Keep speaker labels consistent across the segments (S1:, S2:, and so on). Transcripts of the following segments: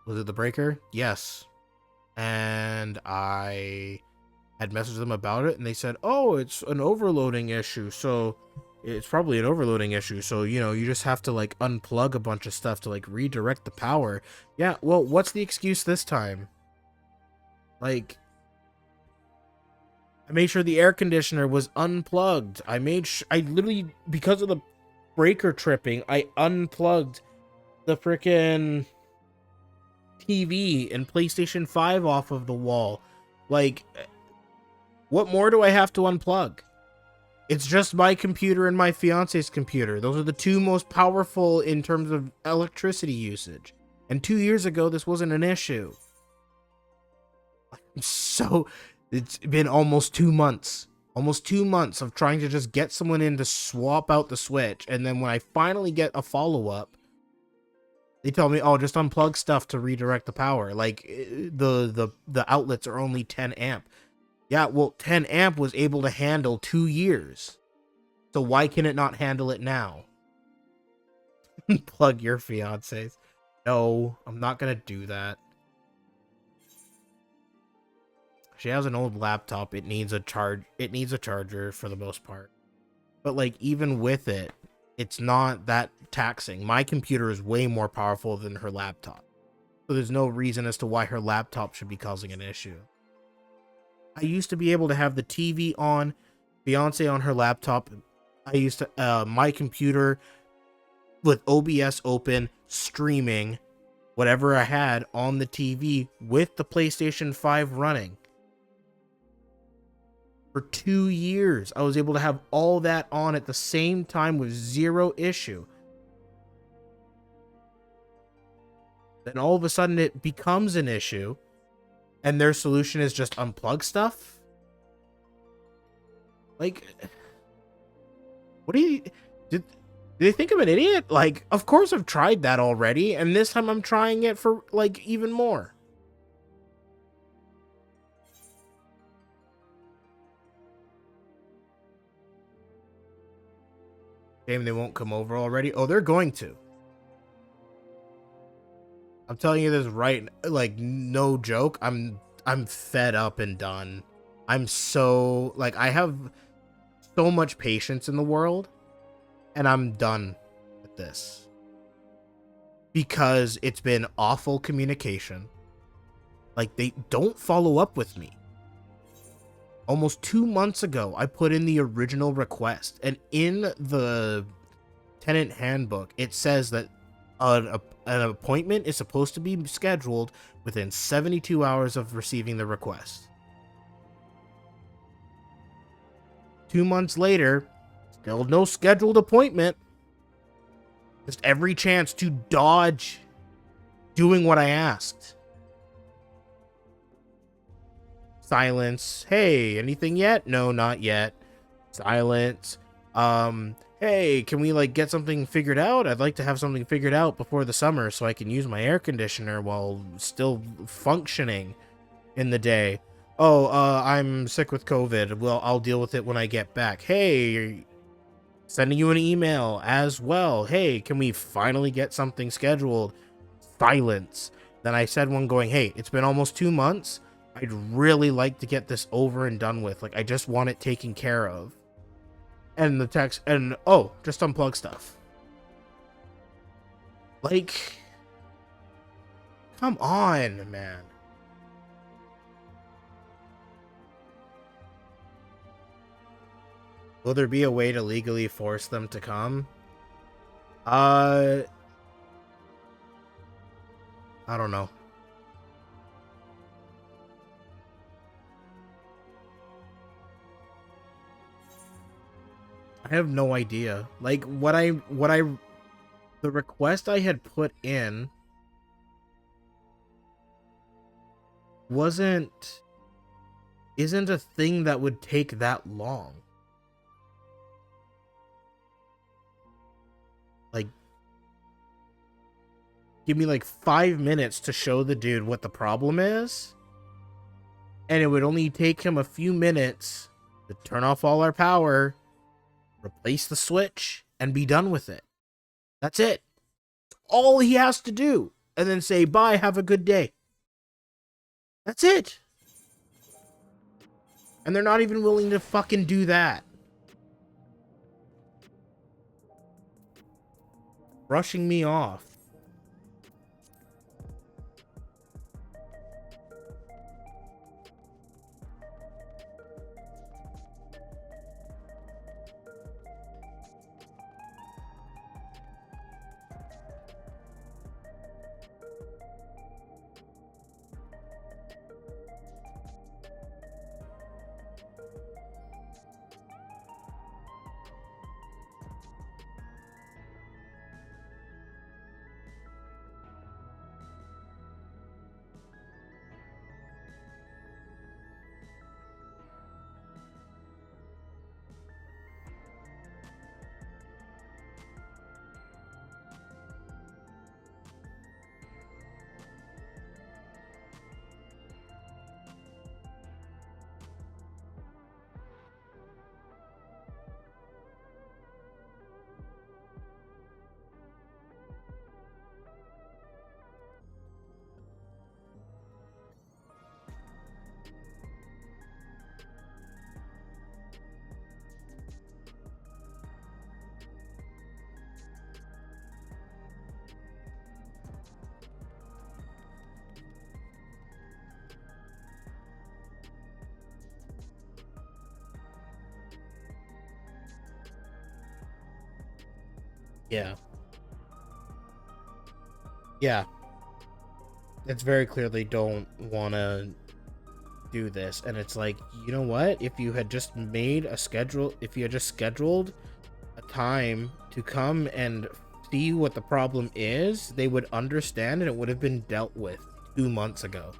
S1: Was it the breaker? Yes. And I had messaged them about it, and they said, oh, it's an overloading issue. So it's probably an overloading issue. So, you just have to like unplug a bunch of stuff to like redirect the power. Yeah, well, what's the excuse this time? Like, I made sure the air conditioner was unplugged. I literally, because of the breaker tripping, I unplugged the frickin' TV and PlayStation 5 off of the wall. Like, what more do I have to unplug? It's just my computer and my fiance's computer. Those are the two most powerful in terms of electricity usage. And 2 years ago, this wasn't an issue. It's been almost 2 months. Almost 2 months of trying to just get someone in to swap out the switch. And then when I finally get a follow-up, they tell me, oh, just unplug stuff to redirect the power. Like, the outlets are only 10 amp. Yeah, well, 10 amp was able to handle 2 years. So why can it not handle it now? Plug your fiance's. No, I'm not gonna do that. She has an old laptop. It needs a charger for the most part. But like, even with it, it's not that taxing. My computer is way more powerful than her laptop. So there's no reason as to why her laptop should be causing an issue. I used to be able to have the TV on, fiance on her laptop. I used to, my computer with OBS open, streaming whatever I had on the TV with the PlayStation 5 running. For 2 years, I was able to have all that on at the same time with zero issue. Then all of a sudden it becomes an issue, and their solution is just unplug stuff? Like, what do you... Did they think I'm an idiot? Like, of course I've tried that already, and this time I'm trying it for, like, even more. Damn, they won't come over already? Oh, they're going to. I'm telling you this right, like, no joke. I'm fed up and done. I'm so, like, I have so much patience in the world, and I'm done with this. Because it's been awful communication. Like, they don't follow up with me. Almost 2 months ago, I put in the original request, and in the tenant handbook, it says that an appointment is supposed to be scheduled within 72 hours of receiving the request. 2 months later, still no scheduled appointment. Just every chance to dodge doing what I asked. Silence. Hey, anything yet? No, not yet. Silence. Hey, can we like get something figured out? I'd like to have something figured out before the summer so I can use my air conditioner while still functioning in the day. Oh, I'm sick with COVID. Well, I'll deal with it when I get back. Hey, sending you an email as well. Hey, can we finally get something scheduled? Silence. Then I said one going, hey, it's been almost 2 months. I'd really like to get this over and done with. Like, I just want it taken care of. And the text, and, oh, just unplug stuff. Like, come on, man. Will there be a way to legally force them to come? I don't know. I have no idea. Like, the request I had put in isn't a thing that would take that long. Like, give me like 5 minutes to show the dude what the problem is, and it would only take him a few minutes to turn off all our power, replace the switch, and be done with it. That's it. All he has to do. and then say, bye, have a good day. That's it. And they're not even willing to fucking do that. Brushing me off. Yeah. Yeah. It's very clear they don't want to do this. And it's like, you know what? If you had just made a schedule, if you had just scheduled a time to come and see what the problem is, they would understand and it would have been dealt with 2 months ago.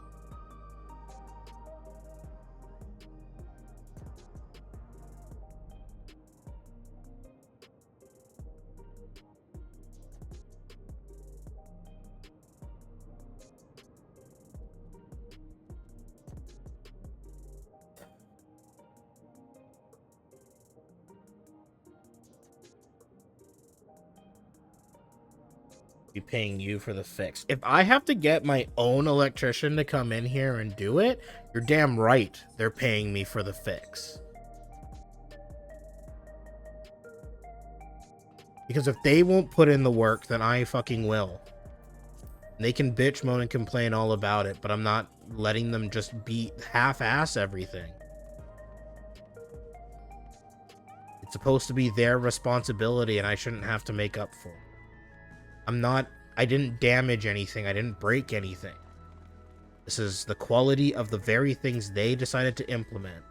S1: Be paying you for the fix. If I have to get my own electrician to come in here and do it, you're damn right they're paying me for the fix. Because if they won't put in the work, then I fucking will. They can bitch, moan, and complain all about it, but I'm not letting them just be half-ass everything. It's supposed to be their responsibility, and I shouldn't have to make up for it. I didn't damage anything. I didn't break anything. This is the quality of the very things they decided to implement.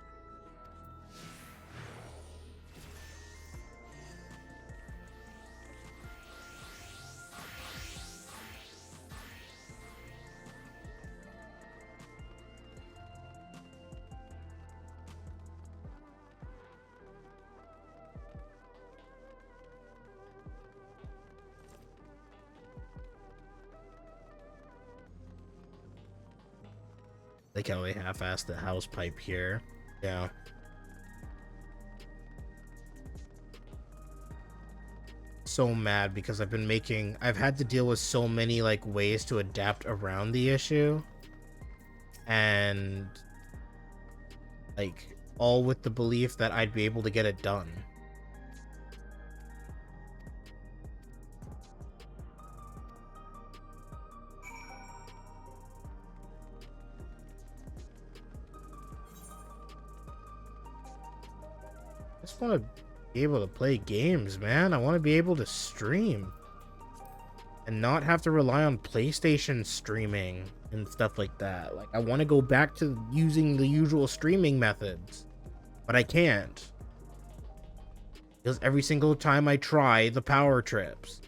S1: Like how they half-assed the house pipe here. Yeah. So mad because I've had to deal with so many like ways to adapt around the issue. And like all with the belief that I'd be able to get it done. I just want to be able to play games, man. I want to be able to stream and not have to rely on PlayStation streaming and stuff like that. Like, I want to go back to using the usual streaming methods, but I can't because every single time I try, the power trips.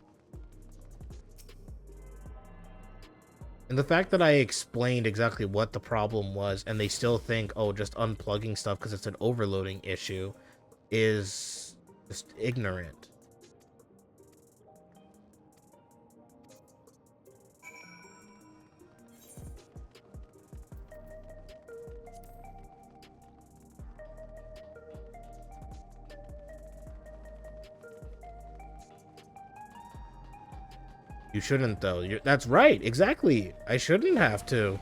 S1: And the fact that I explained exactly what the problem was and they still think, oh, just unplugging stuff because it's an overloading issue is just ignorant. You shouldn't, though. That's right. Exactly. I shouldn't have to.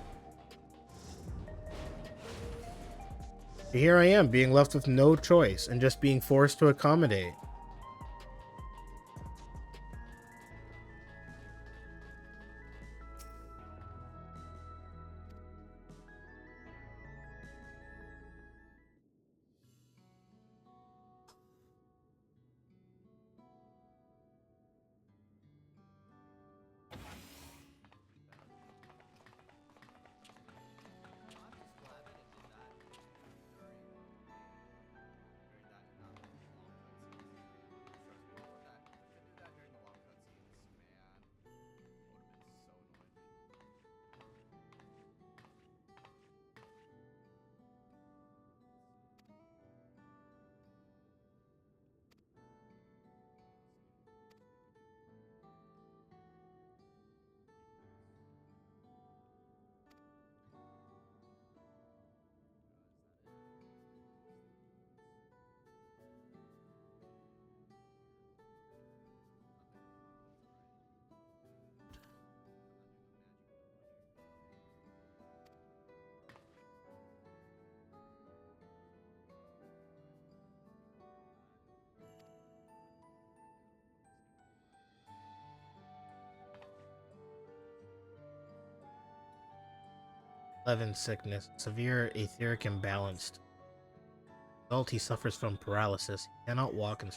S1: Here I am, being left with no choice and just being forced to accommodate. Levin sickness, severe etheric imbalance. Result, he suffers from paralysis. He cannot walk and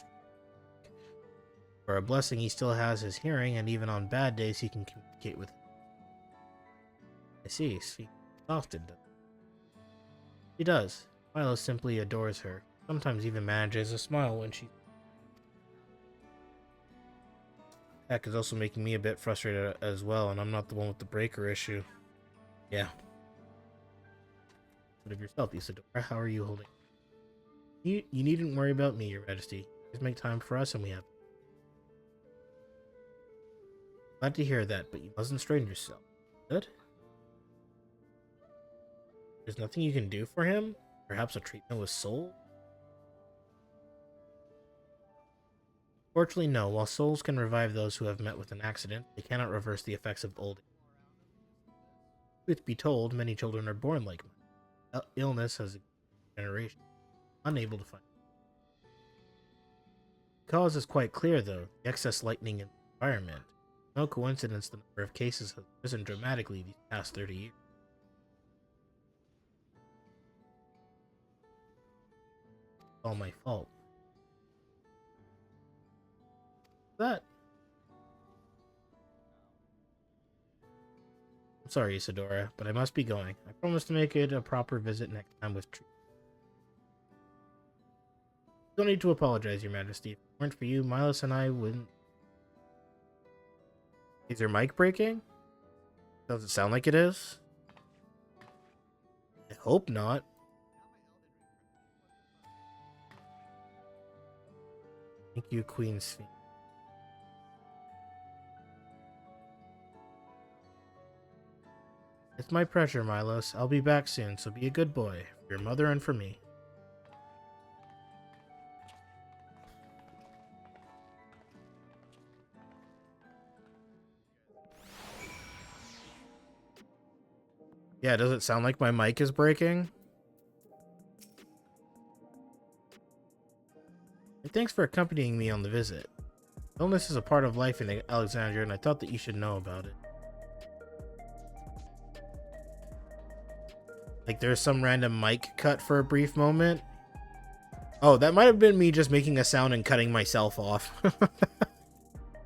S1: for a blessing, he still has his hearing, and even on bad days, he can communicate with. I see. She often does. She does. Milo simply adores her. Sometimes even manages a smile when she. Heck is also making me a bit frustrated as well, and I'm not the one with the breaker issue. Yeah. But of yourself, Isadora, how are you holding? You needn't worry about me, Your Majesty. Just make time for us, and we have. Glad to hear that, but you mustn't strain yourself. Good? There's nothing you can do for him? Perhaps a treatment with soul? Fortunately, no. While souls can revive those who have met with an accident, they cannot reverse the effects of old age. Truth be told, many children are born like mine. Illness has a generation, unable to find. The cause is quite clear, though. The excess lightning in the environment. No coincidence the number of cases has risen dramatically these past 30 years. It's all my fault. That. I'm sorry, Isadora, but I must be going. I promise to make it a proper visit next time with treatment. Don't need to apologize, Your Majesty. If it weren't for you, Milos and I wouldn't. Is your mic breaking? Does it sound like it is? I hope not. Thank you, Queen Sphinx. It's my pleasure, Milos. I'll be back soon, so be a good boy. For your mother and for me. Yeah, does it sound like my mic is breaking? Thanks for accompanying me on the visit. Illness is a part of life in Alexandria, and I thought that you should know about it. Like, there's some random mic cut for a brief moment. Oh, that might have been me just making a sound and cutting myself off.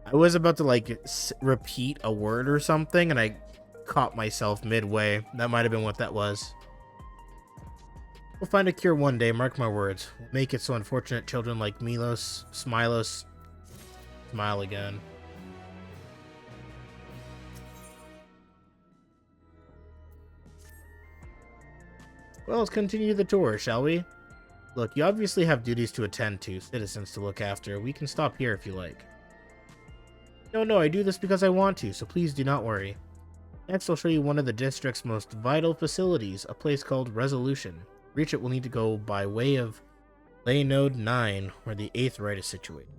S1: I was about to, like, repeat a word or something, and I caught myself midway. That might have been what that was. We'll find a cure one day, mark my words. We'll make it so unfortunate children like Smilos, smile again. Well, let's continue the tour, shall we? Look, you obviously have duties to attend to, citizens to look after. We can stop here if you like. No, I do this because I want to, so please do not worry. Next, I'll show you one of the district's most vital facilities, a place called Resolution. To reach it, we'll need to go by way of Lay Node 9, where the 8th rite is situated.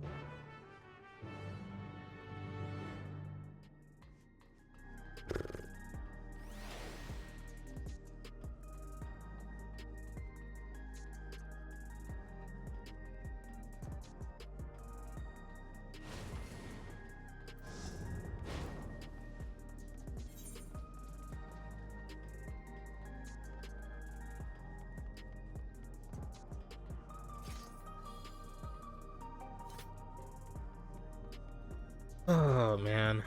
S1: Oh, man.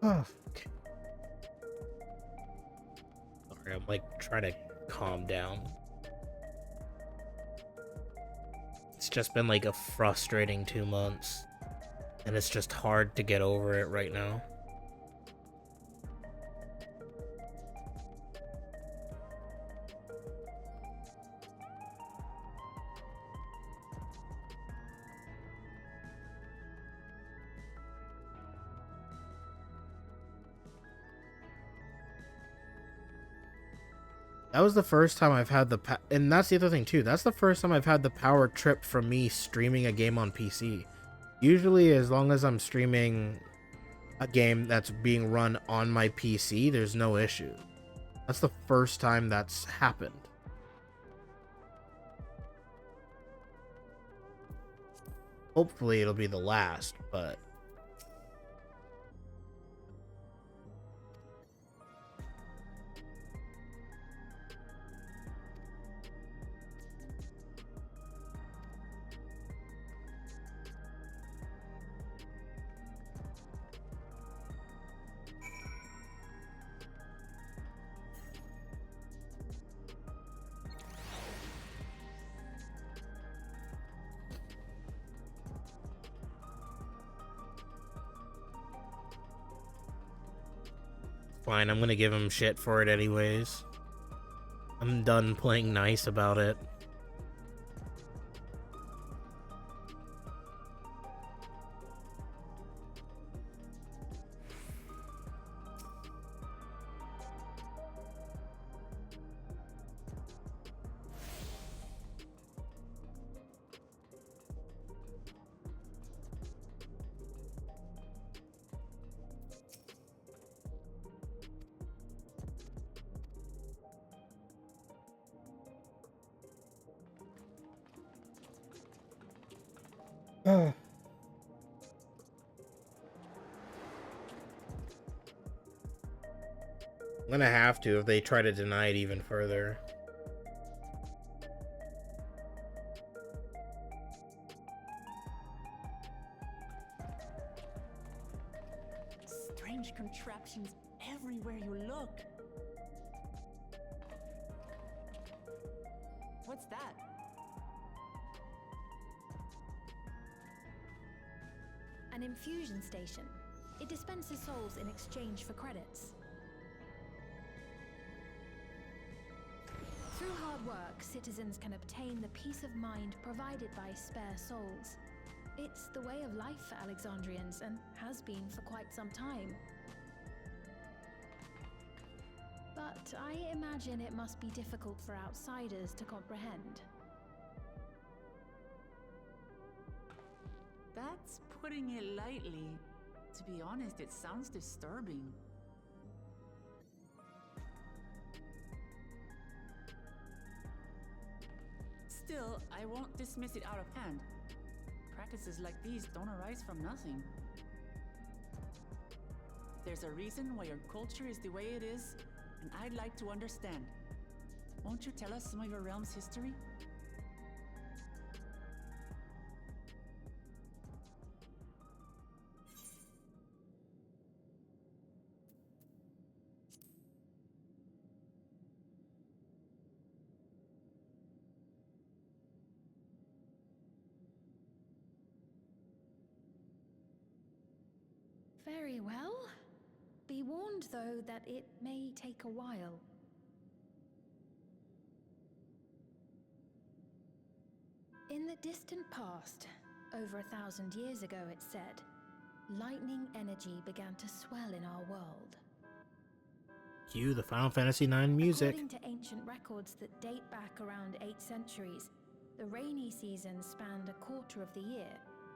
S1: Oh, okay. Sorry, I'm like trying to calm down. It's just been like a frustrating 2 months, and it's just hard to get over it right now. That was the first time I've had and that's the other thing too. That's the first time I've had the power trip from me streaming a game on PC. Usually, as long as I'm streaming a game that's being run on my PC, there's no issue. That's the first time that's happened. Hopefully, it'll be the last, but fine. I'm gonna give him shit for it anyways. I'm done playing nice about it. I'm gonna have to if they try to deny it even further.
S2: Strange contraptions everywhere you look. What's that?
S3: An infusion station. It dispenses souls in exchange for credits. Through hard work, citizens can obtain the peace of mind provided by spare souls. It's the way of life for Alexandrians and has been for quite some time. But I imagine it must be difficult for outsiders to comprehend.
S2: That's putting it lightly. To be honest, it sounds disturbing. Still, I won't dismiss it out of hand. Practices like these don't arise from nothing. There's a reason why your culture is the way it is, and I'd like to understand. Won't you tell us some of your realm's history?
S3: Very well. Be warned, though, that it may take a while. In the distant past, over 1,000 years ago, it said, lightning energy began to swell in our world.
S1: Cue the Final Fantasy IX music.
S3: According to ancient records that date back around 8 centuries, the rainy season spanned a quarter of the year,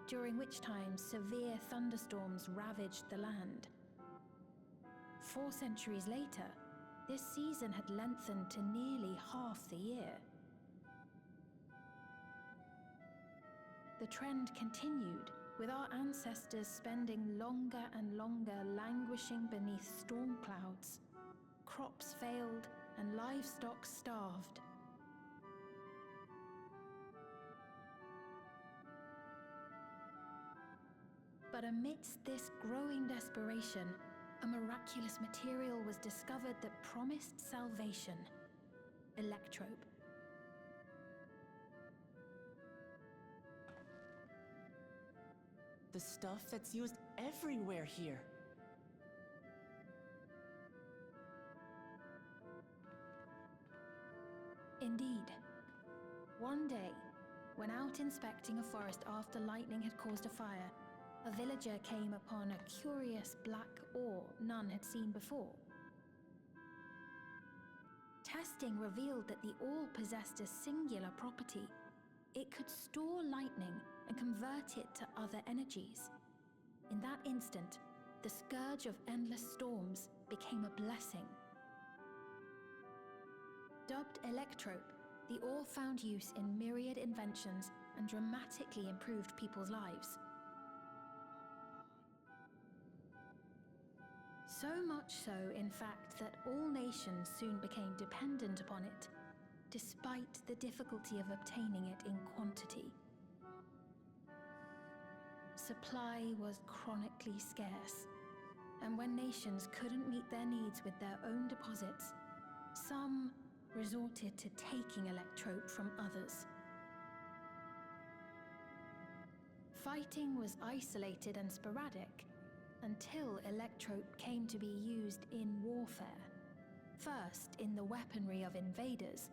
S3: during which time severe thunderstorms ravaged the land. 4 centuries later, this season had lengthened to nearly half the year. The trend continued, with our ancestors spending longer and longer languishing beneath storm clouds. Crops failed and livestock starved. But amidst this growing desperation, a miraculous material was discovered that promised salvation: electrope.
S2: The stuff that's used everywhere here.
S3: Indeed. One day, when out inspecting a forest after lightning had caused a fire, a villager came upon a curious black ore none had seen before. Testing revealed that the ore possessed a singular property. It could store lightning and convert it to other energies. In that instant, the scourge of endless storms became a blessing. Dubbed electrope, the ore found use in myriad inventions and dramatically improved people's lives. So much so, in fact, that all nations soon became dependent upon it, despite the difficulty of obtaining it in quantity. Supply was chronically scarce, and when nations couldn't meet their needs with their own deposits, some resorted to taking electrope from others. Fighting was isolated and sporadic until electrope came to be used in warfare. First in the weaponry of invaders,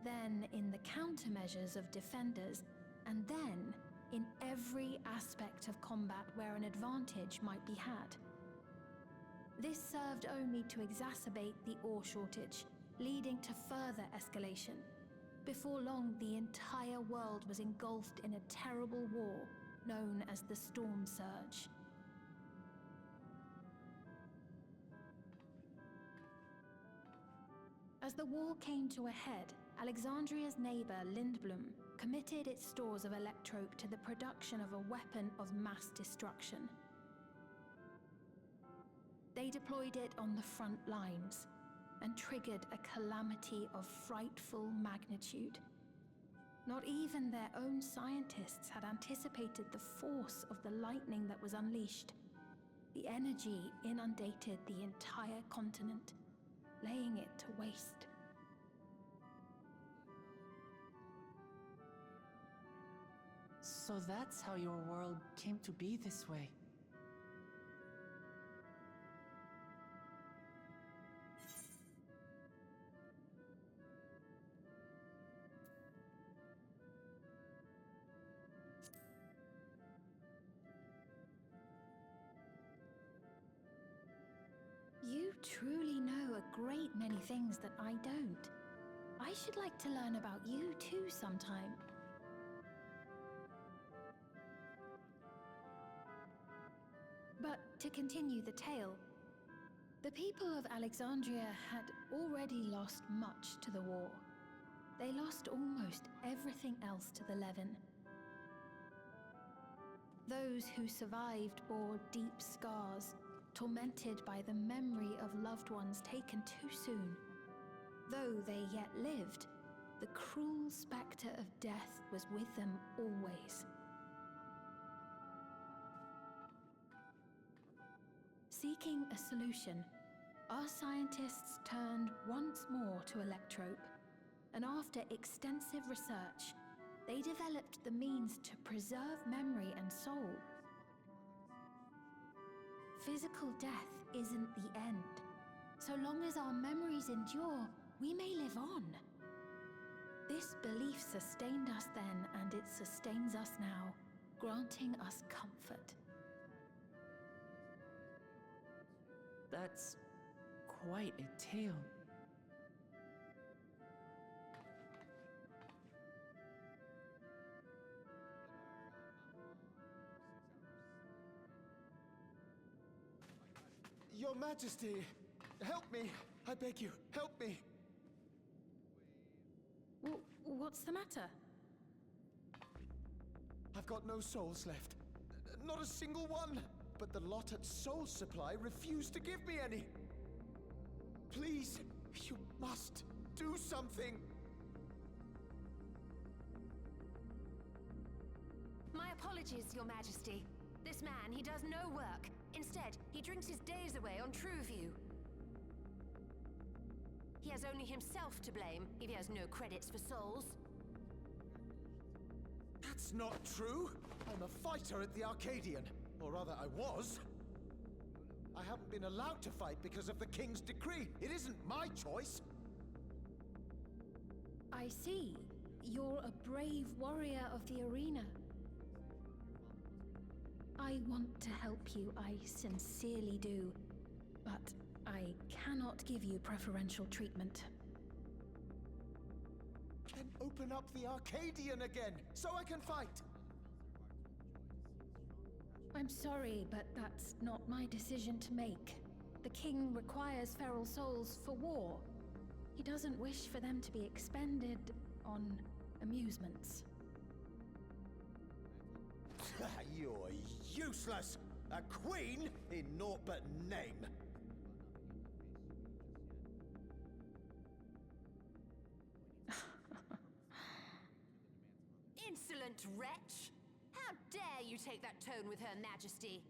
S3: then in the countermeasures of defenders, and then in every aspect of combat where an advantage might be had. This served only to exacerbate the ore shortage, leading to further escalation. Before long, the entire world was engulfed in a terrible war known as the Storm Surge. As the war came to a head, Alexandria's neighbor Lindblum committed its stores of electrope to the production of a weapon of mass destruction. They deployed it on the front lines and triggered a calamity of frightful magnitude. Not even their own scientists had anticipated the force of the lightning that was unleashed. The energy inundated the entire continent, laying it to waste.
S2: So that's how your world came to be this way.
S3: You truly know a great many things that I don't. I should like to learn about you too sometime. But to continue the tale, the people of Alexandria had already lost much to the war. They lost almost everything else to the Levin. Those who survived bore deep scars, tormented by the memory of loved ones taken too soon. Though they yet lived, the cruel spectre of death was with them always. Seeking a solution, our scientists turned once more to electrope, and after extensive research, they developed the means to preserve memory and soul. Physical death isn't the end. So long as our memories endure, we may live on. This belief sustained us then, and it sustains us now, granting us comfort.
S2: That's quite a tale.
S4: Your Majesty, help me! I beg you, help me!
S3: What's the matter?
S4: I've got no souls left. Not a single one! But the lot at Soul Supply refused to give me any! Please, you must do something!
S5: My apologies, Your Majesty. This man, he does no work. Instead, he drinks his days away on Trueview. He has only himself to blame if he has no credits for souls.
S4: That's not true! I'm a fighter at the Arcadian. Or rather, I was. I haven't been allowed to fight because of the King's decree. It isn't my choice.
S3: I see. You're a brave warrior of the arena. I want to help you, I sincerely do. But I cannot give you preferential treatment.
S4: Then open up the Arcadian again, so I can fight!
S3: I'm sorry, but that's not my decision to make. The king requires feral souls for war. He doesn't wish for them to be expended on amusements.
S4: You're useless! A queen in naught but name!
S5: Insolent wretch! How dare you take that tone with Her Majesty?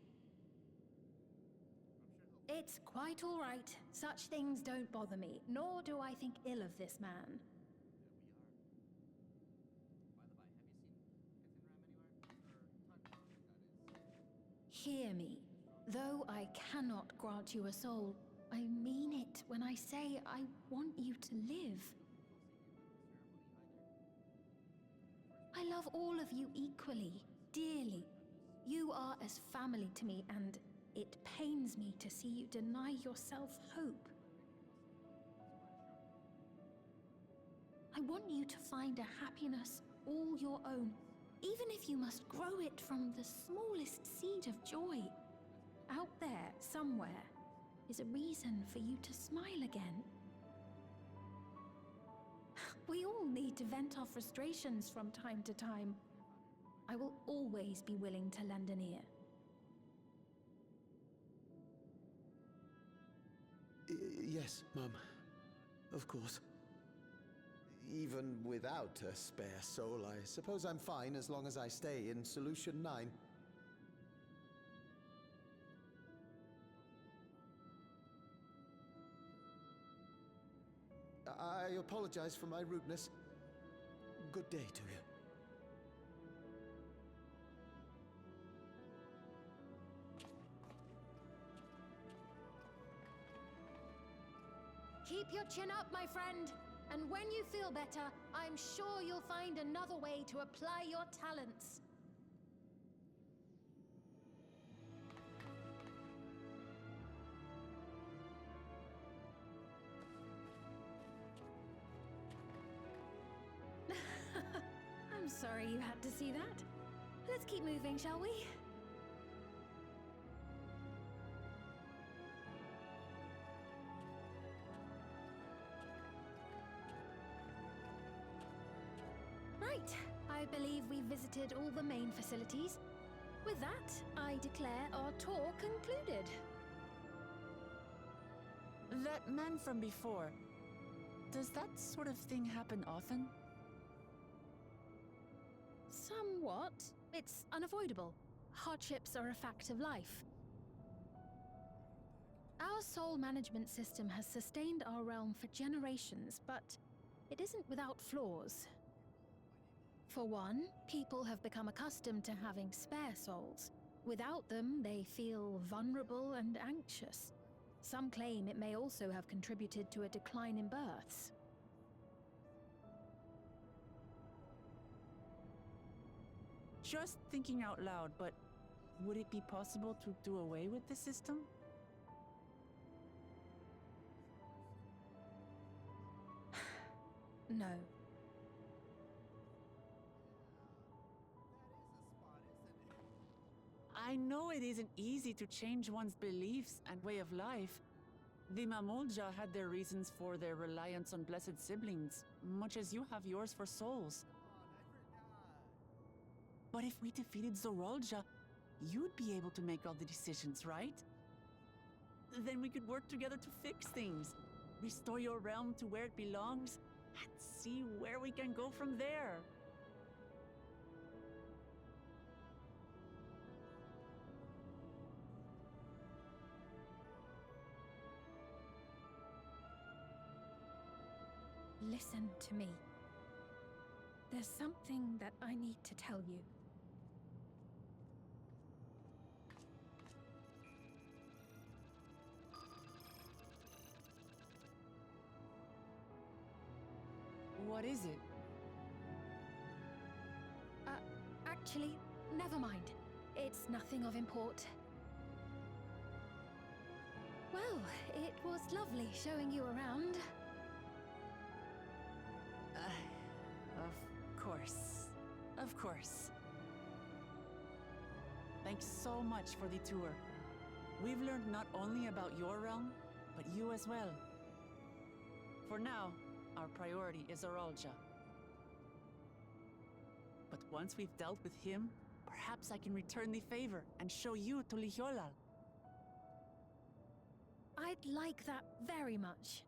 S3: It's quite all right. Such things don't bother me, nor do I think ill of this man. Hear me. Though I cannot grant you a soul, I mean it when I say I want you to live. I love all of you equally, dearly. You are as family to me, and it pains me to see you deny yourself hope. I want you to find a happiness all your own, even if you must grow it from the smallest seed of joy. Out there, somewhere, is a reason for you to smile again. We all need to vent our frustrations from time to time. I will always be willing to lend an ear.
S4: Yes, Mum. Of course. Even without a spare soul, I suppose I'm fine as long as I stay in Solution 9. I apologize for my rudeness. Good day to you.
S3: Keep your chin up, my friend. And when you feel better, I'm sure you'll find another way to apply your talents. I'm sorry you had to see that. Let's keep moving, shall we? Right, I believe we've visited all the main facilities. With that, I declare our tour concluded.
S2: That man from before, does that sort of thing happen often?
S3: Somewhat. It's unavoidable. Hardships are a fact of life. Our soul management system has sustained our realm for generations, but it isn't without flaws. For one, people have become accustomed to having spare souls. Without them, they feel vulnerable and anxious. Some claim it may also have contributed to a decline in births.
S2: Just thinking out loud, but would it be possible to do away with the system?
S3: no.
S2: I know it isn't easy to change one's beliefs and way of life. The Mamolja had their reasons for their reliance on blessed siblings, much as you have yours for souls. But if we defeated Zorolja, you'd be able to make all the decisions, right? Then we could work together to fix things, restore your realm to where it belongs, and see where we can go from there.
S3: Listen to me. There's something that I need to tell you.
S2: What is it?
S3: Actually, never mind. It's nothing of import. Well, it was lovely showing you around.
S2: Of course. Of course. Thanks so much for the tour. We've learned not only about your realm, but you as well. For now, our priority is Zorolja. But once we've dealt with him, perhaps I can return the favor and show you to Lihiolal.
S3: I'd like that very much.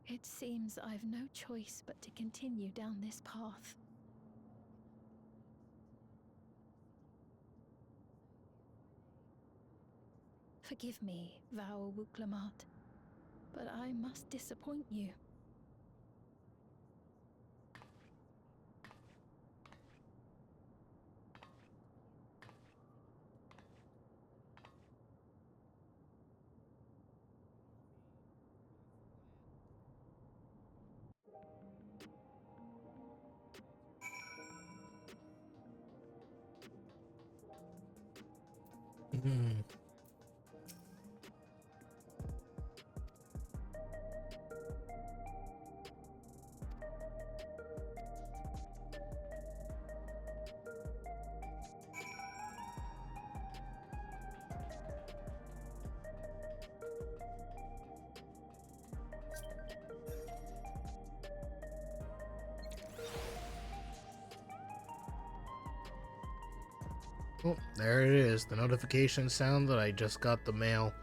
S3: It seems I've no choice but to continue down this path. Forgive me, Vao Wuklamat, but I must disappoint you.
S1: Hmm. Oh, there it is. The notification sound that I just got the mail.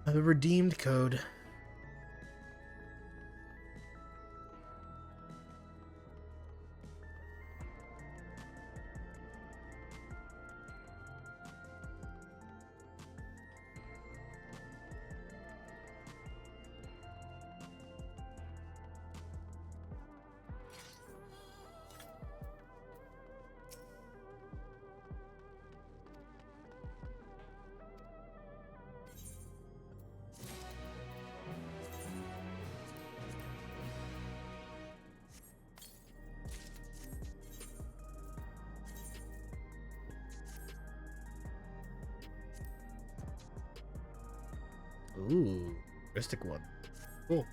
S1: The redeemed code. Ooh, Mystic one. Cool.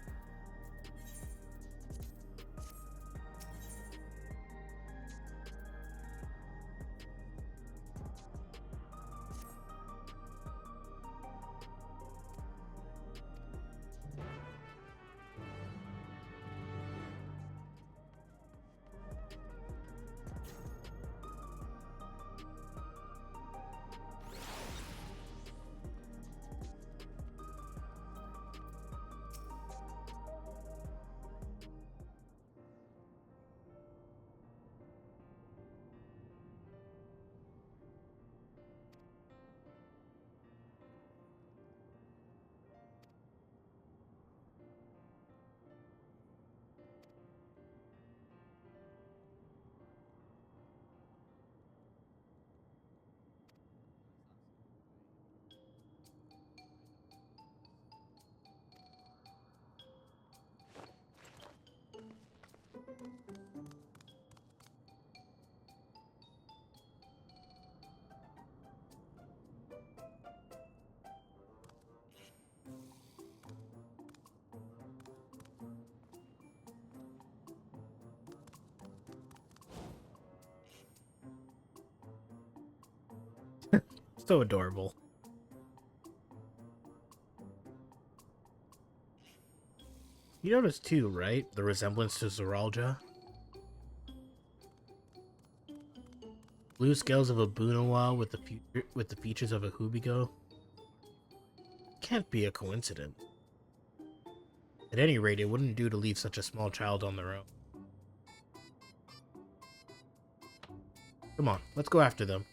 S1: So adorable. You noticed too, right? The resemblance to Zoralja? Blue scales of a Bunawa with the features of a Hubigo? Can't be a coincidence. At any rate, it wouldn't do to leave such a small child on their own. Come on, let's go after them.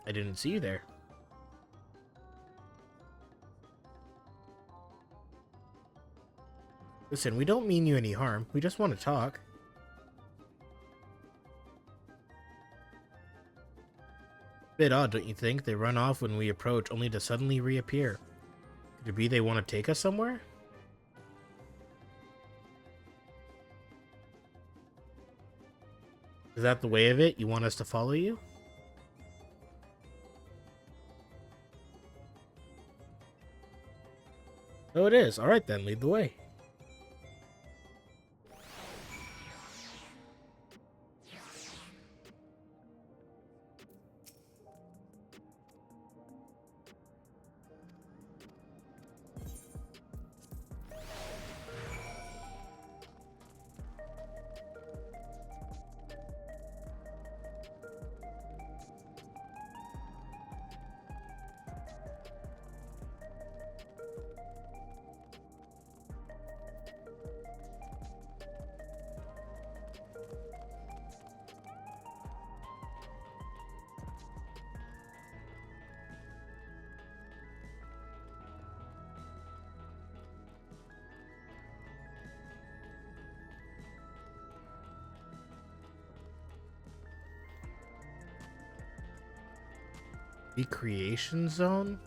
S1: I didn't see you there. Listen, we don't mean you any harm. We just want to talk. Bit odd, don't you think? They run off when we approach, only to suddenly reappear. Could it be they want to take us somewhere? Is that the way of it? You want us to follow you? Oh, it is. Alright then, lead the way. Recreation zone?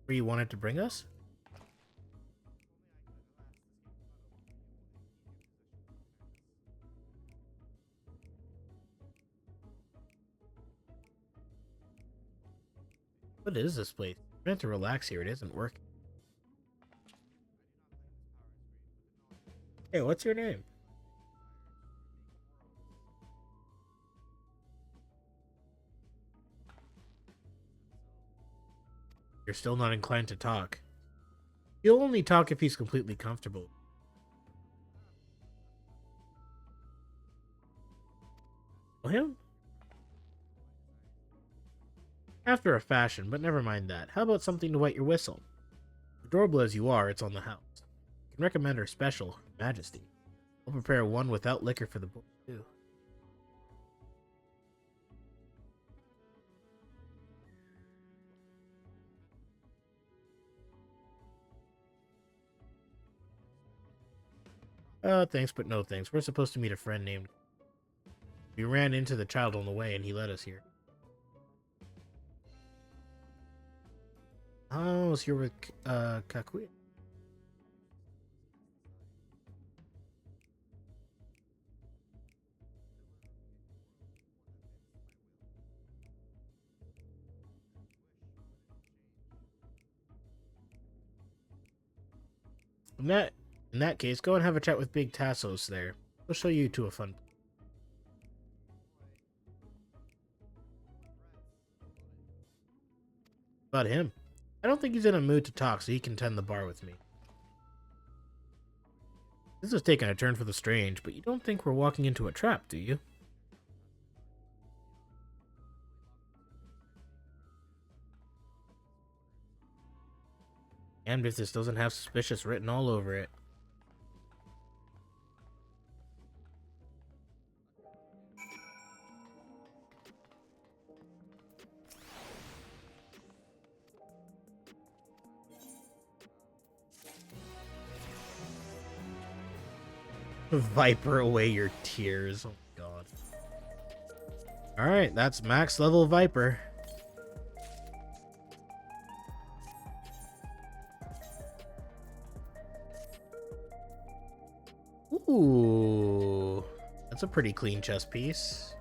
S1: Where you wanted to bring us? What is this place? We're meant to relax here. It isn't working. Hey, what's your name? You're still not inclined to talk. He'll only talk if he's completely comfortable. Well, him? After a fashion, but never mind that. How about something to wet your whistle? Adorable as you are, it's on the house. I can recommend our special, Her Majesty. I'll prepare one without liquor for the boy, too. Thanks, but no thanks. We're supposed to meet a friend named... We ran into the child on the way, and he led us here. Oh, so you're with, Kakuya? In that case, go and have a chat with Big Tassos there. He'll show you to a fun... About him. I don't think he's in a mood to talk, so he can tend the bar with me. This is taking a turn for the strange, but you don't think we're walking into a trap, do you? And if this doesn't have suspicious written all over it. Viper away your tears. Oh god. Alright, that's max level Viper. Ooh. That's a pretty clean chess piece.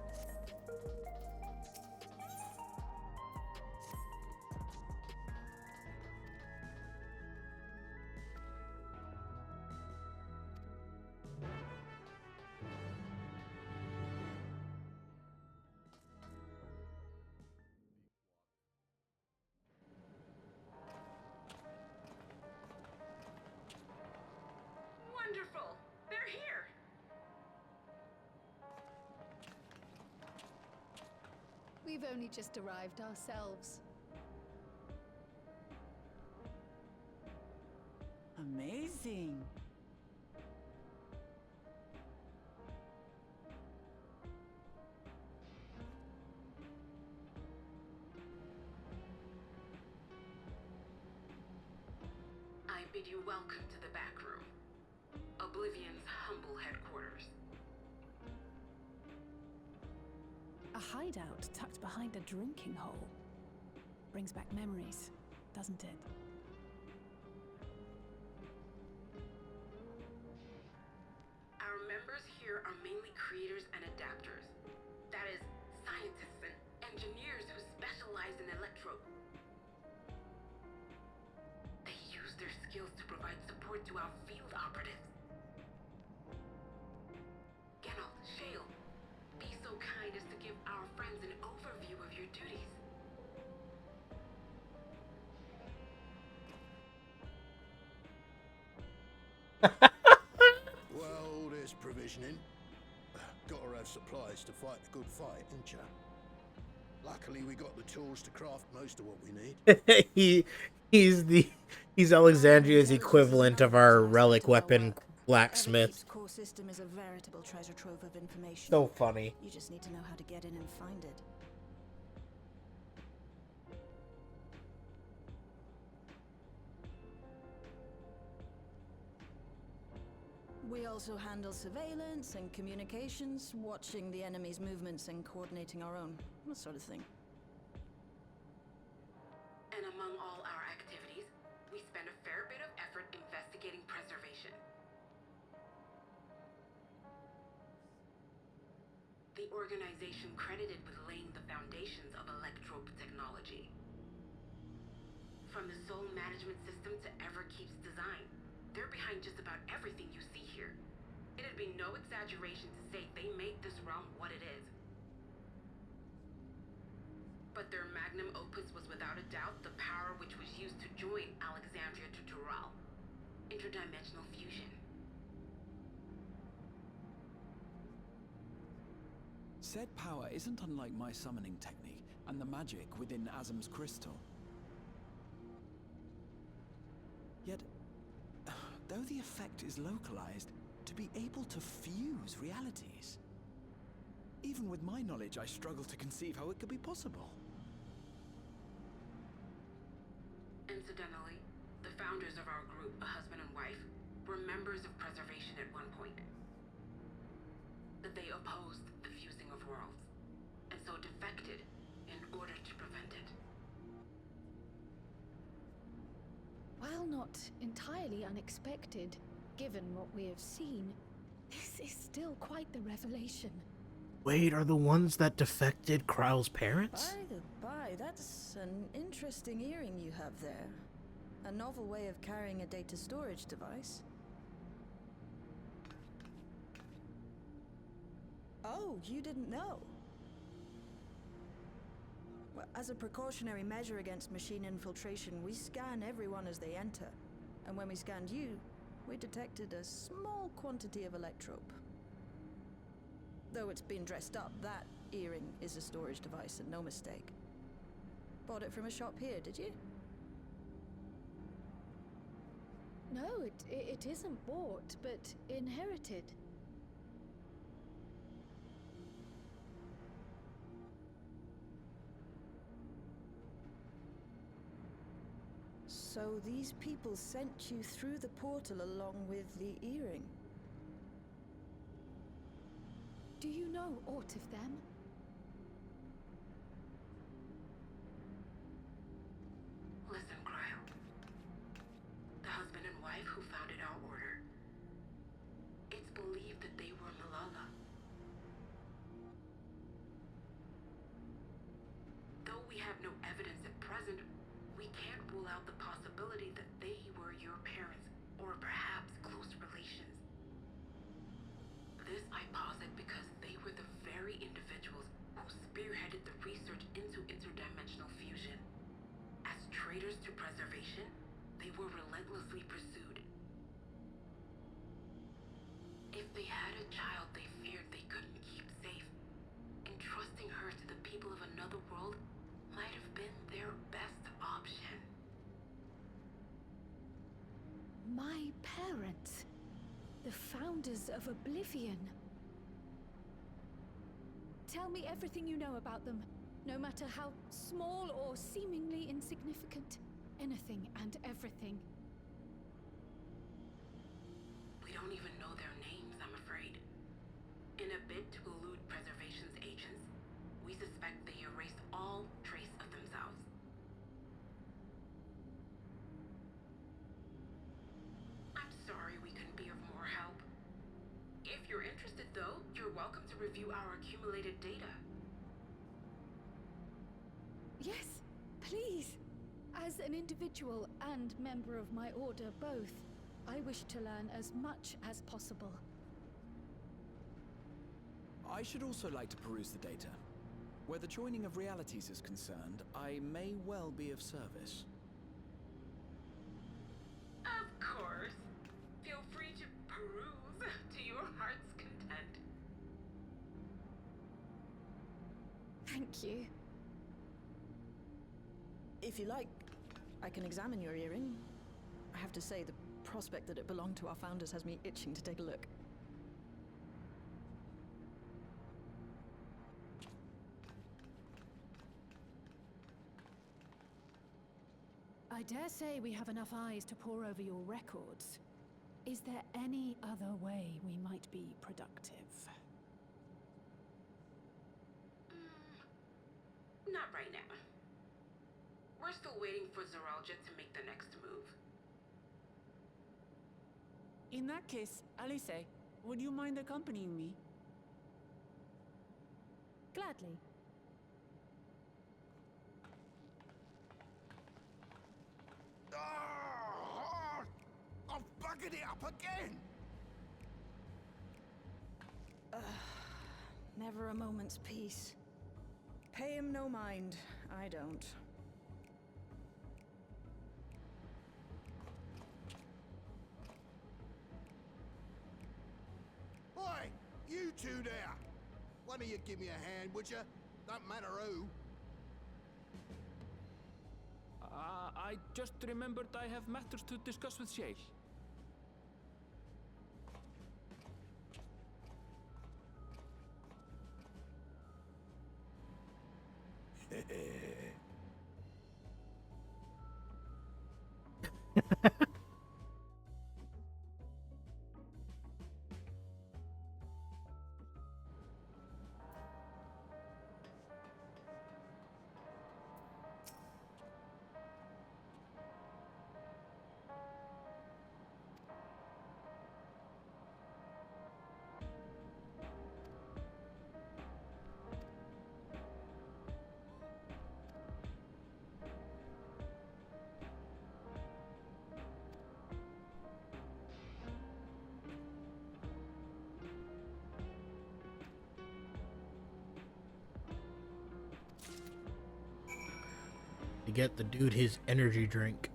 S2: Wonderful! They're here!
S6: We've only just arrived ourselves.
S2: Amazing!
S7: I bid you welcome to the back room. Oblivion's humble headquarters.
S8: A hideout tucked behind a drinking hole. Brings back memories, doesn't it?
S7: Our members here are mainly creators and adapters. That is, scientists and engineers who specialize in electro. They use their skills to provide support to our field operatives. Geralt, Shale, be so kind as to give our friends an overview of your duties.
S9: Well, there's provisioning. Gotta have supplies to fight a good fight, ain't ya? Luckily, we got the tools to craft most of what we need.
S1: He's Alexandria's equivalent of our relic weapon blacksmith.
S10: Everkeep's core system is a veritable treasure trove of information.
S1: So funny.
S10: You just need to know how to get in and find it. We also handle surveillance and communications, watching the enemy's movements and coordinating our own, that sort of thing.
S7: And among all our activities, we spend a fair bit of effort investigating preservation. The organization credited with laying the foundations of electrope technology. From the soul management system to Everkeep's design, they're behind just about everything you see here. It'd be no exaggeration to say they made this realm what it is. But their magnum opus was without a doubt the power which was used to join Alexandria to Dural. Interdimensional fusion.
S11: Said power isn't unlike my summoning technique and the magic within Azam's crystal. Yet, though the effect is localized, to be able to fuse realities. Even with my knowledge, I struggle to conceive how it could be possible.
S7: Incidentally, the founders of our group, a husband and wife, were members of preservation at one point. That they opposed the fusing of worlds, and so defected in order to prevent it.
S6: While not entirely unexpected, given what we have seen, this is still quite the revelation.
S1: Wait, are the ones that defected Kryl's parents?
S10: By the by, that's an interesting earring you have there. A novel way of carrying a data storage device. Oh, you didn't know? Well, as a precautionary measure against machine infiltration, we scan everyone as they enter. And when we scanned you, we detected a small quantity of electrope. Though it's been dressed up, that earring is a storage device and no mistake. Bought it from a shop here, did you?
S6: No, it isn't bought, but inherited.
S10: So these people sent you through the portal along with the earring?
S6: Do you know aught of them?
S7: Listen, Kryl. The husband and wife who founded our order. It's believed that they were Malala. Though we have no evidence at present, we can't rule out the possibility that they were your parents, or perhaps close relations. This I posit because they were the very individuals who spearheaded the research into interdimensional fusion. As traitors to preservation, they were relentlessly pursued. If they had a child they feared they couldn't keep safe, entrusting her to the people of another world might have been their best option.
S6: My parents, the founders of Oblivion. Tell me everything you know about them, no matter how small or seemingly insignificant. Anything and everything.
S7: We don't even know their names, I'm afraid. In a bid to elude preservation's agents, we suspect they erased all trace of themselves. I'm sorry we couldn't be of more help. If you're interested, though, you're welcome to review our accumulated data.
S6: Yes, please. As an individual and member of my order both, I wish to learn as much as possible.
S11: I should also like to peruse the data. Where the joining of realities is concerned, I may well be of service.
S7: Of course. Feel free to peruse to your heart's content.
S6: Thank you.
S10: If you like, I can examine your earring. I have to say, the prospect that it belonged to our founders has me itching to take a look.
S8: I dare say we have enough eyes to pore over your records. Is there any other way we might be productive?
S7: Not right now. We're still waiting for Zoralja to make the next move.
S2: In that case, Alice, would you mind accompanying me?
S8: Gladly.
S9: I've buggered it up again!
S10: Never a moment's peace. Pay him no mind. I don't.
S9: Oi! You two there! One of you give me a hand, would you? Don't matter who.
S12: I just remembered I have matters to discuss with Shale.
S1: get the dude his energy drink.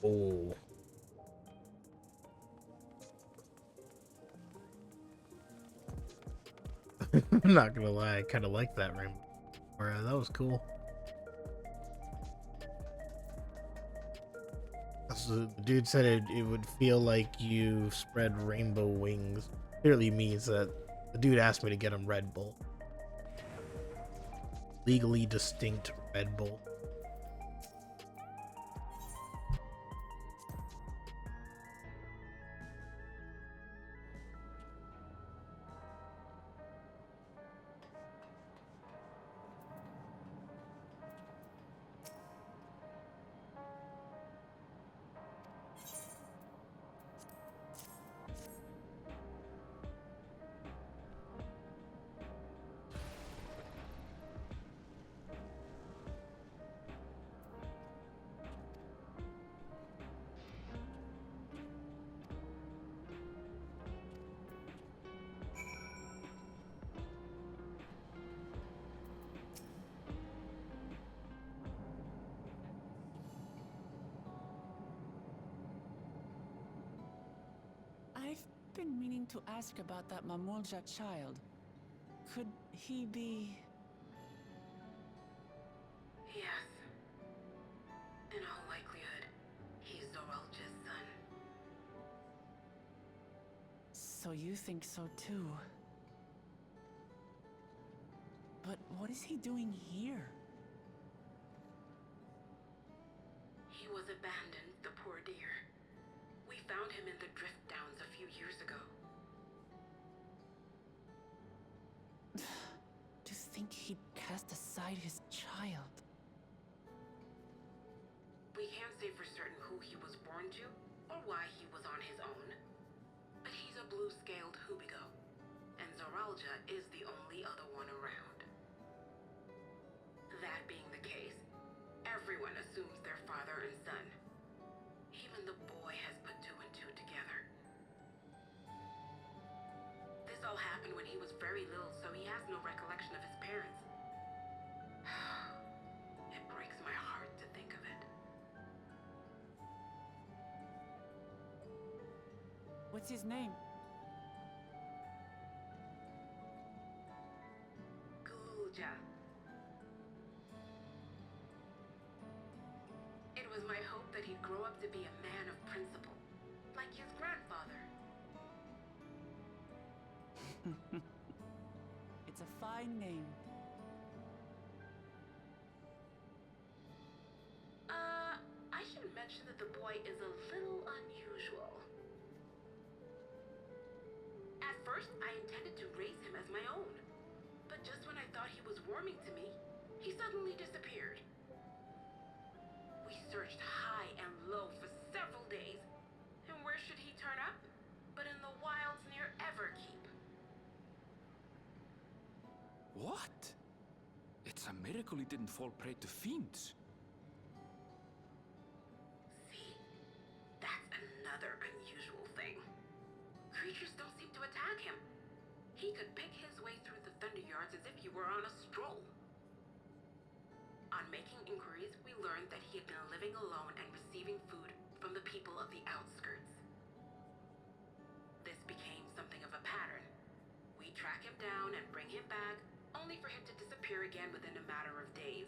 S1: Oh. I'm not gonna lie, I kind of like that rainbow. That was cool. So the dude said it would feel like you spread rainbow wings. Clearly means that the dude asked me to get him Red Bull. Legally distinct Red Bull.
S2: I've been meaning to ask about that Mamulja child. Could he be...
S7: Yes. In all likelihood, he's Zoralja's son.
S2: So you think so too? But what is he doing here?
S7: He was abandoned, the poor dear. We found him in the Drift Downs a few years ago.
S2: To think he'd cast aside his child.
S7: We can't say for certain who he was born to, or why he was on his own. But he's a blue-scaled Hubigo, and Zoralja is the only other one around. That being the case, everyone assumes they're father and son. all happened when he was very little, so he has no recollection of his parents. It breaks my heart to think of it.
S2: What's his name?
S7: Gulja. It was my hope that he'd grow up to be a man of principle, like his grandfather.
S2: It's a fine name.
S7: I should mention that the boy is a little unusual. At first, I intended to raise him as my own. But just when I thought he was warming to me, he suddenly disappeared. We searched high and low for several days. And where should he turn up? But in the wilds near Everkeep.
S12: What? It's a miracle he didn't fall prey to fiends.
S7: See? That's another unusual thing. Creatures don't seem to attack him. He could pick his way through the Thunder Yards as if he were on a stroll. On making inquiries, we learned that he had been living alone and receiving food from the people of the outskirts. This became something of a pattern. We track him down and bring him back, only for him to disappear again within a matter of days.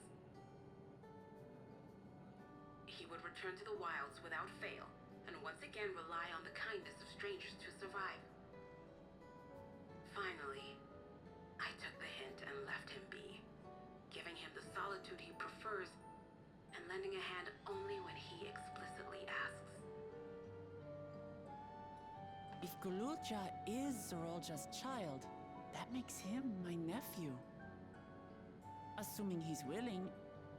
S7: He would return to the wilds without fail, and once again rely on the kindness of strangers to survive. Finally, I took the hint and left him be, giving him the solitude he prefers and lending a hand only when he explicitly asks.
S2: If Gululja is Zorolja's child, that makes him my nephew. Assuming he's willing,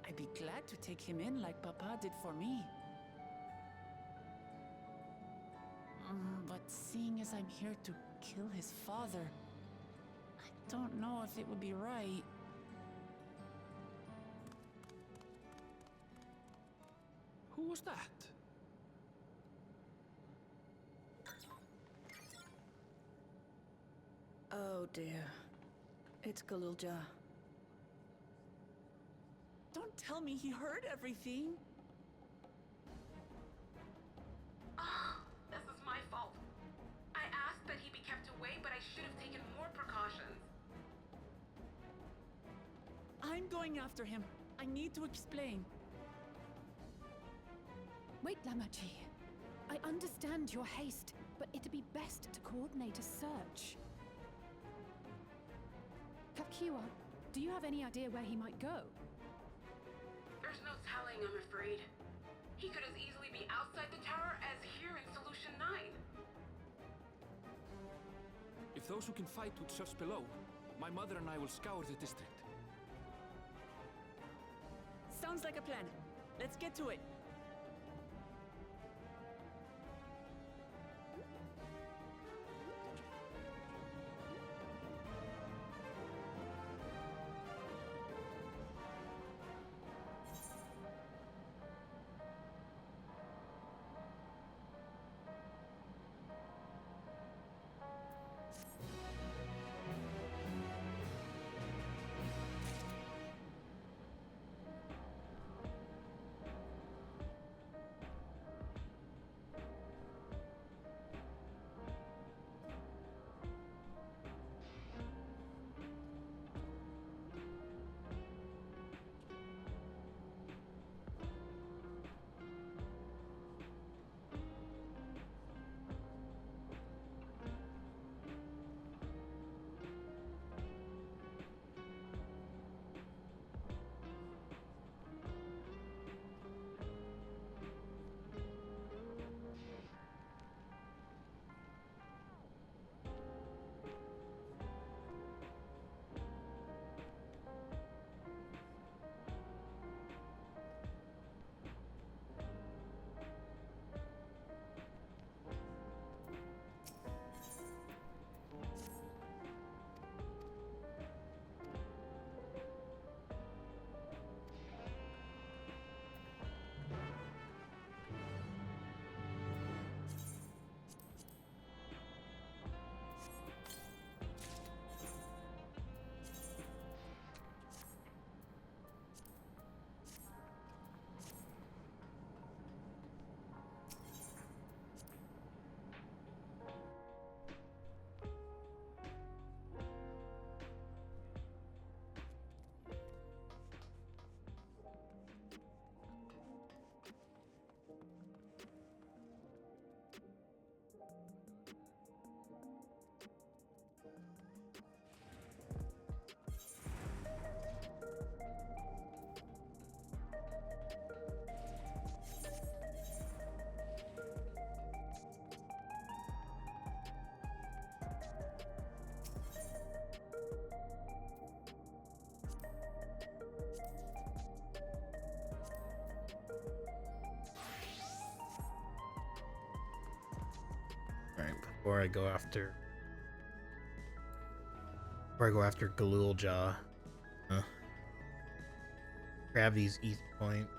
S2: I'd be glad to take him in like Papa did for me. But seeing as I'm here to kill his father, I don't know if it would be right.
S12: Who was that?
S10: Oh dear. It's Gululja.
S2: Don't tell me he heard everything.
S7: Oh, this is my fault. I asked that he be kept away, but I should have taken more precautions.
S2: I'm going after him. I need to explain.
S8: Wait, Lamachi. I understand your haste, but it'd be best to coordinate a search. Kapkiwa, do you have any idea where he might go?
S7: There's no telling, I'm afraid. He could as easily be outside the tower as here in Solution 9.
S12: If those who can fight would search below, my mother and I will scour the district.
S2: Sounds like a plan. Let's get to it.
S1: before I go after Galul Jaw. Grab these ether points.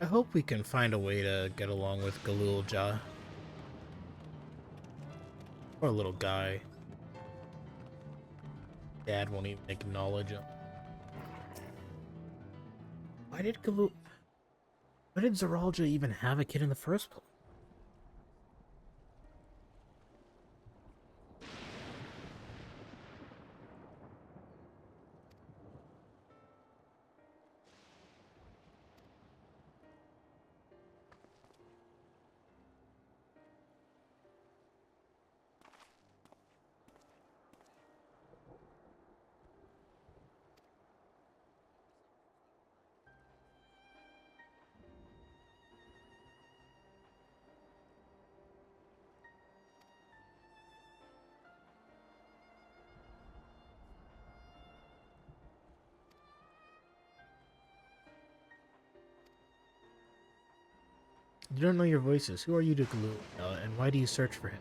S1: I hope we can find a way to get along with Galul Jah. Poor little guy. Dad won't even acknowledge him. Why did Zaralja even have a kid in the first place? You don't know your voices. Who are you to Galul, and why do you search for him?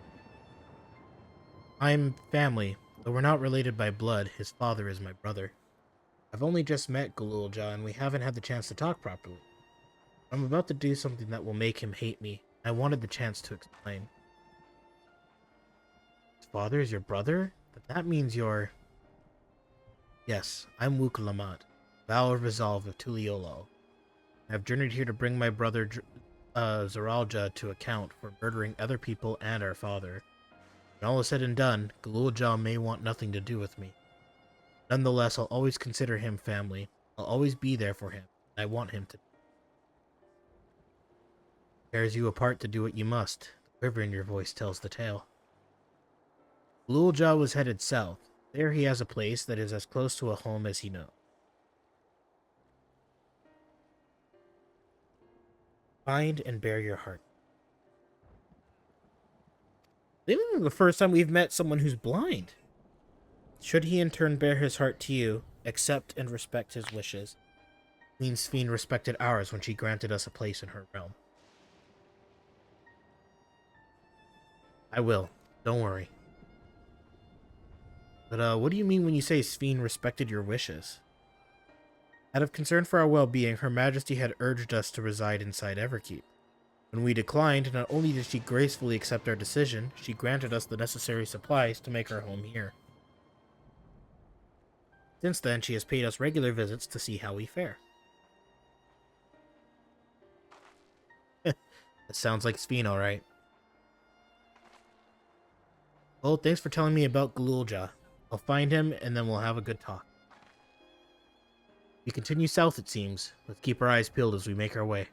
S1: I'm family. Though we're not related by blood, his father is my brother. I've only just met Galul Jah, and we haven't had the chance to talk properly. I'm about to do something that will make him hate me. I wanted the chance to explain. His father is your brother? Then that means you're... Yes, I'm Wuk Lamat, Vow of Resolve of Tuliolo. I have journeyed here to bring my brother Zaralja to account for murdering other people and our father. When all is said and done, Galul Jah may want nothing to do with me. Nonetheless, I'll always consider him family. I'll always be there for him. I want him to. Tears you apart to do what you must. The quiver in your voice tells the tale. Gululja was headed south. There he has a place that is as close to a home as he knows. Find and bear your heart. This is the first time we've met someone who's blind. Should he in turn bear his heart to you, accept and respect his wishes. Queen Sphene respected ours when she granted us a place in her realm. I will. Don't worry. But, what do you mean when you say Sphene respected your wishes? Out of concern for our well-being, Her Majesty had urged us to reside inside Everkeep. When we declined, not only did she gracefully accept our decision, she granted us the necessary supplies to make our home here. Since then, she has paid us regular visits to see how we fare. That sounds like Sphene, alright. Well, thanks for telling me about Gululja. I'll find him, and then we'll have a good talk. We continue south, it seems. Let's keep our eyes peeled as we make our way.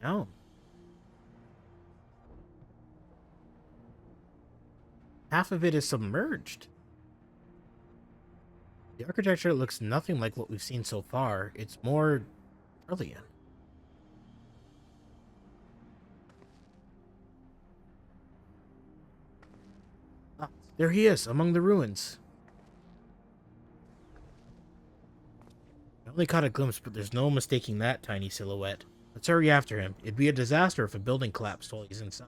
S1: Town. Half of it is submerged. The architecture looks nothing like what we've seen so far. It's more brilliant. Ah, there he is, among the ruins. I only caught a glimpse, but there's no mistaking that tiny silhouette. Let's hurry after him. It'd be a disaster if a building collapsed while he's inside.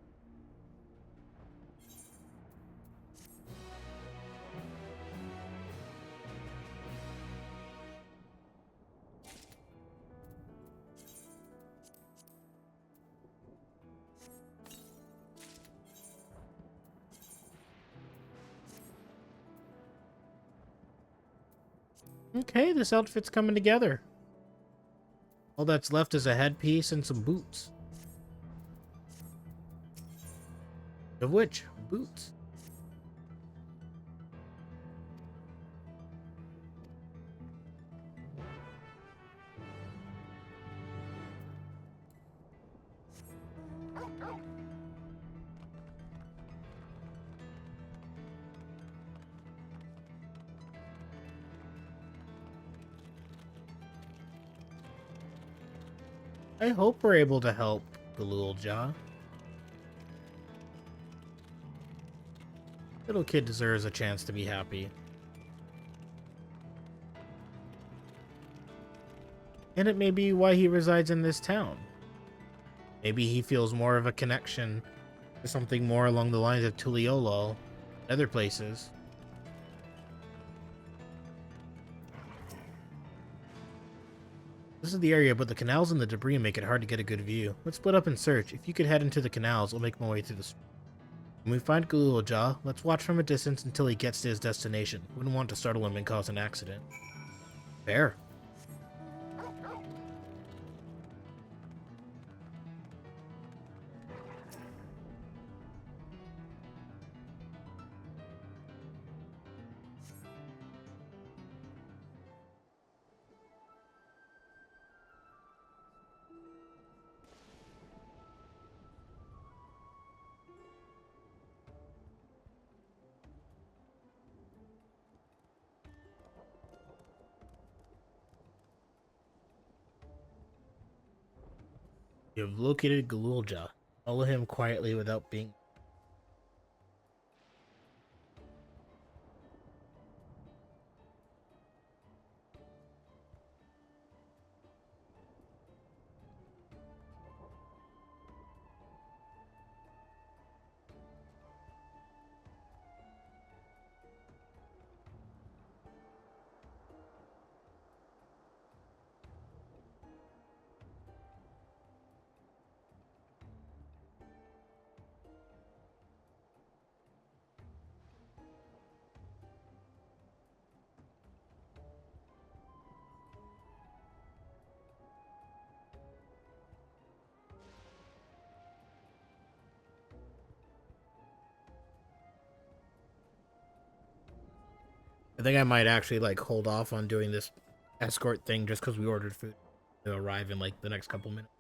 S1: Okay, this outfit's coming together. All that's left is a headpiece and some boots. Of which, boots. I hope we're able to help Gululja. Little kid deserves a chance to be happy. And it may be why he resides in this town. Maybe he feels more of a connection to something more along the lines of Tuliolo and other places. This is the area, but the canals and the debris make it hard to get a good view. Let's split up and search. If you could head into the canals, I'll make my way through the street. When we find Gululja, let's watch from a distance until he gets to his destination. Wouldn't want to startle him and cause an accident. Fair. You have located Gululja. Follow him quietly without being... think I might actually like hold off on doing this escort thing just because we ordered food to arrive in like the next couple minutes.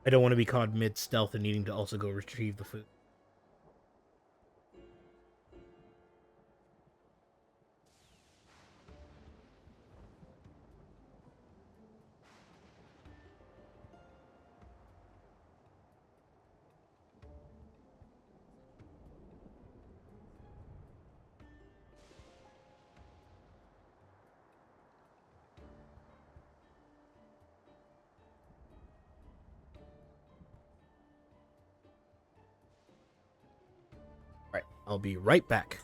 S1: I don't want to be caught mid stealth and needing to also go retrieve the food. Alright, I'll be right back.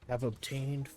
S1: Have obtained.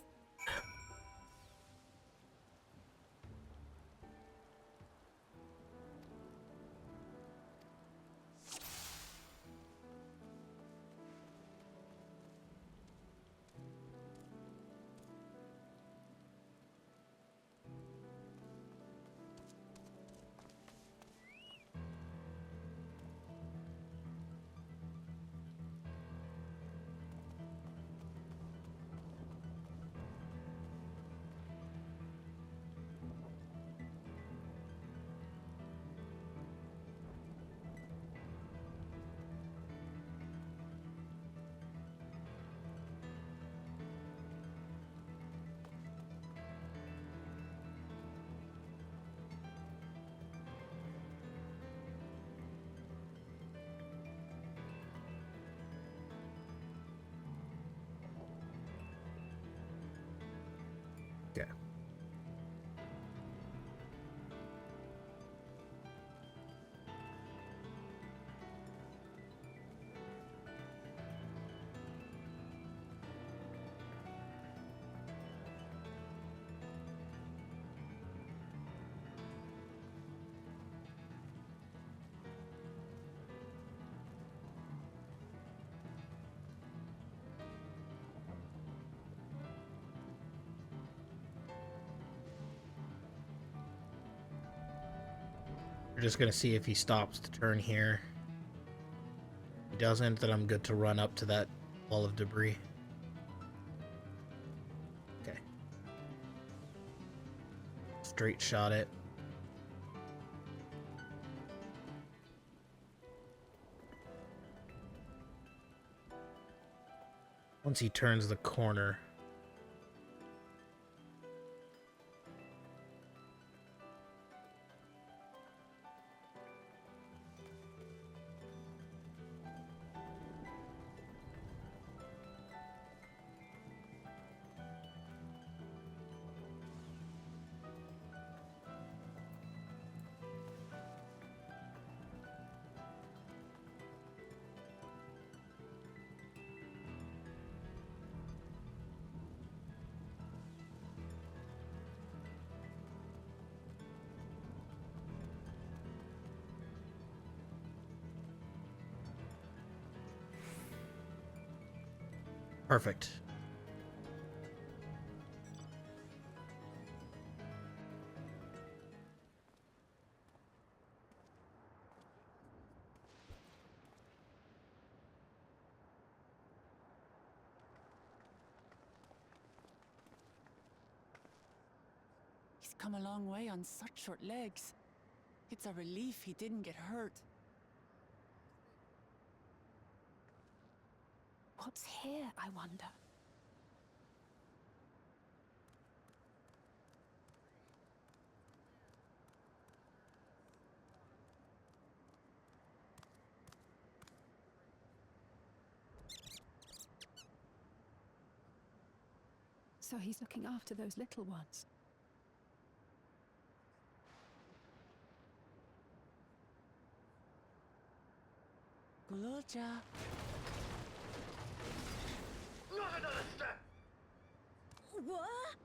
S1: Okay. We're just gonna see if he stops to turn here. If he doesn't, then I'm good to run up to that wall of debris. Okay. Straight shot it. Once he turns the corner. Perfect.
S2: He's come a long way on such short legs. It's a relief he didn't get hurt.
S8: What's here, I wonder? So he's looking after those little ones.
S2: Gululja.
S9: Not another step!
S10: What?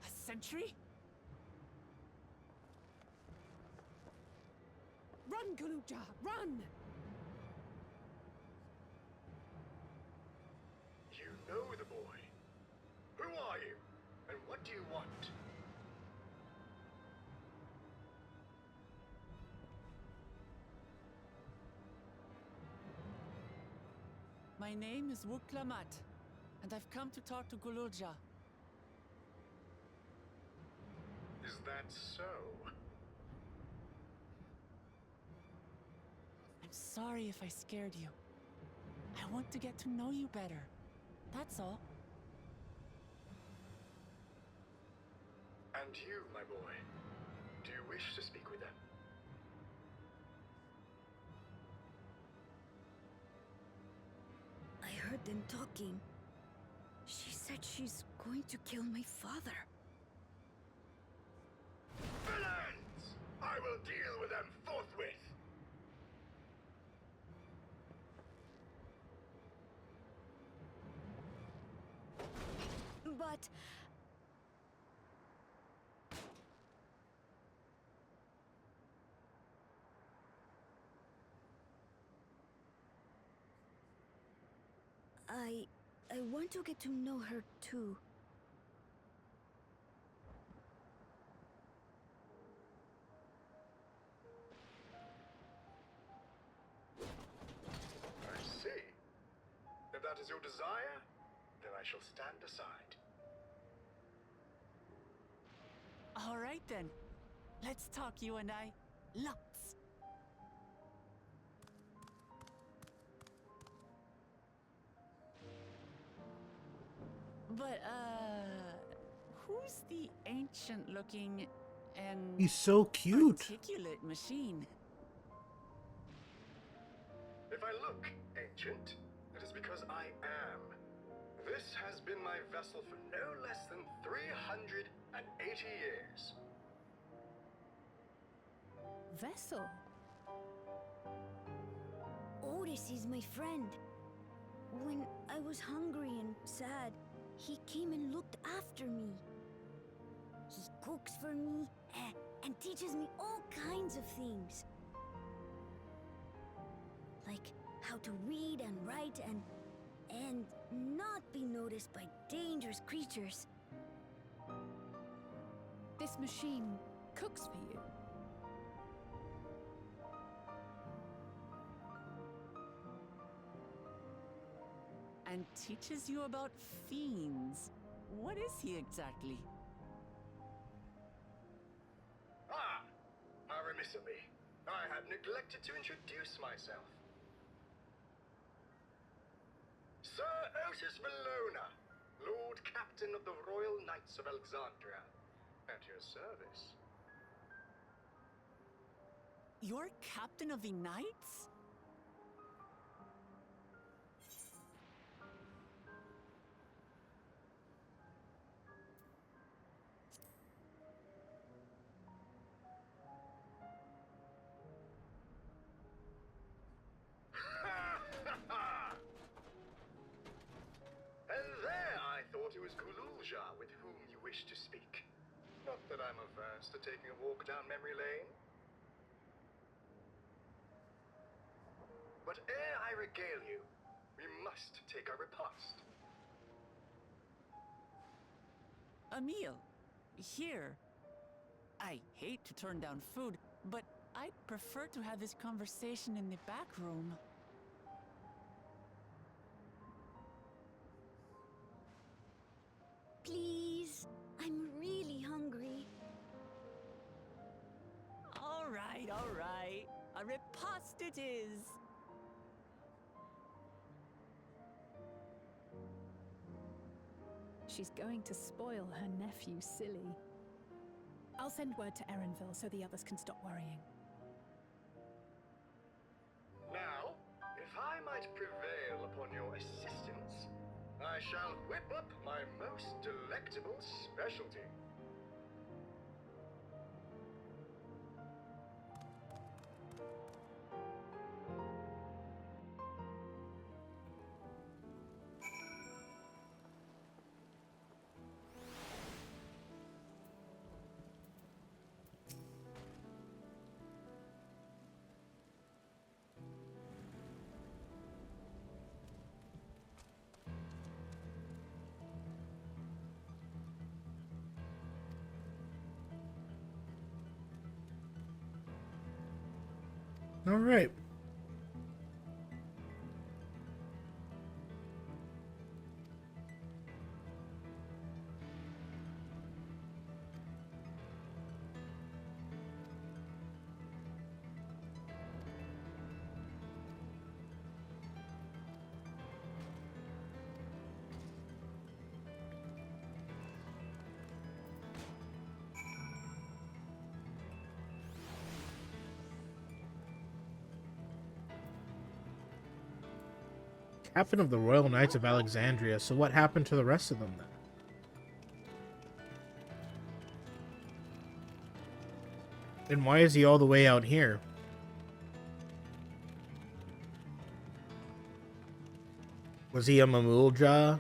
S2: A sentry?
S8: Run, Gululja, run!
S9: You know the boy. Who are you? And what do you want?
S2: My name is Wuklamat, and I've come to talk to Gululja.
S9: Is that so?
S2: I'm sorry if I scared you. I want to get to know you better. That's all.
S9: And you, my boy, do you wish to speak with them?
S10: I heard them talking. She said she's going to kill my father.
S9: Villains! I will deal with them forthwith!
S6: but... I want to get to know her too.
S13: I see. If that is your desire, then I shall stand aside.
S2: All right then. Let's talk, you and I. Lots. But, who's the ancient-looking and
S1: He's so cute.
S2: articulate machine?
S13: If I look ancient, it is because I am. This has been my vessel for no less than 380 years.
S8: Vessel?
S6: Otis is my friend. When I was hungry and sad, he came and looked after me. He cooks for me and teaches me all kinds of things. Like how to read and write and not be noticed by dangerous creatures.
S8: This machine cooks for you?
S2: And teaches you about fiends. What is he exactly?
S13: Ah! How remiss of me. I had neglected to introduce myself. Sir Otis Valona, Lord Captain of the Royal Knights of Alexandria. At your service.
S2: You're captain of the knights?
S13: And there I thought it was Kululja with whom you wished to speak. Not that I'm averse to taking a walk down memory lane. But ere I regale you, we must take our repast.
S2: A meal. Here. I hate to turn down food, but I'd prefer to have this conversation in the back room.
S6: Please, I'm really hungry.
S2: All right, all right. A repast it is.
S8: She's going to spoil her nephew silly. I'll send word to Erenville so the others can stop worrying.
S13: Now, if I might prevail upon your assistance, I shall whip up my most delectable specialty.
S1: All right. Captain of the Royal Knights of Alexandria. So what happened to the rest of them then? And why is he all the way out here? Was he a Mamulja?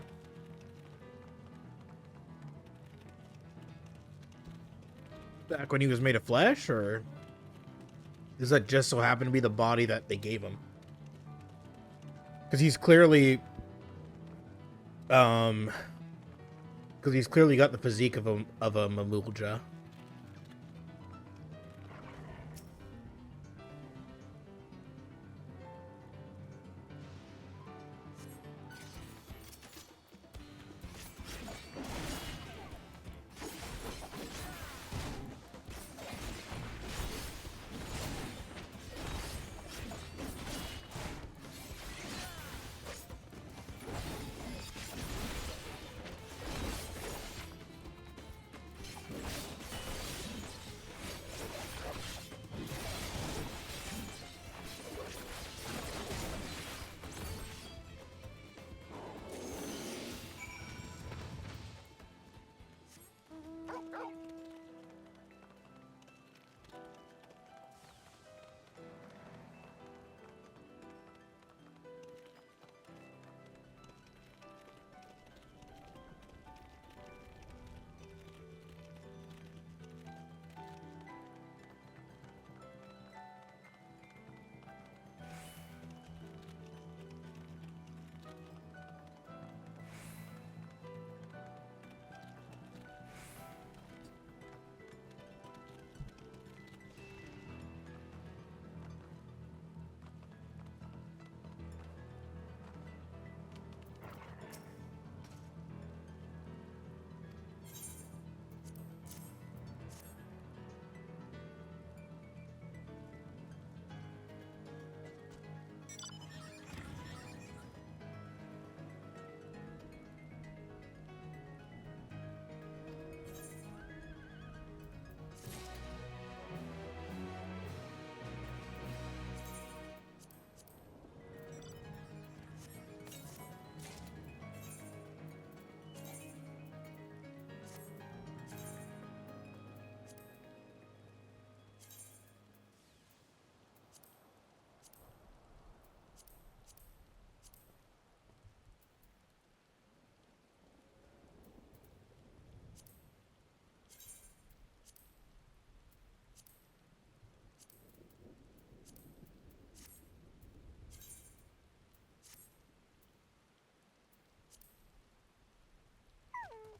S1: Back when he was made of flesh, or does that just so happen to be the body that they gave him? Because he's clearly, because he's clearly got the physique of a Mamulja.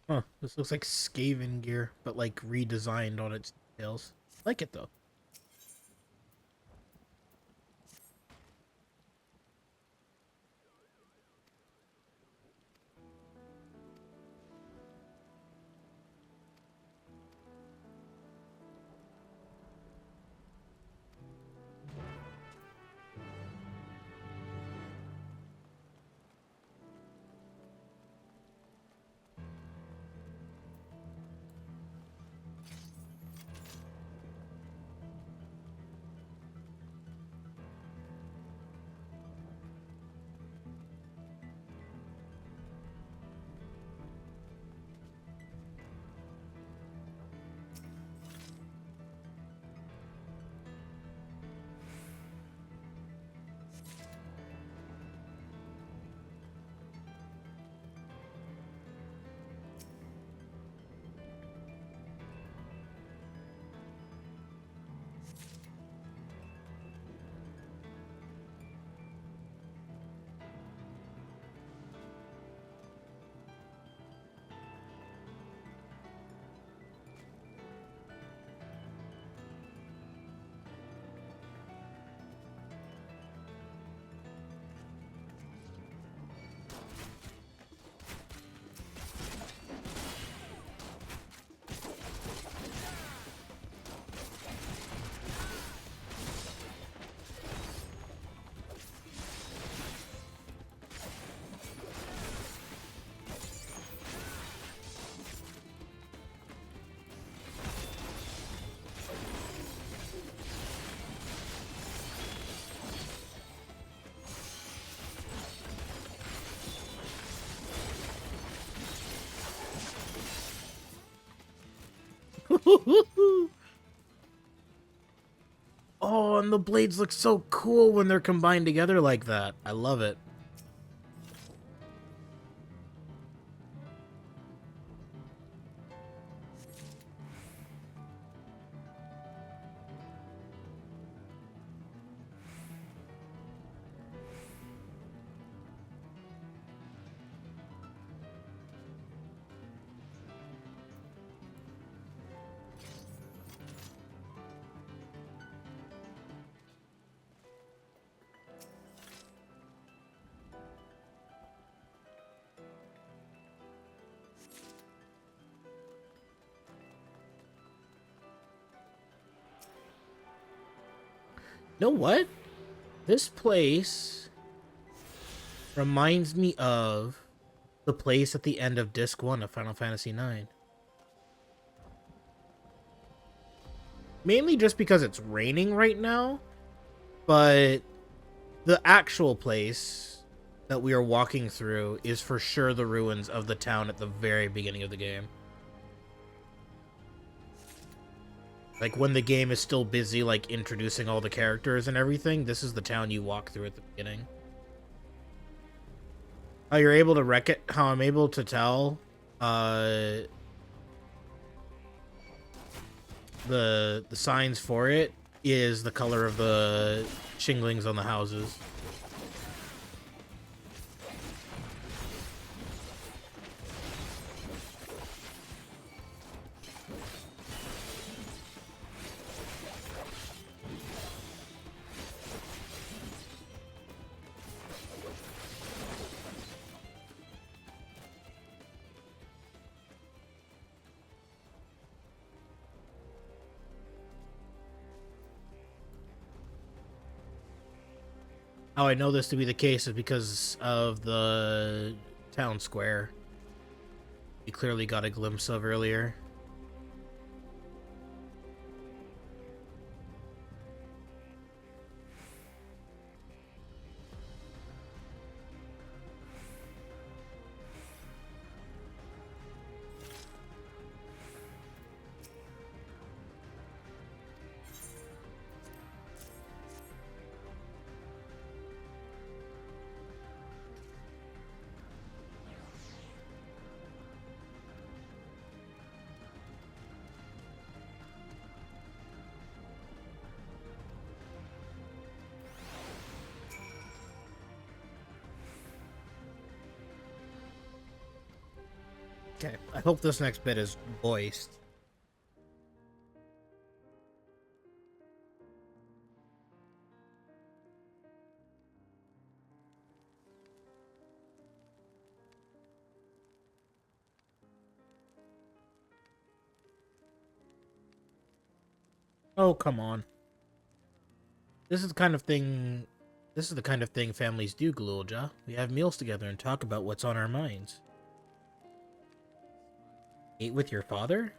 S1: Huh, this looks like Skaven gear, but like redesigned on its details. I like it though. Oh, and the blades look so cool when they're combined together like that. I love it. know what? This place reminds me of the place at the end of Disc 1 of Final Fantasy IX. Mainly just because it's raining right now, but the actual place that we are walking through is for sure the ruins of the town at the very beginning of the game. Like, when the game is still busy, like, introducing all the characters and everything, this is the town you walk through at the beginning. How you're able to how I'm able to tell, the signs for it is the color of the shinglings on the houses. How I know this to be the case is because of the town square we clearly got a glimpse of earlier. Okay, I hope this next bit is voiced. Oh, come on. This is the kind of thing families do, Galulja. We have meals together and talk about what's on our minds. Eat with your father?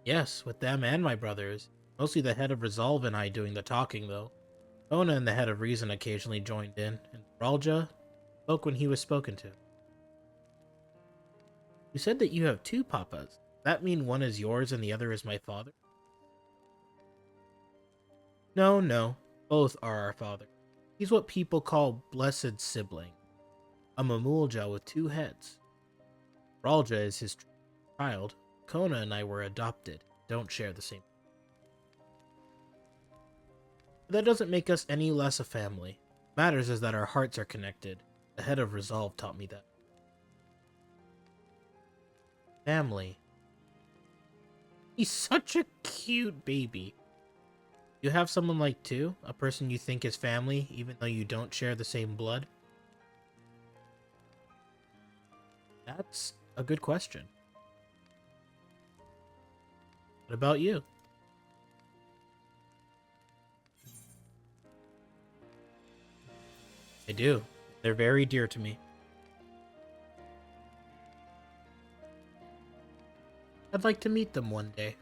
S1: Yes, with them and my brothers. Mostly the head of Resolve and I doing the talking, though. Ona and the head of Reason occasionally joined in, and Ralja spoke when he was spoken to. You said that you have two papas. Does that mean one is yours and the other is my father? No. Both are our father. He's what people call blessed sibling. A Mamulja with two heads. Ralja is his child. Kona and I were adopted. Don't share the same. But that doesn't make us any less a family. What matters is that our hearts are connected. The head of Resolve taught me that. Family. He's such a cute baby. You have someone like too? A person you think is family, even though you don't share the same blood? That's a good question. What about you? I do. They're very dear to me. I'd like to meet them one day.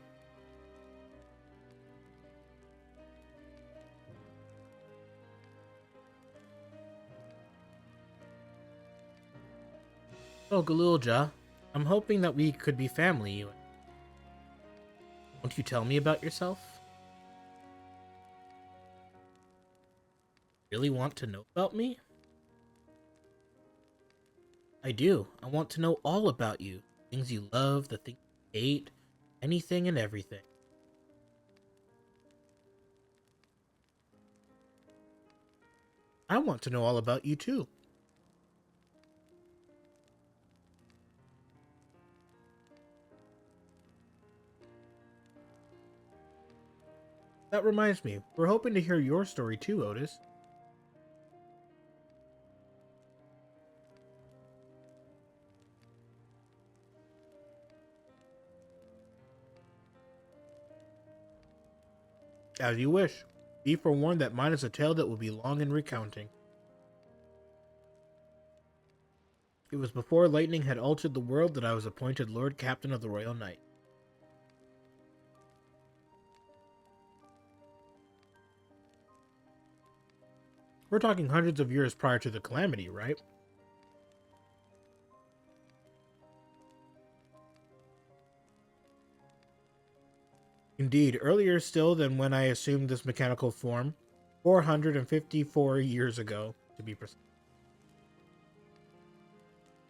S1: Oh, Galulja, I'm hoping that we could be family, you and... Won't you tell me about yourself? Really want to know about me? I do. I want to know all about you. Things you love, the things you hate, anything and everything. I want to know all about you too. That reminds me, we're hoping to hear your story too, Otis. As you wish. Be forewarned that mine is a tale that will be long in recounting. It was before lightning had altered the world that I was appointed Lord Captain of the Royal Knight. We're talking hundreds of years prior to the calamity, right? Indeed, earlier still than when I assumed this mechanical form, 454 years ago, to be precise.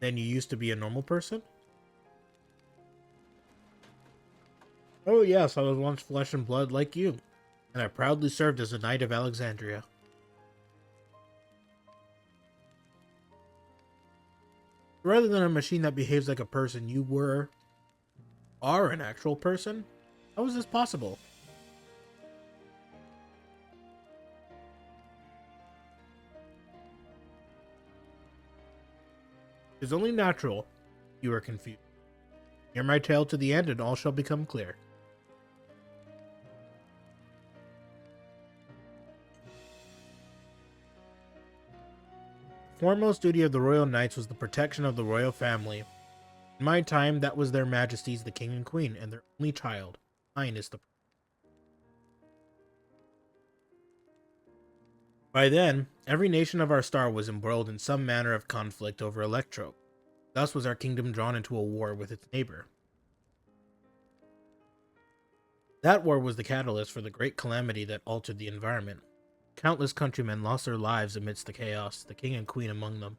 S1: Then you used to be a normal person? Oh yes, I was once flesh and blood like you, and I proudly served as a Knight of Alexandria. Rather than a machine that behaves like a person, you are an actual person? How is this possible? It is only natural you are confused. Hear my tale to the end and all shall become clear. The foremost duty of the Royal Knights was the protection of the royal family. In my time, that was their majesties, the king and queen, and their only child. Mine is the... By then, every nation of our star was embroiled in some manner of conflict over Electro. Thus was our kingdom drawn into a war with its neighbor. That war was the catalyst for the great calamity that altered the environment. Countless countrymen lost their lives amidst the chaos, the king and queen among them.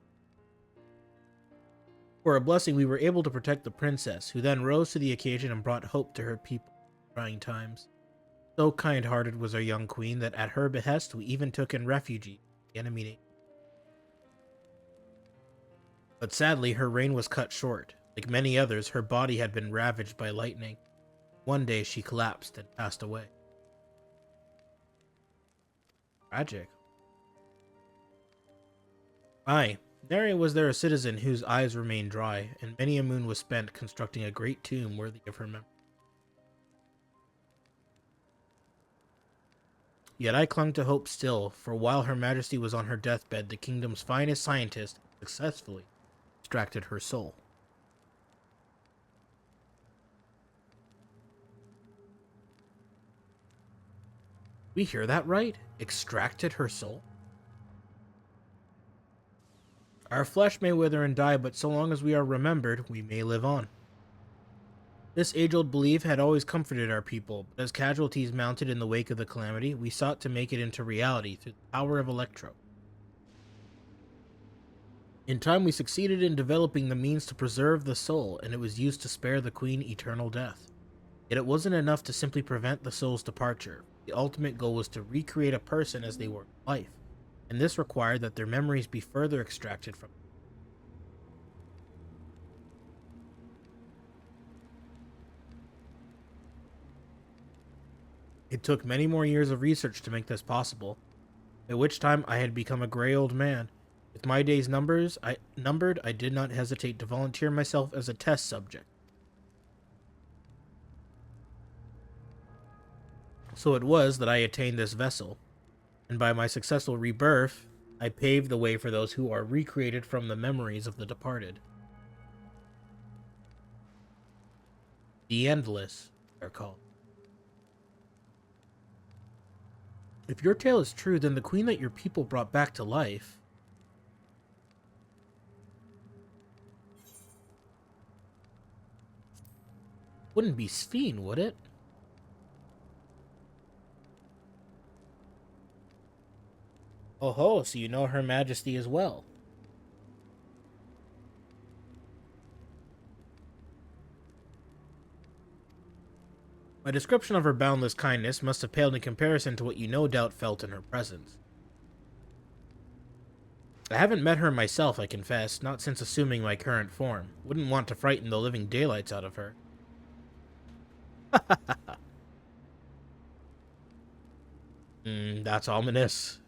S1: For a blessing, we were able to protect the princess, who then rose to the occasion and brought hope to her people in trying times. So kind-hearted was our young queen that at her behest we even took in refugees, the enemy nation. But sadly, her reign was cut short. Like many others, her body had been ravaged by lightning. One day she collapsed and passed away. Tragic. Aye, nary was there a citizen whose eyes remained dry, and many a moon was spent constructing a great tomb worthy of her memory. Yet I clung to hope still, for while Her Majesty was on her deathbed, the kingdom's finest scientist successfully extracted her soul. We hear that right? Extracted her soul? Our flesh may wither and die, but so long as we are remembered, we may live on. This age-old belief had always comforted our people, but as casualties mounted in the wake of the calamity, we sought to make it into reality through the power of Electro. In time, we succeeded in developing the means to preserve the soul, and it was used to spare the Queen eternal death. Yet it wasn't enough to simply prevent the soul's departure. The ultimate goal was to recreate a person as they were in life, and this required that their memories be further extracted from them. It took many more years of research to make this possible, at which time I had become a gray old man. With my days numbered, I did not hesitate to volunteer myself as a test subject. So it was that I attained this vessel, and by my successful rebirth, I paved the way for those who are recreated from the memories of the departed. The Endless, they're called. If your tale is true, then the queen that your people brought back to life wouldn't be Sphene, would it? Oh ho, so you know Her Majesty as well. My description of her boundless kindness must have paled in comparison to what you no doubt felt in her presence. I haven't met her myself, I confess, not since assuming my current form. Wouldn't want to frighten the living daylights out of her. That's ominous.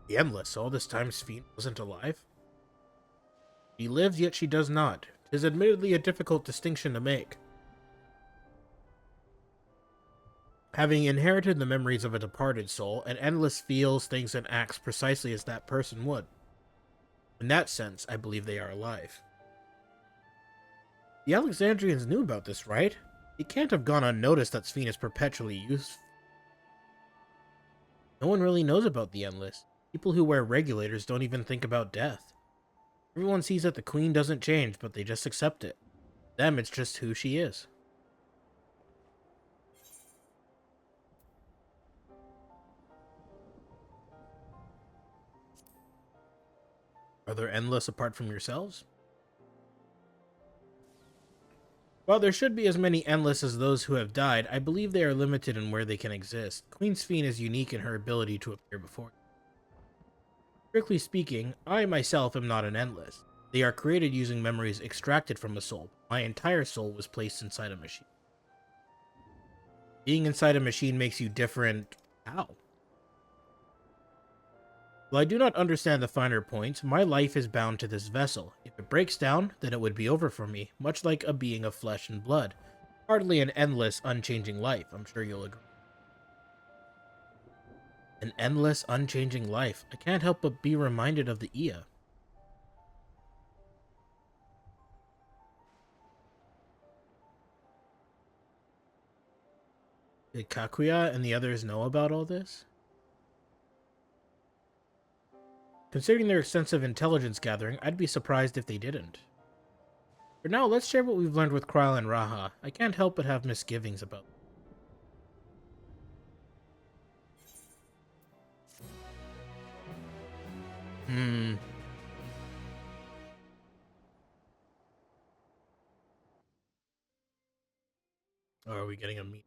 S1: The Endless. All this time Sphene wasn't alive? She lives, yet she does not. 'Tis admittedly a difficult distinction to make. Having inherited the memories of a departed soul, an Endless feels, thinks, and acts precisely as that person would. In that sense, I believe they are alive. The Alexandrians knew about this, right? It can't have gone unnoticed that Sphene is perpetually used. No one really knows about the Endless. People who wear regulators don't even think about death. Everyone sees that the Queen doesn't change, but they just accept it. To them, it's just who she is. Are there Endless apart from yourselves? While there should be as many Endless as those who have died, I believe they are limited in where they can exist. Queen Sphene is unique in her ability to appear before you. Strictly speaking, I myself am not an Endless. They are created using memories extracted from a soul. My entire soul was placed inside a machine. Being inside a machine makes you different. How? While I do not understand the finer points, my life is bound to this vessel. If it breaks down, then it would be over for me, much like a being of flesh and blood. Hardly an endless, unchanging life, I'm sure you'll agree. An endless, unchanging life. I can't help but be reminded of the Ia. Did Kakuya and the others know about all this? Considering their extensive intelligence gathering, I'd be surprised if they didn't. For now, let's share what we've learned with Kryl and Raha. I can't help but have misgivings about them. Oh, are we getting a meet?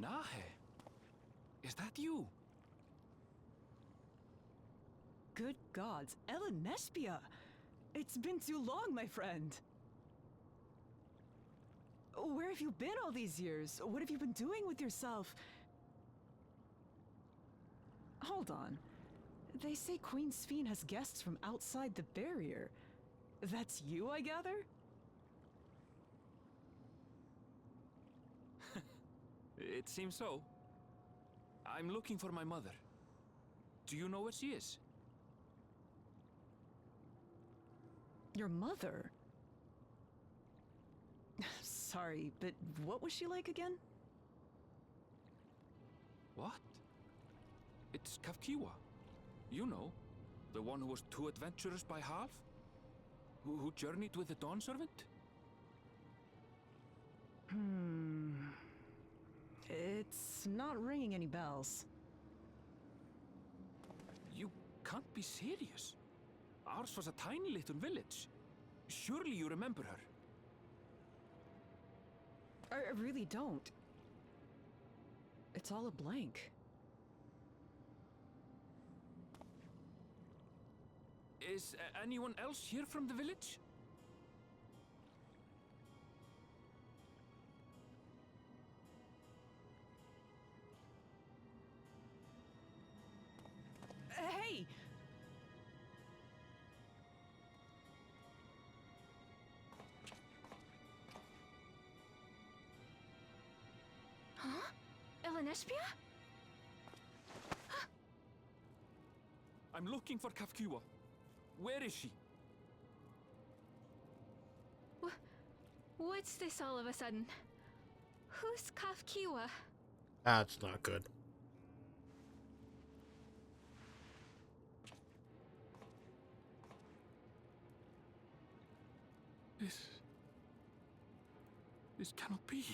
S12: Nahe, is that you?
S2: Good gods, Ellen Nespia! It's been too long, my friend. Where have you been all these years? What have you been doing with yourself? Hold on. They say Queen Sphene has guests from outside the barrier. That's you, I gather?
S12: It seems so. I'm looking for my mother. Do you know where she is?
S2: Your mother? Sorry, but what was she like again?
S12: What? It's Kafkiwa. You know, the one who was too adventurous by half? Who journeyed with the Dawn Servant?
S2: It's not ringing any bells.
S12: You can't be serious. Ours was a tiny little village. Surely you remember her.
S2: I really don't. It's all a blank.
S12: Is anyone else here from the village?
S2: Hey!
S5: Huh? Elenespia?
S12: I'm looking for Kafkiwa. Where is she?
S5: What's this all of a sudden? Who's Kafkiwa?
S1: That's not good.
S12: This cannot be.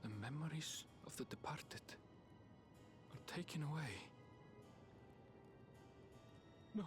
S12: The memories of the departed are taken away. No.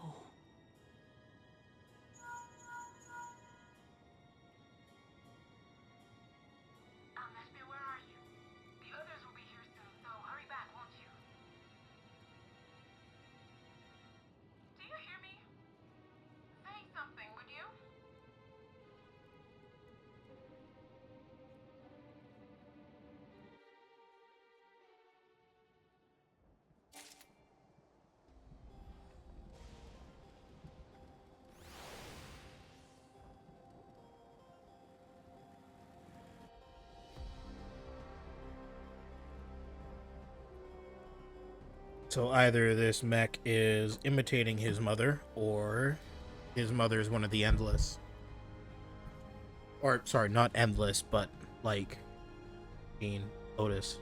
S1: So either this mech is imitating his mother, or his mother is one of the Endless. Or, sorry, not Endless, but, like, Otis.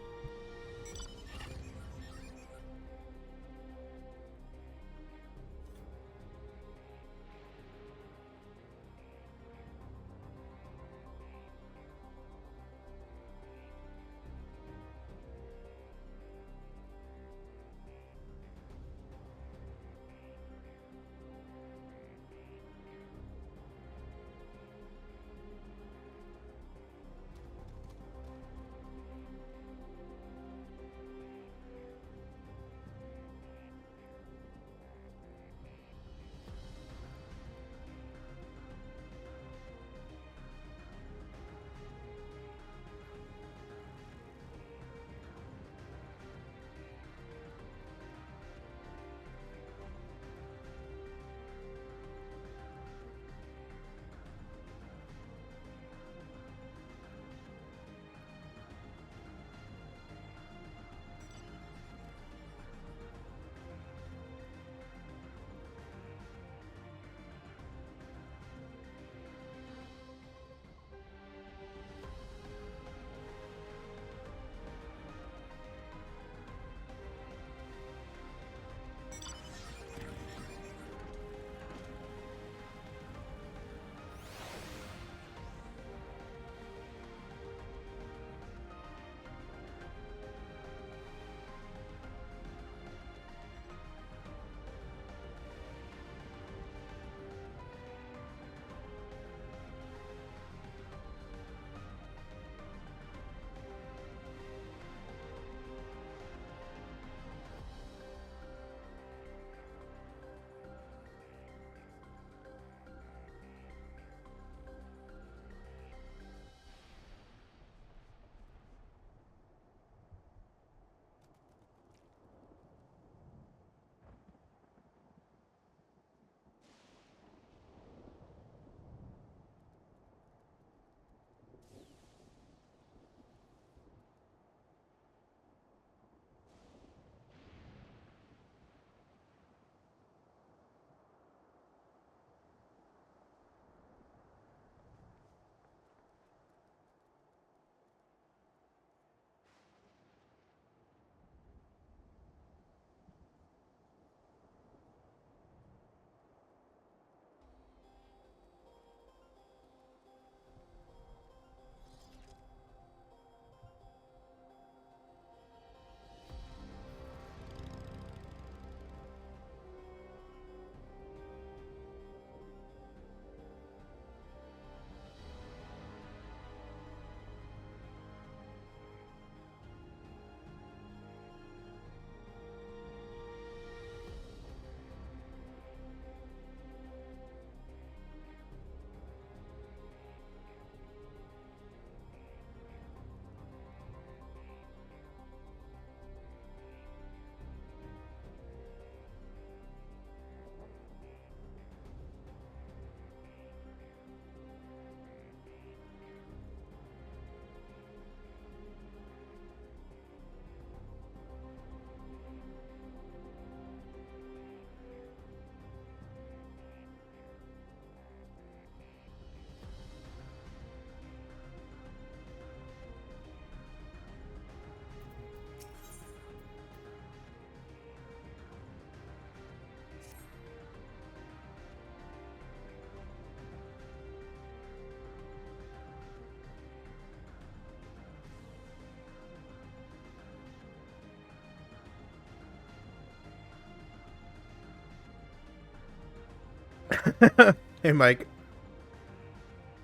S1: Hey, Mike.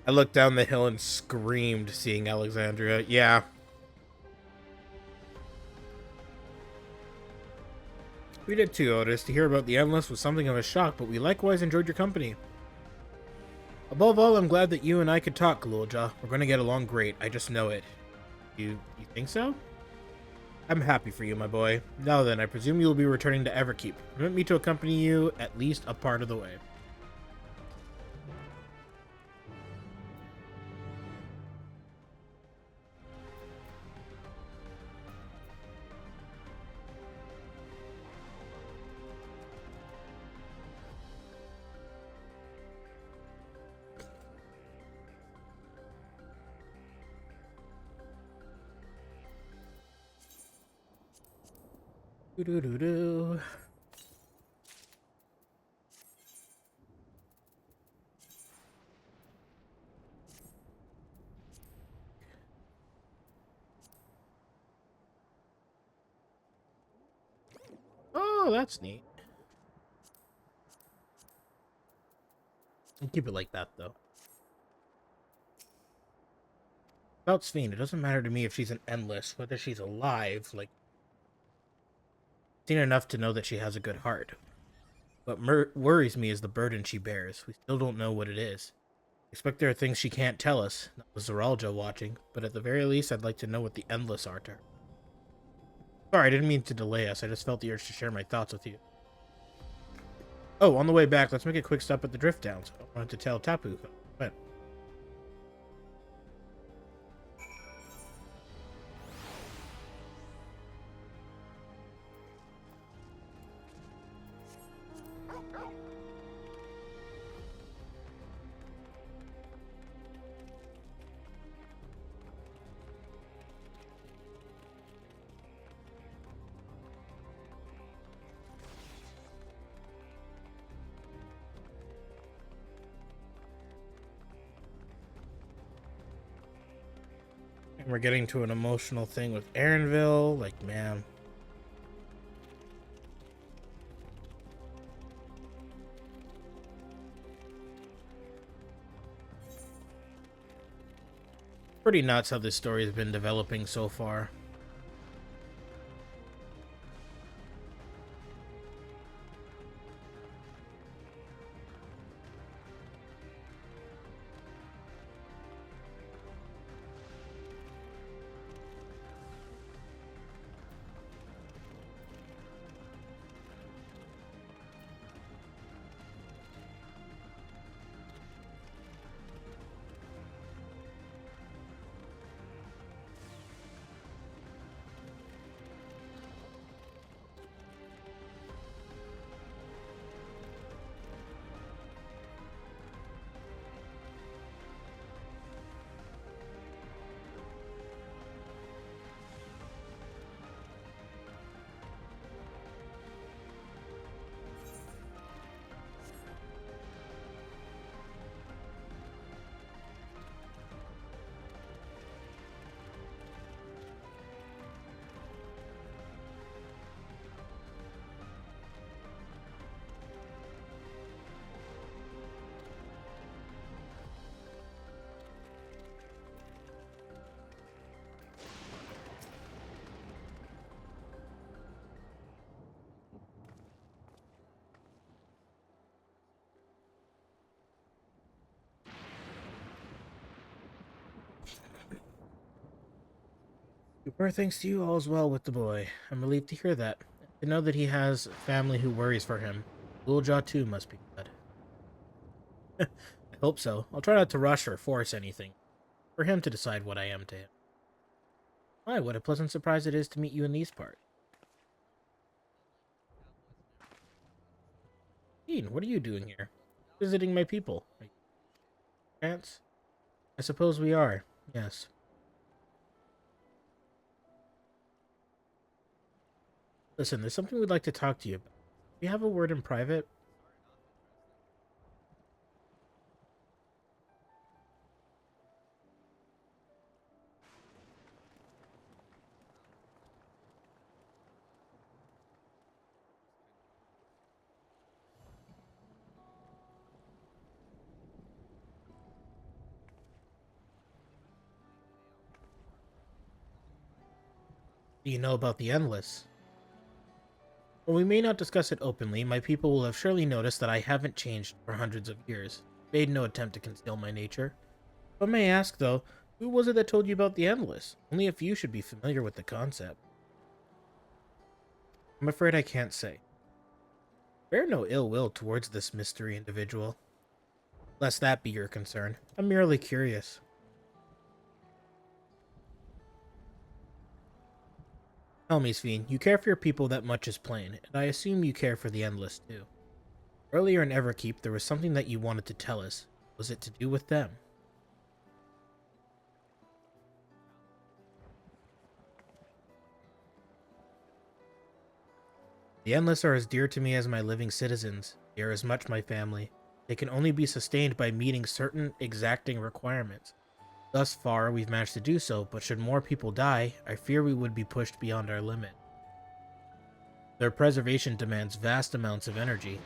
S1: I looked down the hill and screamed seeing Alexandria. Yeah. We did too, Otis. To hear about the Endless was something of a shock, but we likewise enjoyed your company. Above all, I'm glad that you and I could talk, Galulja. We're going to get along great. I just know it. You think so? I'm happy for you, my boy. Now then, I presume you will be returning to Everkeep. Permit me to accompany you at least a part of the way. Doo-doo-doo-doo. Oh, that's neat. I'll keep it like that, though. About Sphene, it doesn't matter to me if she's an endless, whether she's alive, like... I've seen enough to know that she has a good heart. What worries me is the burden she bears. We still don't know what it is. I expect there are things she can't tell us, not with Zoralja watching, but at the very least, I'd like to know what the endless are to her. Sorry, I didn't mean to delay us. I just felt the urge to share my thoughts with you. Oh, on the way back, let's make a quick stop at the Drift Downs. I wanted to tell Tapu. But and we're getting to an emotional thing with Aaronville. Like, man. Pretty nuts how this story has been developing so far. Super thanks to you, all is well with the boy. I'm relieved to hear that. To know that he has family who worries for him. Littlejaw too must be glad. I hope so. I'll try not to rush or force anything. For him to decide what I am to him. Why, what a pleasant surprise it is to meet you in these parts. Dean, what are you doing here? Visiting my people. France? I suppose we are, yes. Listen, there's something we'd like to talk to you about. Do you have a word in private? Do you know about the Endless? While we may not discuss it openly, my people will have surely noticed that I haven't changed for hundreds of years. Made no attempt to conceal my nature. But may I ask, though, who was it that told you about the Endless? Only a few should be familiar with the concept. I'm afraid I can't say. Bear no ill will towards this mystery individual. Lest that be your concern. I'm merely curious. Tell me, Sphene, you care for your people that much is plain, and I assume you care for the Endless too. Earlier in Everkeep, there was something that you wanted to tell us. Was it to do with them? The Endless are as dear to me as my living citizens. They are as much my family. They can only be sustained by meeting certain exacting requirements. Thus far, we've managed to do so, but should more people die, I fear we would be pushed beyond our limit. Their preservation demands vast amounts of energy.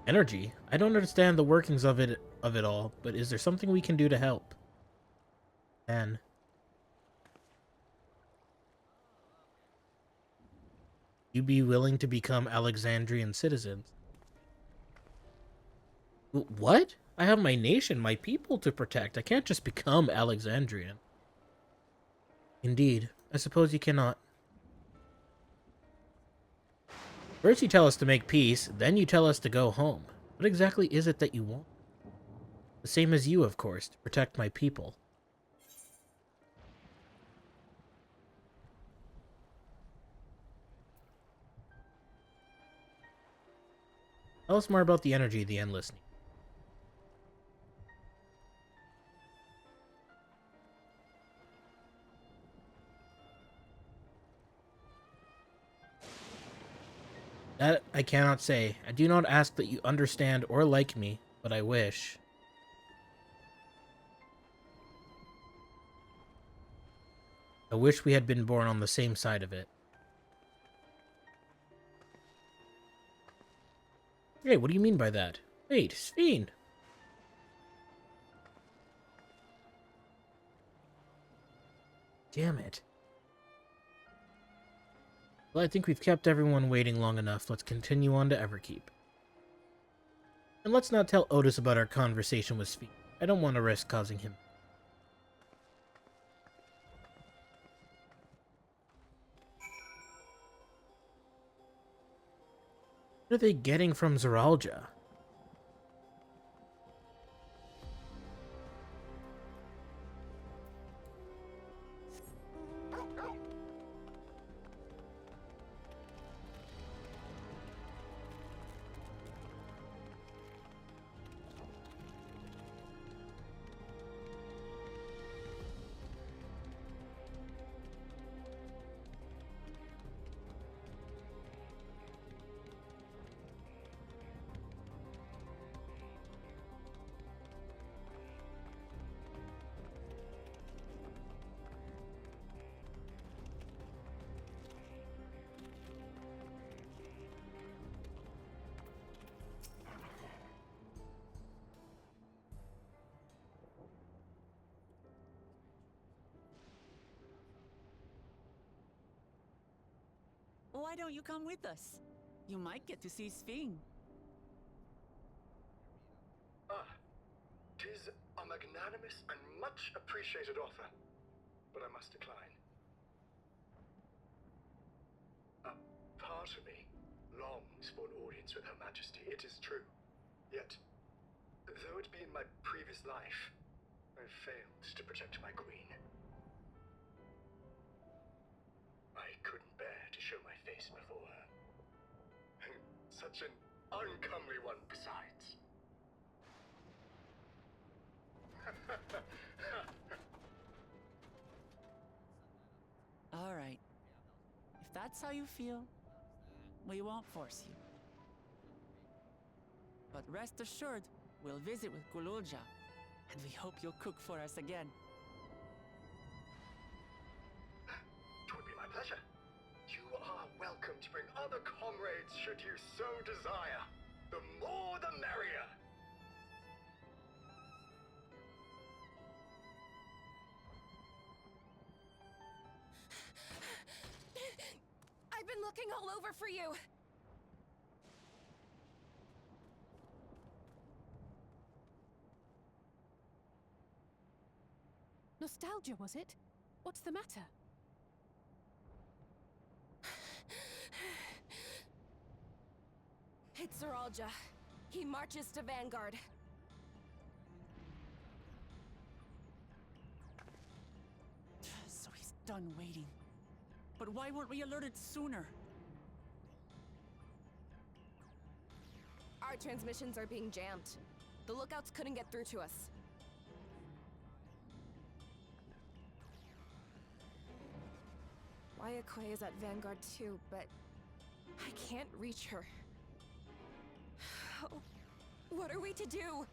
S1: Energy? I don't understand the workings of it all, but is there something we can do to help? Then. You be willing to become Alexandrian citizens? What? I have my nation, my people to protect. I can't just become Alexandrian. Indeed. I suppose you cannot. First you tell us to make peace, then you tell us to go home. What exactly is it that you want? The same as you, of course, to protect my people. Tell us more about the energy the Endless need. That I cannot say. I do not ask that you understand or like me, but I wish. I wish we had been born on the same side of it. Hey, what do you mean by that? Wait, Sphene! Damn it. Well, I think we've kept everyone waiting long enough. Let's continue on to Everkeep. And let's not tell Otis about our conversation with Sphene. I don't want to risk causing him. What are they getting from Zeralja?
S2: Why don't you come with us? You might get to see Sphene.
S13: Tis a magnanimous and much appreciated offer, but I must decline. A part of me longs for an audience with Her Majesty, it is true. Yet, though it be in my previous life, I failed to protect my queen. I couldn't bear to show my face before her. And such an uncomely one besides.
S2: All right. If that's how you feel, we won't force you. But rest assured, we'll visit with Kululja, and we hope you'll cook for us again.
S13: It would be my pleasure. You are welcome to bring other comrades should you so desire. The more the merrier.
S5: I've been looking all over for you.
S8: Nostalgia, was it? What's the matter?
S5: It's Zeralja. He marches to Vanguard.
S2: So he's done waiting. But why weren't we alerted sooner?
S5: Our transmissions are being jammed. The lookouts couldn't get through to us. Wyakway is at Vanguard too, but
S14: I can't reach her. Oh, what are we to do?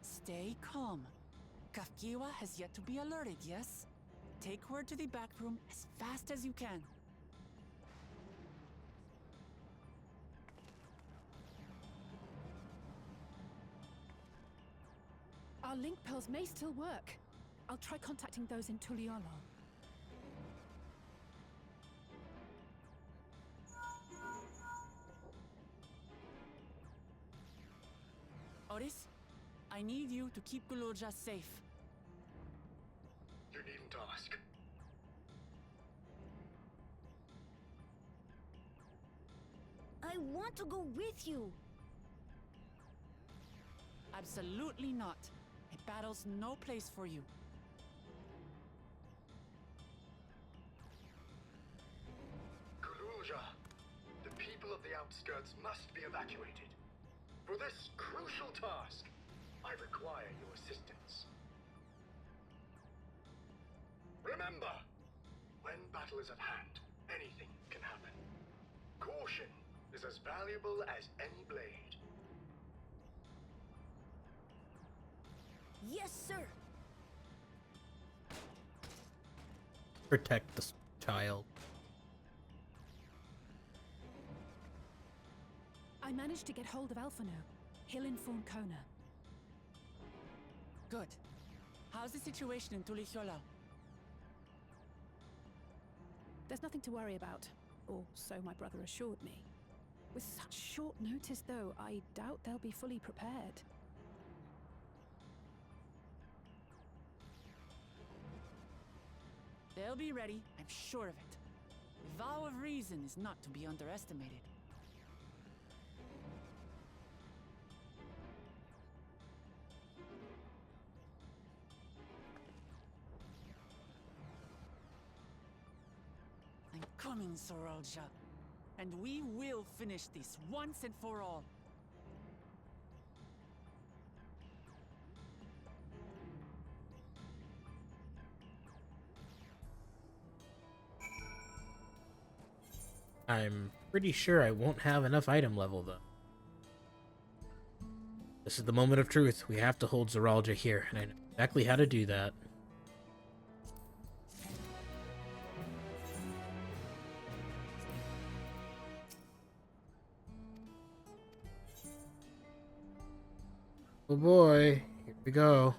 S2: Stay calm. Kafkiwa has yet to be alerted, yes? Take her to the back room as fast as you can.
S8: Our link pearls may still work. I'll try contacting those in Tuliolo.
S2: Otis, I need you to keep Guloja safe.
S13: You needn't ask.
S6: I want to go with you.
S2: Absolutely not. A battle's no place for you.
S13: Kululja, the people of the outskirts must be evacuated. For this crucial task, I require your assistance. Remember, when battle is at hand, anything can happen. Caution is as valuable as any blade.
S6: Yes, sir.
S1: Protect the child.
S8: I managed to get hold of Alphano. He'll inform Kona.
S2: Good. How's the situation in Tulichola?
S8: There's nothing to worry about, or so my brother assured me. With such short notice, though, I doubt they'll be fully prepared.
S2: They'll be ready, I'm sure of it. The vow of reason is not to be underestimated. I'm coming, Soralja. And we will finish this once and for all.
S1: I'm pretty sure I won't have enough item level, though. This is the moment of truth. We have to hold Zoralja here, and I know exactly how to do that. Oh boy, here we go.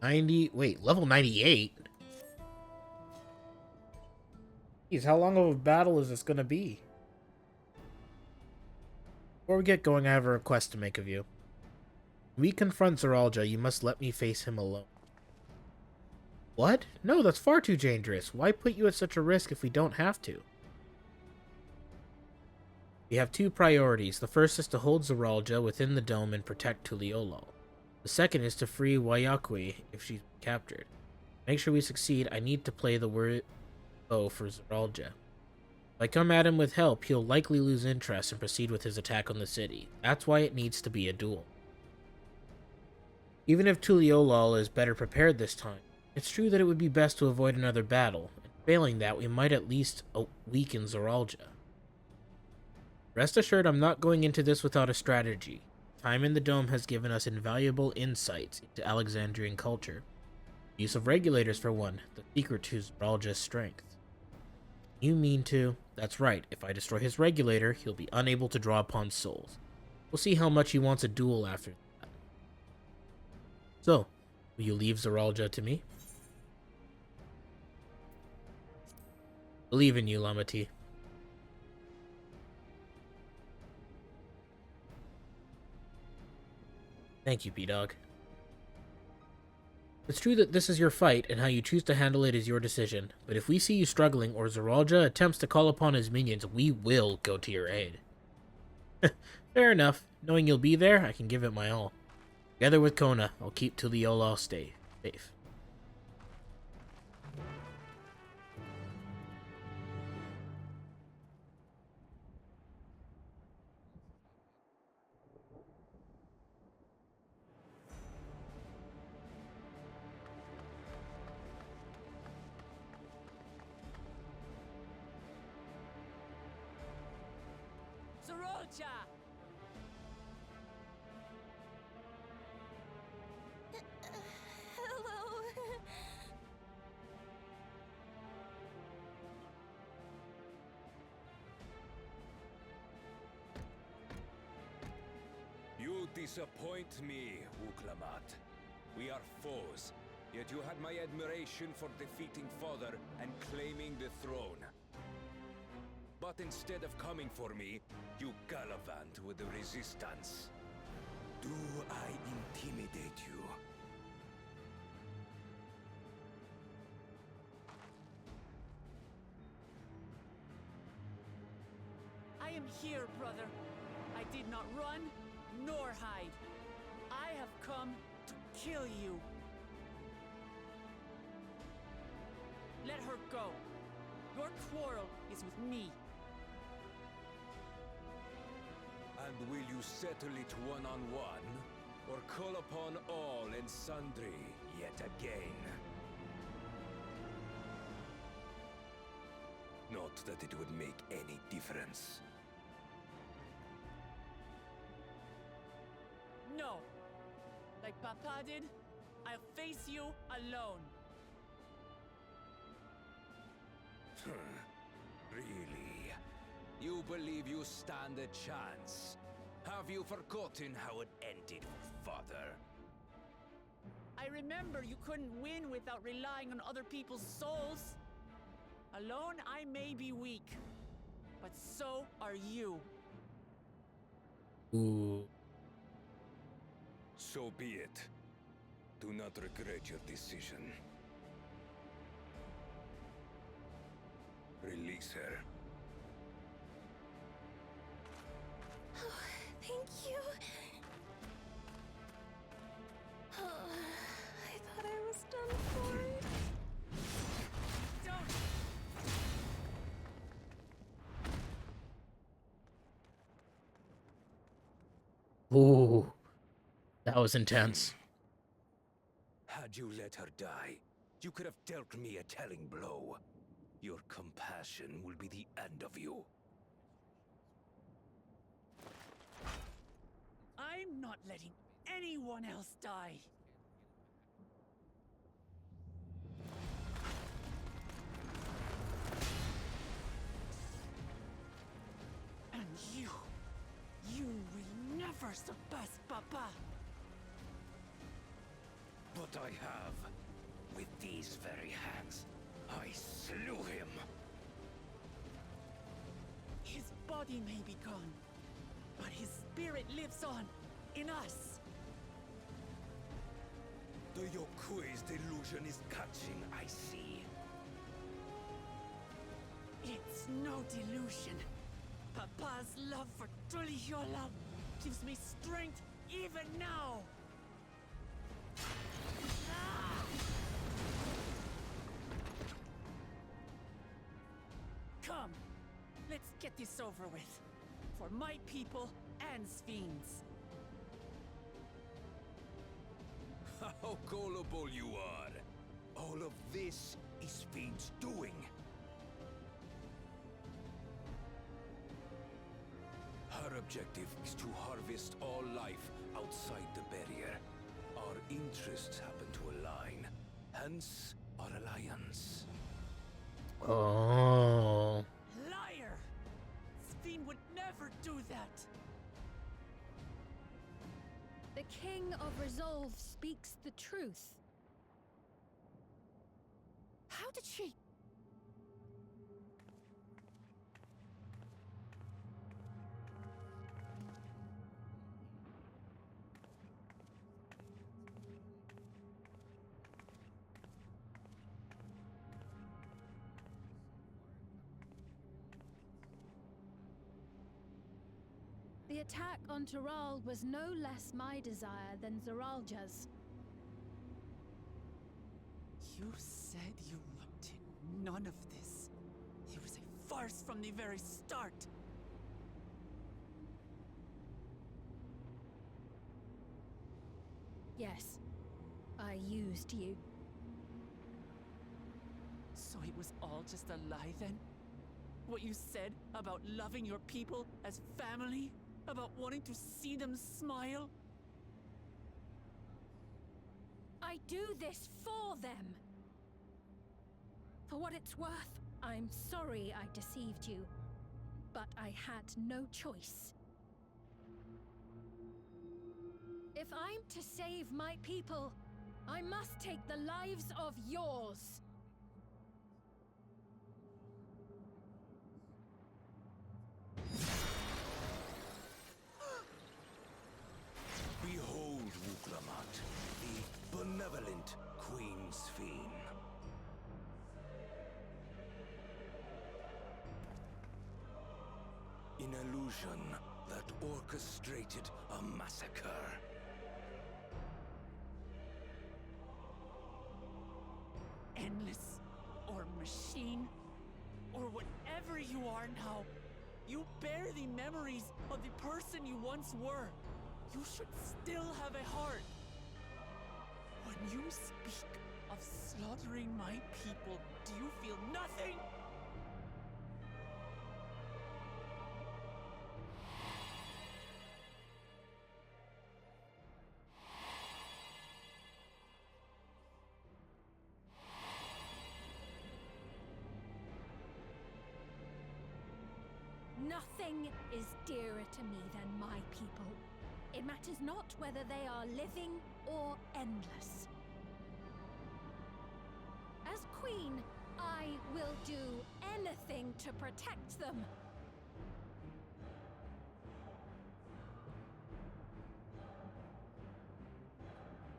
S1: 90, level 98? Jeez, how long of a battle is this gonna be? Before we get going, I have a request to make of you. When we confront Zoralja, you must let me face him alone. What? No, that's far too dangerous. Why put you at such a risk if we don't have to? We have two priorities. The first is to hold Zoralja within the dome and protect Tuliolo. The second is to free Wayakui if she's captured. Make sure we succeed, I need to play the word bow for Zoralja. If I come at him with help, he'll likely lose interest and proceed with his attack on the city. That's why it needs to be a duel. Even if Tuliolol is better prepared this time, it's true that it would be best to avoid another battle, and failing that, we might at least weaken Zoralja. Rest assured, I'm not going into this without a strategy. Time in the dome has given us invaluable insights into Alexandrian culture. Use of regulators, for one, the secret to Zoralja's strength. You mean to? That's right, if I destroy his regulator, he'll be unable to draw upon souls. We'll see how much he wants a duel after that. So, will you leave Zoralja to me? Believe in you, Lamati. Thank you, P-Dog. It's true that this is your fight, and how you choose to handle it is your decision, but if we see you struggling or Zoralja attempts to call upon his minions, we will go to your aid. Fair enough. Knowing you'll be there, I can give it my all. Together with Kona, I'll keep Tuliolo safe.
S2: Zoralja!
S6: Hello.
S15: You disappoint me, Uklamat. We are foes, yet you had my admiration for defeating Father and claiming the throne. But instead of coming for me, you gallivant with the resistance. Do I intimidate you?
S2: I am here, brother. I did not run, nor hide. I have come to kill you. Let her go. Your quarrel is with me.
S15: And will you settle it one-on-one, or call upon all and sundry yet again? Not that it would make any difference.
S2: No. Like Papa did, I'll face you alone.
S15: Really? You believe you stand a chance? Have you forgotten how it ended, Father?
S2: I remember you couldn't win without relying on other people's souls. Alone, I may be weak, but so are you.
S1: Ooh.
S15: So be it. Do not regret your decision. Release her.
S6: Oh, thank you. Oh, I thought I was done for.
S2: Don't!
S1: Ooh. That was intense.
S15: Had you let her die, you could have dealt me a telling blow. Your compassion will be the end of you.
S2: I'm not letting anyone else die. And you will never surpass Papa.
S15: But I have. With these very hands, I slew him.
S2: His body may be gone, but his spirit lives on in us.
S15: The Yokui's delusion is catching, I see.
S2: It's no delusion. Papa's love for Tulihiola gives me strength even now. Come, let's get this over with. For my people and Sphinx.
S15: How gullible you are! All of this is Fiend's doing. Her objective is to harvest all life outside the barrier. Our interests happen to align, hence our alliance.
S1: Oh.
S2: Liar! Sphinx would never do that.
S3: The King of Resolve speaks the truth.
S2: How did she?
S3: The attack on Taral was no less my desire than Zoralja's.
S2: You said you wanted none of this. It was a farce from the very start.
S3: Yes, I used you.
S2: So it was all just a lie then? what you said about loving your people as family? About wanting to see them smile?
S3: I do this for them. For what it's worth, I'm sorry I deceived you, but I had no choice. If I'm to save my people, I must take the lives of yours.
S15: Behold, Wuklamat, the benevolent Queen's Fiend. An illusion that orchestrated a massacre.
S2: Endless, or machine, or whatever you are now, you bear the memories of the person you once were. You should still have a heart. When you speak of slaughtering my people, do you feel nothing?
S3: Nothing is dearer to me than my people. It matters not whether they are living or endless. As queen, I will do anything to protect them.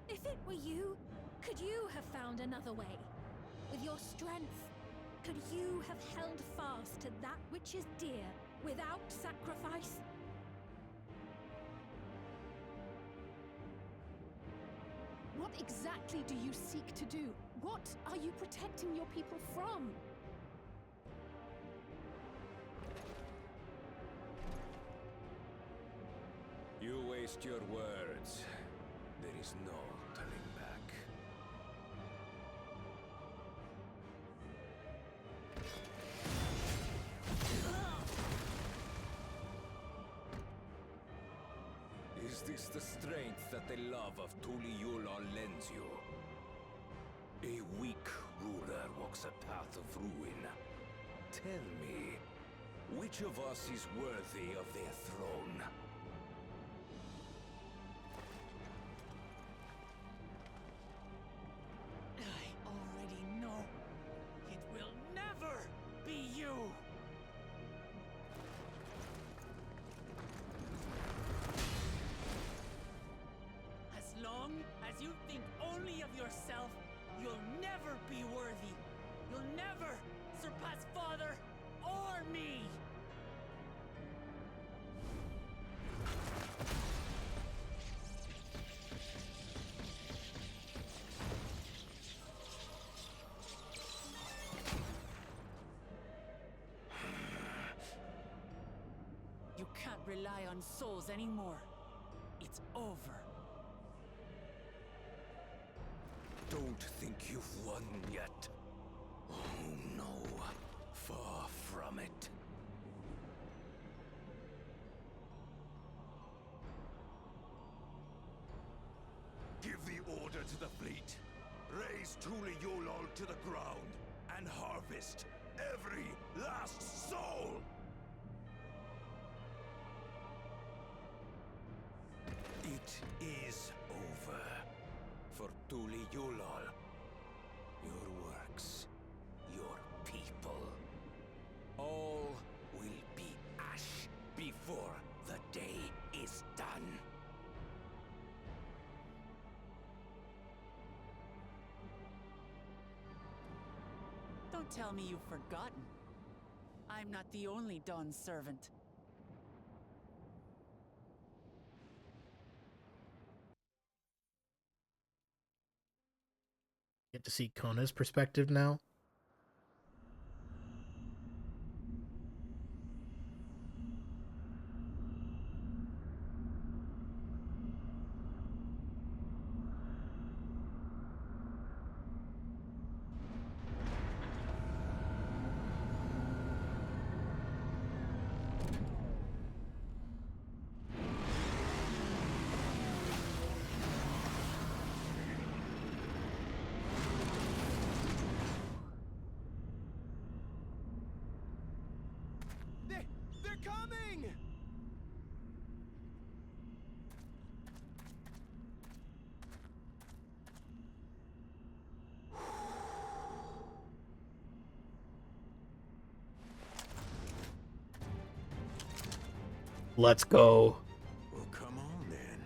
S3: If it were you, could you have found another way? With your strength, could you have held fast to that which is dear without sacrifice?
S8: What exactly do you seek to do? What are you protecting your people from?
S15: You waste your words. There is no turning back. Is this the strength that the love of Tuliyola lends you? A weak ruler walks a path of ruin. Tell me, which of us is worthy of their throne?
S2: I already know. It will never be you! As long as you think only of yourself, you'll never be worthy. You'll never surpass Father or me! You can't rely on souls anymore. It's over.
S15: Don't think you've won yet. Oh no, far from it. Give the order to the fleet. Raise Tuliyola to the ground and harvest every last soul! It is over. For Tuliyola, your works, your people, all will be ash before the day is done.
S2: Don't tell me you've forgotten. I'm not the only Dawn's servant.
S1: Get to see Kona's perspective now. Let's go.
S15: Well, come on then,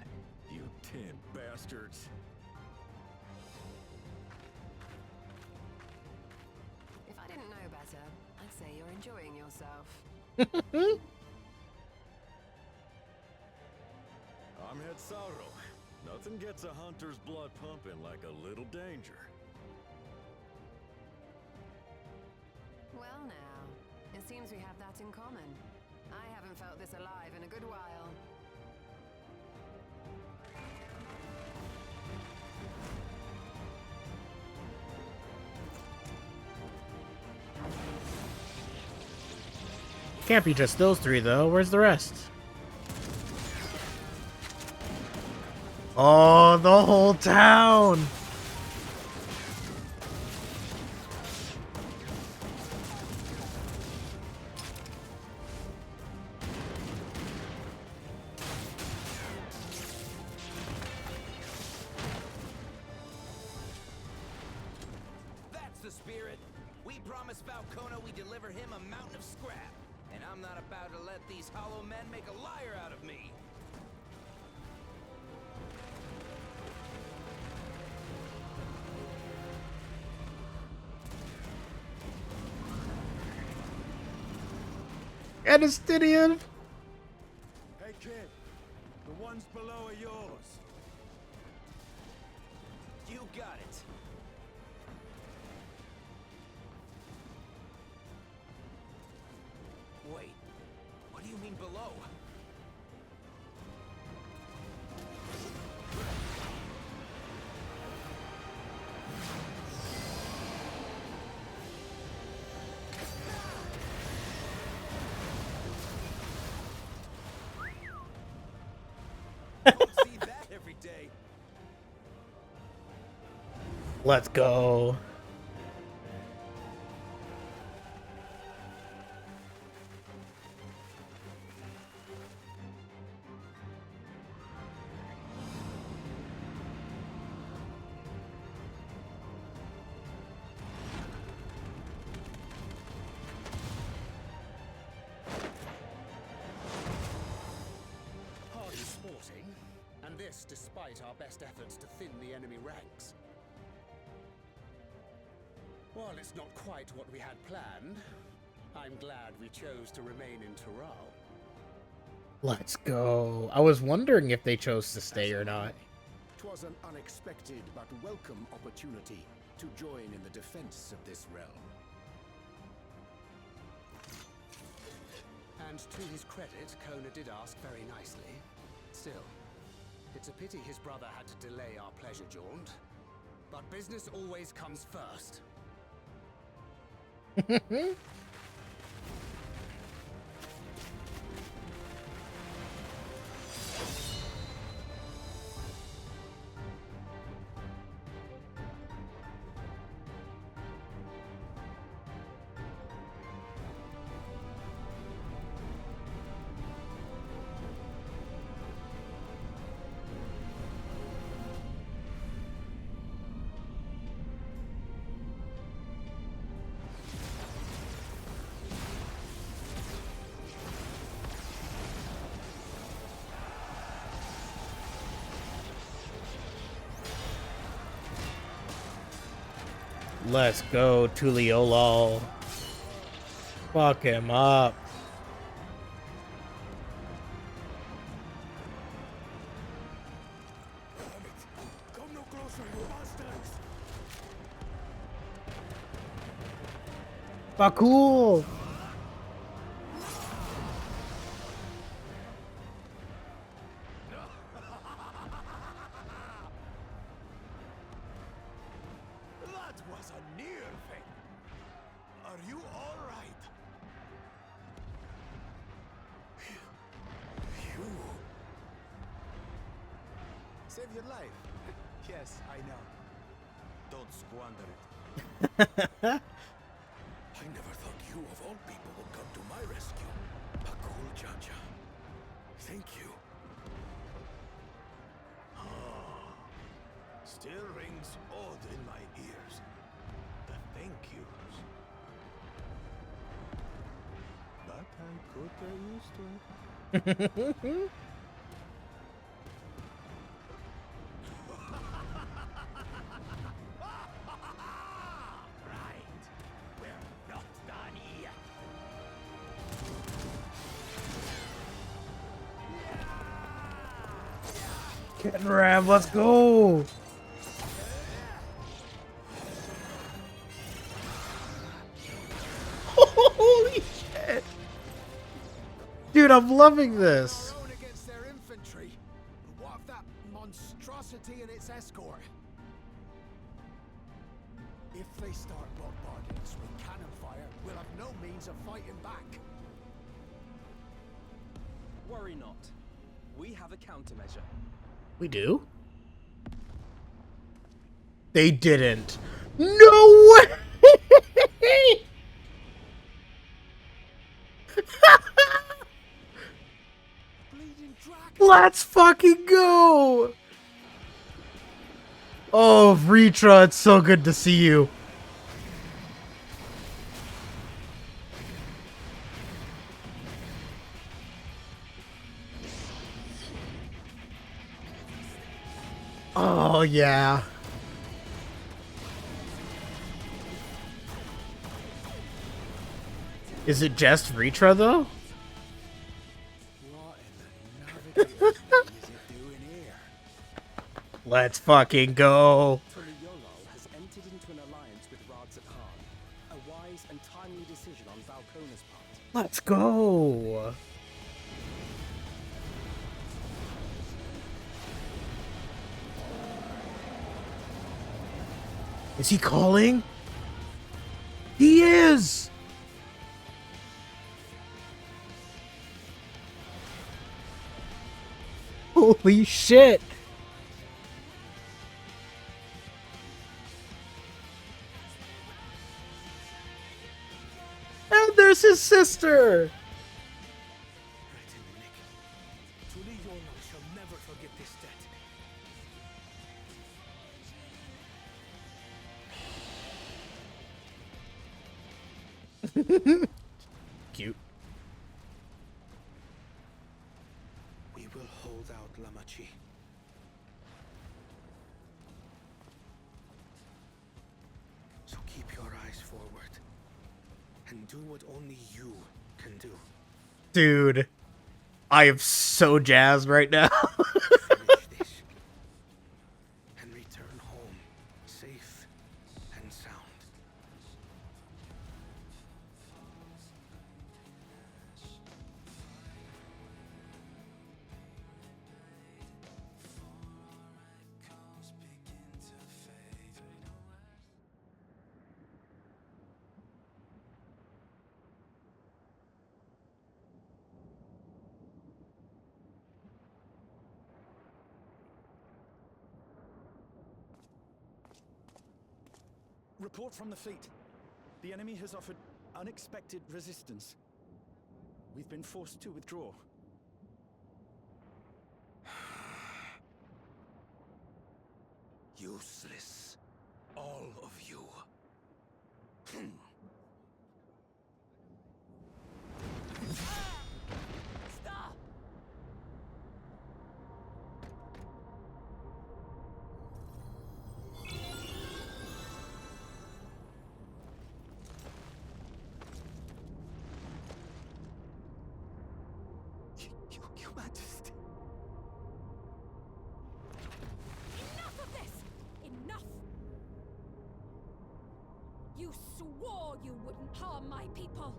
S15: you 10 bastards.
S5: If I didn't know better, I'd say you're enjoying yourself.
S15: I'm Head Sauro. Nothing gets a hunter's blood pumping like a little danger.
S5: Well now, it seems we have that in common. I haven't felt this alive in a good while.
S1: Can't be just those three, though. Where's the rest? Oh, the whole town!
S16: That's the spirit. We promised Falcona we deliver him a mountain of scrap. And I'm not about to let these hollow men make a liar out of me.
S1: Anastidian!
S15: Hey kid, the ones below are yours.
S16: You got it. Wait, what do you mean below? Don't see that every day.
S1: Let's go.
S4: Hardly sporting, and this despite our best efforts to thin the enemy ranks. While it's not quite what we had planned, I'm glad we chose to remain in Tural.
S1: Let's go. I was wondering if they chose to stay or not.
S4: 'Twas an unexpected but welcome opportunity to join in the defense of this realm. And to his credit, Kona did ask very nicely. Still, it's a pity his brother had to delay our pleasure jaunt. But business always comes first.
S1: Let's go, Tuliolol. Fuck him up.
S15: Come no closer, you bastards!
S1: Bakul!
S15: That was a near thing. Are you all right? You
S4: Save your life. Yes, I know. Don't squander it.
S15: I never thought you of all people would come to my rescue. Bakul Jaja. Thank you. Still rings odd in my ears. The thank yous. But I could get used to it.
S1: Get Ram, let's go! Holy shit! Dude, I'm loving this.
S4: Against their infantry. But what of that monstrosity and its escort? If they start bombarding us with cannon fire, we'll have no means of fighting back.
S17: Worry not. We have a countermeasure.
S1: We do? They didn't. No way! Let's fucking go! Oh, Ritra, it's so good to see you. Oh, yeah. Is it just Ritra, though? Let's fucking go.
S17: Yolal has entered into an alliance with Rads at Khan. A wise and timely decision on Valkona's part.
S1: Let's go. Is he calling? He is! Holy shit! And there's his sister!
S9: Truly Yolal shall never forget this debt.
S1: Cute.
S9: We will hold out, Lamachi. So keep your eyes forward and do what only you can do.
S1: Dude, I am so jazzed right now.
S9: Finish this and return home safe and sound.
S11: Report from the fleet. The enemy has offered unexpected resistance. We've been forced to withdraw.
S15: Useless. All of you.
S2: Stop!
S11: Your Majesty.
S14: Enough of this! Enough! You swore you wouldn't harm my people!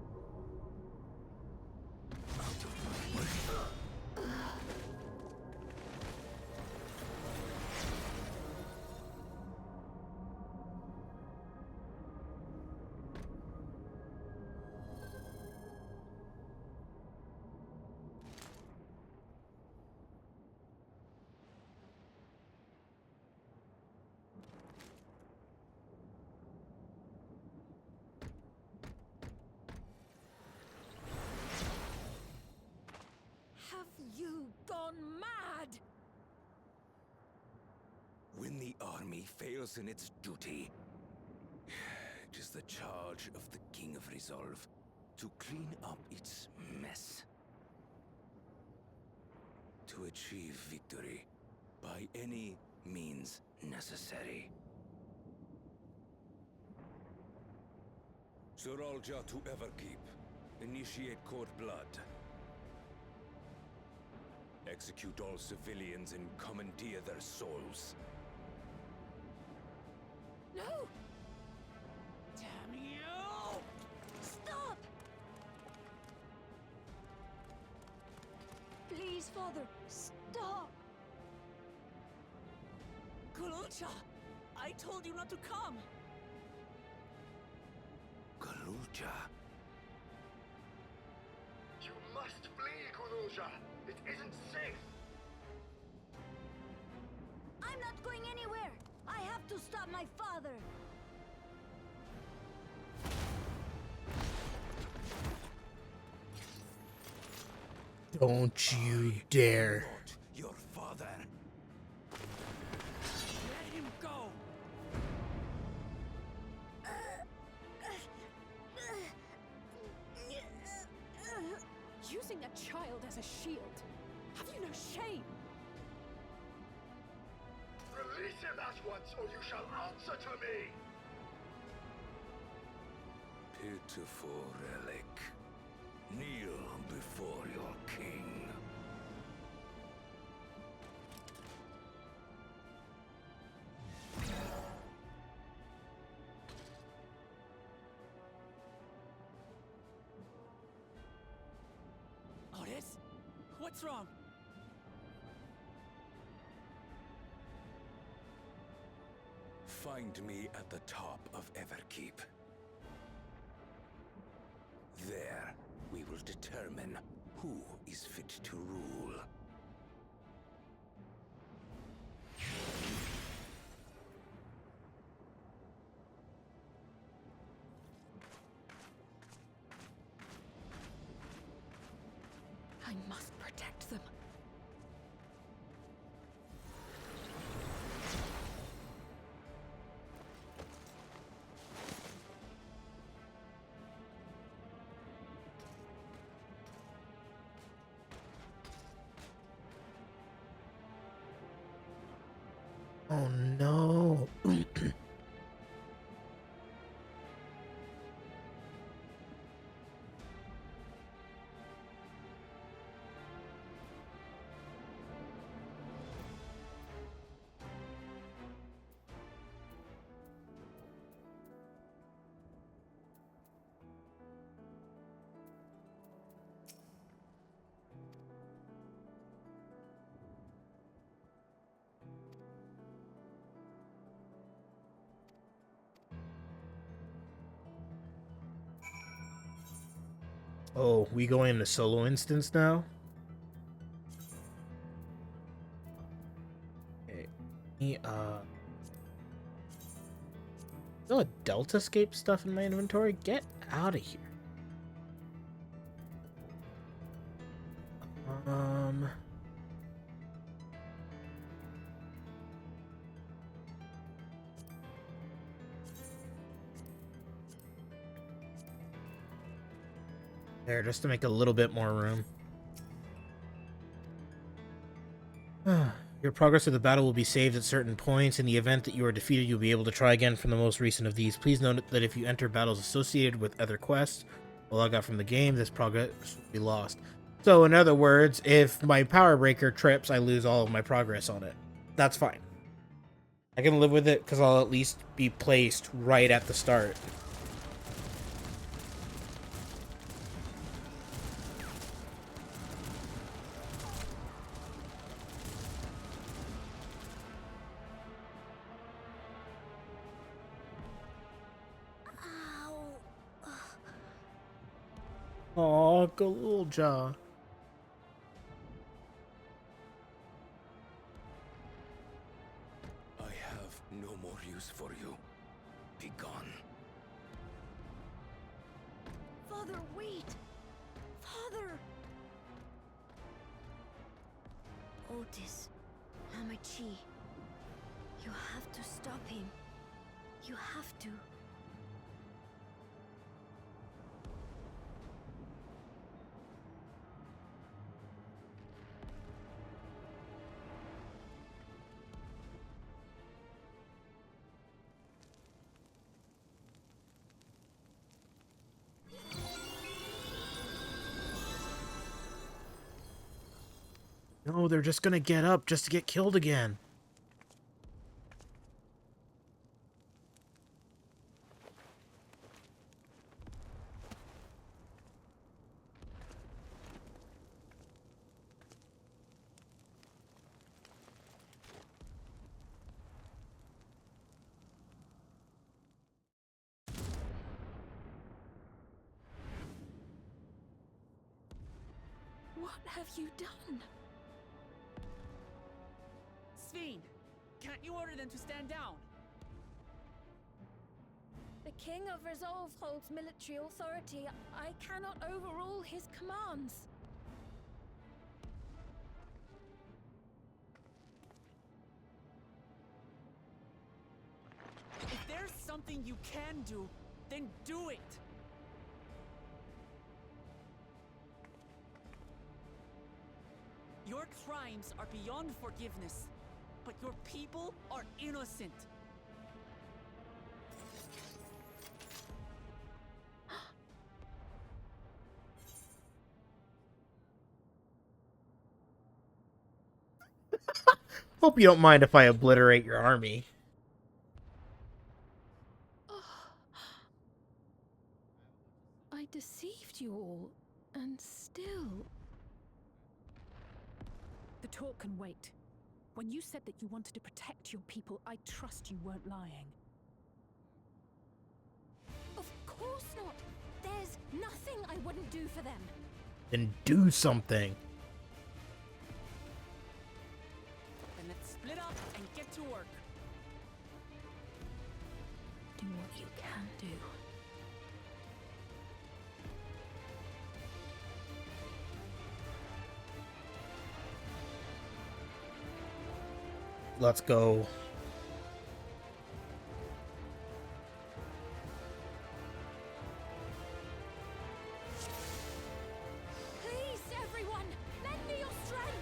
S14: Have you gone mad?
S15: When the army fails in its duty, it is the charge of the King of Resolve to clean up its mess. to achieve victory by any means necessary. Zoralja to Everkeep. Initiate Cold Blood. Execute all civilians and commandeer their souls.
S14: No! Damn you!
S6: Stop! Please, Father, stop!
S2: Galucha! I told you not to come!
S15: Galuja.
S13: You must flee, Kuluja! It isn't safe!
S6: I'm not going anywhere! I have to stop my father!
S1: Don't you dare.
S15: Your father.
S2: Let him go!
S14: Using a child as a shield. Have you no shame?
S13: Release him at once, or you shall answer to me!
S15: Pitiful relic. Kneel before your king.
S2: Otis? What's wrong?
S15: Find me at the top of Everkeep. There, we will determine who is fit to rule.
S14: I must protect them.
S1: Oh no. Oh, we going into solo instance now? Okay. Still a Delta Scape stuff in my inventory? Get out of here. There, just to make a little bit more room. Your progress of the battle will be saved at certain points. In the event that you are defeated, you'll be able to try again from the most recent of these. Please note that if you enter battles associated with other quests or log out from the game, this progress will be lost. So, in other words, if my power breaker trips, I lose all of my progress on it. That's fine. I can live with it because I'll at least be placed right at the start. Aw, Galulja.
S15: I have no more use for you. Be gone.
S6: Father, wait! Father! Otis, Hamachi, you have to stop him. You have to.
S1: no, they're just gonna get up just to get killed again.
S8: What have you done?
S2: Sveen, can't you order them to stand down?
S3: The King of Resolve holds military authority. I cannot overrule his commands.
S2: If there's something you can do, then do it! Your crimes are beyond forgiveness, but your people are innocent.
S1: Hope you don't mind if I obliterate your army.
S8: I deceived you all, and still... The talk can wait. When you said that you wanted to protect your people, I trust you weren't lying.
S3: Of course not. There's nothing I wouldn't do for them.
S1: Then do something.
S2: Then let's split up and get to work.
S8: Do what you can do.
S1: Let's go.
S3: Please, everyone, lend me your strength.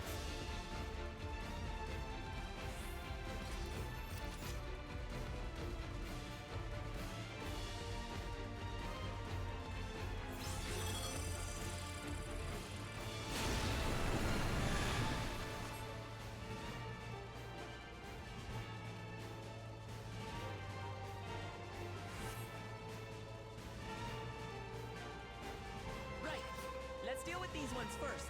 S2: Right, let's deal with these ones first.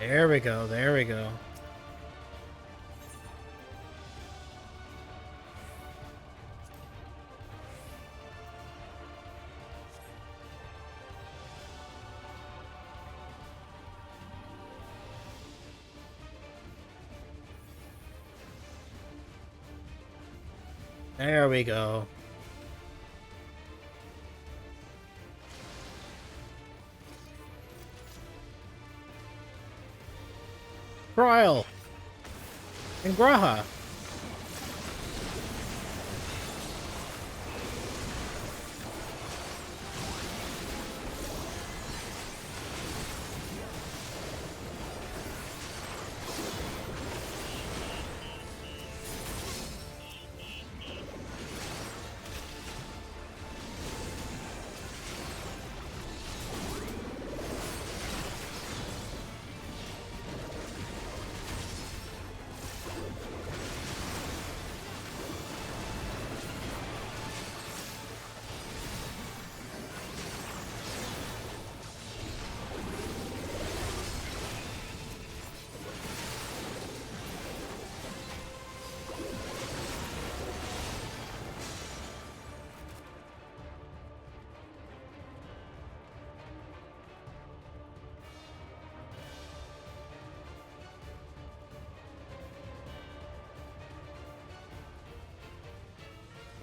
S1: There we go. There we go. There we go. Trial and Graha.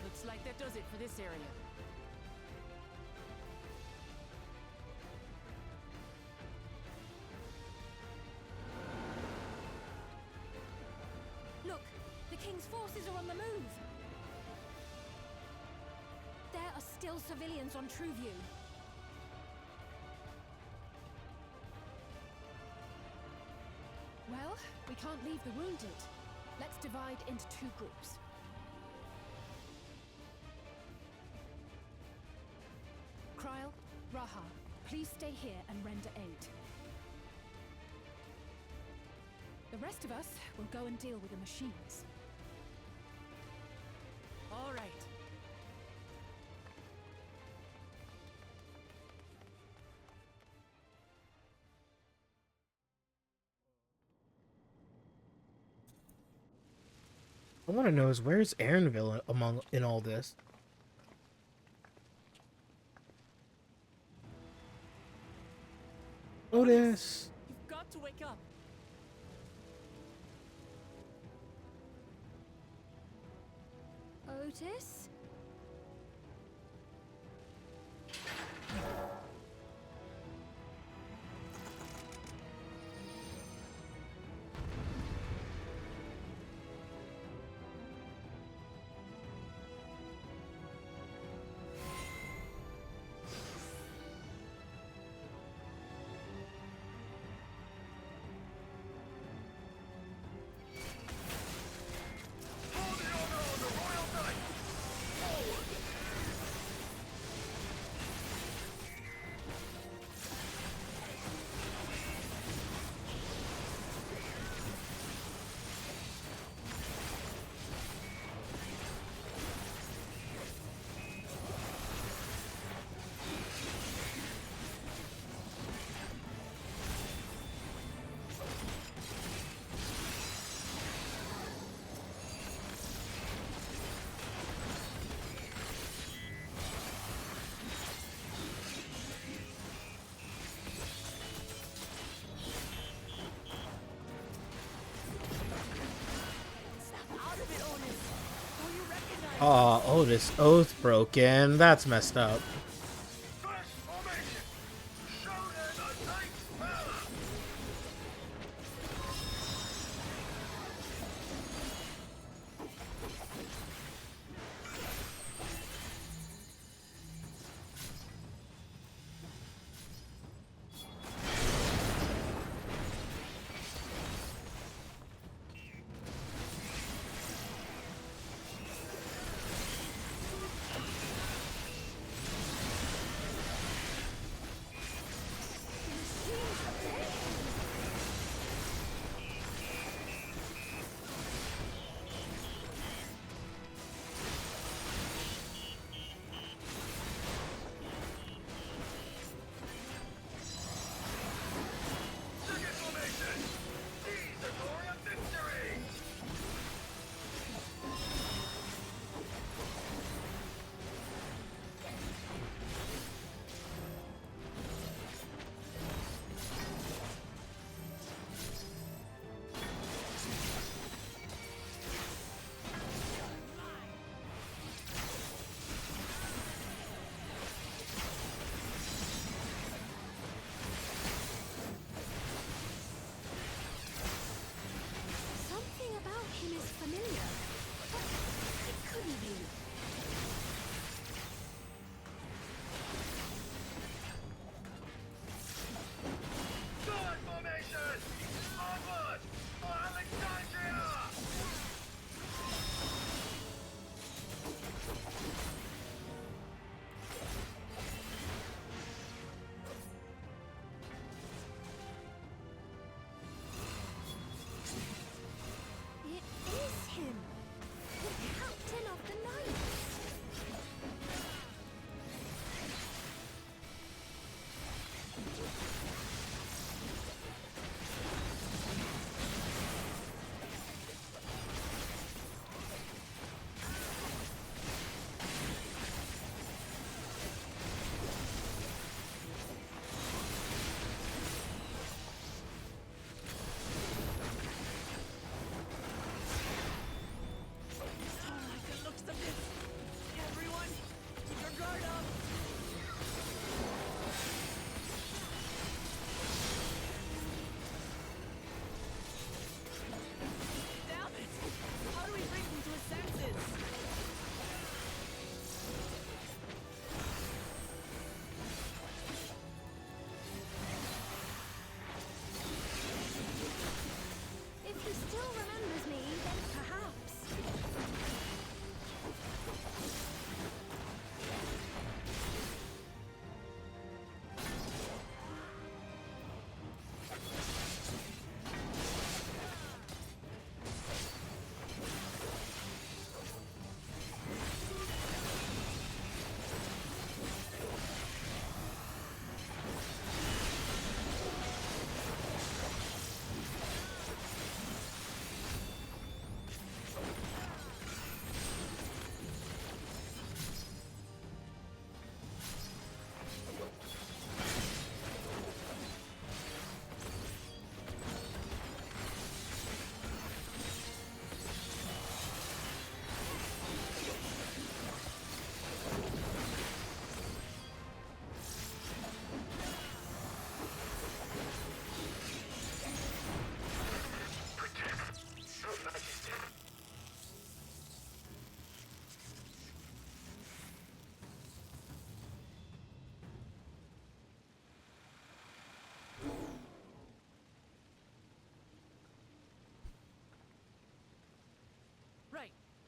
S2: Looks like that does it for this area.
S14: Look, the King's forces are on the move. There are still civilians on Trueview.
S8: Well, we can't leave the wounded. Let's divide into 2 groups. Kryl, Raha, please stay here and render aid. The rest of us will go and deal with the machines.
S2: All right.
S1: I want to know is where's Aaronville in all this? Otis.
S2: You've got to wake up.
S3: Otis?
S1: Aw, Otis Oath broken. That's messed up.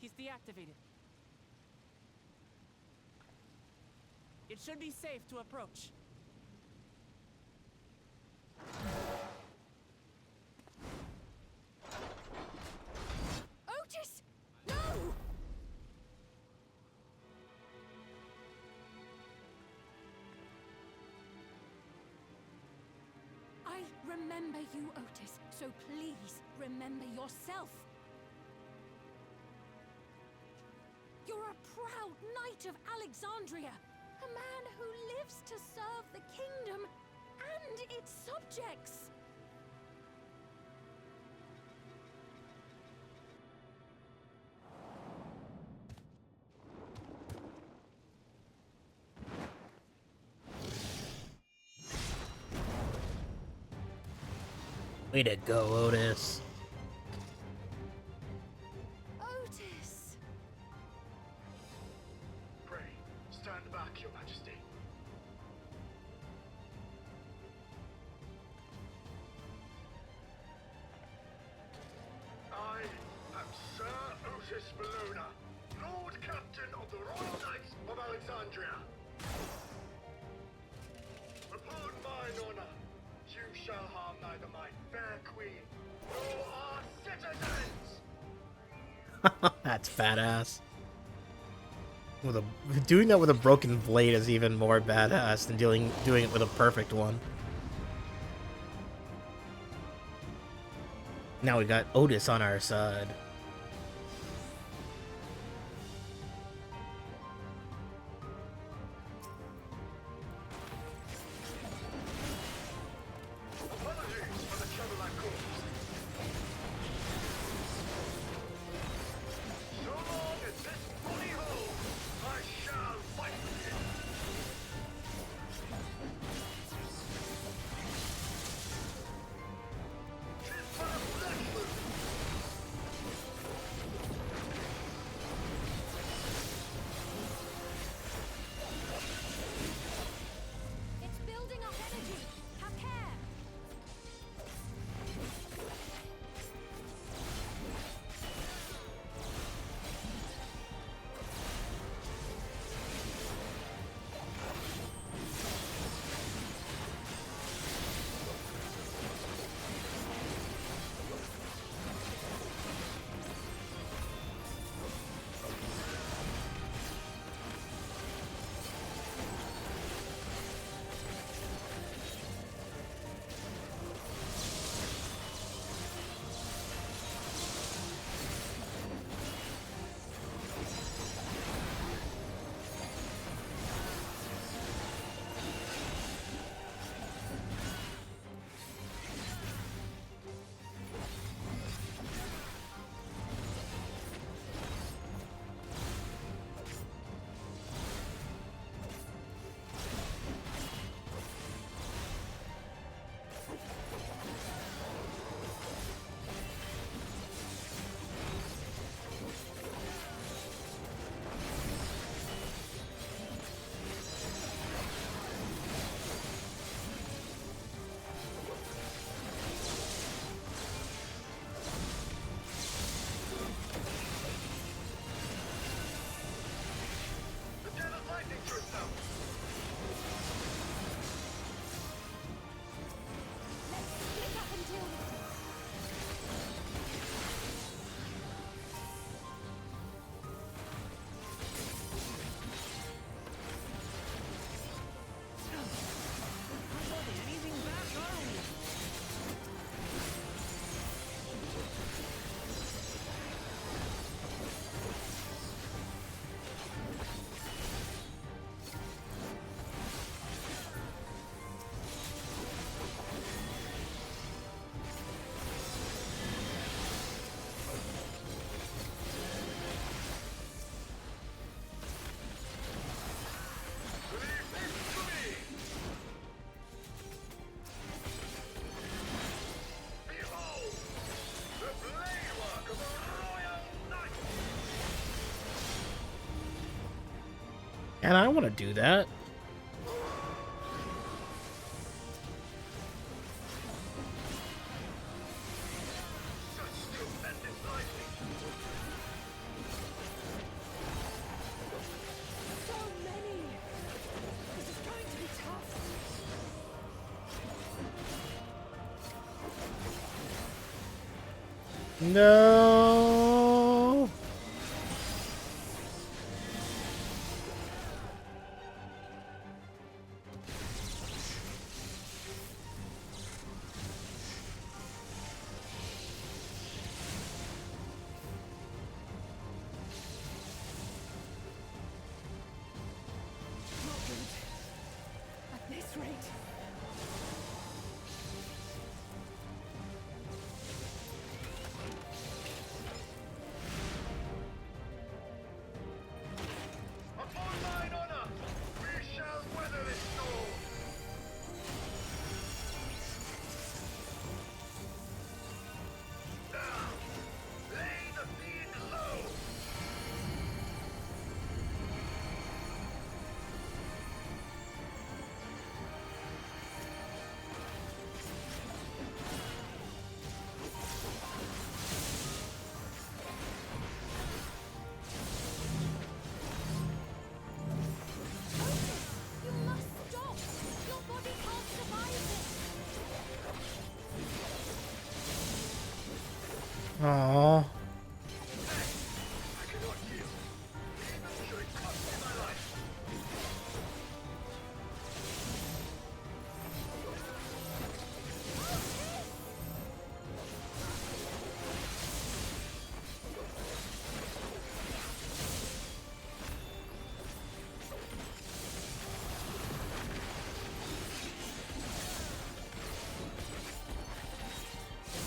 S2: He's deactivated. It should be safe to approach.
S14: Otis! No! I remember you, Otis, so please remember yourself. You're a proud knight of Alexandria, a man who lives to serve the kingdom and its subjects.
S1: Way to go, Otis.
S14: Otis!
S13: Pray, stand back, Your Majesty. I am Sir Otis Bologna, Lord Captain of the Royal Knights of Alexandria. Upon mine honor, you shall harm neither my fair queen nor our citizens.
S1: That's badass. Doing that with a broken blade is even more badass than doing it with a perfect one. Now we got Otis on our side.
S13: Apologies for the trouble I caused. So long as this body holds, I shall fight with him. Tis but a flesh wound.
S14: It's building up energy. Have care.
S13: The dead of lightning to itself.
S14: Split up until...
S2: Anything back, are we?
S13: Leave this to me. Behold, the blade work of a royal knight.
S1: And I want to do that.
S13: Such tremendous lightning.
S1: No.
S8: Not good. At this rate.
S13: Upon mine honor, we shall weather this storm. Now, lay the fiend low.
S14: You must stop! Your body can't survive this!
S1: Aww.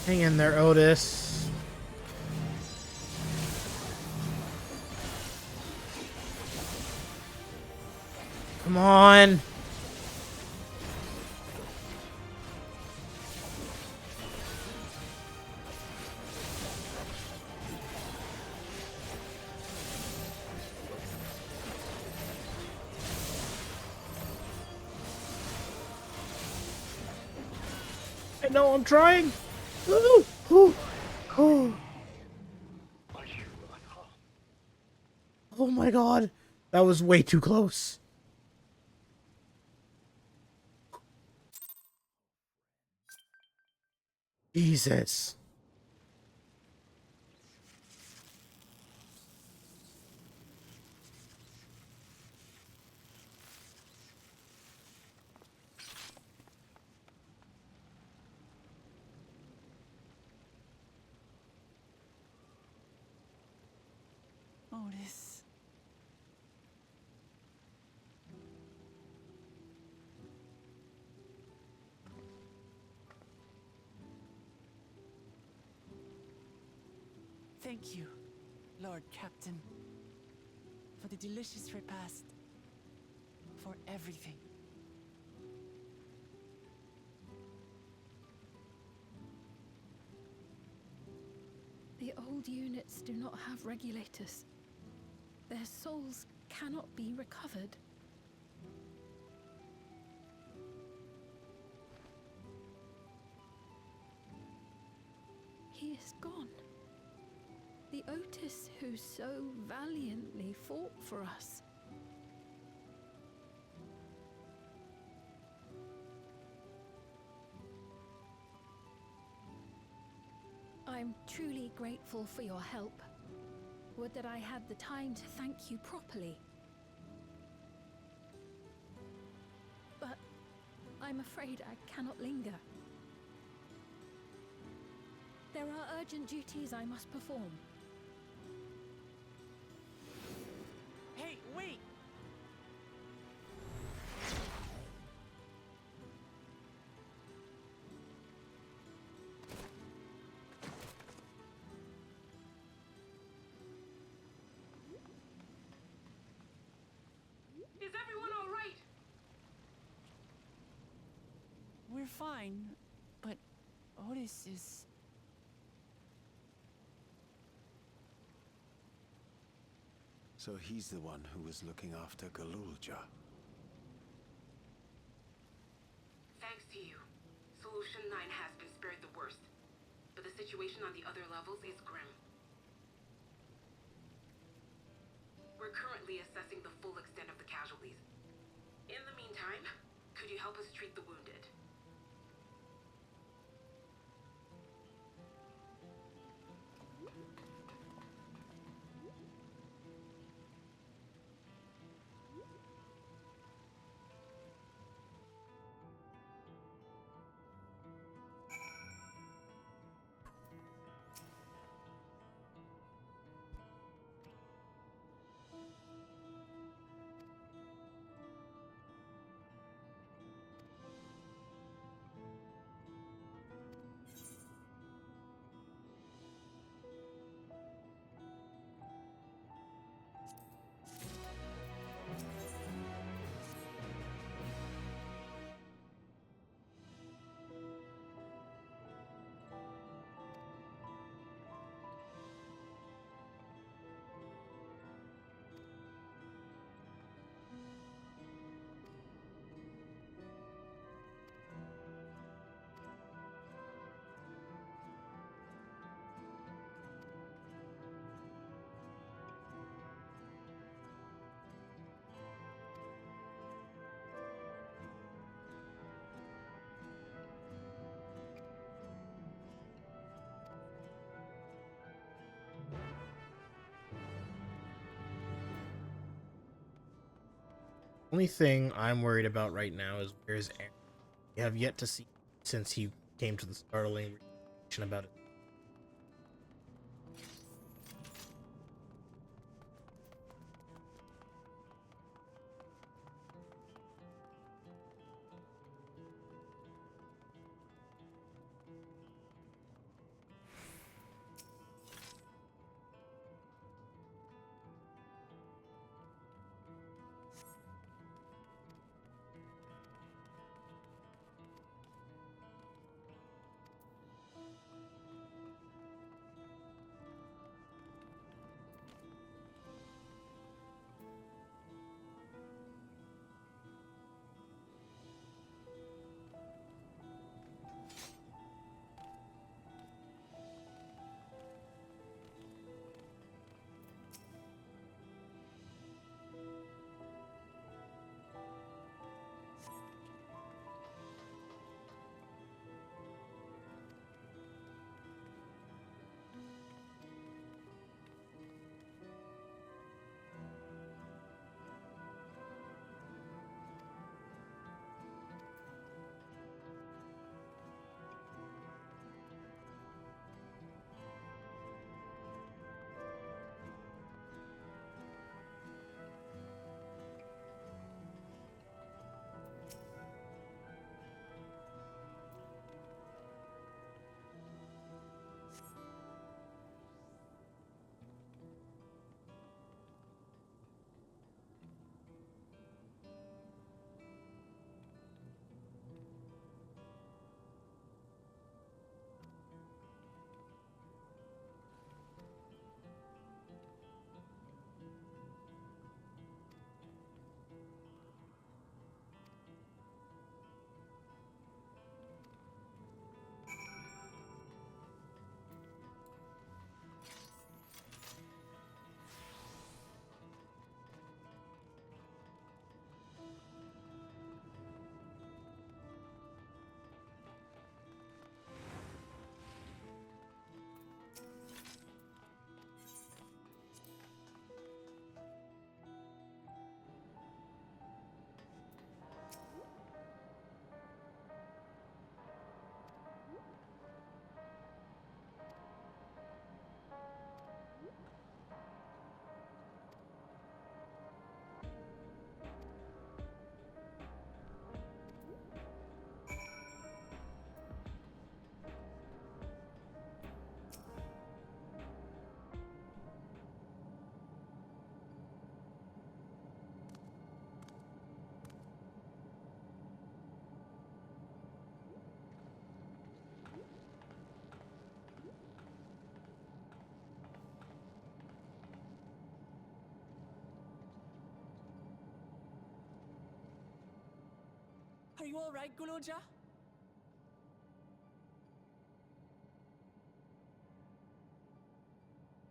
S1: Hang in there, Otis. Come on. I know I'm trying. Ooh, ooh, ooh. Oh my god. That was way too close. Jesus.
S2: Otis. Thank you, Lord Captain, for the delicious repast, for everything.
S3: The old units do not have regulators. Their souls cannot be recovered. He is gone. The Otis who so valiantly fought for us. I'm truly grateful for your help. Would that I had the time to thank you properly. But I'm afraid I cannot linger. There are urgent duties I must perform.
S2: Hey, wait!
S7: Is everyone all right?
S2: We're fine, but Otis is...
S11: So he's the one who was looking after Galulja.
S7: Thanks to you, Solution 9 has been spared the worst, but the situation on the other levels is grim. We're currently assessing the full extent of the casualties. In the meantime, could you help us treat the wounded?
S1: Only thing I'm worried about right now is where's Aaron. We have yet to see since he came to the startling realization about it.
S2: Are you all right, Guluja?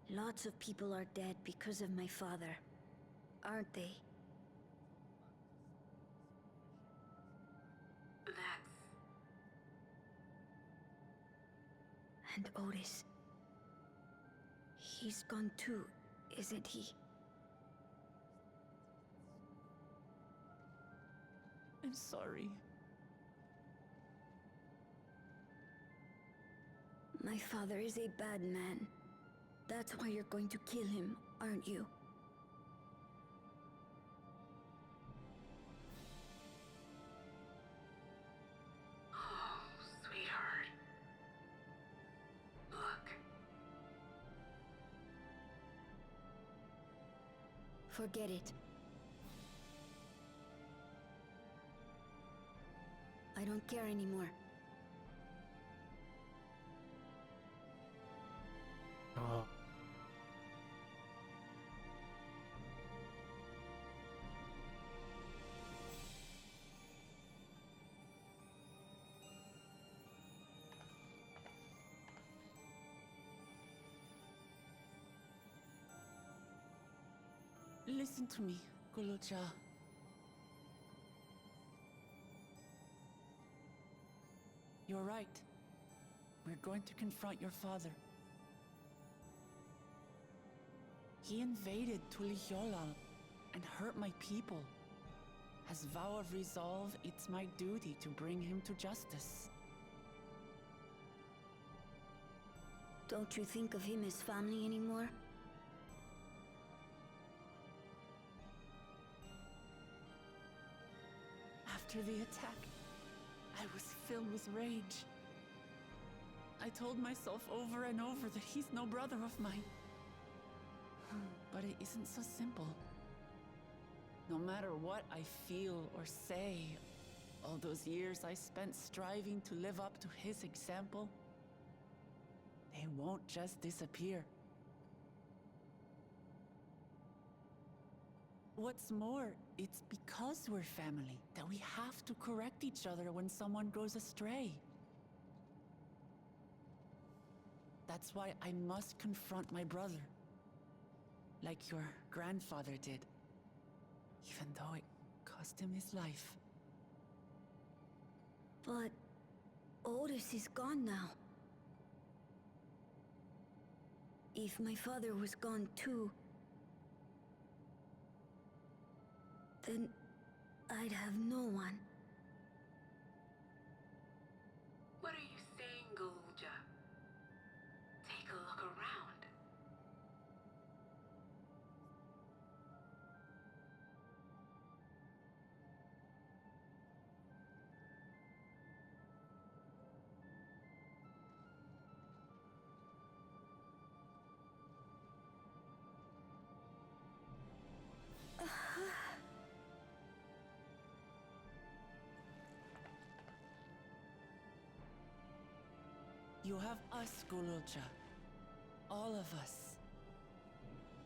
S6: Lots of people are dead because of my father, aren't they?
S7: That's...
S6: And Otis. He's gone too, isn't he?
S2: I'm sorry.
S6: My father is a bad man. That's why you're going to kill him, aren't you?
S7: Oh, sweetheart. Look.
S6: Forget it. I don't care anymore.
S1: Oh.
S2: Listen to me, Guluja. You're right. We're going to confront your father. He invaded Tulihiola and hurt my people. As vow of resolve, it's my duty to bring him to justice.
S6: Don't you think of him as family anymore?
S2: After the attack, I was filled with rage. I told myself over and over that he's no brother of mine. But it isn't so simple. No matter what I feel or say, all those years I spent striving to live up to his example, they won't just disappear. What's more, it's because we're family that we have to correct each other when someone goes astray. That's why I must confront my brother, like your grandfather did, even though it cost him his life.
S6: But Otis is gone now. If my father was gone too, then I'd have no one.
S7: What are you saying, Golja? Take a look around.
S2: You have us, Golja. All of us.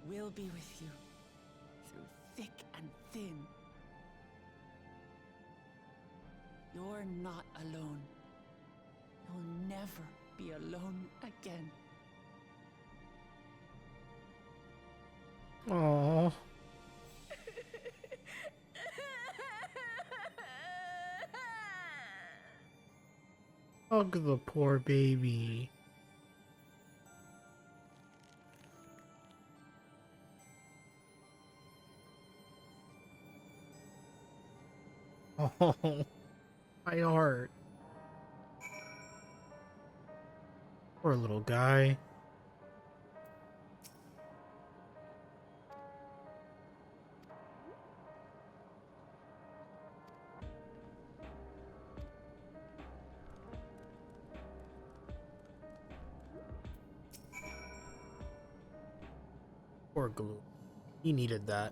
S2: We'll be with you, through thick and thin. You're not alone. You'll never be alone again.
S1: Aww. Hug the poor baby. Oh, my heart. Poor little guy. Poor Glue. He needed that.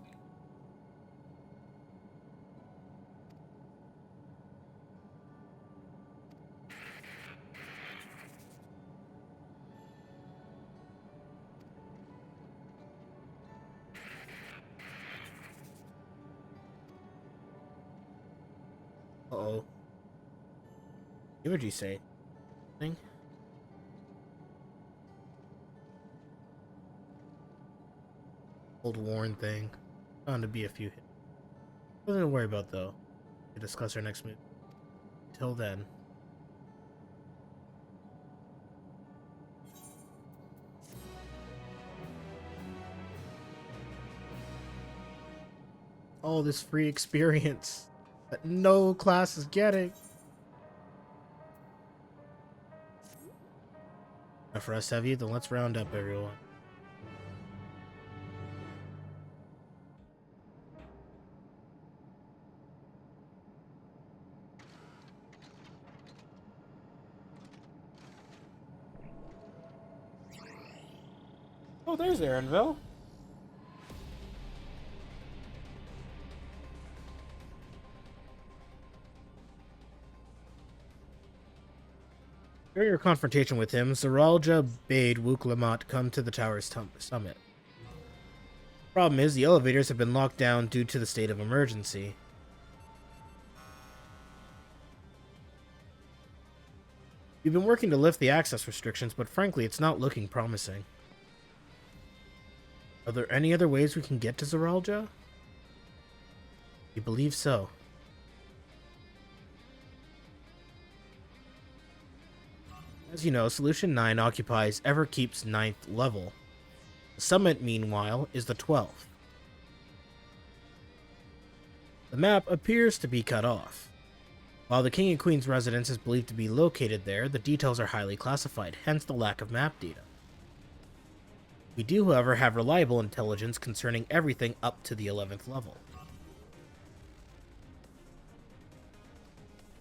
S1: Uh-oh. What would you say? Thing? Old worn thing. Bound to be a few hits. Nothing to worry about though. We'll discuss our next move. Till then. All this free experience that no class is getting. Enough for us, have you? Then let's round up everyone. Oh, there's Aaronville. During your confrontation with him, Zaralja bade Wuklamat come to the tower's summit. Problem is, the elevators have been locked down due to the state of emergency. We've been working to lift the access restrictions, but frankly, it's not looking promising. Are there any other ways we can get to Zaralja? You believe so? As you know, Solution 9 occupies Everkeep's 9th level. The summit, meanwhile, is the 12th. The map appears to be cut off. While the King and Queen's residence is believed to be located there, the details are highly classified, hence the lack of map data. We do, however, have reliable intelligence concerning everything up to the 11th level.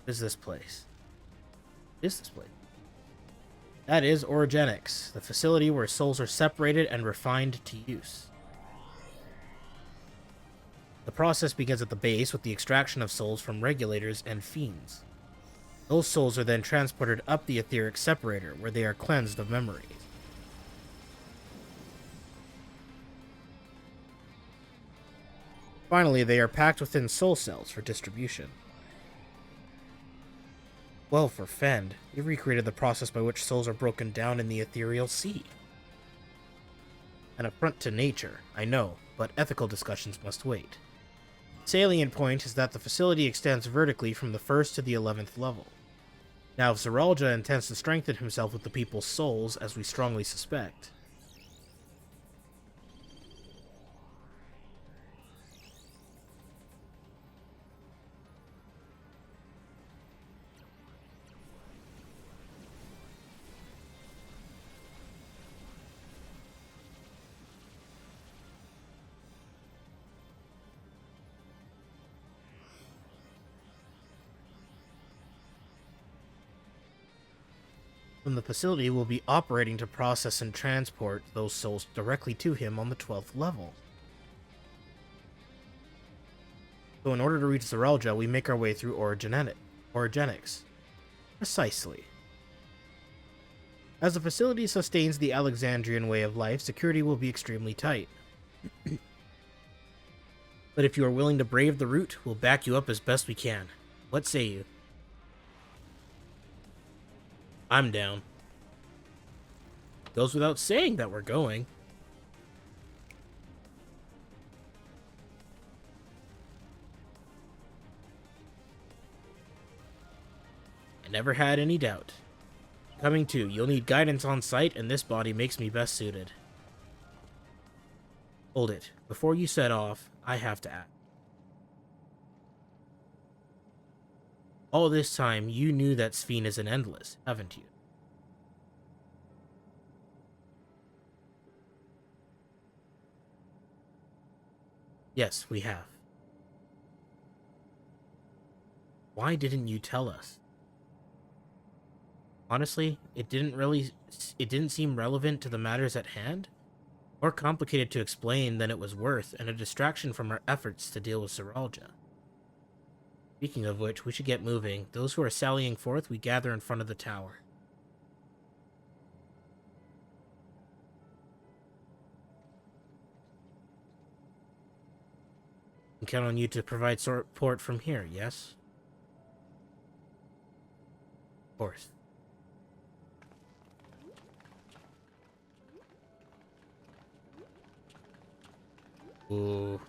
S1: What is this place? What is this place? That is Orogenics, the facility where souls are separated and refined to use. The process begins at the base with the extraction of souls from regulators and fiends. Those souls are then transported up the etheric separator, where they are cleansed of memories. Finally, they are packed within soul cells for distribution. Well, for Fend, you've recreated the process by which souls are broken down in the ethereal sea. An affront to nature, I know, but ethical discussions must wait. The salient point is that the facility extends vertically from the 1st to the 11th level. Now, if Zeralja intends to strengthen himself with the people's souls, as we strongly suspect, then the facility will be operating to process and transport those souls directly to him on the 12th level. So in order to reach Zeralja, we make our way through Orogenics. Precisely. As the facility sustains the Alexandrian way of life, security will be extremely tight. But if you are willing to brave the route, we'll back you up as best we can. What say you? I'm down. Goes without saying that we're going. I never had any doubt. Coming too, you'll need guidance on site, and this body makes me best suited. Hold it. Before you set off, I have to ask. All this time, you knew that Sphene is an Endless, haven't you? Yes, we have. Why didn't you tell us? Honestly, it didn't seem relevant to the matters at hand, more complicated to explain than it was worth, and a distraction from our efforts to deal with Zeralja. Speaking of which, we should get moving. Those who are sallying forth, we gather in front of the tower. I can count on you to provide support from here, yes? Of course. Ooh.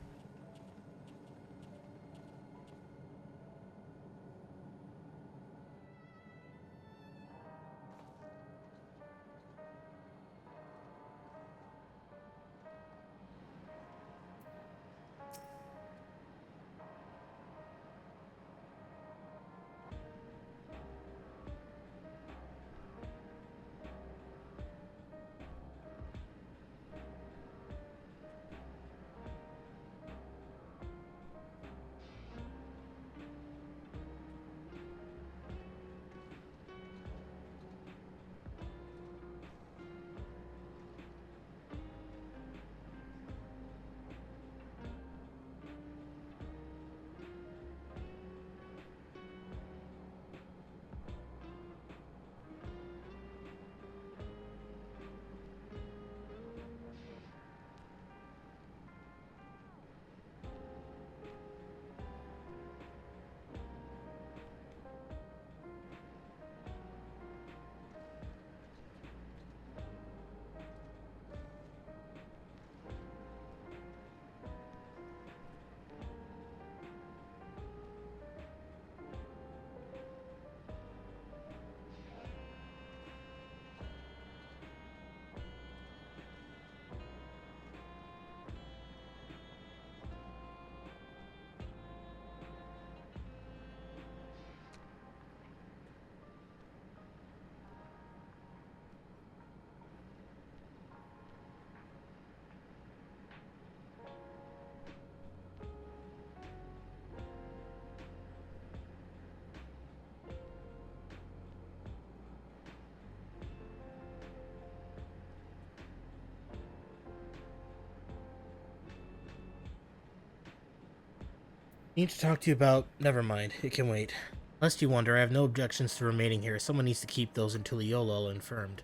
S1: Need to talk to you about... Never mind. It can wait. Lest you wonder, I have no objections to remaining here. Someone needs to keep those until Iolo informed.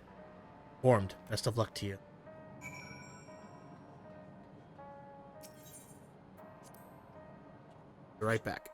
S1: Best of luck to you. Be right back.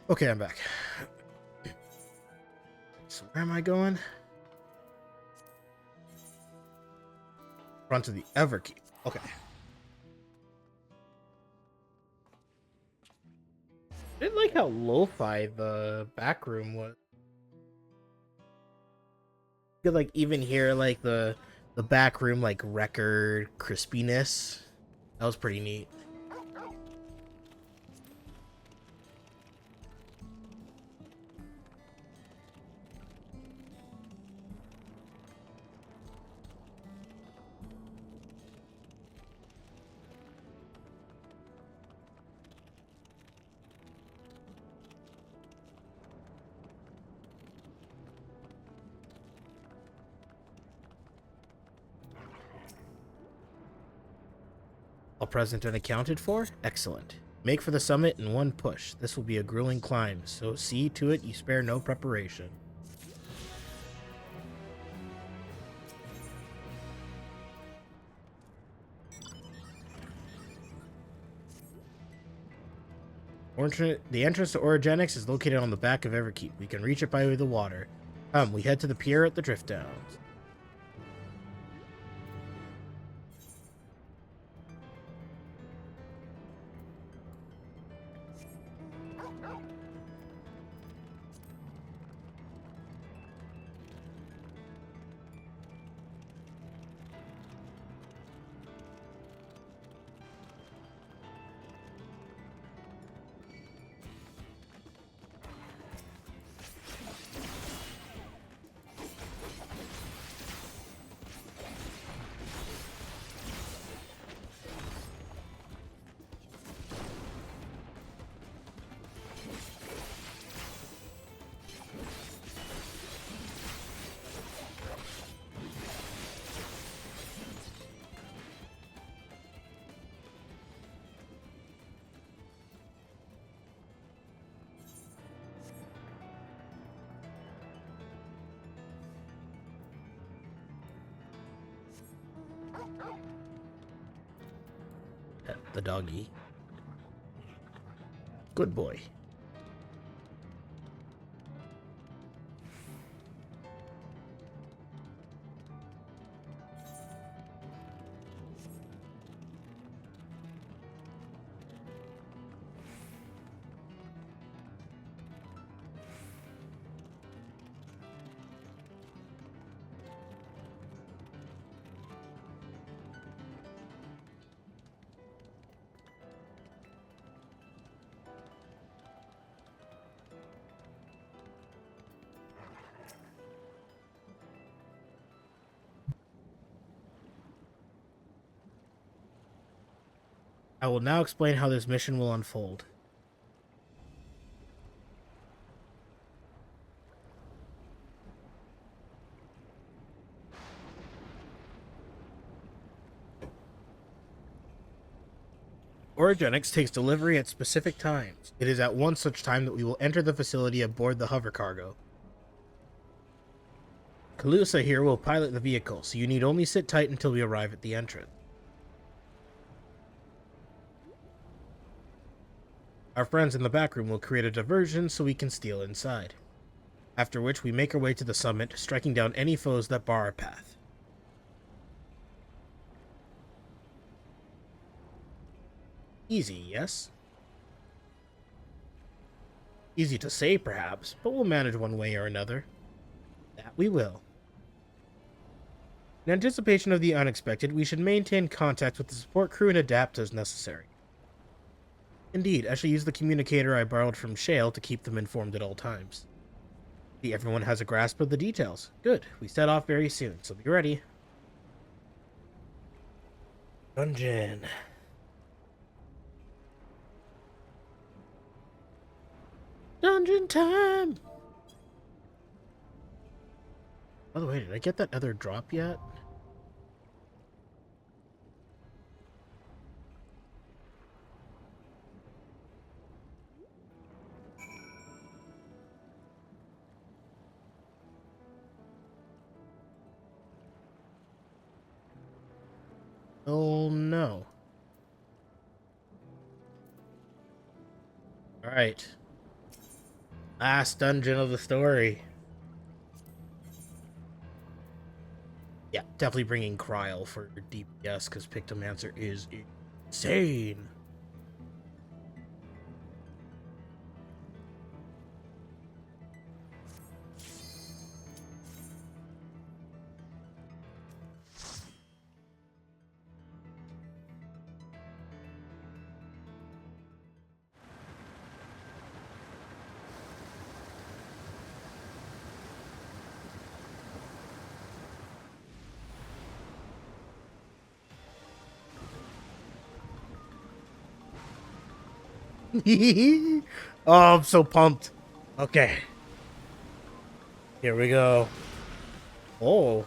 S1: Okay, I'm back. So where am I going? Front of the Everkeep. Okay. I didn't like how lo-fi the back room was. You could like even hear like the back room like record crispiness. That was pretty neat. All present and accounted for? Excellent. Make for the summit in one push. This will be a grueling climb, so see to it you spare no preparation. The entrance to Orogenics is located on the back of Everkeep. We can reach it by the water. Come, we head to the pier at the Drift Downs. Pet the doggy. Good boy. I will now explain how this mission will unfold. Origenics takes delivery at specific times. It is at one such time that we will enter the facility aboard the hover cargo. Calusa here will pilot the vehicle, so you need only sit tight until we arrive at the entrance. Our friends in the back room will create a diversion so we can steal inside. After which we make our way to the summit, striking down any foes that bar our path. Easy, yes? Easy to say, perhaps, but we'll manage one way or another. That we will. In anticipation of the unexpected, we should maintain contact with the support crew and adapt as necessary. Indeed, I shall use the communicator I borrowed from Shale to keep them informed at all times. See, everyone has a grasp of the details. Good, we set off very soon, so be ready. Dungeon. Dungeon time! By the way, did I get that other drop yet? Oh no. Alright. Last dungeon of the story. Yeah, definitely bringing Kryl for DPS because Pictomancer is insane. Oh, I'm so pumped. Okay. Here we go. Oh.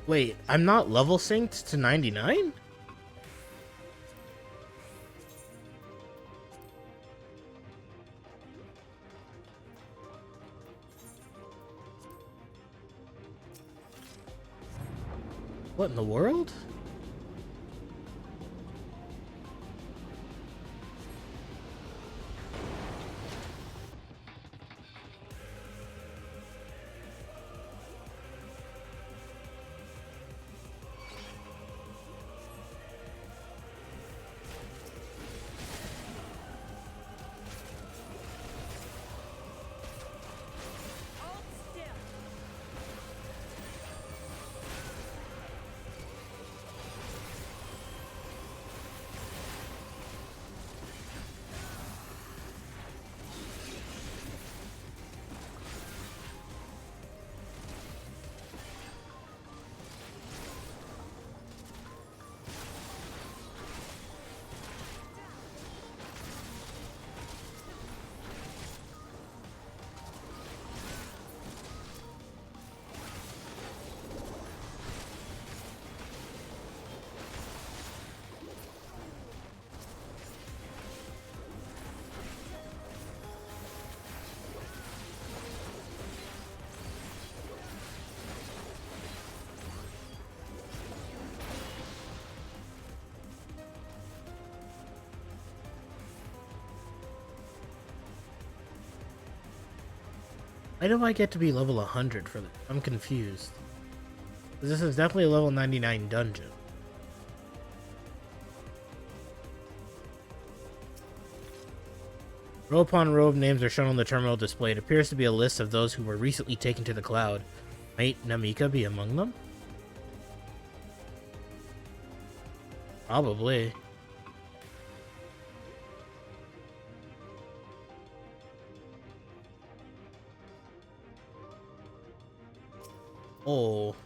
S1: Wait, I'm not level synced to 99? What in the world? Why do I get to be level 100 for this? I'm confused. This is definitely a level 99 dungeon. Row upon row of names are shown on the terminal display. It appears to be a list of those who were recently taken to the cloud. Might Namika be among them? Probably. Oh.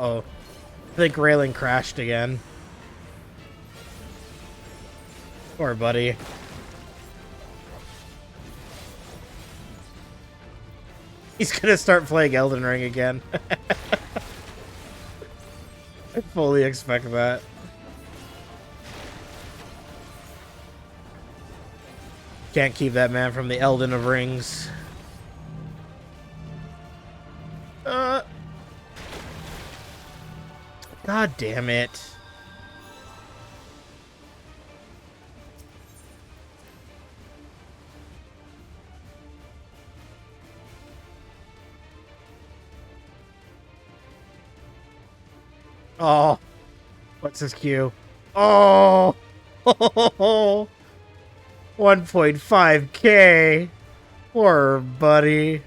S1: Uh-oh. I think railing crashed again. Poor buddy. He's gonna start playing Elden Ring again. I fully expect that. Can't keep that man from the Elden of Rings. God damn it. Oh. What's his Q? Oh. 1.5k. Poor buddy.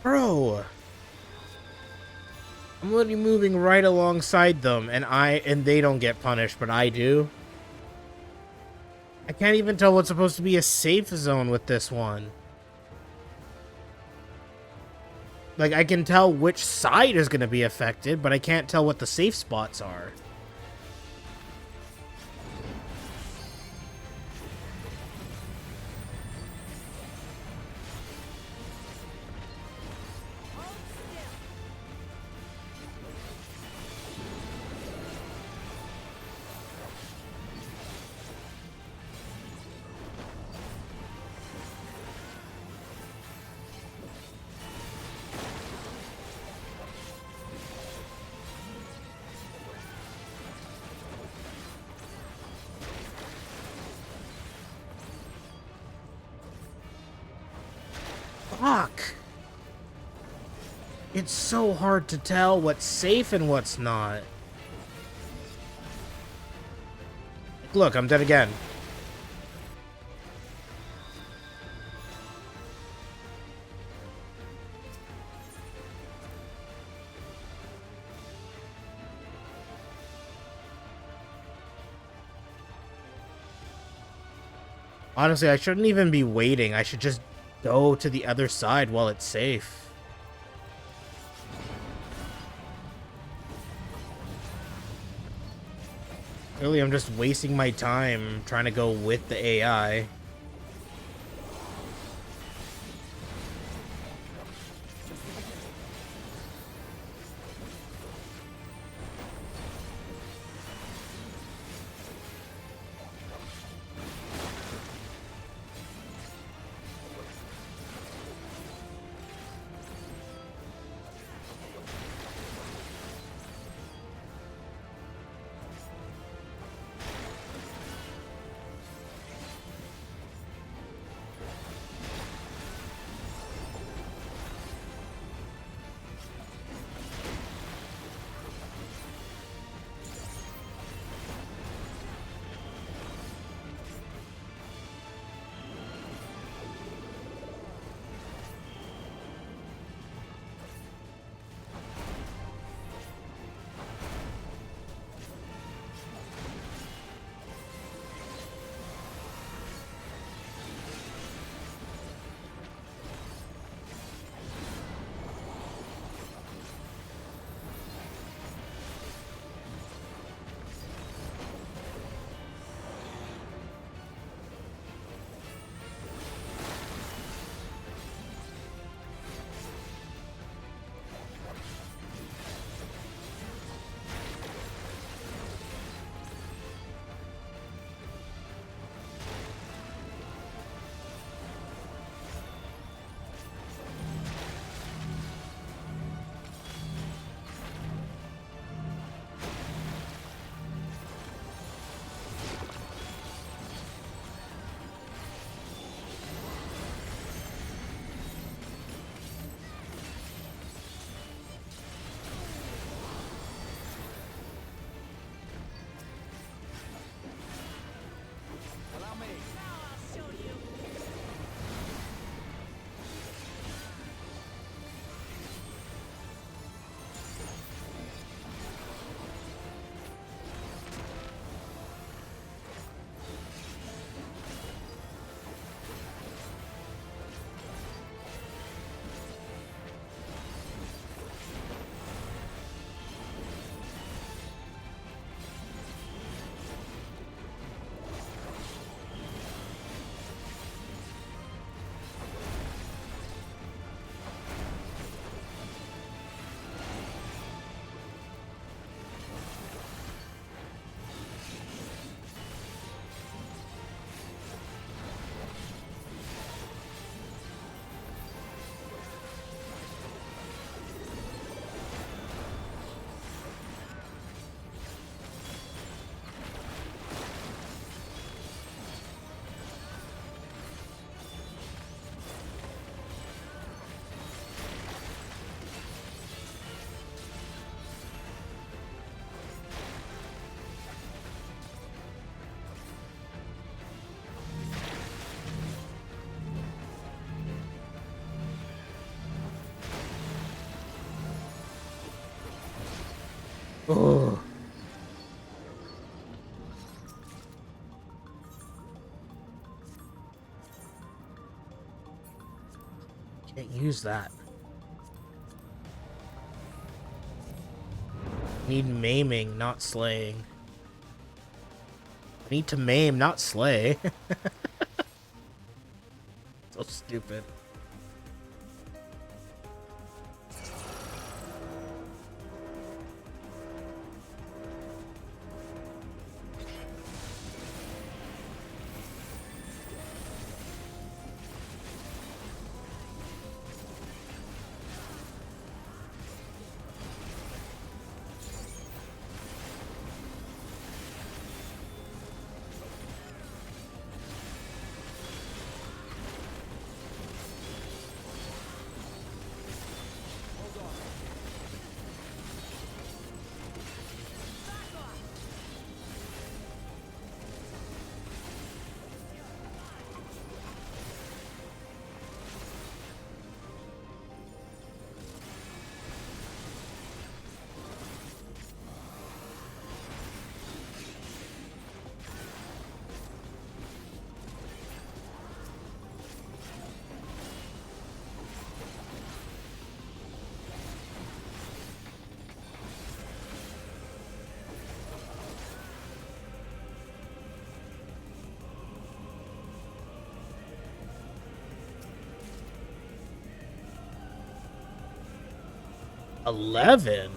S1: Bro. I'm literally moving right alongside them, and they don't get punished, but I do. I can't even tell what's supposed to be a safe zone with this one. Like, I can tell which side is going to be affected, but I can't tell what the safe spots are. Fuck. It's so hard to tell what's safe and what's not. Look, I'm dead again. Honestly, I shouldn't even be waiting. I should just go to the other side while it's safe. Really, I'm just wasting my time trying to go with the AI. Oh. Can't use that. Need maiming, not slaying. I need to maim, not slay. So stupid. $11.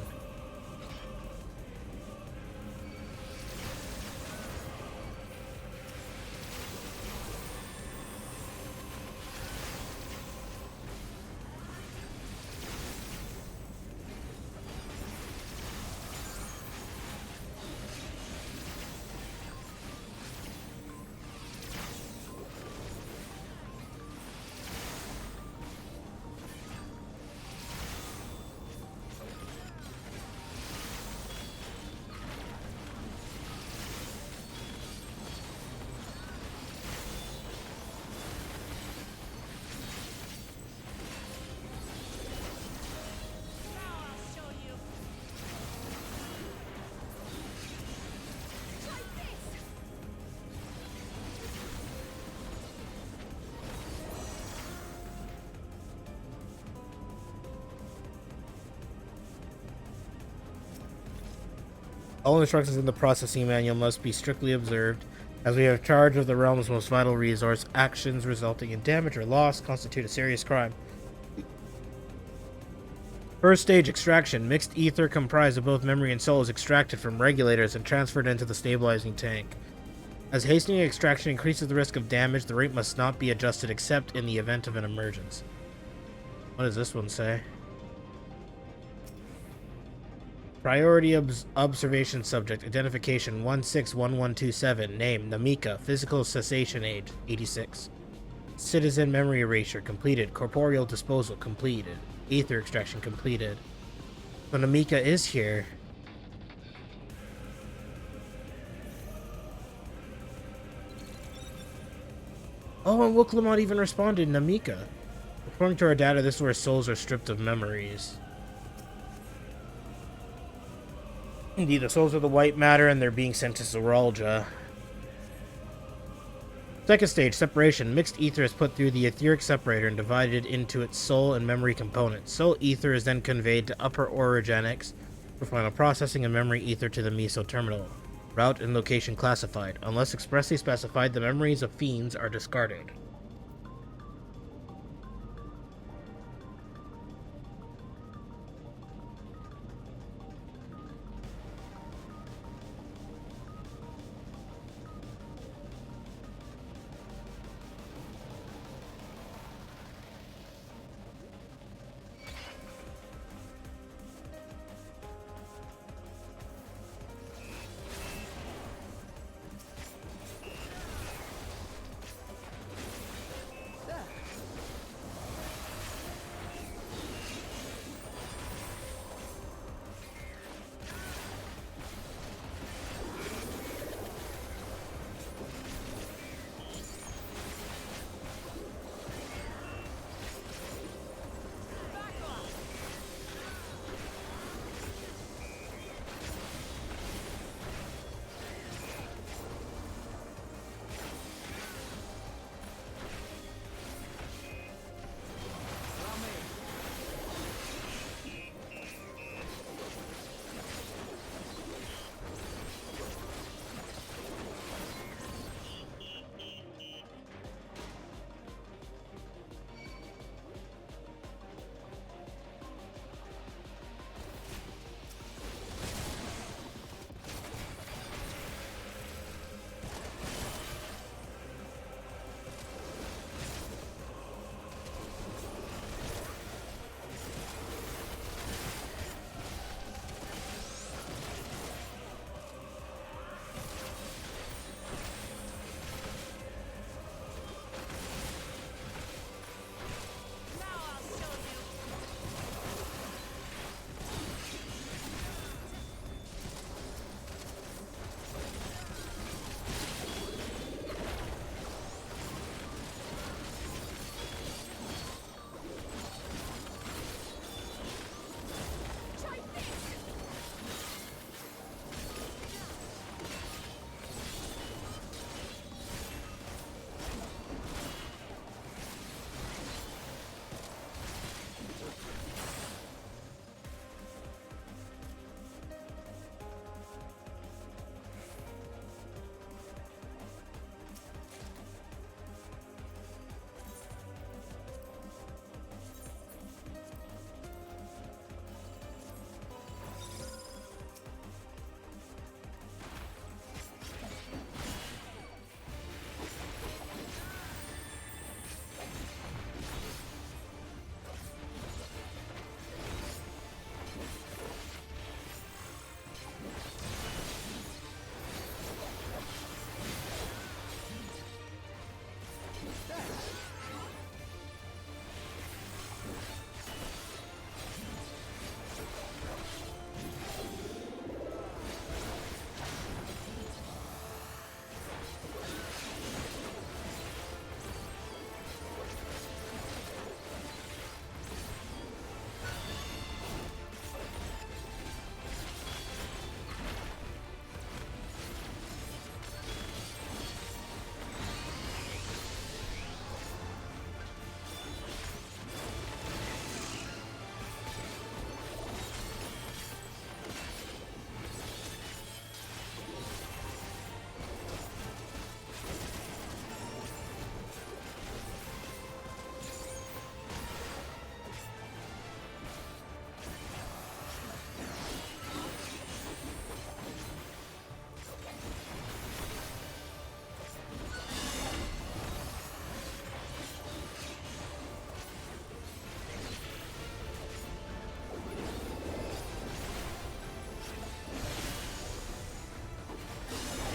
S1: All instructions in the processing manual must be strictly observed, as we have charge of the realm's most vital resource. Actions resulting in damage or loss constitute a serious crime. First stage extraction. Mixed ether comprised of both memory and soul is extracted from regulators and transferred into the stabilizing tank. As hastening extraction increases the risk of damage, the rate must not be adjusted except in the event of an emergence. What does this one say? Priority observation subject. Identification 161127. Name Namika. Physical cessation age 86. Citizen memory erasure completed. Corporeal disposal completed. Ether extraction completed. So Namika is here. Oh, and Wooklamot even responded, Namika. According to our data, this is where souls are stripped of memories. Indeed, the souls are the white matter and they're being sent to Zoraljah. Second stage, separation. Mixed ether is put through the etheric separator and divided into its soul and memory components. Soul ether is then conveyed to upper orogenics for final processing and memory ether to the meso terminal. Route and location classified. Unless expressly specified, the memories of fiends are discarded.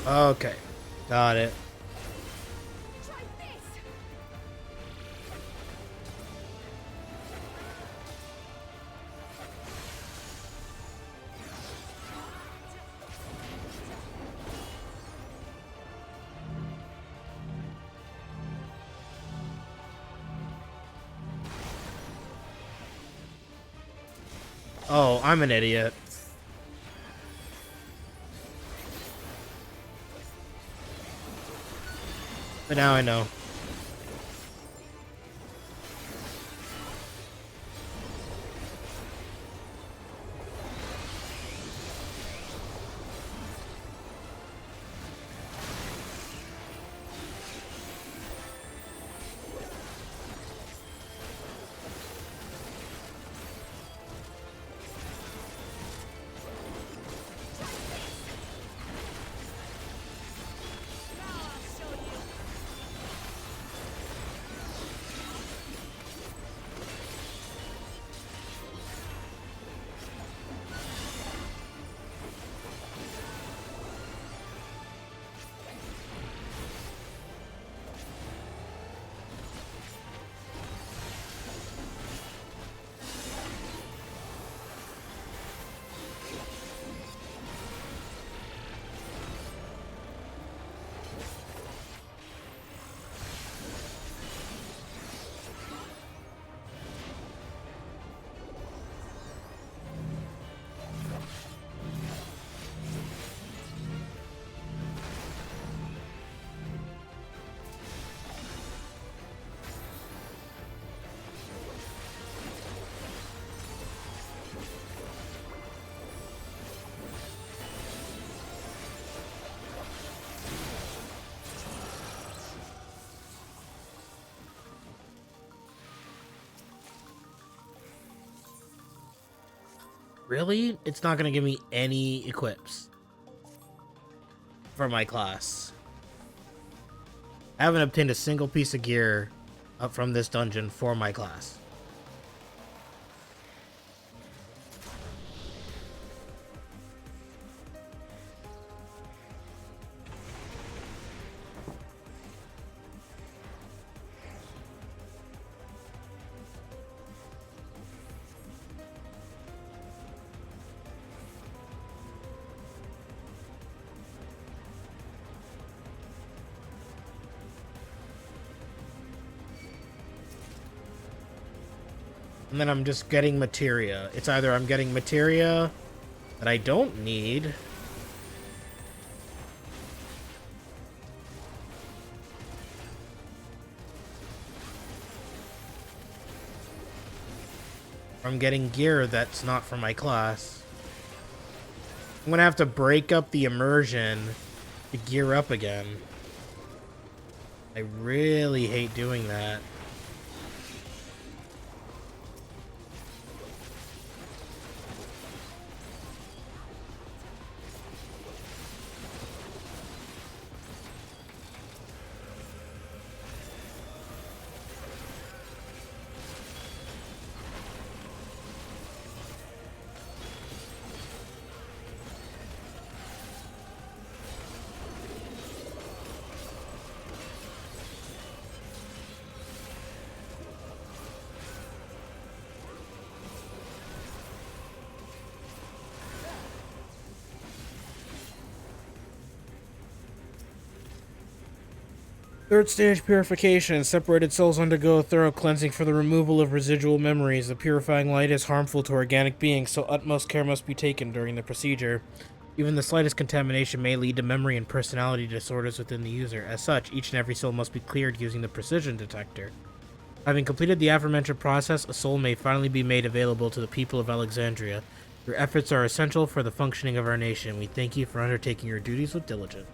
S1: Okay. Got it. Oh, I'm an idiot. But now I know. Really? It's not gonna give me any equips for my class. I haven't obtained a single piece of gear up from this dungeon for my class. And then I'm just getting materia. It's either I'm getting materia that I don't need, or I'm getting gear that's not for my class. I'm gonna have to break up the immersion to gear up again. I really hate doing that. Third stage purification. Separated souls undergo a thorough cleansing for the removal of residual memories. The purifying light is harmful to organic beings, so utmost care must be taken during the procedure. Even the slightest contamination may lead to memory and personality disorders within the user. As such, each and every soul must be cleared using the precision detector. Having completed the aforementioned process, a soul may finally be made available to the people of Alexandria. Your efforts are essential for the functioning of our nation. We thank you for undertaking your duties with diligence.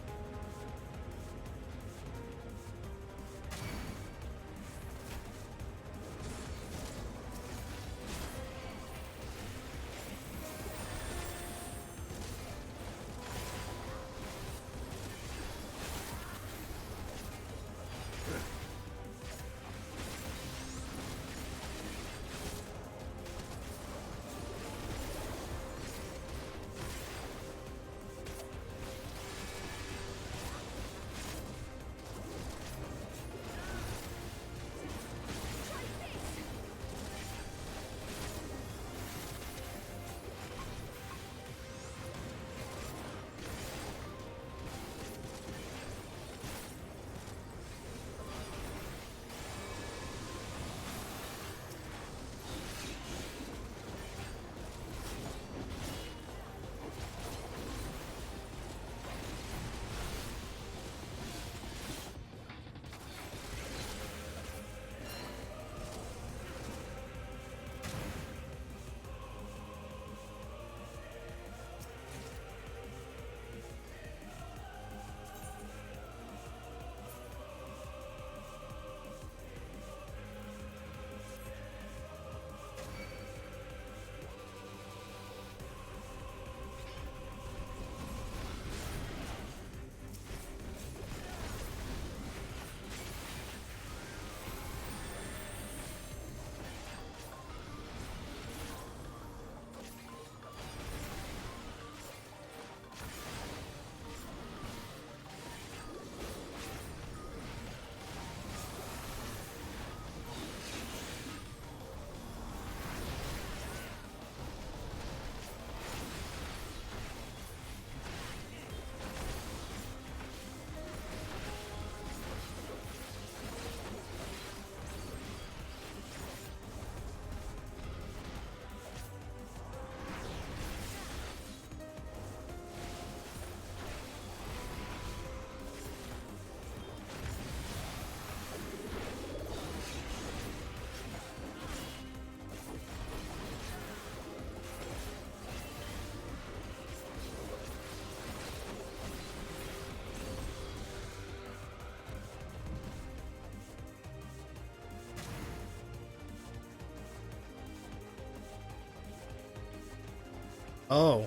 S1: Oh,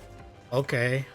S1: okay.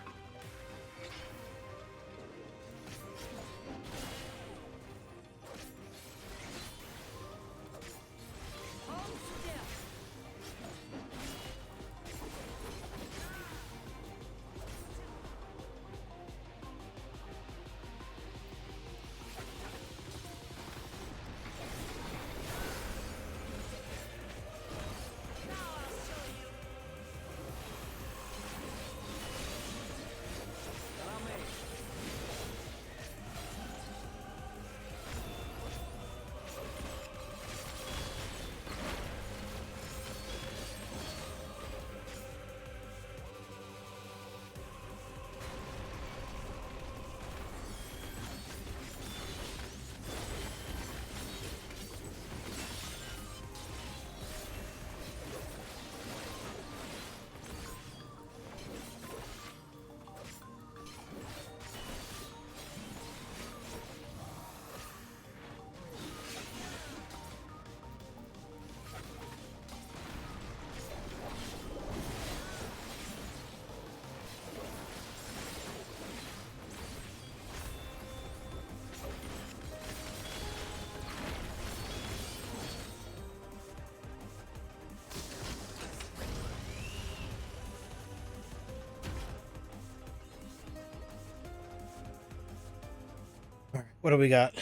S1: All right, what do we got?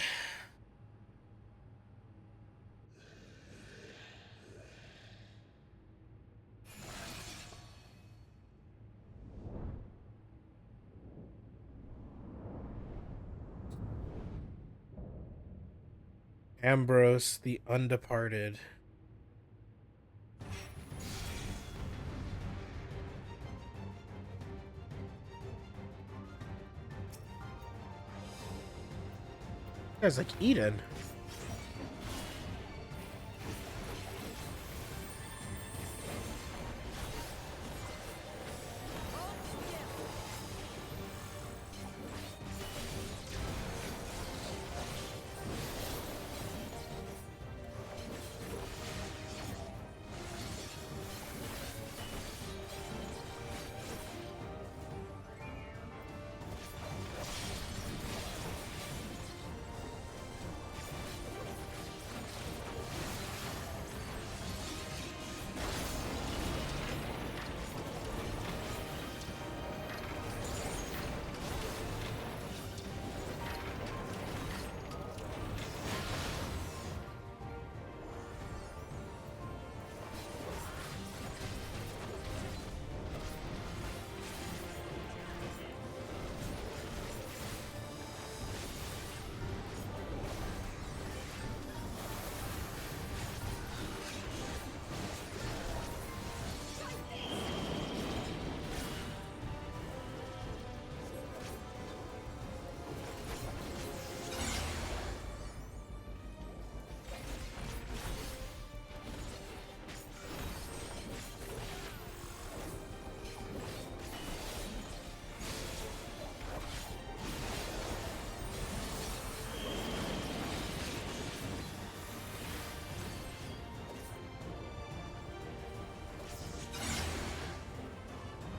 S1: Ambrose the Undeparted. Guy's like Eden.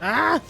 S1: Ah!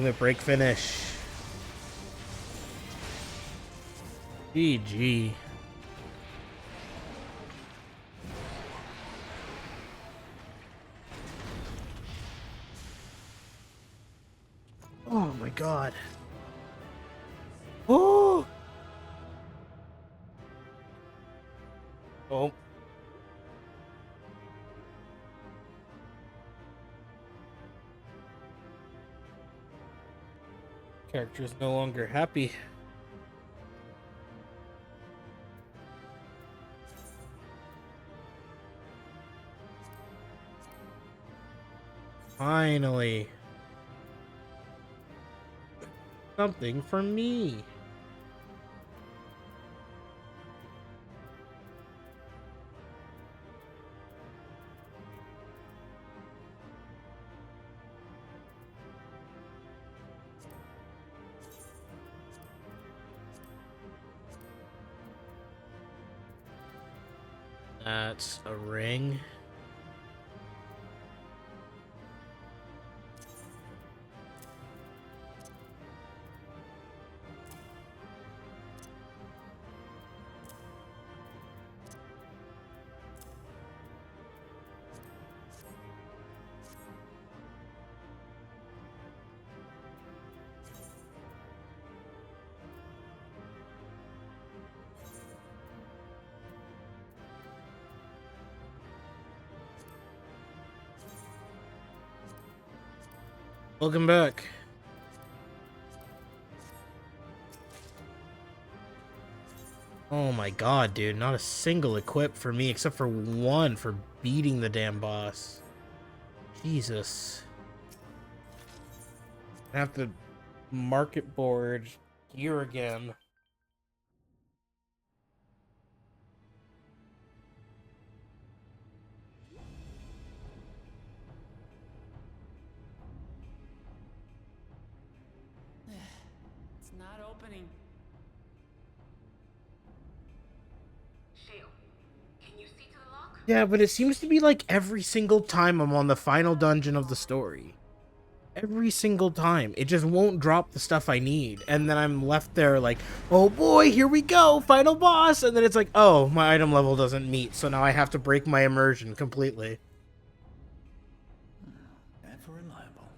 S1: Limit break finish. GG. Oh my god. Oh. Oh. Character is no longer happy. Finally. Something for me. That's a ring. Welcome back. Oh my god, dude. Not a single equip for me except for one for beating the damn boss. Jesus. I have to market board gear again.
S2: It's not opening.
S7: Shale, can you see to the lock?
S1: Yeah, but it seems to be like every single time I'm on the final dungeon of the story. Every single time. It just won't drop the stuff I need. And then I'm left there like, oh boy, here we go, final boss. And then it's like, oh, my item level doesn't meet. So now I have to break my immersion completely.
S11: Ever reliable.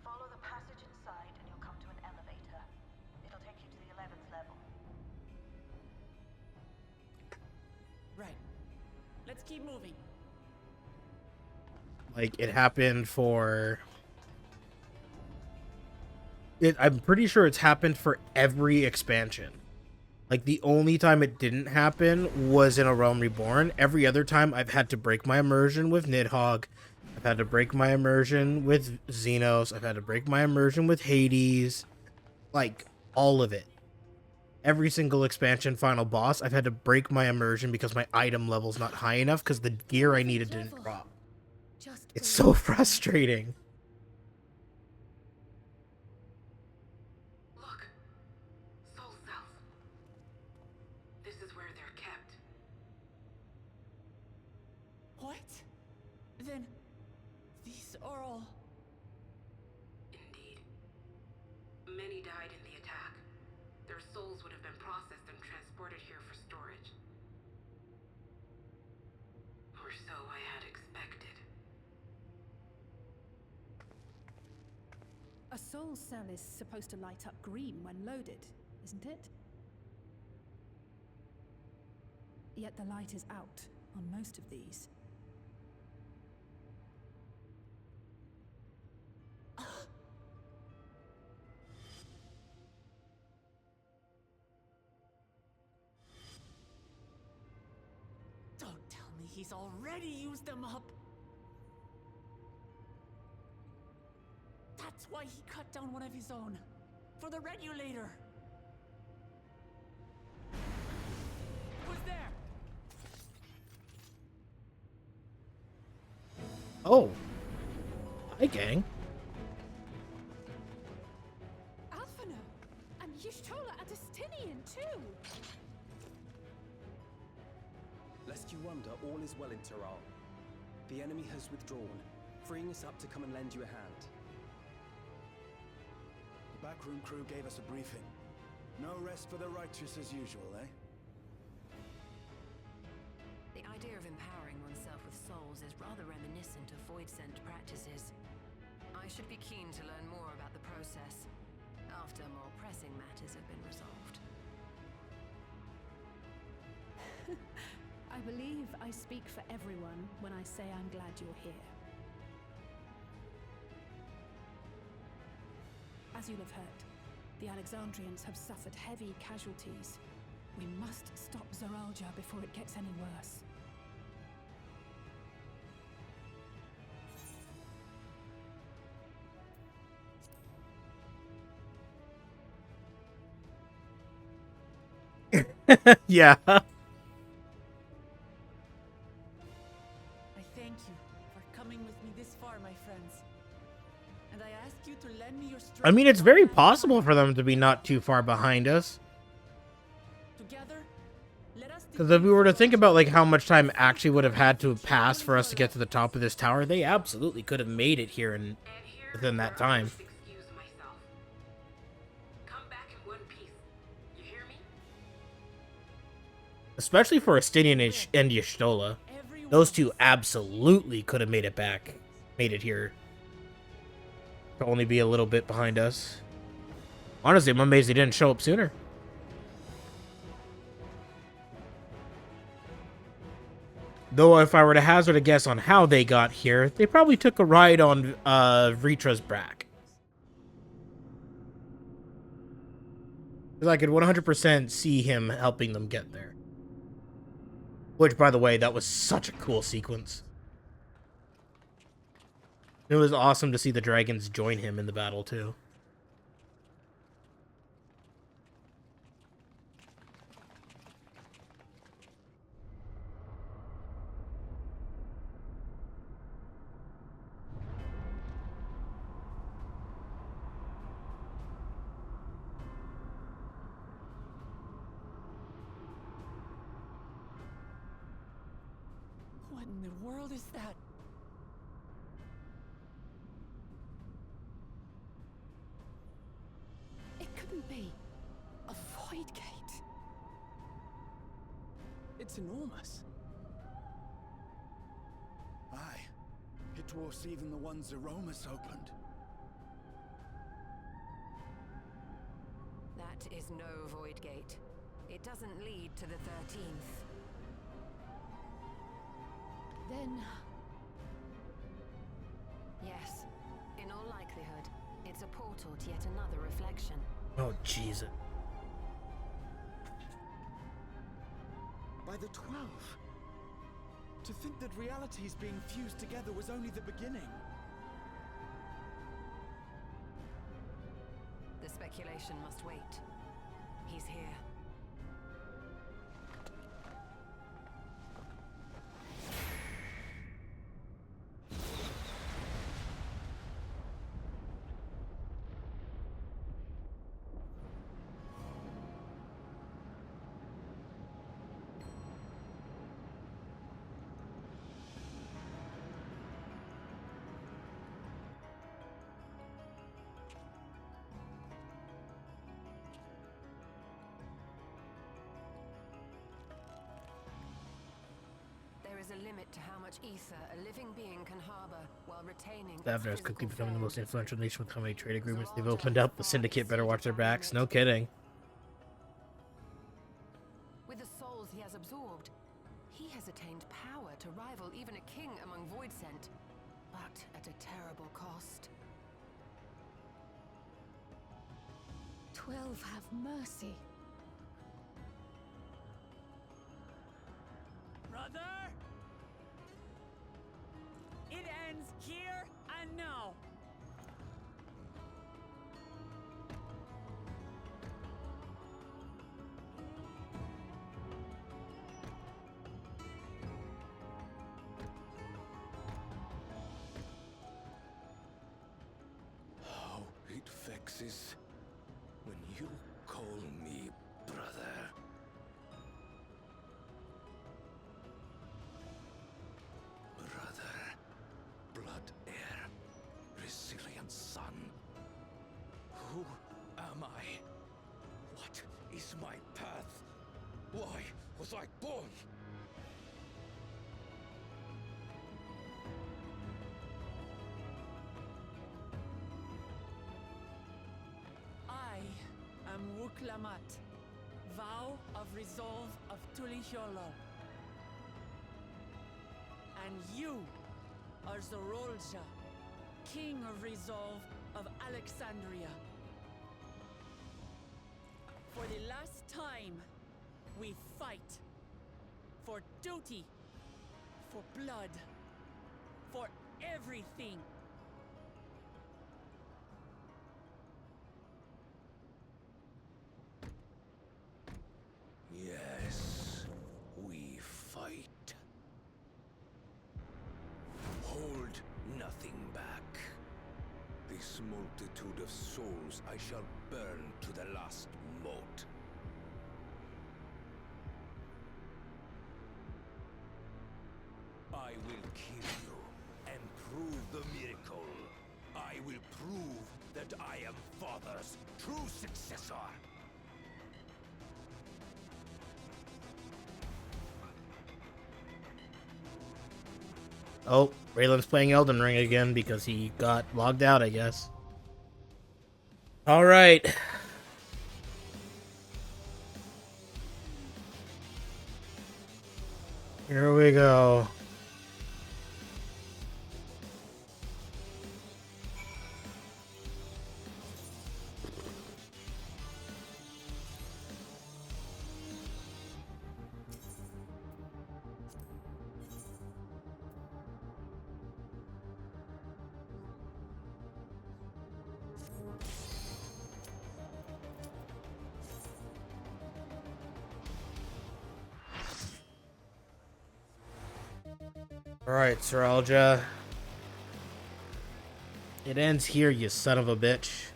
S18: Follow the passage inside and you'll come to an elevator. It'll take you to the 11th level.
S2: Right. Let's keep moving.
S1: Like, it happened for... I'm pretty sure it's happened for every expansion. Like, the only time it didn't happen was in A Realm Reborn. Every other time, I've had to break my immersion with Nidhogg. I've had to break my immersion with Xenos. I've had to break my immersion with Hades. Like, all of it. Every single expansion final boss, I've had to break my immersion because my item level's not high enough because the gear I needed didn't drop. It's so frustrating.
S7: Look, soul cells. This is where they're kept.
S2: What? Then these are all...
S7: Indeed. Many died in the attack. Their souls would have been processed and transported here for storage. Or so I had expected.
S8: A soul cell is supposed to light up green when loaded, isn't it? Yet the light is out on most of these.
S2: Don't tell me he's already used them up. That's why he cut down one of his own. For the regulator. Who's there?
S1: Oh. Hi, gang.
S8: Alphina! And Y'shtola and Destinian too!
S17: Lest you wonder, all is well in Terral. The enemy has withdrawn, freeing us up to come and lend you a hand.
S11: The backroom crew gave us a briefing. No rest for the righteous as usual, eh?
S5: The idea of empowering oneself with souls is rather reminiscent of void-sent practices. I should be keen to learn more about the process, after more pressing matters have been resolved.
S8: I believe I speak for everyone when I say I'm glad you're here. As you'll have heard, the Alexandrians have suffered heavy casualties. We must stop Zoralja before it gets any worse.
S1: Yeah.
S2: I thank you for coming with me this far, my friends. And I ask you to lend me your strength.
S1: I mean, it's very possible for them to be not too far behind us.
S2: Together, let us
S1: Because if we were to think about like how much time actually would have had to pass for us to get to the top of this tower, they absolutely could have made it here in within that time.
S7: Excuse myself. Come back in one piece. You hear me?
S1: Especially for Estinian and Y'shtola. Those two absolutely could have made it back. Made it here. To only be a little bit behind us. Honestly, I'm amazed they didn't show up sooner. Though if I were to hazard a guess on how they got here, they probably took a ride on Ritra's Brack. Because I could 100% see him helping them get there. Which, by the way, that was such a cool sequence. It was awesome to see the dragons join him in the battle, too.
S2: What in the world is that?
S8: It couldn't be a void gate.
S11: It's enormous. Aye. It dwarfs even the one Zeromus opened.
S5: That is no void gate. It doesn't lead to the 13th.
S8: Then...
S5: Yes, in all likelihood, it's a portal to yet another reflection.
S1: Oh, Jesus.
S11: By the 12. To think that realities being fused together was only the beginning.
S5: The speculation must wait. He's here. There is a limit to how much ether a living being can harbor while retaining.
S1: Davner is quickly becoming the most influential nation with how many trade agreements they've opened up. The Syndicate better watch their backs. No kidding.
S5: With the souls he has absorbed, he has attained power to rival even a king among Voidsent, but at a terrible cost.
S8: 12 have mercy.
S2: Brother? It ends here and now.
S15: How it vexes when you call me brother. Brother, blood Why was I born?
S2: I am Wuklamat, vow of resolve of Tulihyolo. And you are Zorolja, king of resolve of Alexandria. For the last time, we fight. For duty. For blood. For everything.
S15: Yes, we fight. Hold nothing back. This multitude of souls I shall burn to the last mote. I will kill you and prove the miracle. I will prove that I am Father's true successor.
S1: Oh, Raylan's playing Elden Ring again because he got logged out, I guess. All right. Here we go. Alright, Seralja. It ends here, you son of a bitch.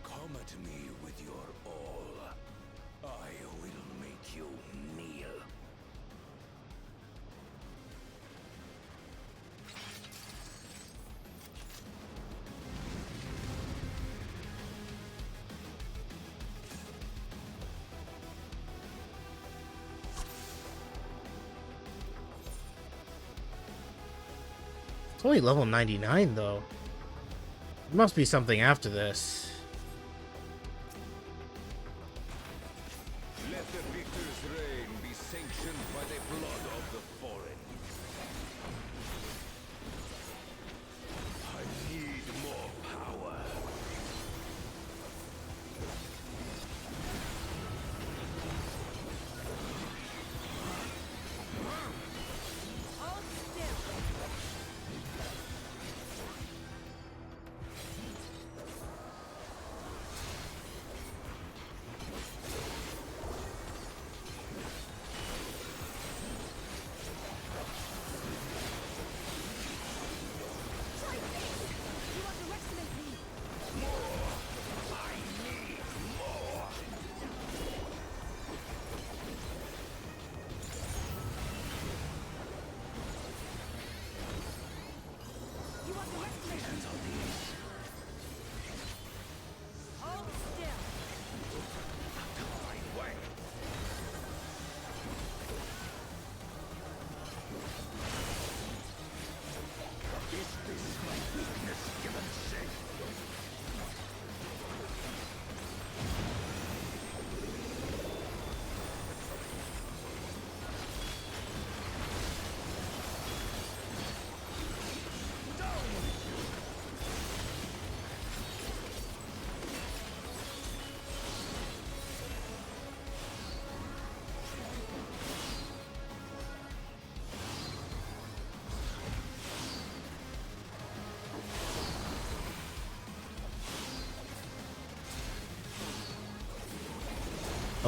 S15: Come at me with your all. I will make you kneel.
S1: It's only level 99, though. There must be something after this.
S15: Let the victor's reign be sanctioned by the blood of the fallen. I need more power.
S2: Hold still. Hold still.
S15: Is this my weakness given shape?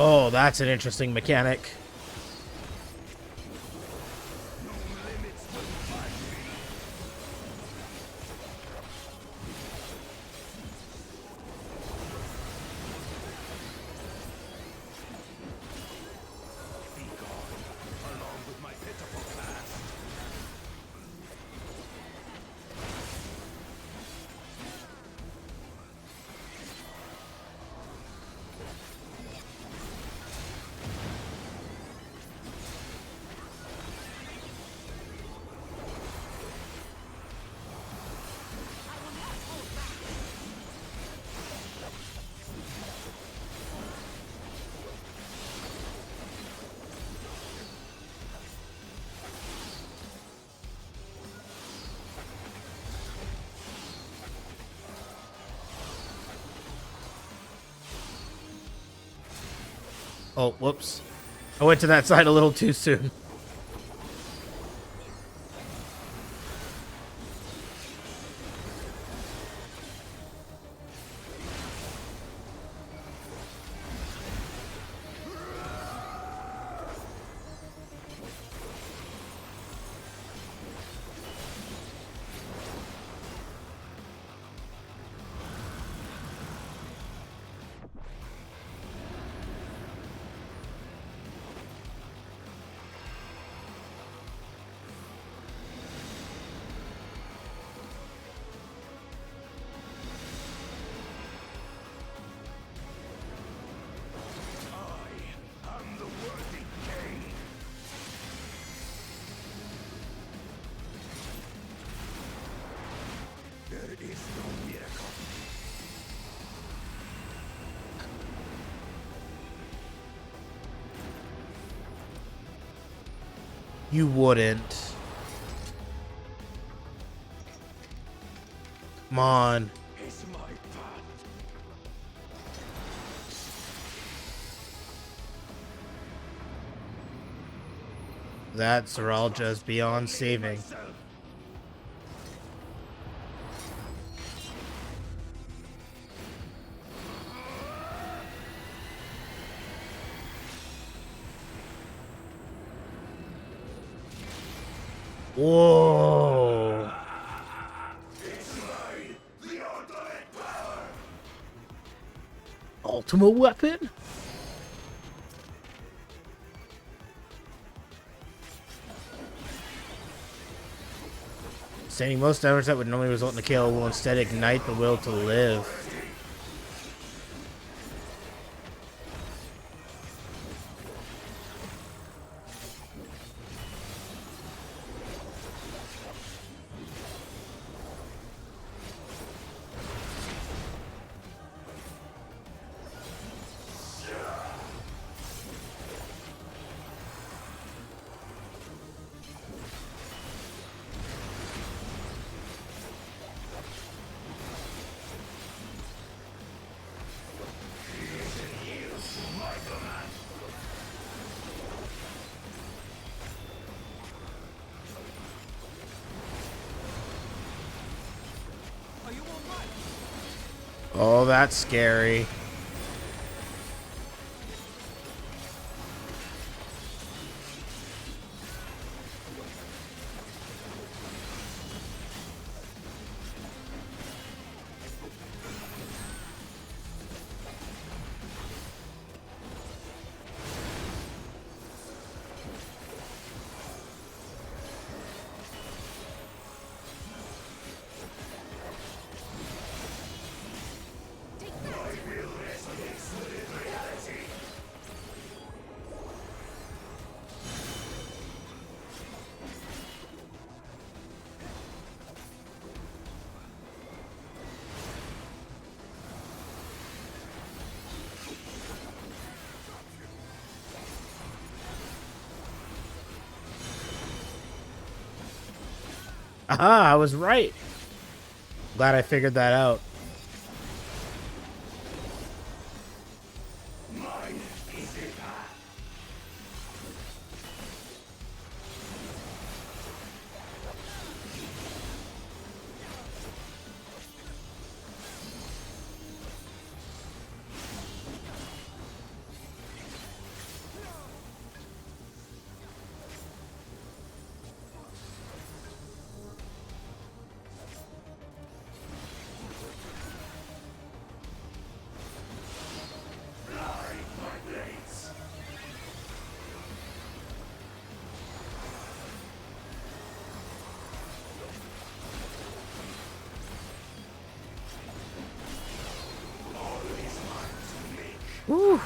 S1: Oh, that's an interesting mechanic. Oh, whoops. I went to that side a little too soon. You wouldn't. Come on.
S15: It's my path.
S1: That Seralja is beyond saving. Whoa. Ultimate weapon? Sending most damage that would normally result in a kill will instead ignite the will to live. Oh, that's scary. Aha, I was right. Glad I figured that out. Whew.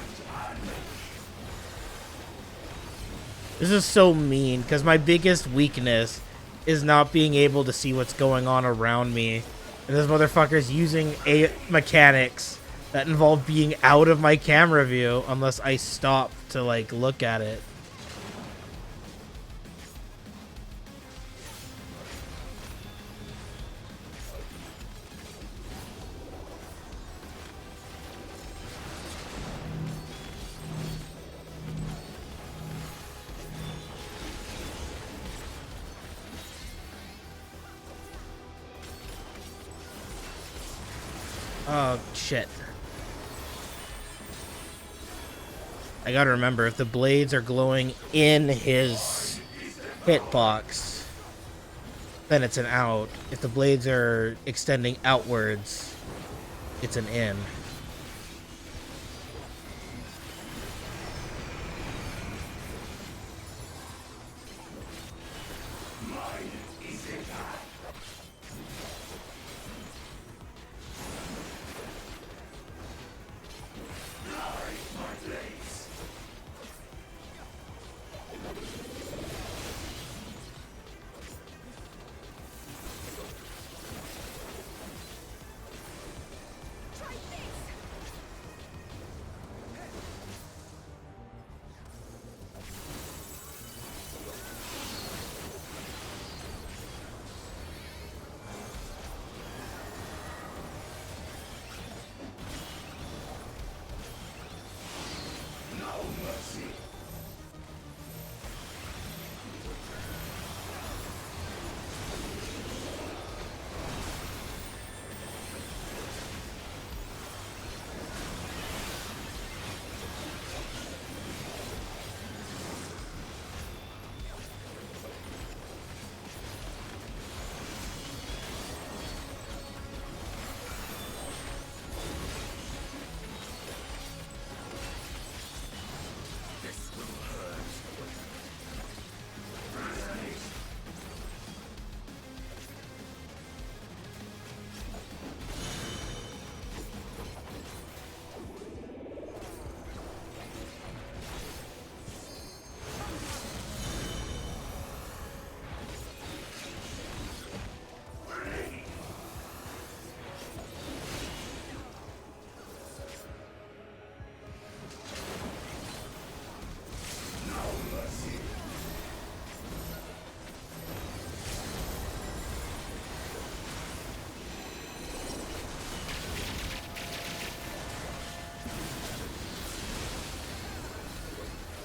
S1: This is so mean, because my biggest weakness is not being able to see what's going on around me. And this motherfucker's using mechanics that involve being out of my camera view unless I stop to, like, look at it. Oh, shit. I gotta remember, if the blades are glowing in his hitbox, then it's an out. If the blades are extending outwards, it's an in.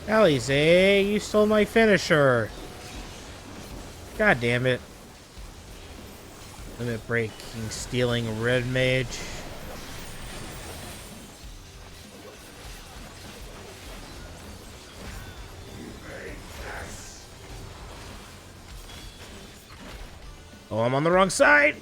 S1: Alize, you stole my finisher. God damn it. Limit breaking, stealing red mage. Oh, I'm on the wrong side.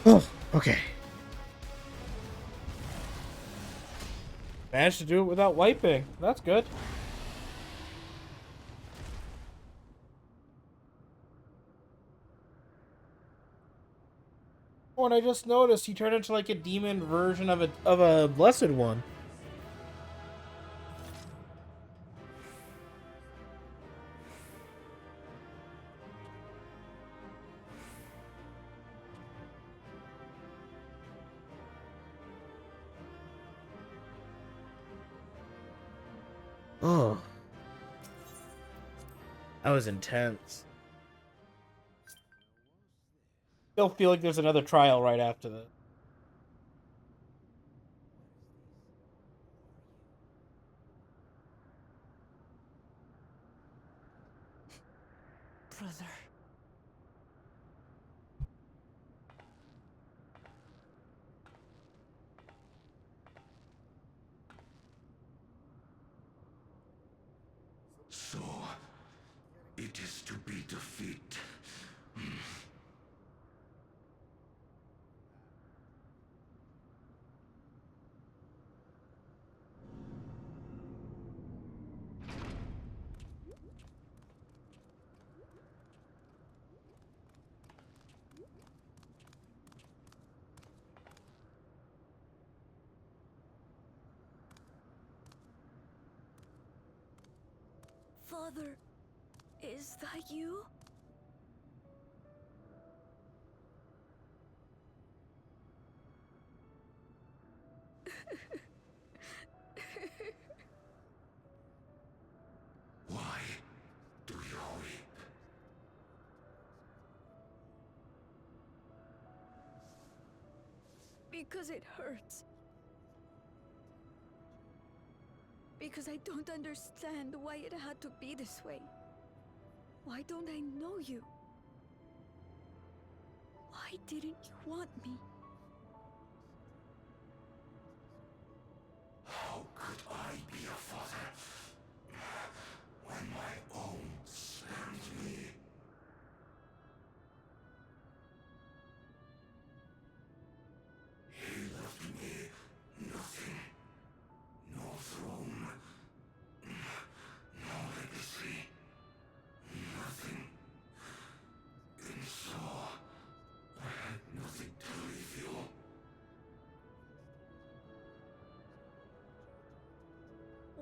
S1: Oh, okay. Managed to do it without wiping. That's good. Oh, and I just noticed he turned into like a demon version of a blessed one. Oh. That was intense. Still feel like there's another trial right after this.
S2: Brother.
S19: So, it is to be defeat.
S6: Father, is that you?
S19: Why do you weep?
S6: Because it hurts. Because I don't understand why it had to be this way. Why don't I know you? Why didn't you want me?
S19: How could I be a father when my own spurned me? He left me nothing. No throne. No legacy. Nothing. And so, I had nothing to leave you.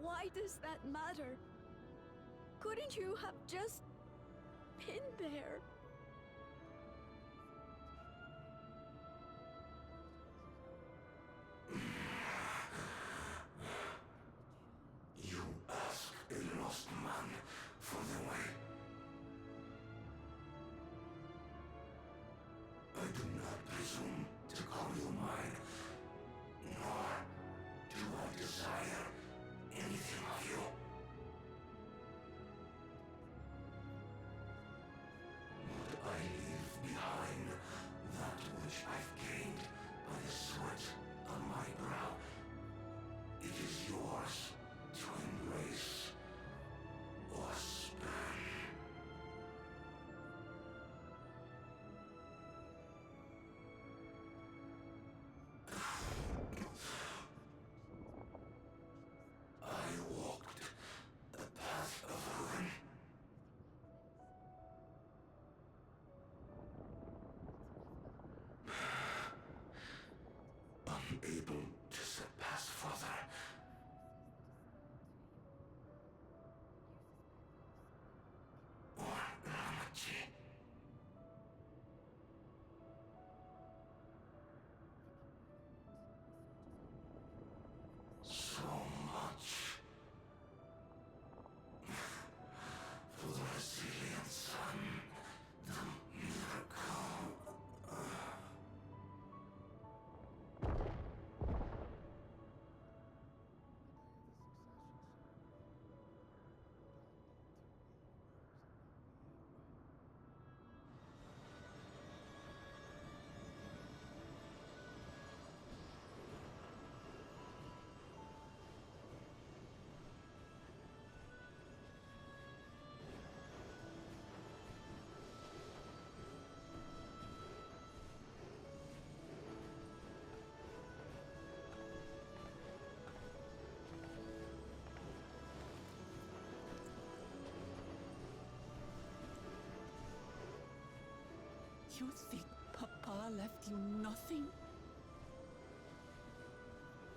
S6: Why does that matter? Couldn't you have just been there?
S19: You ask a lost man for the way. I do not presume to call you mine, nor do I desire anything of you. Would I leave behind that which I've gained by the sweat on my brow? It is yours to embrace or spurn. I walked the path of ruin. Unable to surpass Father. Or Ramachi. So much for the resilient son, the miracle.
S2: You think Papa left you nothing?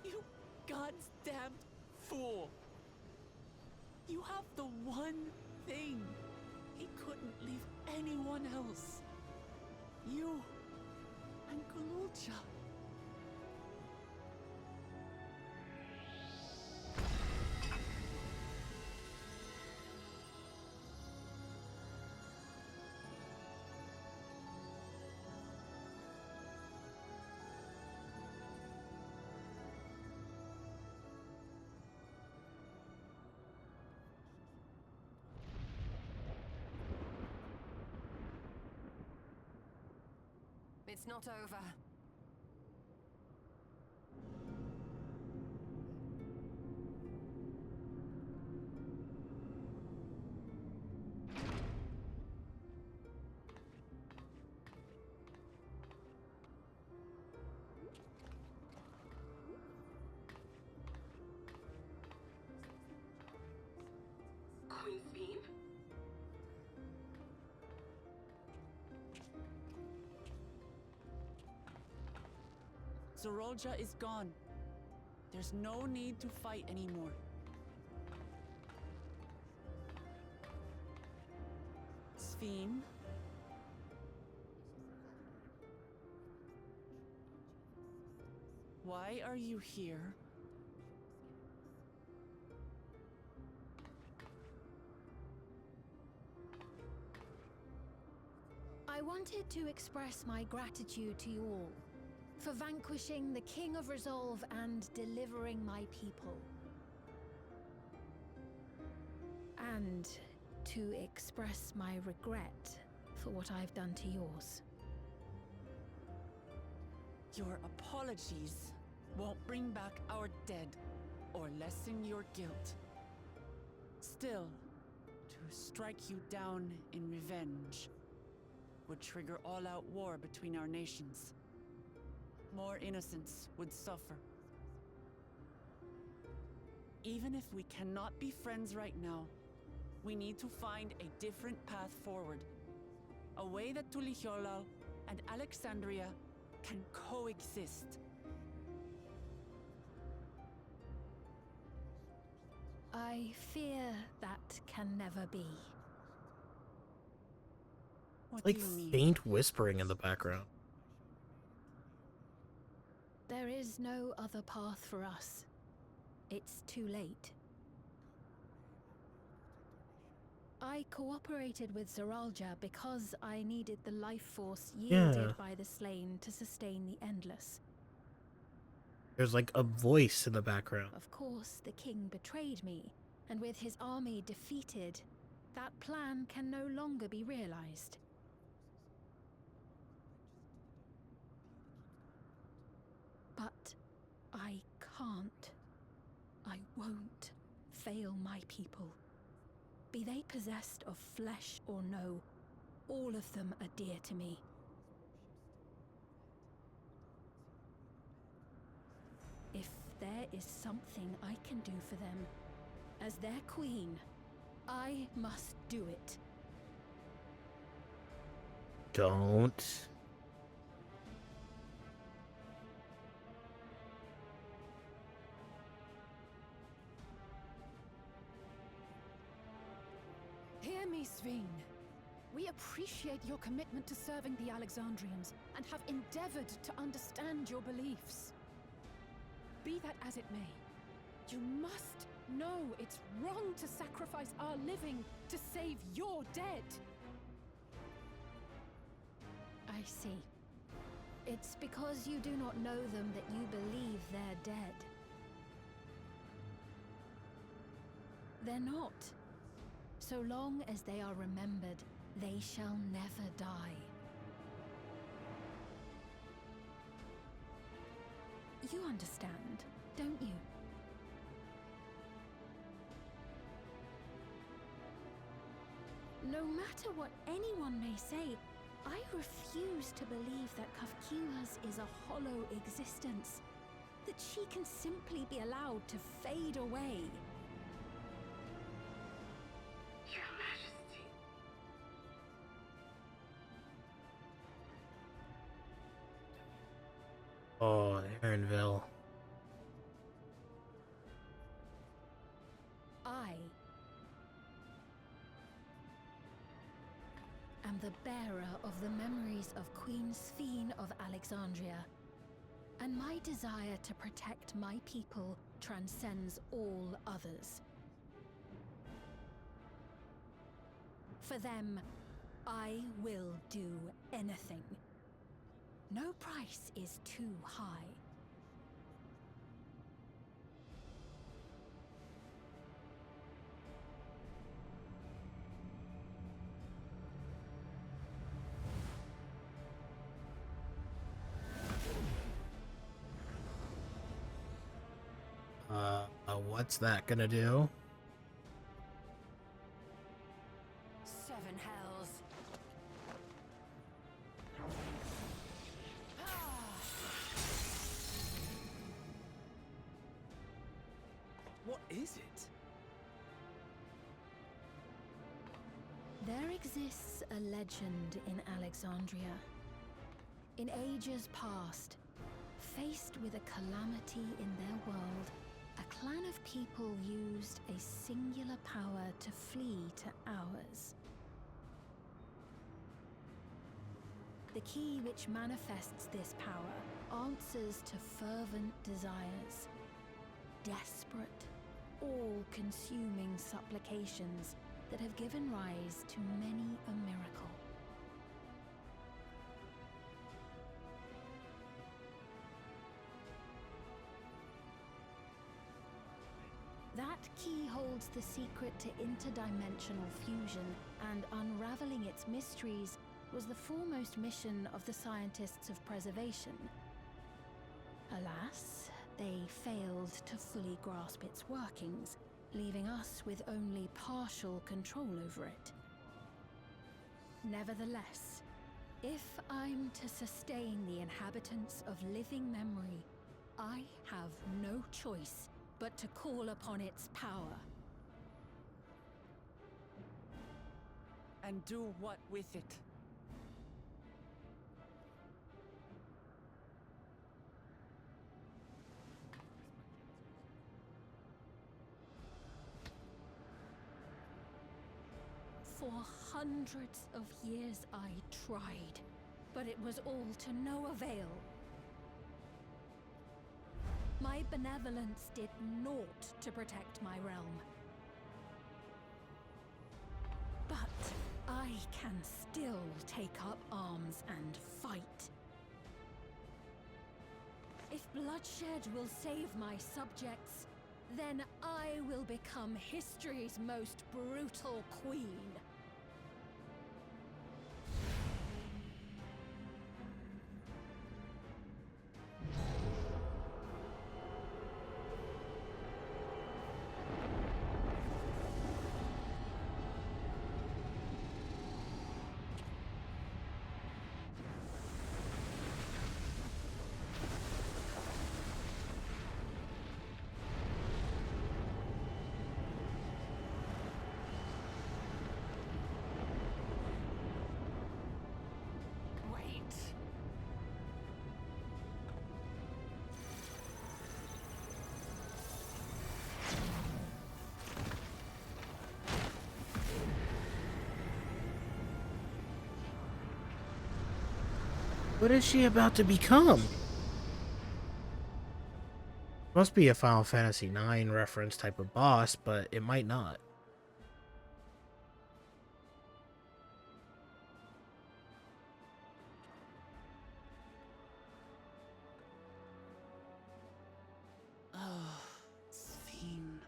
S2: You God's damned fool! You have the one thing he couldn't leave anyone else. You and Gululcha.
S5: It's not over.
S7: Queen's Beam?
S2: Zorolja is gone. There's no need to fight anymore. Sphene? Why are you here?
S3: I wanted to express my gratitude to you all for vanquishing the King of Resolve and delivering my people. And to express my regret for what I've done to yours.
S2: Your apologies won't bring back our dead or lessen your guilt. Still, to strike you down in revenge would trigger all-out war between our nations. More innocents would suffer. Even if we cannot be friends right now, we need to find a different path forward. A way that Tuliholal and Alexandria can coexist.
S3: I fear that can never be.
S2: What
S1: Like
S2: do you mean?
S1: faint whispering in the background.
S3: There is no other path for us. It's too late. I cooperated with Zeralja because I needed the life force yielded by the slain to sustain the Endless.
S1: There's like a voice in the background.
S3: Of course, the king betrayed me, and with his army defeated, that plan can no longer be realized. But I can't. I won't fail my people. Be they possessed of flesh or no, all of them are dear to me. If there is something I can do for them, as their queen, I must do it.
S1: Don't.
S8: Hear me, Sphene. We appreciate your commitment to serving the Alexandrians and have endeavored to understand your beliefs. Be that as it may, you must know it's wrong to sacrifice our living to save your dead.
S3: I see. It's because you do not know them that you believe they're dead. They're not. So long as they are remembered, they shall never die. You understand, don't you? No matter what anyone may say, I refuse to believe that Kafkiwas is a hollow existence. That she can simply be allowed to fade away.
S7: Your Majesty.
S1: Oh, Aaronville.
S3: I am the bearer of the memories of Queen Sphene of Alexandria, and my desire to protect my people transcends all others. For them, I will do anything. No price is too high.
S1: What's that gonna do?
S5: 7 hells.
S11: What is it?
S3: There exists a legend in Alexandria. In ages past, faced with a calamity in their world, a clan of people used a singular power to flee to ours. The key which manifests this power answers to fervent desires, desperate, all-consuming supplications that have given rise to many a miracle. That key holds the secret to interdimensional fusion, and unraveling its mysteries was the foremost mission of the scientists of preservation. Alas, they failed to fully grasp its workings, leaving us with only partial control over it. Nevertheless, if I'm to sustain the inhabitants of living memory, I have no choice but to call upon its power.
S2: And do what with it?
S3: For hundreds of years I tried, but it was all to no avail. My benevolence did naught to protect my realm. But I can still take up arms and fight. If bloodshed will save my subjects, then I will become history's most brutal queen.
S1: What is she about to become? Must be a Final Fantasy IX reference type of boss, but it might not.
S2: Oh, Sphene.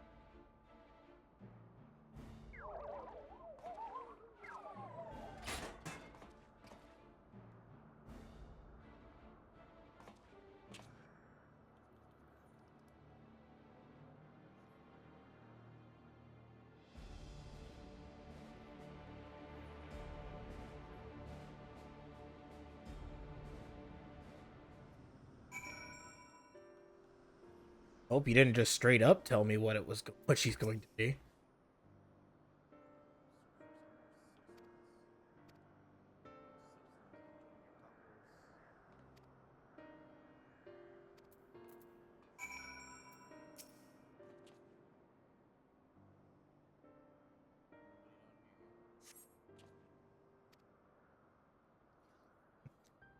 S1: Hope you didn't just straight up tell me what what she's going to be.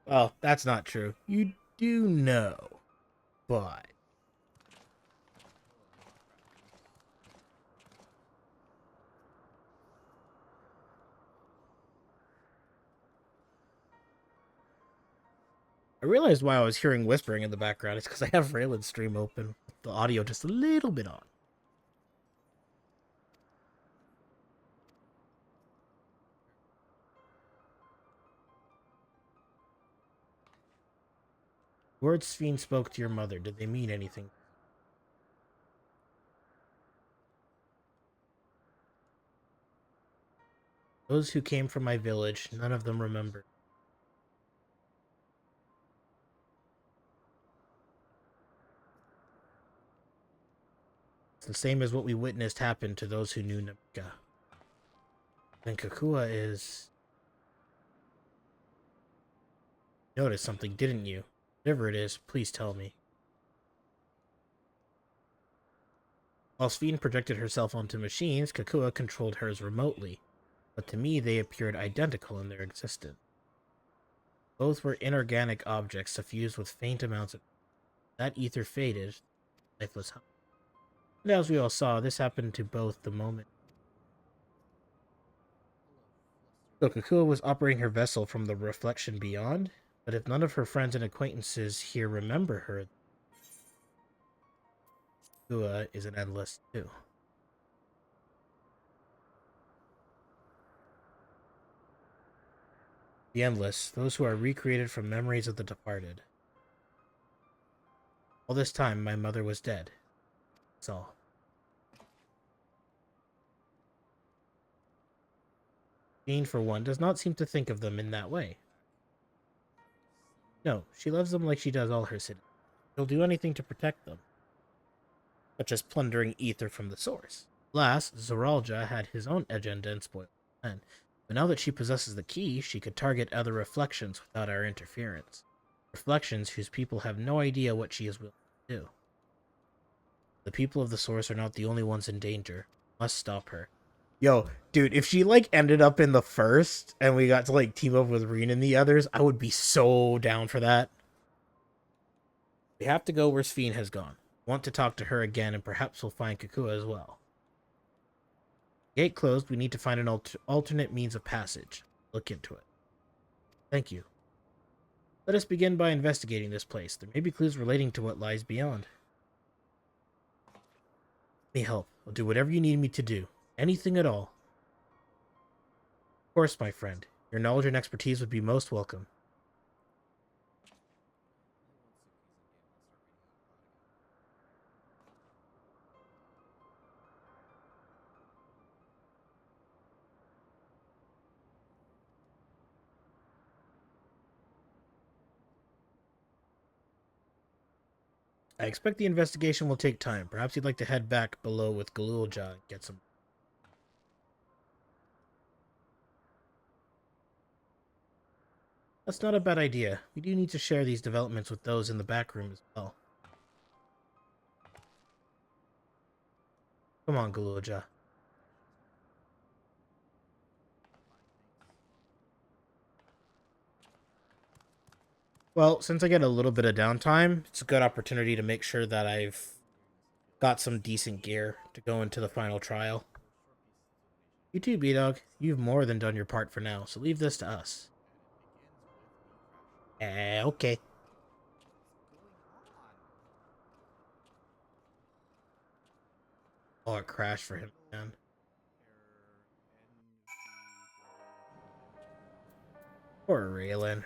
S1: Well, that's not true. You do know, but... I realized why I was hearing whispering in the background. It's because I have Raylan's stream open, with the audio just a little bit on. Words Sphene spoke to your mother, did they mean anything? Those who came from my village, none of them remember. It's the same as what we witnessed happen to those who knew Namika. Then Kakua is... Noticed something, didn't you? Whatever it is, please tell me. While Sphene projected herself onto machines, Kakua controlled hers remotely, but to me they appeared identical in their existence. Both were inorganic objects suffused with faint amounts of that ether faded, lifeless hum. And as we all saw, this happened to both the moment. So Kakua was operating her vessel from the reflection beyond, but if none of her friends and acquaintances here remember her, Kakua is an endless too. The endless, those who are recreated from memories of the departed. All this time, my mother was dead. That's all. Jean, for one, does not seem to think of them in that way. No, she loves them like she does all her citizens. She'll do anything to protect them, such as plundering ether from the source. Last, Zoralja had his own agenda and spoiled the plan, but now that she possesses the key, she could target other reflections without our interference. Reflections whose people have no idea what she is willing to do. The people of the source are not the only ones in danger. Must stop her. Yo, dude, if she, like, ended up in the first, and we got to, like, team up with Reen and the others, I would be so down for that. We have to go where Sphene has gone. Want to talk to her again, and perhaps we'll find Kakua as well. Gate closed, we need to find an alternate means of passage. Look into it. Thank you. Let us begin by investigating this place. There may be clues relating to what lies beyond. Any help. I'll do whatever you need me to do. Anything at all. Of course, my friend. Your knowledge and expertise would be most welcome. I expect the investigation will take time. Perhaps you'd like to head back below with Galulja and get some... That's not a bad idea. We do need to share these developments with those in the back room as well. Come on, Galulja. Well, since I get a little bit of downtime, it's a good opportunity to make sure that I've got some decent gear to go into the final trial. You too, B-Dog. You've more than done your part for now, so leave this to us. Okay. Oh, it crashed for him, man. Poor Raylan.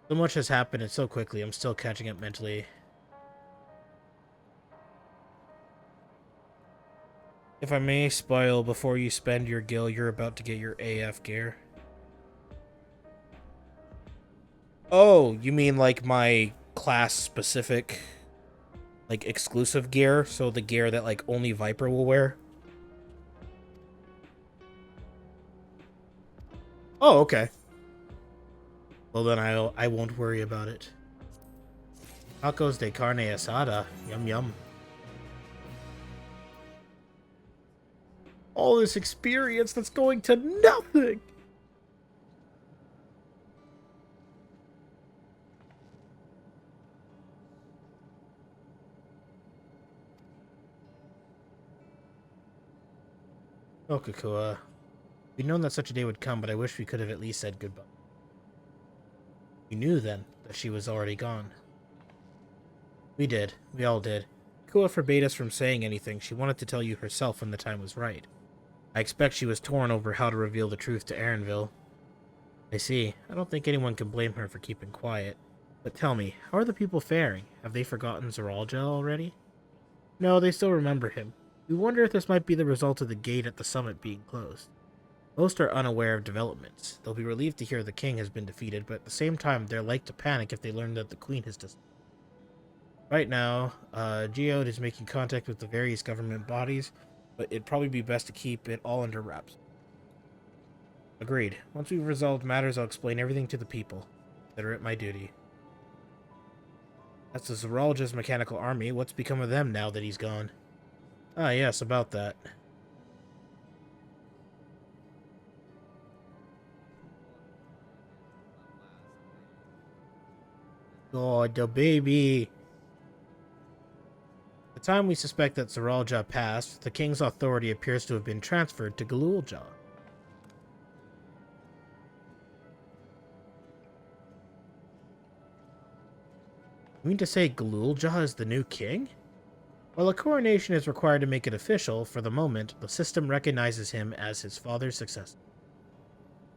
S1: So much has happened and so quickly, I'm still catching up mentally. If I may spoil, before you spend your gil, you're about to get your AF gear. Oh, you mean like my class-specific, like, exclusive gear? So the gear that, like, only Viper will wear? Oh, okay. Well, then I won't worry about it. Tacos de carne asada. Yum, yum. All this experience that's going to nothing! Oh, Kakua. We'd known that such a day would come, but I wish we could have at least said goodbye. We knew then that she was already gone. We did. We all did. Kakua forbade us from saying anything. She wanted to tell you herself when the time was right. I expect she was torn over how to reveal the truth to Aaronville. I see. I don't think anyone can blame her for keeping quiet. But tell me, how are the people faring? Have they forgotten Zoralja already? No, they still remember him. We wonder if this might be the result of the gate at the summit being closed. Most are unaware of developments. They'll be relieved to hear the king has been defeated, but at the same time, they're like to panic if they learn that the queen has disappeared. Right now, Geode is making contact with the various government bodies, but it'd probably be best to keep it all under wraps. Agreed. Once we've resolved matters, I'll explain everything to the people. Consider it my duty. That's the Zoralja's mechanical army. What's become of them now that he's gone? Ah, yes, about that. Oh, the baby. The time we suspect that Zeralja passed, the king's authority appears to have been transferred to Galulja. You mean to say Galulja is the new king? While a coronation is required to make it official, for the moment, the system recognizes him as his father's successor.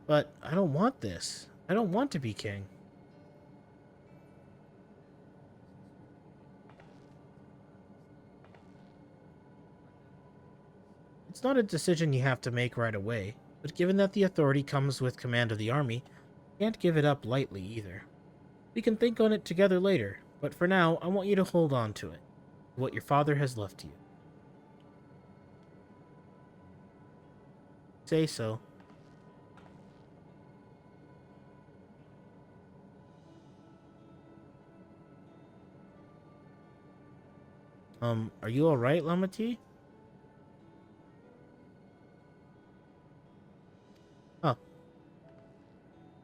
S1: But I don't want this. I don't want to be king. It's not a decision you have to make right away, but given that the authority comes with command of the army, you can't give it up lightly either. We can think on it together later, but for now, I want you to hold on to it, what your father has left you. Say so. Are you alright, Lamati? Huh.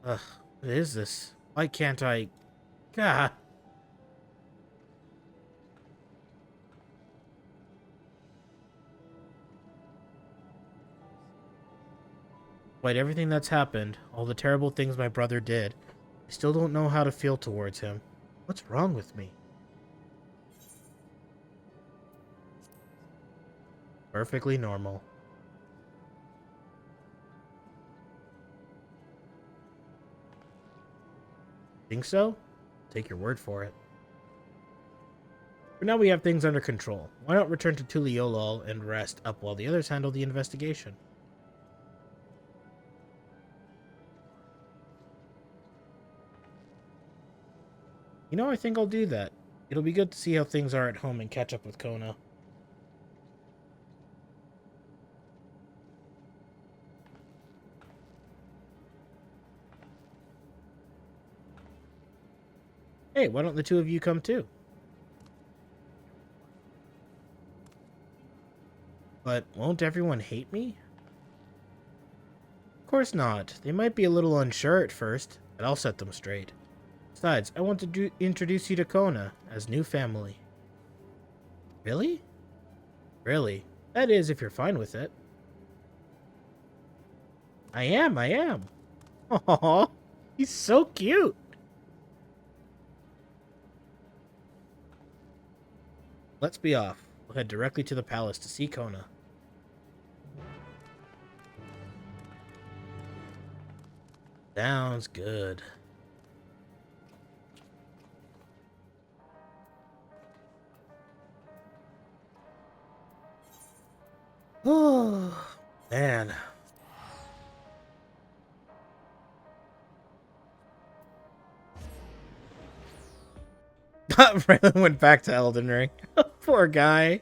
S1: Ugh, what is this? Why can't I... Gah! Despite everything that's happened, all the terrible things my brother did, I still don't know how to feel towards him. What's wrong with me? Perfectly normal. Think so? Take your word for it. For now we have things under control. Why not return to Tuliolol and rest up while the others handle the investigation? You know, I think I'll do that. It'll be good to see how things are at home and catch up with Kona. Hey, why don't the two of you come too? But won't everyone hate me? Of course not. They might be a little unsure at first, but I'll set them straight. Besides, I want to introduce you to Kona as new family. Really? Really. That is, if you're fine with it. I am. Aww, he's so cute. Let's be off. We'll head directly to the palace to see Kona. Sounds good. Oh, man. Braylon went back to Elden Ring. Poor guy.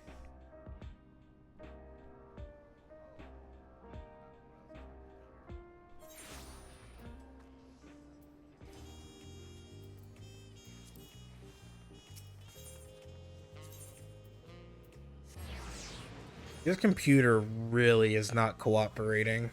S1: This computer really is not cooperating.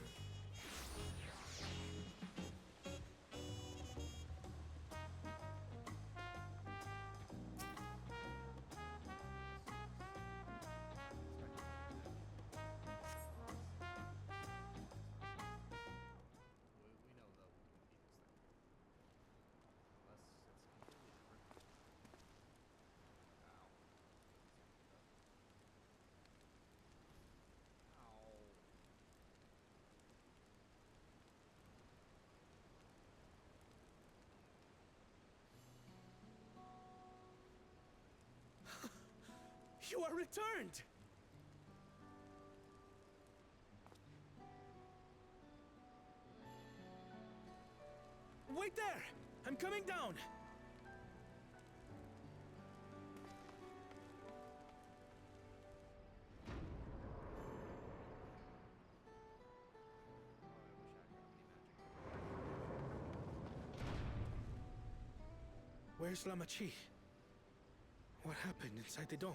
S11: You are returned! Wait there! I'm coming down! Where's Lamachi? What happened inside the dome?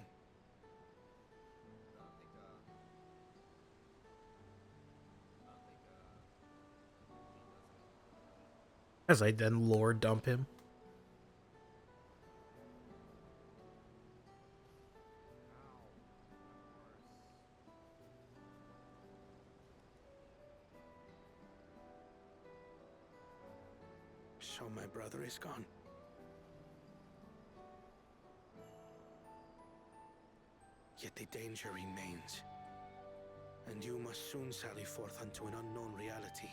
S1: As I then lore dump him.
S11: So my brother is gone. Yet the danger remains, and you must soon sally forth unto an unknown reality.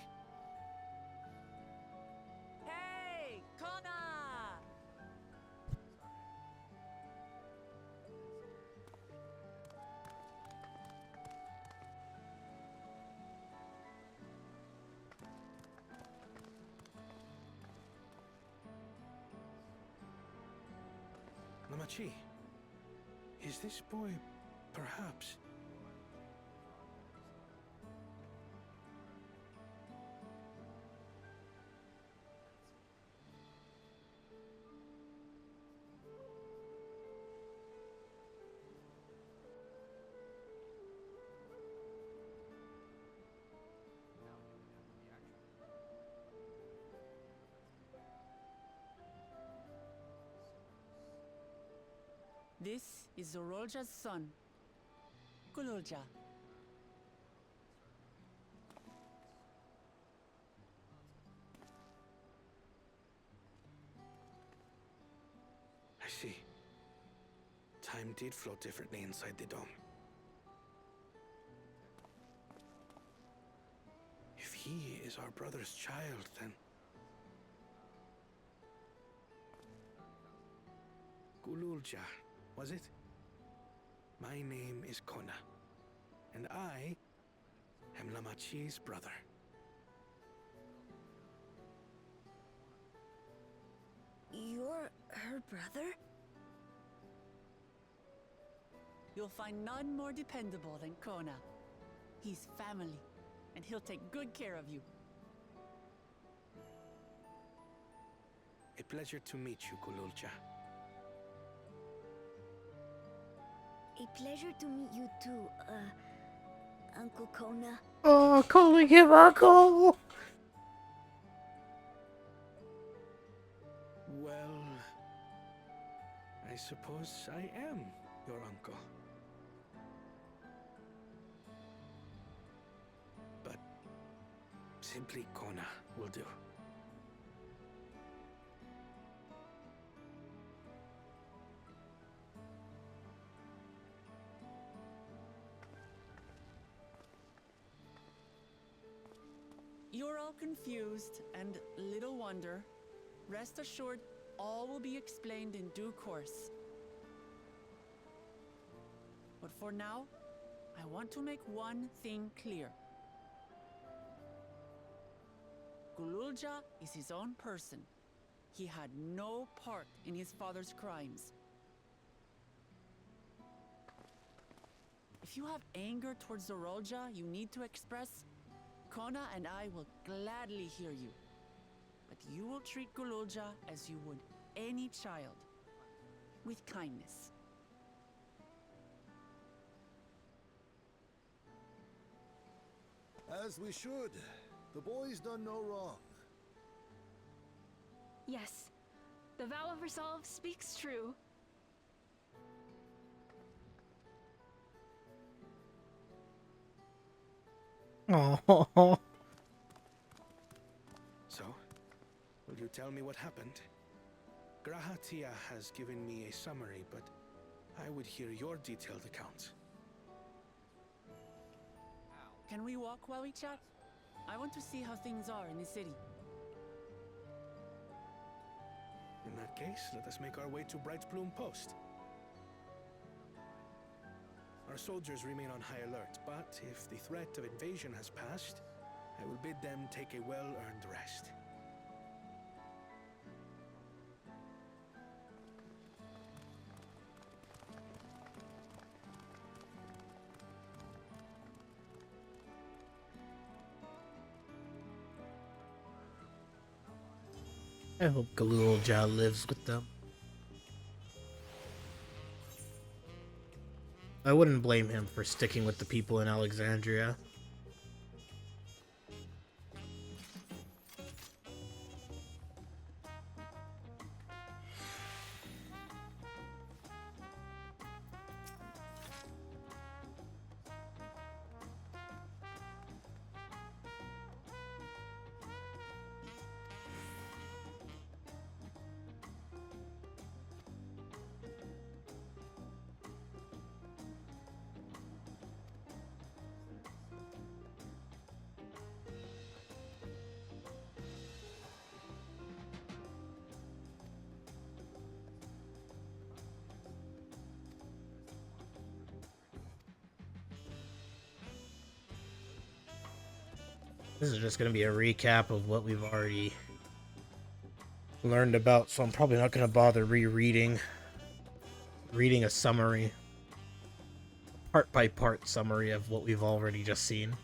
S2: Hey, Kona!
S11: Namachi, is this boy perhaps?
S2: This is Zorolja's son, Kululja.
S11: I see. Time did flow differently inside the dome. If he is our brother's child, then... Kululja, was it? My name is Kona, and I am Lamachi's brother.
S6: You're her brother?
S2: You'll find none more dependable than Kona. He's family, and he'll take good care of you.
S11: A pleasure to meet you, Kululja.
S6: A pleasure to meet you too, Uncle Kona.
S1: Oh, calling him uncle!
S11: Well, I suppose I am your uncle. But simply Kona will do.
S2: You're all confused, and little wonder. Rest assured, all will be explained in due course. But for now, I want to make one thing clear. Kululja is his own person. He had no part in his father's crimes. If you have anger towards Zorolja you need to express, Kona and I will gladly hear you. But you will treat Kululja as you would any child, with kindness.
S9: As we should. The boy's done no wrong.
S3: Yes, the vow of resolve speaks true.
S1: Oh.
S11: So, will you tell me what happened? Grahatia has given me a summary, but I would hear your detailed account.
S2: Can we walk while we chat? I want to see how things are in the city.
S11: In that case, let us make our way to Bright Plume Post. Our soldiers remain on high alert, but if the threat of invasion has passed, I will bid them take a well-earned rest.
S1: I hope Kululja lives with them. I wouldn't blame him for sticking with the people in Alexandria. This is just going to be a recap of what we've already learned about, so I'm probably not going to bother reading a summary, part by part summary of what we've already just seen.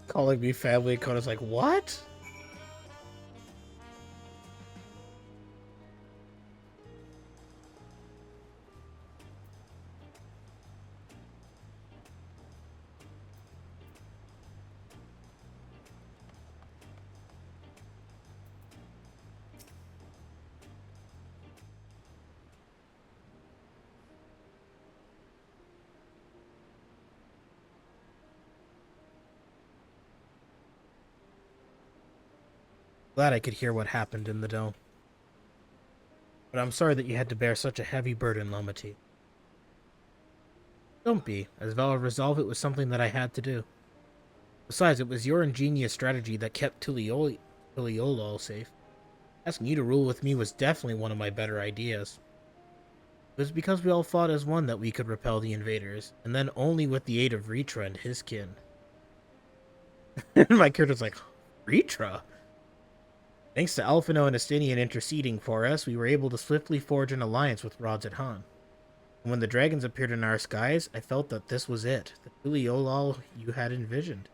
S1: Calling me family, Kona's like, what? Glad I could hear what happened in the dome. But I'm sorry that you had to bear such a heavy burden, Lomati. Don't be. As Val resolved, it was something that I had to do. Besides, it was your ingenious strategy that kept Tuliolol safe. Asking you to rule with me was definitely one of my better ideas. It was because we all fought as one that we could repel the invaders, and then only with the aid of Ritra and his kin. And my character's like, Ritra? Thanks to Alphino and Estinian interceding for us, we were able to swiftly forge an alliance with Rods at Han. And when the dragons appeared in our skies, I felt that this was it, the Tuliolol you had envisioned.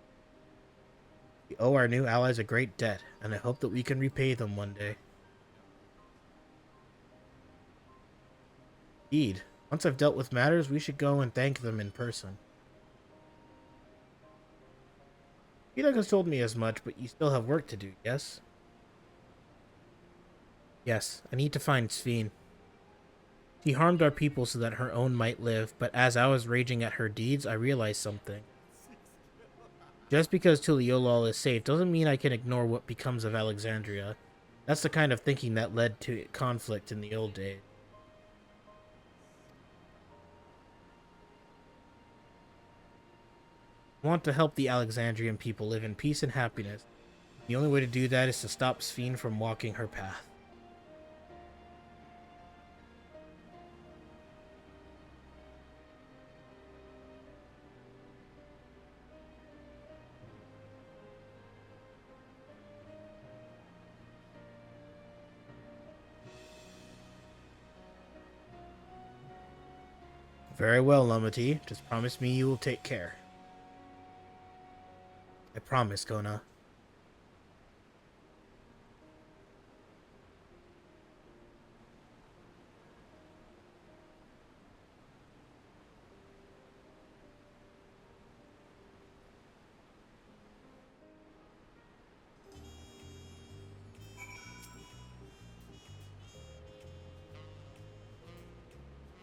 S1: We owe our new allies a great debt, and I hope that we can repay them one day. Indeed, once I've dealt with matters, we should go and thank them in person. Vidak has told me as much, but you still have work to do, yes? Yes, I need to find Sphene. She harmed our people so that her own might live, but as I was raging at her deeds, I realized something. Just because Tuliolol is safe doesn't mean I can ignore what becomes of Alexandria. That's the kind of thinking that led to conflict in the old days. I want to help the Alexandrian people live in peace and happiness. The only way to do that is to stop Sphene from walking her path. Very well, Lomati. Just promise me you will take care. I promise, Kona.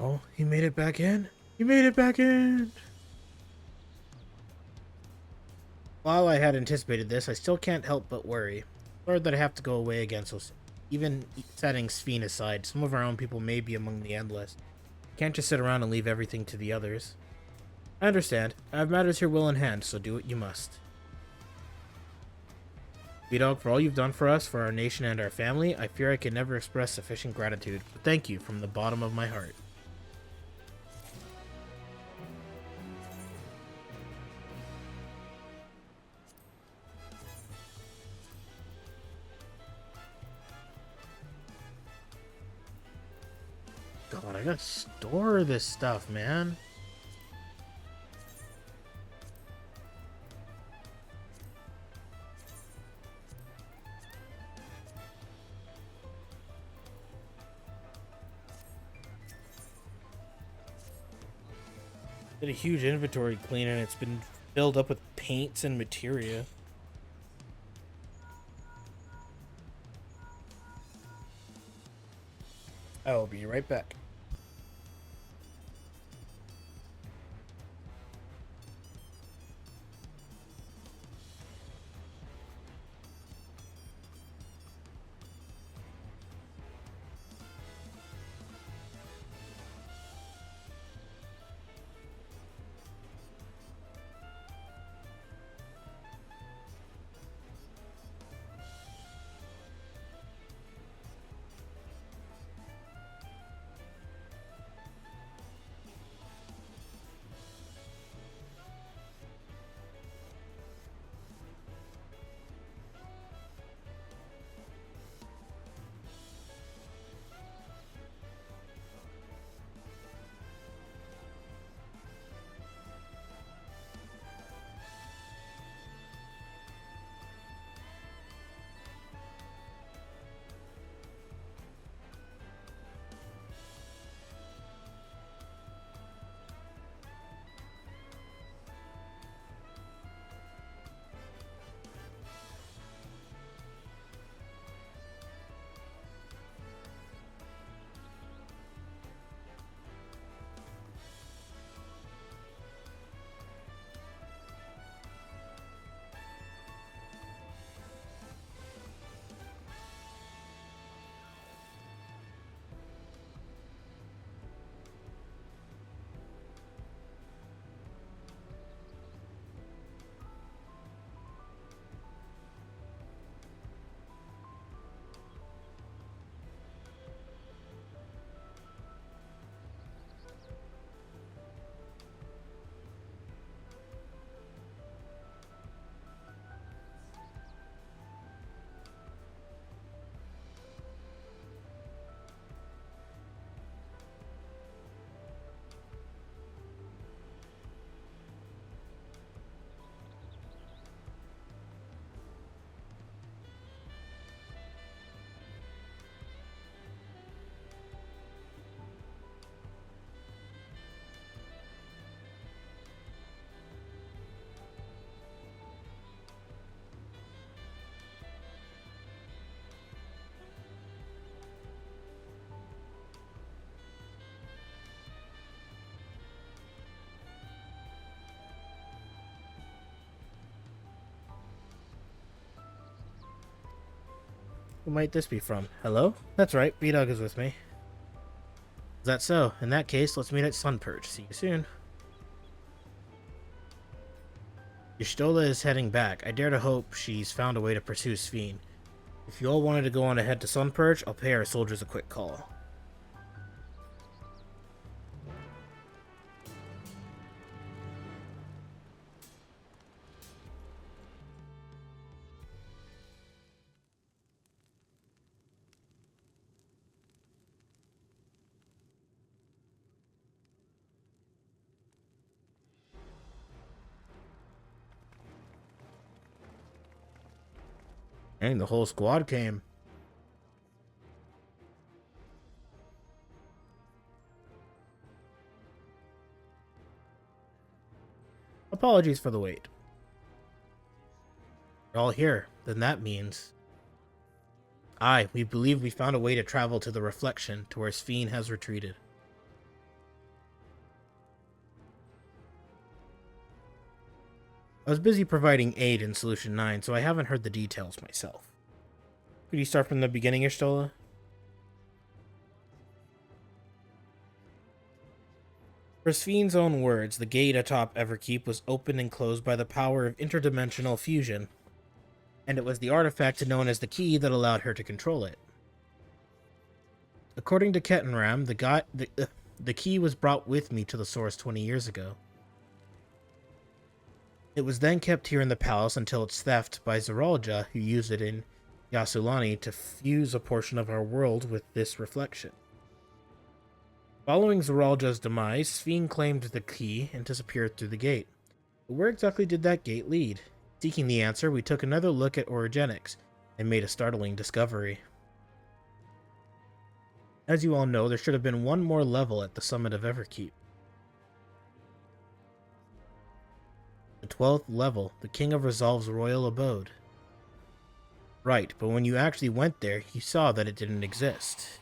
S1: Oh, he made it back in? He made it back in! While I had anticipated this, I still can't help but worry. Sorry that I have to go away again so soon. Even setting Sphene aside, some of our own people may be among the Endless. Can't just sit around and leave everything to the others. I understand. I have matters here well in hand, so do what you must. B-Dog, for all you've done for us, for our nation and our family, I fear I can never express sufficient gratitude, but thank you from the bottom of my heart. God, I gotta store this stuff, man. Did a huge inventory clean and it's been filled up with paints and materia. I will be right back. Who might this be from? Hello? That's right, B-Dog is with me. Is that so? In that case, let's meet at Sunpurge. See you soon. Y'shtola is heading back. I dare to hope she's found a way to pursue Sphene. If you all wanted to go on ahead to Sunpurge, I'll pay our soldiers a quick call. Dang, the whole squad came. Apologies for the wait. You're all here. Then that means... Aye, we believe we found a way to travel to the Reflection, to where Sphene has retreated. I was busy providing aid in Solution 9, so I haven't heard the details myself. Could you start from the beginning, Ishtola? For Sphne's own words, the gate atop Everkeep was opened and closed by the power of interdimensional fusion, and it was the artifact known as the key that allowed her to control it. According to Kettenram, the key was brought with me to the source 20 years ago. It was then kept here in the palace until its theft by Zeralja, who used it in Yasulani to fuse a portion of our world with this reflection. Following Zeralja's demise, Sphene claimed the key and disappeared through the gate. But where exactly did that gate lead? Seeking the answer, we took another look at orogenics and made a startling discovery. As you all know, there should have been one more level at the summit of Everkeep. The 12th level, the King of Resolve's royal abode. Right, but when you actually went there, you saw that it didn't exist.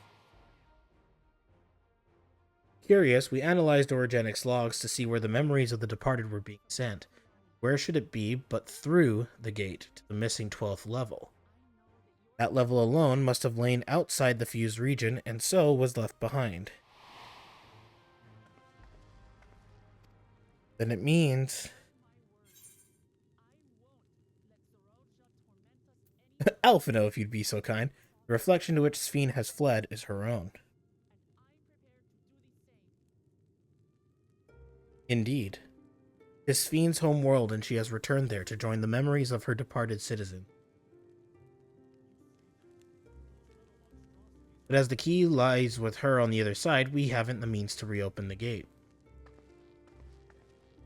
S1: Curious, we analyzed Orogenics logs to see where the memories of the departed were being sent. Where should it be but through the gate to the missing 12th level? That level alone must have lain outside the fused region, and so was left behind. Then it means... Alphino, if you'd be so kind. The reflection to which Sphene has fled is her own. Indeed. It is Sphene's home world, and she has returned there to join the memories of her departed citizen. But as the key lies with her on the other side, we haven't the means to reopen the gate.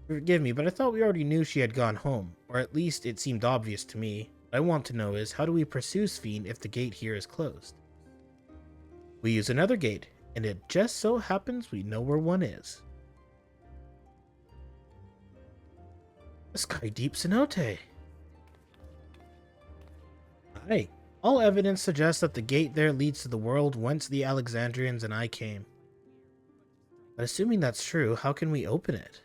S1: Forgive me, but I thought we already knew she had gone home, or at least it seemed obvious to me. What I want to know is, how do we pursue Sphene if the gate here is closed? We use another gate, and it just so happens we know where one is. The Sky Deep Cenote. Aye. All evidence suggests that the gate there leads to the world whence the Alexandrians and I came. But assuming that's true, how can we open it?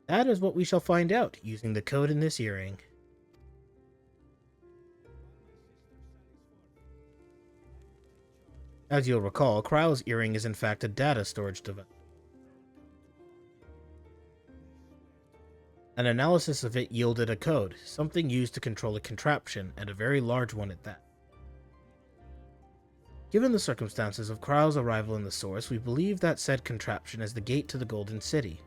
S1: That is what we shall find out, using the code in this earring. As you'll recall, Kryle's earring is in fact a data storage device. An analysis of it yielded a code, something used to control a contraption, and a very large one at that. Given the circumstances of Kryle's arrival in the source, we believe that said contraption is the gate to the Golden City.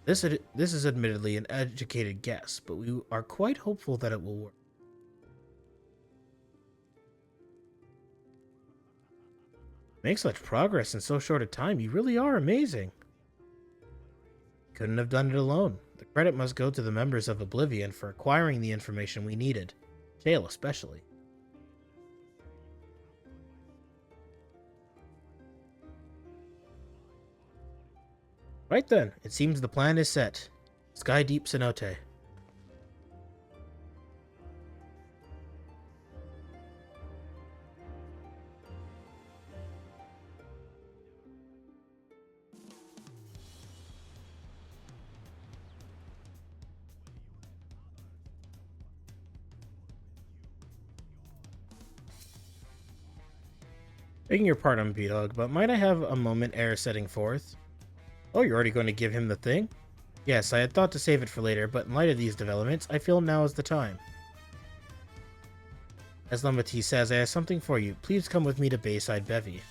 S1: This is admittedly an educated guess, but we are quite hopeful that it will work. Make such progress in so short a time, you really are amazing. Couldn't have done it alone. The credit must go to the members of Oblivion for acquiring the information we needed. Tail especially. Right then, it seems the plan is set. Sky Deep Cenote. Begging your pardon, B-Dog, but might I have a moment ere setting forth? Oh, you're already going to give him the thing? Yes, I had thought to save it for later, but in light of these developments, I feel now is the time. As Lemati says, I have something for you. Please come with me to Bayside Bevy.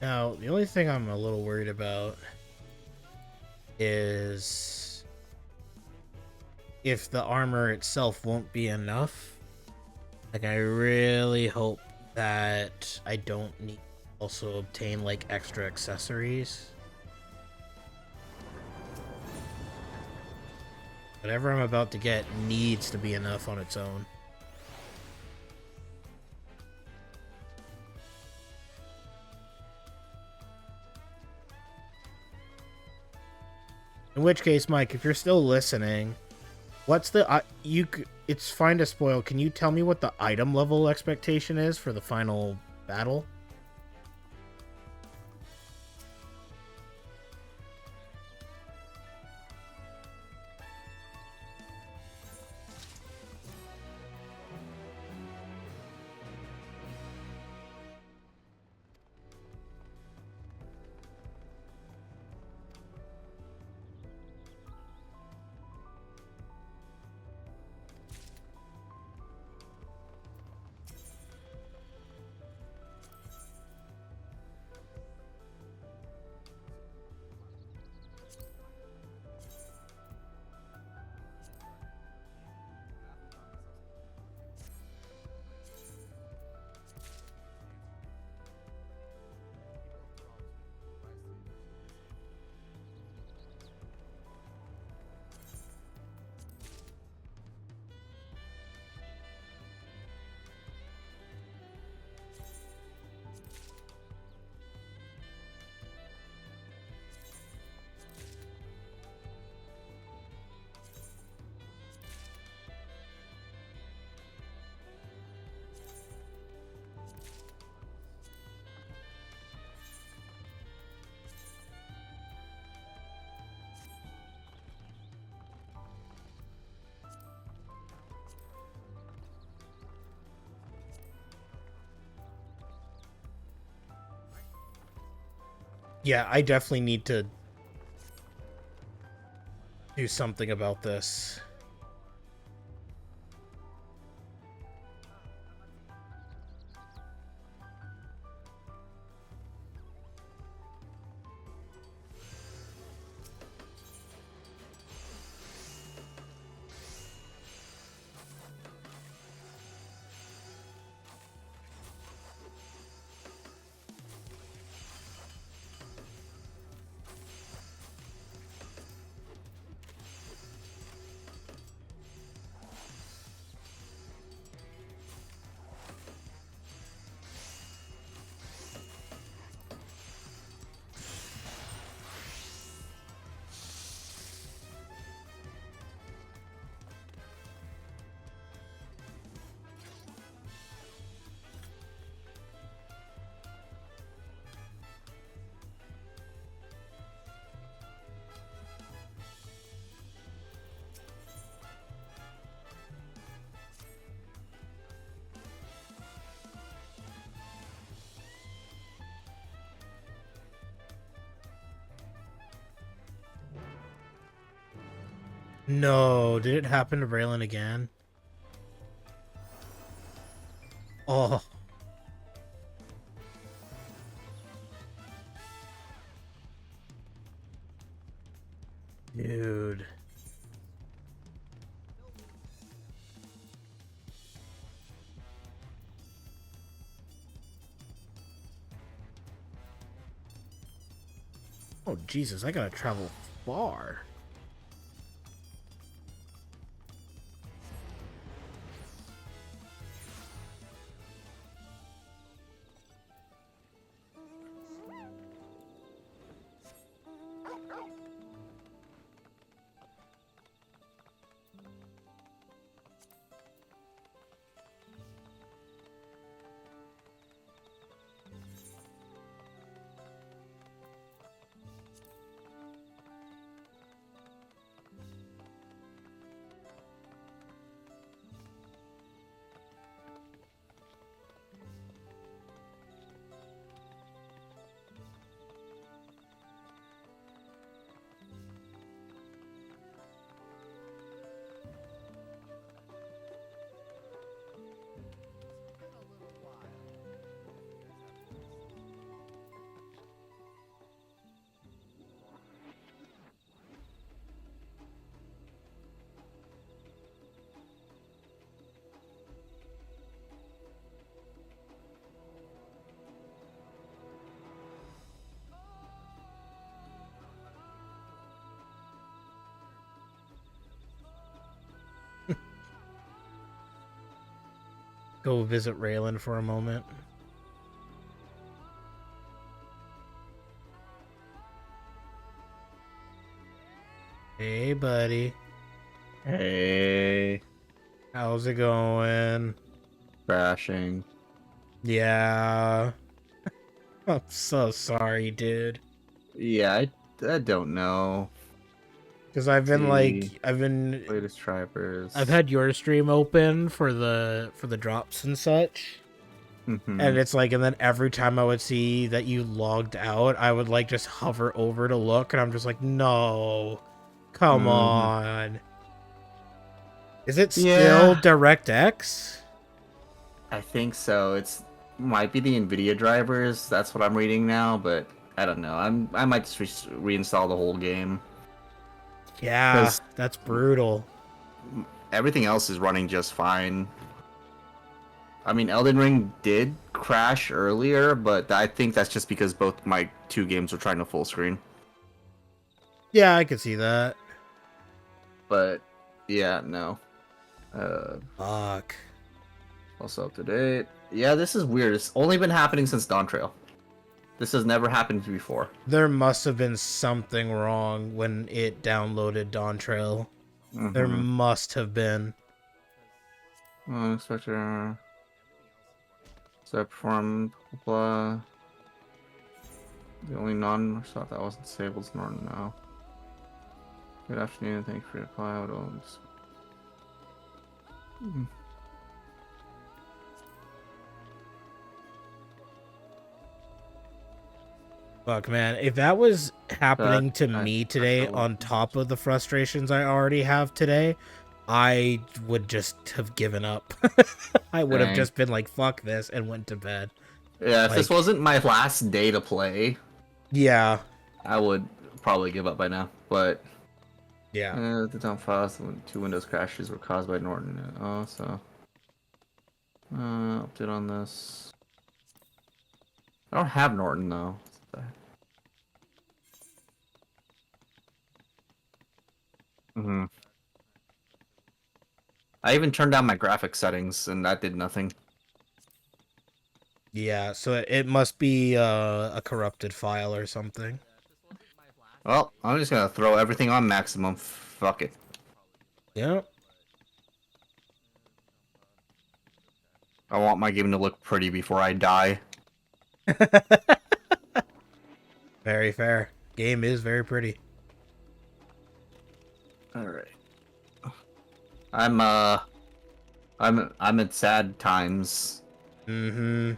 S1: Now, the only thing I'm a little worried about is if the armor itself won't be enough. Like, I really hope that I don't need to also obtain, like, extra accessories. Whatever I'm about to get needs to be enough on its own. In which case, Mike, if you're still listening, what's the it's fine to spoil. Can you tell me what the item level expectation is for the final battle? Yeah, I definitely need to do something about this. No, did it happen to Braylon again? Oh. Dude. Oh, Jesus, I gotta travel far. go visit Raylan for a moment. Hey, buddy.
S20: Hey.
S1: How's it going?
S20: Crashing.
S1: Yeah. I'm so sorry, dude.
S20: Yeah, I don't know.
S1: Because I've been
S20: latest drivers.
S1: I've had your stream open for the drops and such.
S20: Mm-hmm.
S1: And it's like, and then every time I would see that you logged out, I would like just hover over to look, and I'm just like, no, come on. Is it still DirectX?
S20: I think so. It's might be the NVIDIA drivers. That's what I'm reading now, but I don't know. I might just reinstall the whole game.
S1: Yeah, that's brutal.
S20: Everything else is running just fine. I mean, Elden Ring did crash earlier, but I think that's just because both my two games were trying to full screen.
S1: Yeah, I could see that.
S20: But yeah, no.
S1: Fuck.
S20: Also up to date. Yeah, this is weird. It's only been happening since Dawntrail. This has never happened before.
S1: There must have been something wrong when it downloaded Dawntrail. There must have been.
S20: Inspector. So perform blah. The only non-shot that wasn't disabled is Norton now. Good afternoon. Thank you for your reply.
S1: Fuck, man. If that was happening to me today on top of the frustrations I already have today, I would just have given up. I would have just been like, fuck this, and went to bed.
S20: Yeah, if this wasn't my last day to play,
S1: yeah,
S20: I would probably give up by now. But
S1: yeah,
S20: the down files, two Windows crashes were caused by Norton. Oh, so update on this. I don't have Norton though. I even turned down my graphics settings, and that did nothing.
S1: Yeah, so it must be a corrupted file or something.
S20: Well, I'm just gonna throw everything on maximum. Fuck it.
S1: Yep.
S20: I want my game to look pretty before I die.
S1: Very fair. Game is very pretty.
S20: Alright. I'm in sad times.
S1: Yeah,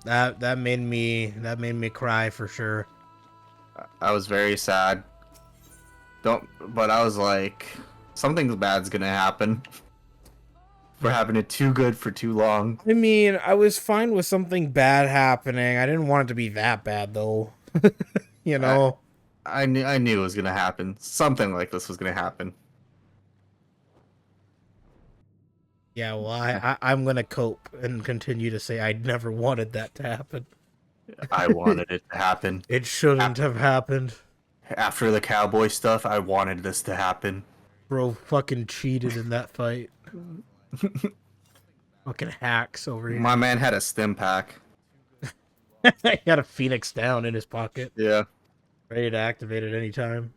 S1: that made me cry for sure.
S20: I was very sad. But I was like, something bad's gonna happen. We're having it too good for too long.
S1: I mean, I was fine with something bad happening. I didn't want it to be that bad though. You know?
S20: I knew it was gonna happen. Something like this was gonna happen.
S1: Yeah, well, I'm gonna cope and continue to say I never wanted that to happen.
S20: I wanted it to happen.
S1: It shouldn't have happened.
S20: After the cowboy stuff, I wanted this to happen.
S1: Bro fucking cheated in that fight. Fucking hacks over here.
S20: My man had a stim pack.
S1: He had a Phoenix down in his pocket.
S20: Yeah.
S1: Ready to activate at any time.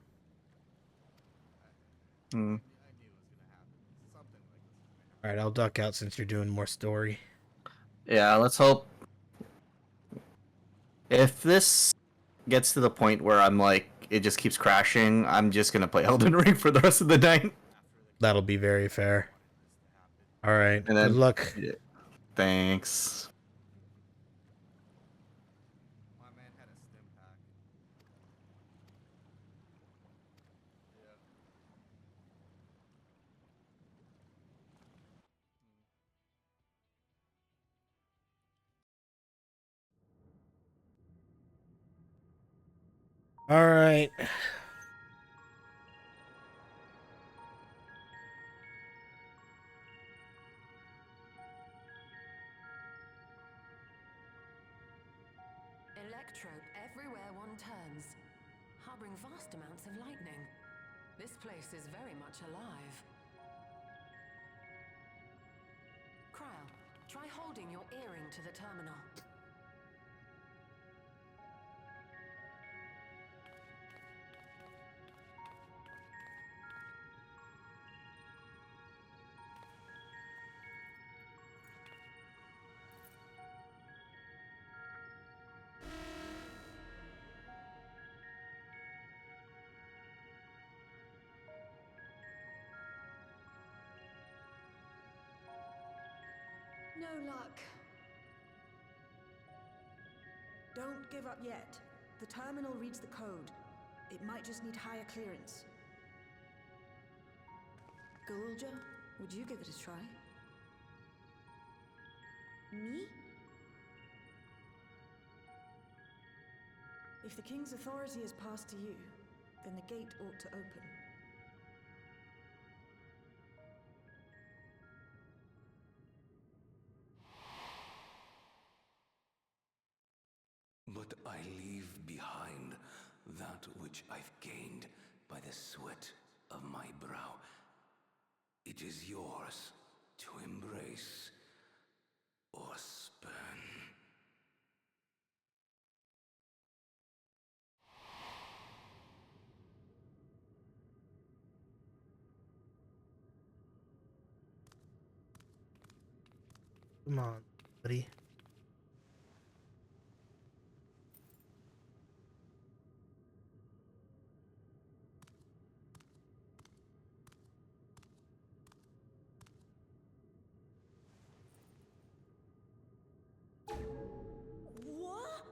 S1: Alright, I'll duck out since you're doing more story.
S20: Yeah, let's hope. If this gets to the point where I'm like, it just keeps crashing, I'm just gonna play Elden Ring for the rest of the night.
S1: That'll be very fair. Alright, good luck.
S20: Yeah, thanks.
S1: All right.
S5: Electrope everywhere one turns, harboring vast amounts of lightning. This place is very much alive. coding your earring to the terminal.
S10: No luck. Don't give up yet. The terminal reads the code. It might just need higher clearance. Gulja, would you give it a try?
S6: Me?
S10: If the king's authority is passed to you, then the gate ought to open.
S19: But I leave behind that which I've gained by the sweat of my brow. It is yours to embrace or spurn.
S1: Come on, buddy.
S6: What?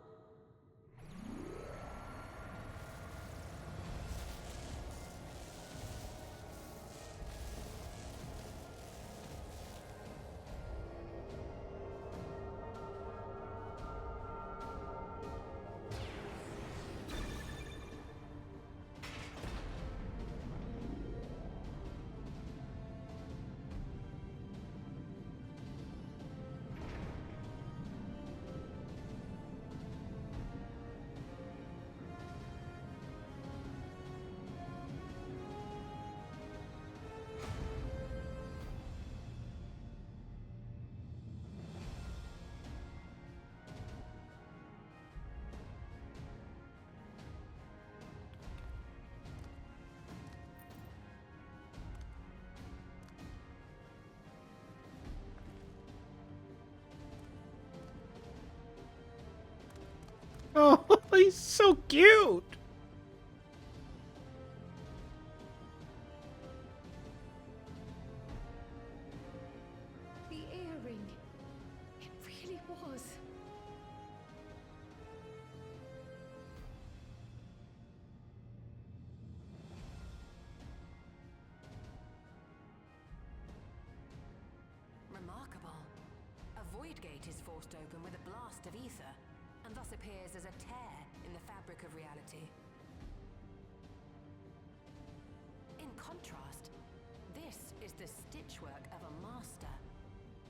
S1: Oh, he's so cute.
S3: The earring. It really was.
S5: Remarkable. A void gate is forced open with a blast of ether, and thus appears as a tear in the fabric of reality. In contrast, this is the stitchwork of a master,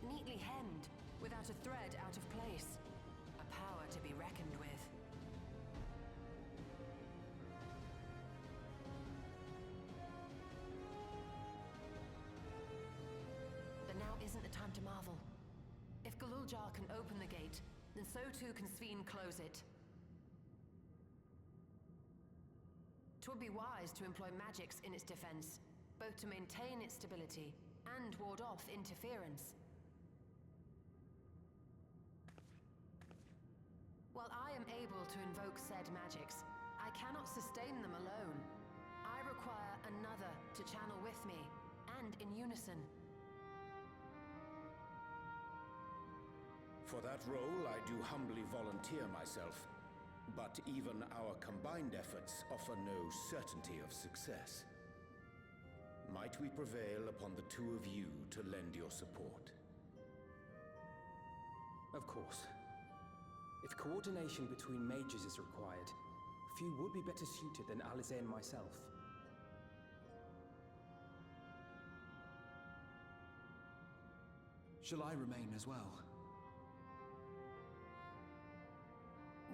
S5: neatly hemmed, without a thread out of place. A power to be reckoned with. But now isn't the time to marvel. If Galuljar can open the gate, then so too can Sveen close it. 'Twould be wise to employ magics in its defense, both to maintain its stability and ward off interference. While I am able to invoke said magics, I cannot sustain them alone. I require another to channel with me, and in unison.
S15: For that role, I do humbly volunteer myself. But even our combined efforts offer no certainty of success. Might we prevail upon the two of you to lend your support?
S17: Of course. If coordination between mages is required, few would be better suited than Alize and myself.
S11: Shall I remain as well?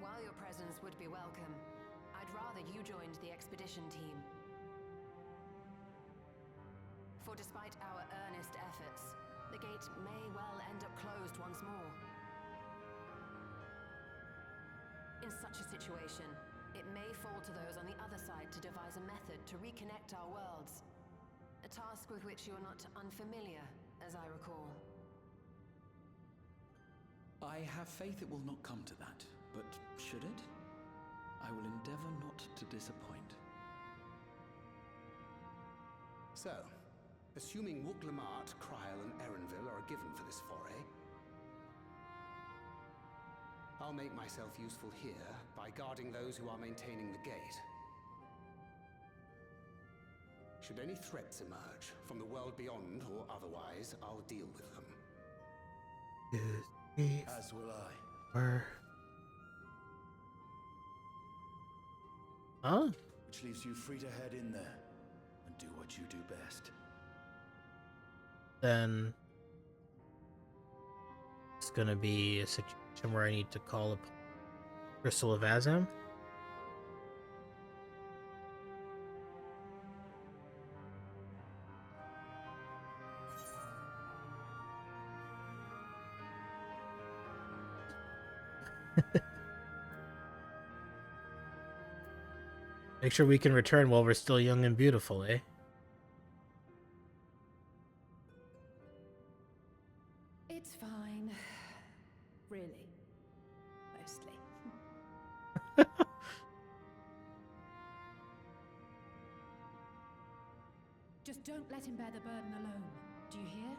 S5: While your presence would be welcome, I'd rather you joined the expedition team. For despite our earnest efforts, the gate may well end up closed once more. In such a situation, it may fall to those on the other side to devise a method to reconnect our worlds. A task with which you're not unfamiliar, as I recall.
S11: I have faith it will not come to that, but should it? I will endeavor not to disappoint.
S2: So, assuming Wooklamart, Kryl, and Erenville are given for this foray, I'll make myself useful here by guarding those who are maintaining the gate. Should any threats emerge, from the world beyond or otherwise, I'll deal with them.
S11: As will I.
S1: Huh?
S11: Which leaves you free to head in there and do what you do best.
S1: Then it's gonna be a situation where I need to call up Crystal of Azam. Make sure we can return while we're still young and beautiful, eh?
S8: It's fine. Really. Mostly. Just don't let him bear the burden alone. Do you hear?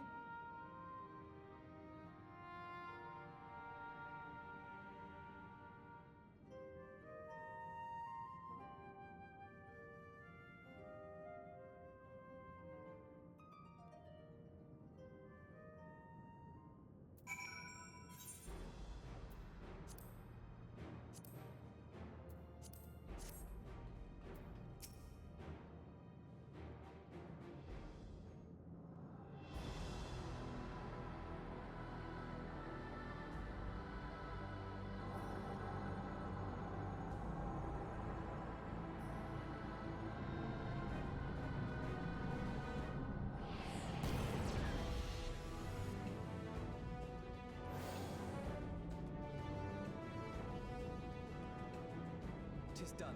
S17: Tis done.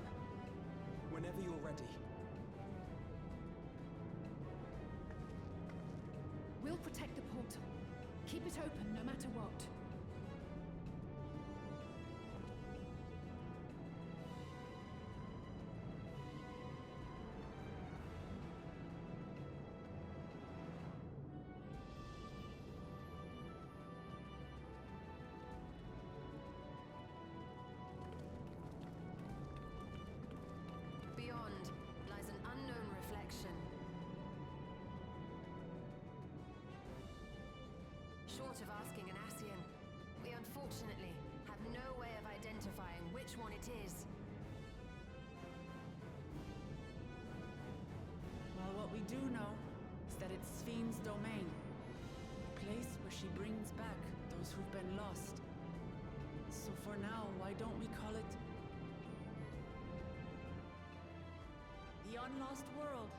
S17: Whenever you're ready.
S8: We'll protect the portal. Keep it open no matter what.
S5: Beyond lies an unknown reflection. Short of asking an Ascian, we unfortunately have no way of identifying which one it is.
S2: Well, what we do know is that it's Sphne's domain. A place where she brings back those who've been lost. So for now, why don't we call it the Unlost World?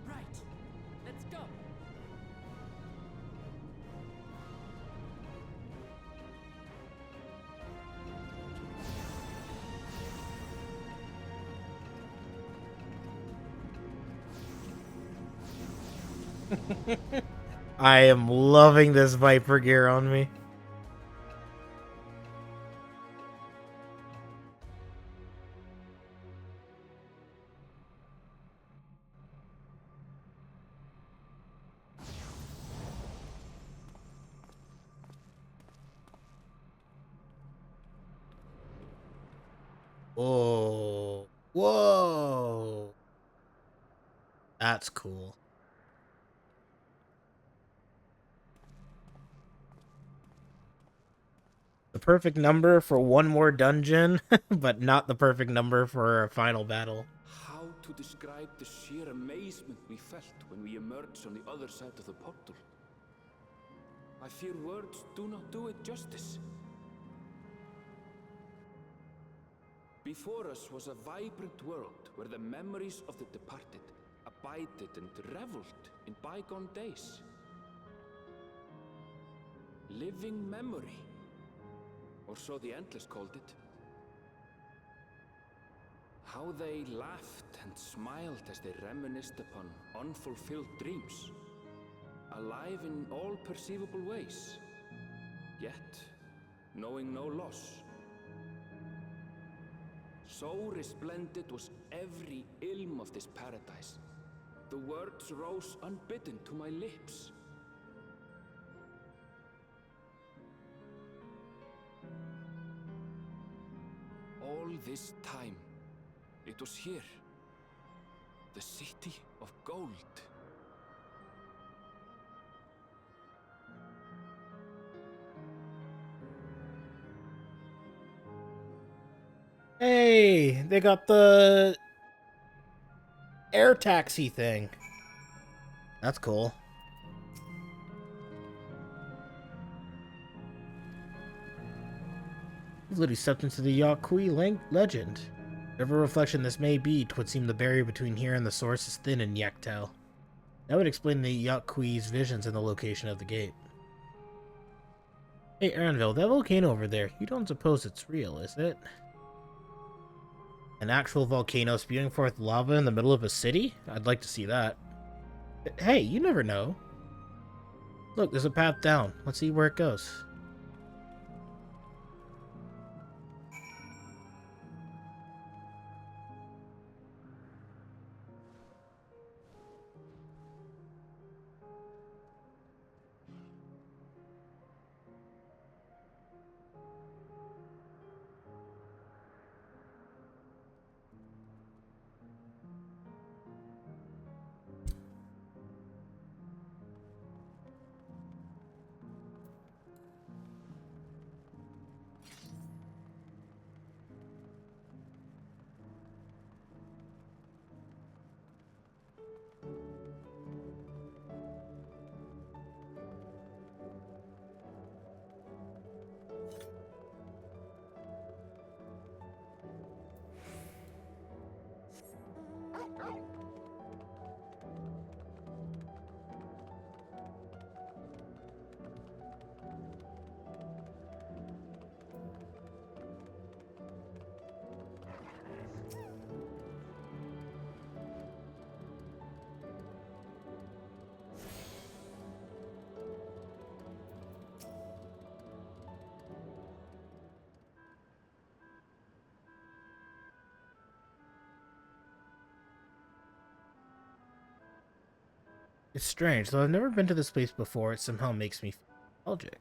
S2: Right. Let's go.
S1: I am loving this Viper gear on me. Whoa. Whoa. That's cool. The perfect number for one more dungeon, but not the perfect number for a final battle.
S12: How to describe the sheer amazement we felt when we emerged on the other side of the portal? I fear words do not do it justice. Before us was a vibrant world where the memories of the departed abided and reveled in bygone days. Living memory, or so the Endless called it. How they laughed and smiled as they reminisced upon unfulfilled dreams, alive in all perceivable ways, yet knowing no loss. So resplendent was every ilm of this paradise. The words rose unbidden to my lips. All this time, it was here, the city of gold.
S1: Hey, they got the air taxi thing. That's cool. You've literally stepped into the Yaqui legend. Whatever reflection this may be, 'twould seem the barrier between here and the source is thin in Yektel. That would explain the Yaqui's visions and the location of the gate. Hey, Aaronville, that volcano over there, you don't suppose it's real, is it? An actual volcano spewing forth lava in the middle of a city? I'd like to see that. Hey, you never know. Look, there's a path down. Let's see where it goes. It's strange, though I've never been to this place before, it somehow makes me feel nostalgic.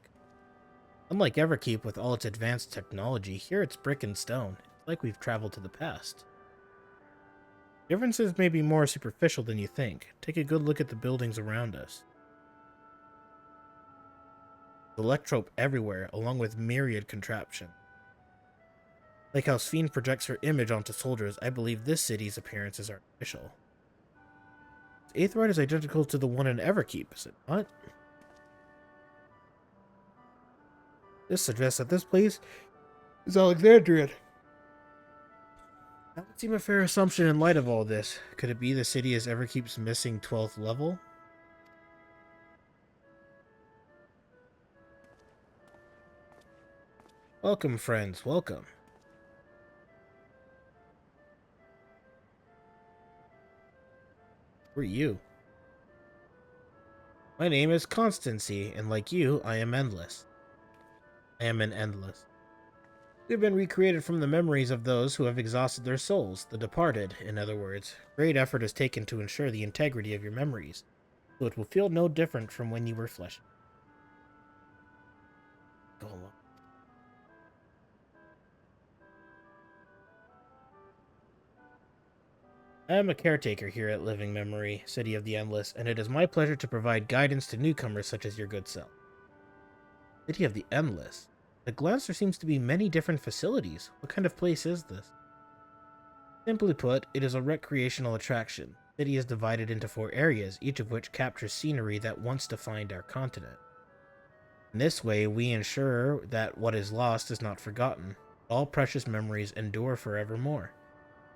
S1: Unlike Everkeep with all its advanced technology, here it's brick and stone. It's like we've traveled to the past. Differences may be more superficial than you think. Take a good look at the buildings around us. Electrope everywhere, along with myriad contraption. Like how Sphene projects her image onto soldiers, I believe this city's appearance is artificial. Eighth Rite is identical to the one in Everkeep, is it not? This suggests that this place is Alexandrian. That would seem a fair assumption in light of all this. Could it be the city is Everkeep's missing 12th level? Welcome, friends, welcome. Who are you? My name is Constancy, and like you, I am endless. I am an endless. We have been recreated from the memories of those who have exhausted their souls, the departed, in other words. Great effort is taken to ensure the integrity of your memories, so it will feel no different from when you were flesh. Go along. I am a caretaker here at Living Memory, City of the Endless, and it is my pleasure to provide guidance to newcomers such as your good self. City of the Endless? At a glance, there seems to be many different facilities. What kind of place is this? Simply put, it is a recreational attraction. The city is divided into 4 areas, each of which captures scenery that once defined our continent. In this way, we ensure that what is lost is not forgotten. All precious memories endure forevermore.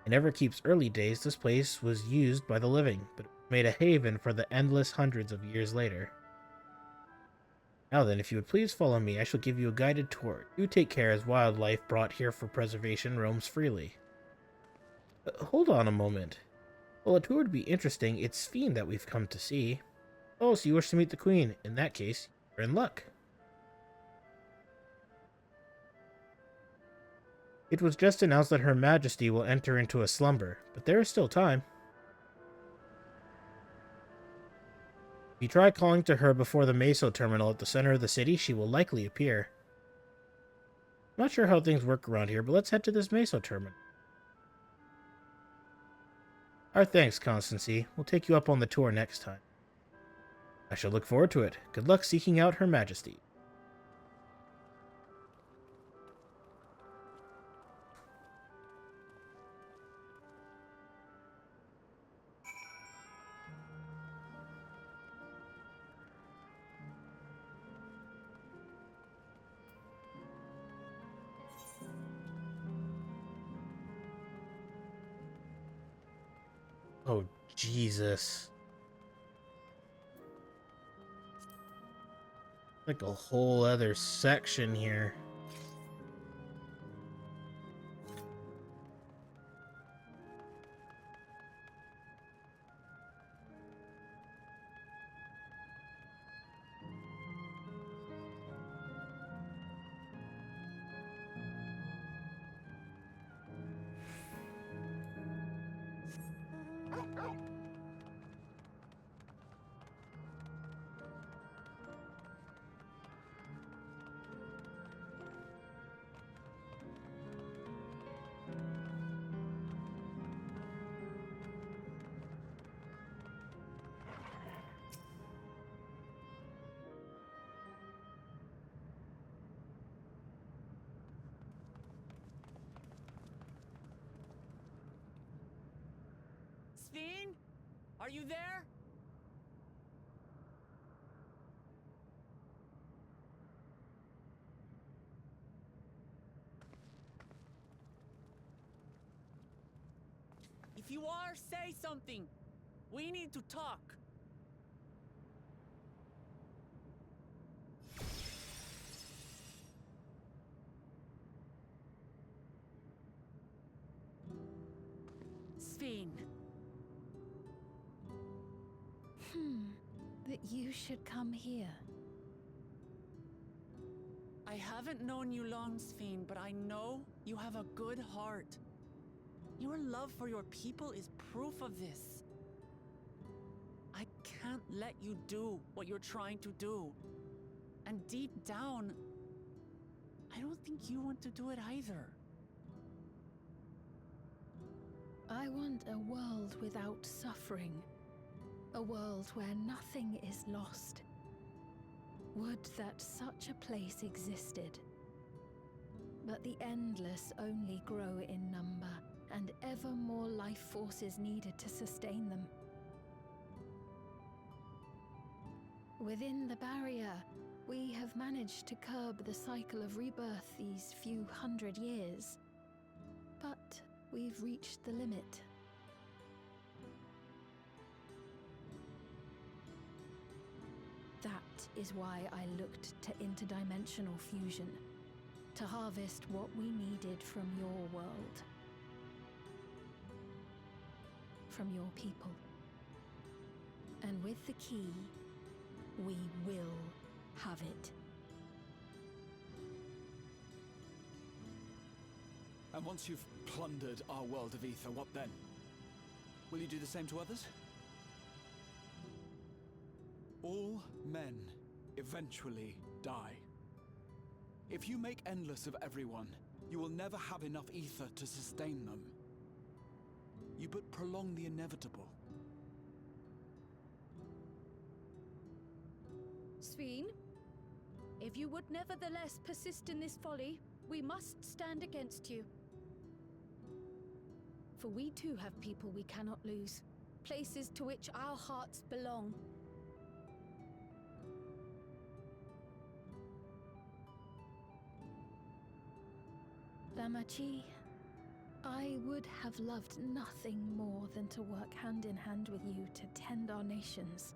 S1: In Everkeep's early days, this place was used by the living, but it made a haven for the endless hundreds of years later. Now then, if you would please follow me, I shall give you a guided tour. Do take care as wildlife brought here for preservation roams freely. Hold on a moment. While a tour would be interesting, it's Sphene that we've come to see. Oh, so you wish to meet the Queen. In that case, you're in luck. It was just announced that Her Majesty will enter into a slumber, but there is still time. If you try calling to her before the Meso terminal at the center of the city, she will likely appear. I'm not sure how things work around here, but let's head to this Meso terminal. Our thanks, Constancy. We'll take you up on the tour next time. I shall look forward to it. Good luck seeking out Her Majesty. Oh, Jesus. Like a whole other section here.
S2: Sphene? Are you there? If you are, say something. We need to talk. Sphene.
S3: That you should come here.
S2: I haven't known you long, Sphene, but I know you have a good heart. Your love for your people is proof of this. I can't let you do what you're trying to do. And deep down, I don't think you want to do it either.
S3: I want a world without suffering. A world where nothing is lost. Would that such a place existed. But the endless only grow in number, and ever more life forces needed to sustain them. Within the barrier, we have managed to curb the cycle of rebirth these few hundred years. But we've reached the limit. That is why I looked to interdimensional fusion, to harvest what we needed from your world. From your people. And with the key, we will have it.
S11: And once you've plundered our world of ether, what then? Will you do the same to others? All men eventually die. If you make endless of everyone, you will never have enough ether to sustain them. You but prolong the inevitable.
S14: Sphene, if you would nevertheless persist in this folly, we must stand against you. For we too have people we cannot lose, places to which our hearts belong.
S3: Famachi. I would have loved nothing more than to work hand in hand with you to tend our nations.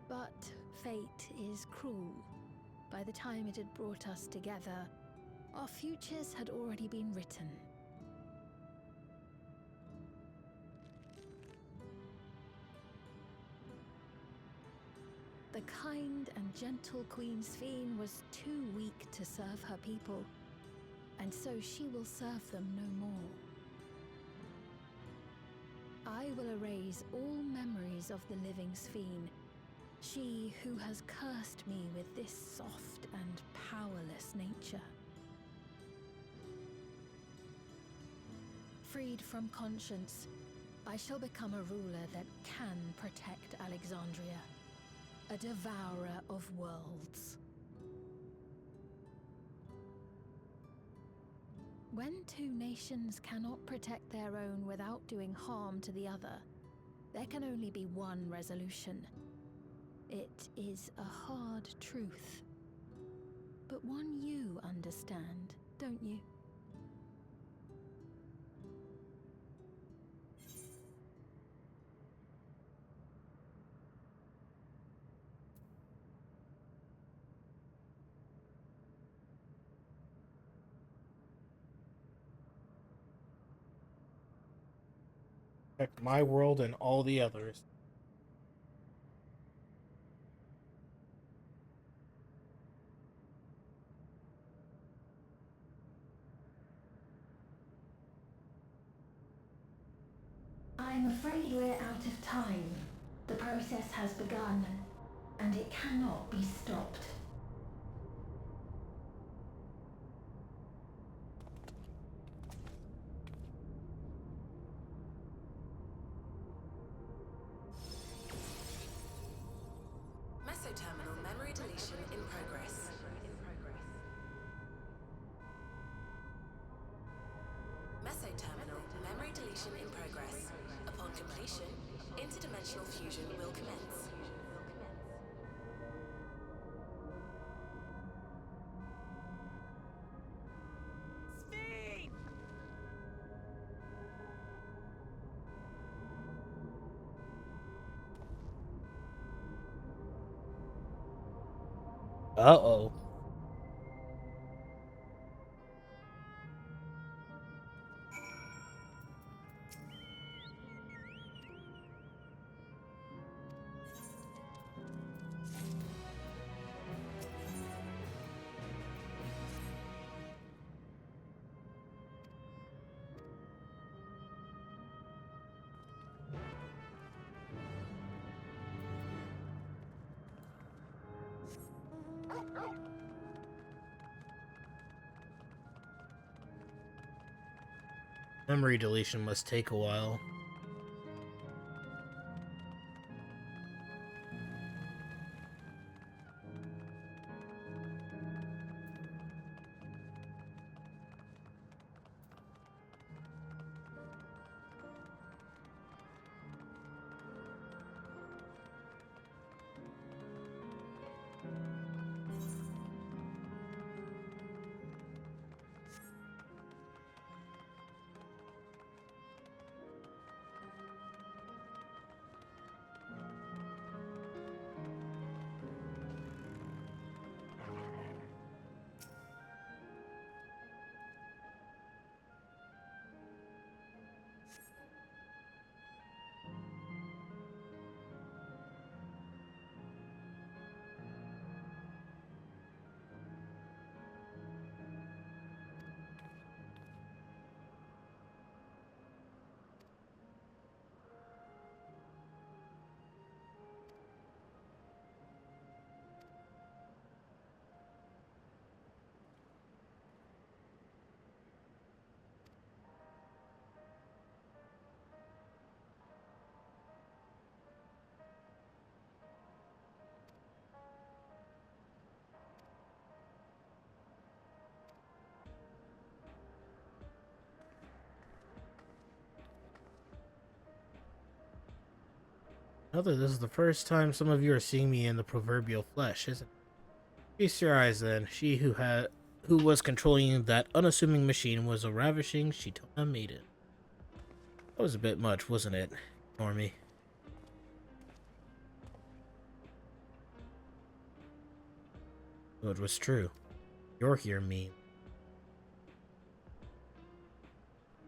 S3: But fate is cruel. By the time it had brought us together, our futures had already been written. The kind and gentle Queen Sphene was too weak to serve her people, and so she will serve them no more. I will erase all memories of the living Sphene, she who has cursed me with this soft and powerless nature. Freed from conscience, I shall become a ruler that can protect Alexandria, a devourer of worlds. When two nations cannot protect their own without doing harm to the other, there can only be one resolution. It is a hard truth, but one you understand, don't you?
S1: Protect my world and all the others.
S3: I'm afraid we're out of time. The process has begun, and it cannot be stopped.
S5: Mesoterminal memory deletion in progress. Mesoterminal memory deletion in progress. Upon completion, interdimensional fusion will commence.
S2: Sphene!
S1: Uh-oh. Memory deletion must take a while. Now that this is the first time some of you are seeing me in the proverbial flesh, isn't it? Feast your eyes then. She who was controlling that unassuming machine was a ravishing Shitona maiden. That was a bit much, wasn't it, Normie? So it was true. You're here, me.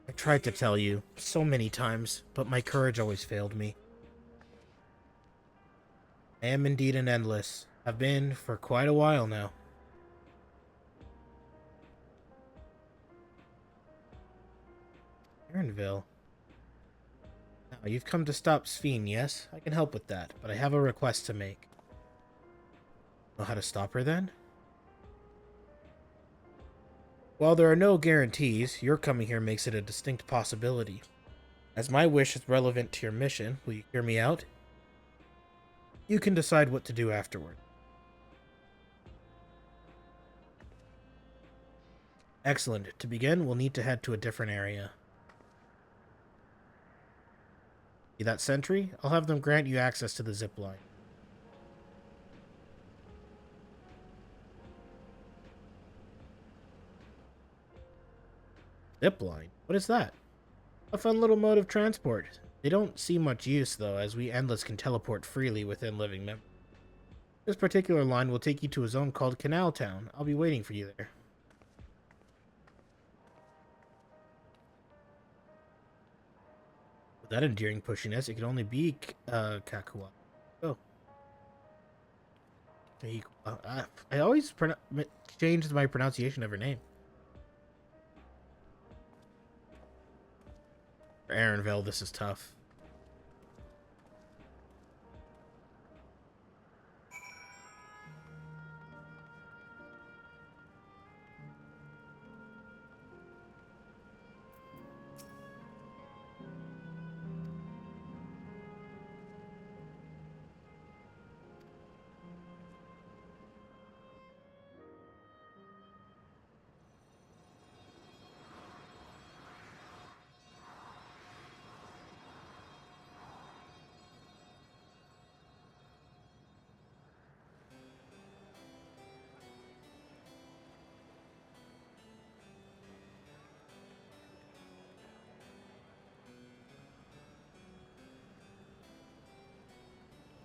S1: I tried to tell you so many times, but my courage always failed me. I am indeed an endless. I've been for quite a while now. Aaronville. Now, you've come to stop Sphene, yes? I can help with that, but I have a request to make. Know how to stop her, then? While there are no guarantees, your coming here makes it a distinct possibility. As my wish is relevant to your mission, will you hear me out? You can decide what to do afterward. Excellent. To begin, we'll need to head to a different area. See that sentry? I'll have them grant you access to the zip line. Zip line? What is that? A fun little mode of transport. They don't see much use, though, as we Endless can teleport freely within living memory. This particular line will take you to a zone called Canal Town. I'll be waiting for you there. With that endearing pushiness, it could only be Kakua. Oh. I always change my pronunciation of her name. For Aaronville, this is tough.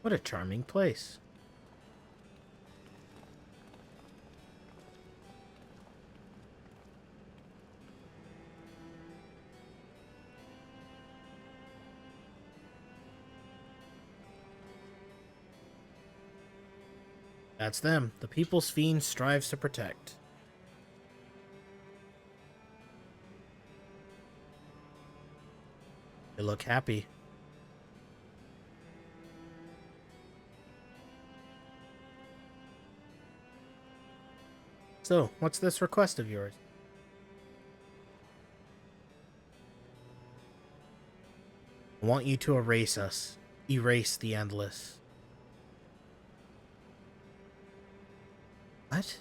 S1: What a charming place. That's them, the people Sphene strives to protect. They look happy. So, what's this request of yours? I want you to erase us. Erase the Endless. What?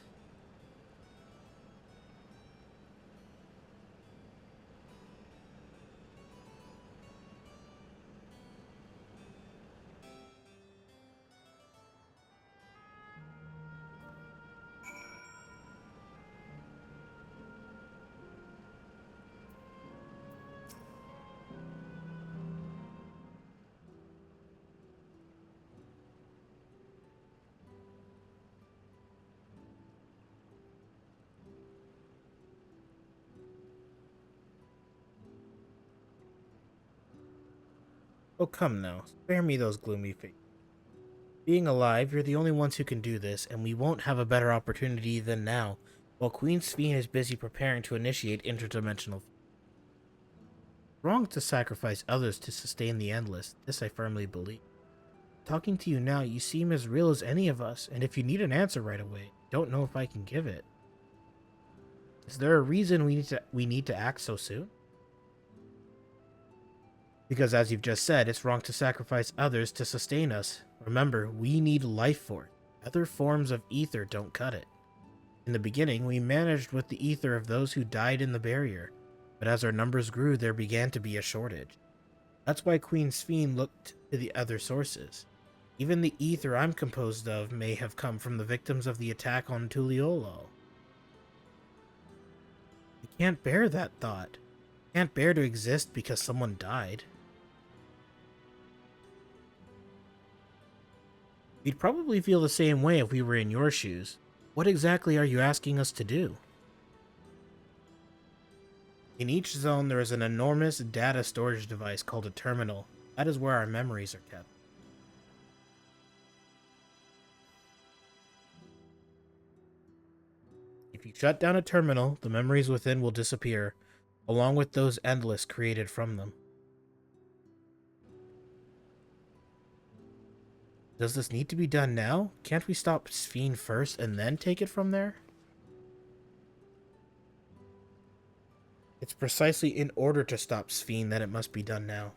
S1: Oh, come now. Spare me those gloomy faces. Being alive, you're the only ones who can do this, and we won't have a better opportunity than now, while Queen Sphene is busy preparing to initiate interdimensional. Wrong to sacrifice others to sustain the Endless, this I firmly believe. Talking to you now, you seem as real as any of us, and if you need an answer right away, don't know if I can give it. Is there a reason we need to act so soon? Because as you've just said, it's wrong to sacrifice others to sustain us. Remember, we need life force. Other forms of ether don't cut it. In the beginning, we managed with the ether of those who died in the barrier, but as our numbers grew, there began to be a shortage. That's why Queen Sphene looked to the other sources. Even the ether I'm composed of may have come from the victims of the attack on Tuliolo. I can't bear that thought. I can't bear to exist because someone died. We'd probably feel the same way if we were in your shoes. What exactly are you asking us to do? In each zone, there is an enormous data storage device called a terminal. That is where our memories are kept. If you shut down a terminal, the memories within will disappear, along with those endless created from them. Does this need to be done now? Can't we stop Sphene first and then take it from there? It's precisely in order to stop Sphene that it must be done now.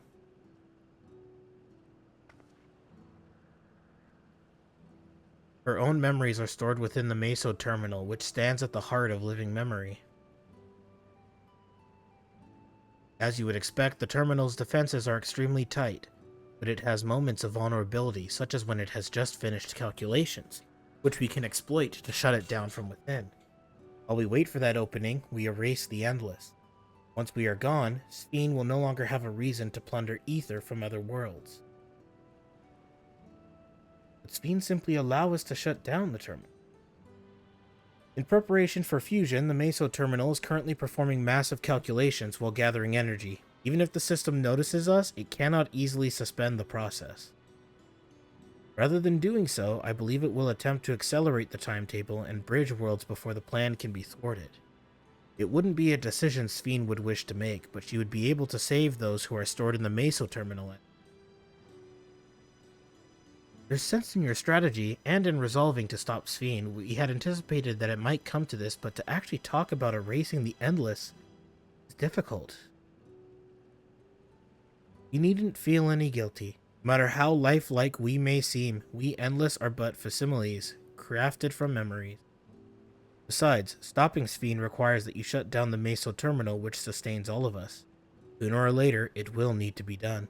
S1: Her own memories are stored within the Meso terminal, which stands at the heart of living memory. As you would expect, the terminal's defenses are extremely tight, but it has moments of vulnerability, such as when it has just finished calculations, which we can exploit to shut it down from within. While we wait for that opening, we erase the Endless. Once we are gone, Sphene will no longer have a reason to plunder ether from other worlds. But Sphene simply allow us to shut down the terminal. In preparation for fusion, the Meso terminal is currently performing massive calculations while gathering energy. Even if the system notices us, it cannot easily suspend the process. Rather than doing so, I believe it will attempt to accelerate the timetable and bridge worlds before the plan can be thwarted. It wouldn't be a decision Sphene would wish to make, but she would be able to save those who are stored in the Meso terminal. There's sense in your strategy, and in resolving to stop Sphene. We had anticipated that it might come to this, but to actually talk about erasing the Endless is difficult. You needn't feel any guilty. No matter how lifelike we may seem, we Endless are but facsimiles, crafted from memories. Besides, stopping Sphene requires that you shut down the Meso terminal, which sustains all of us. Sooner or later, it will need to be done.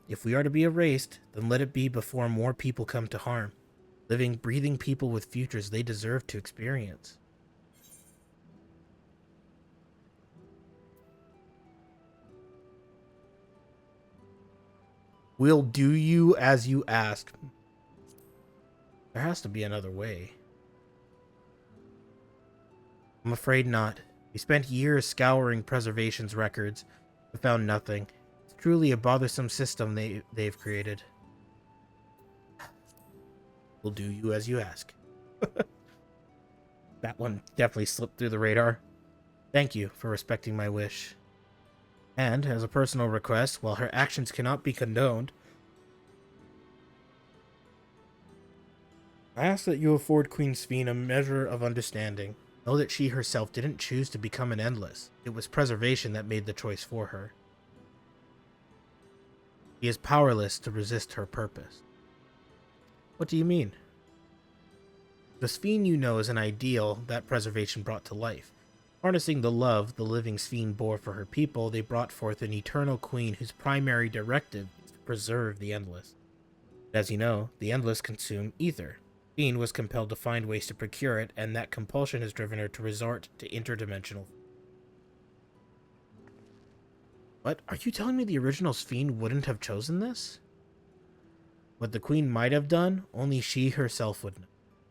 S1: If we are to be erased, then let it be before more people come to harm. Living, breathing people with futures they deserve to experience. We'll do you as you ask. There has to be another way. I'm afraid not. We spent years scouring Preservation's records, but found nothing. It's truly a bothersome system they've created. We'll do you as you ask. That one definitely slipped through the radar. Thank you for respecting my wish. And, as a personal request, while her actions cannot be condoned, I ask that you afford Queen Sphene a measure of understanding. Know that she herself didn't choose to become an Endless. It was Preservation that made the choice for her. She is powerless to resist her purpose. What do you mean? The Sphene you know is an ideal that Preservation brought to life. Harnessing the love the living Sphene bore for her people, they brought forth an eternal queen whose primary directive is to preserve the Endless. As you know, the Endless consume ether. Sphene was compelled to find ways to procure it, and that compulsion has driven her to resort to interdimensional. What? Are you telling me the original Sphene wouldn't have chosen this? What the Queen might have done, only she herself would know.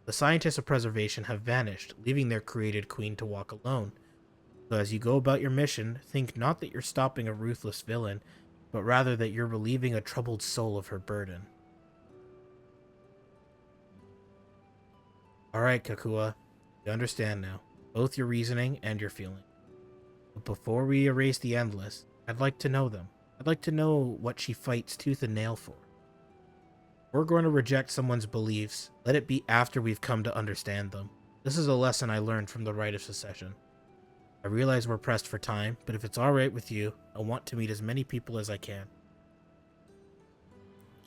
S1: The scientists of Preservation have vanished, leaving their created queen to walk alone. So as you go about your mission, think not that you're stopping a ruthless villain, but rather that you're relieving a troubled soul of her burden. Alright, Kakua. You understand now, both your reasoning and your feeling. But before we erase the Endless, I'd like to know them. I'd like to know what she fights tooth and nail for. If we're going to reject someone's beliefs, let it be after we've come to understand them. This is a lesson I learned from the Rite of Secession. I realize we're pressed for time, but if it's alright with you, I want to meet as many people as I can.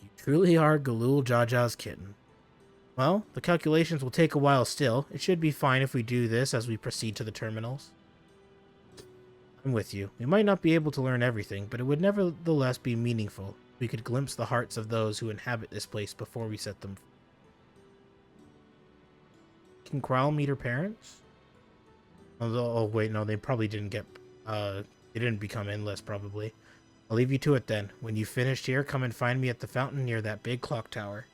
S1: You truly are Galul Jaja's kitten. Well, the calculations will take a while still. It should be fine if we do this as we proceed to the terminals. I'm with you. We might not be able to learn everything, but it would nevertheless be meaningful. We could glimpse the hearts of those who inhabit this place before we set them free. Can Crowl meet her parents? Oh, wait, no, they probably didn't get, they didn't become endless, probably. I'll leave you to it then. When you've finished here, come and find me at the fountain near that big clock tower.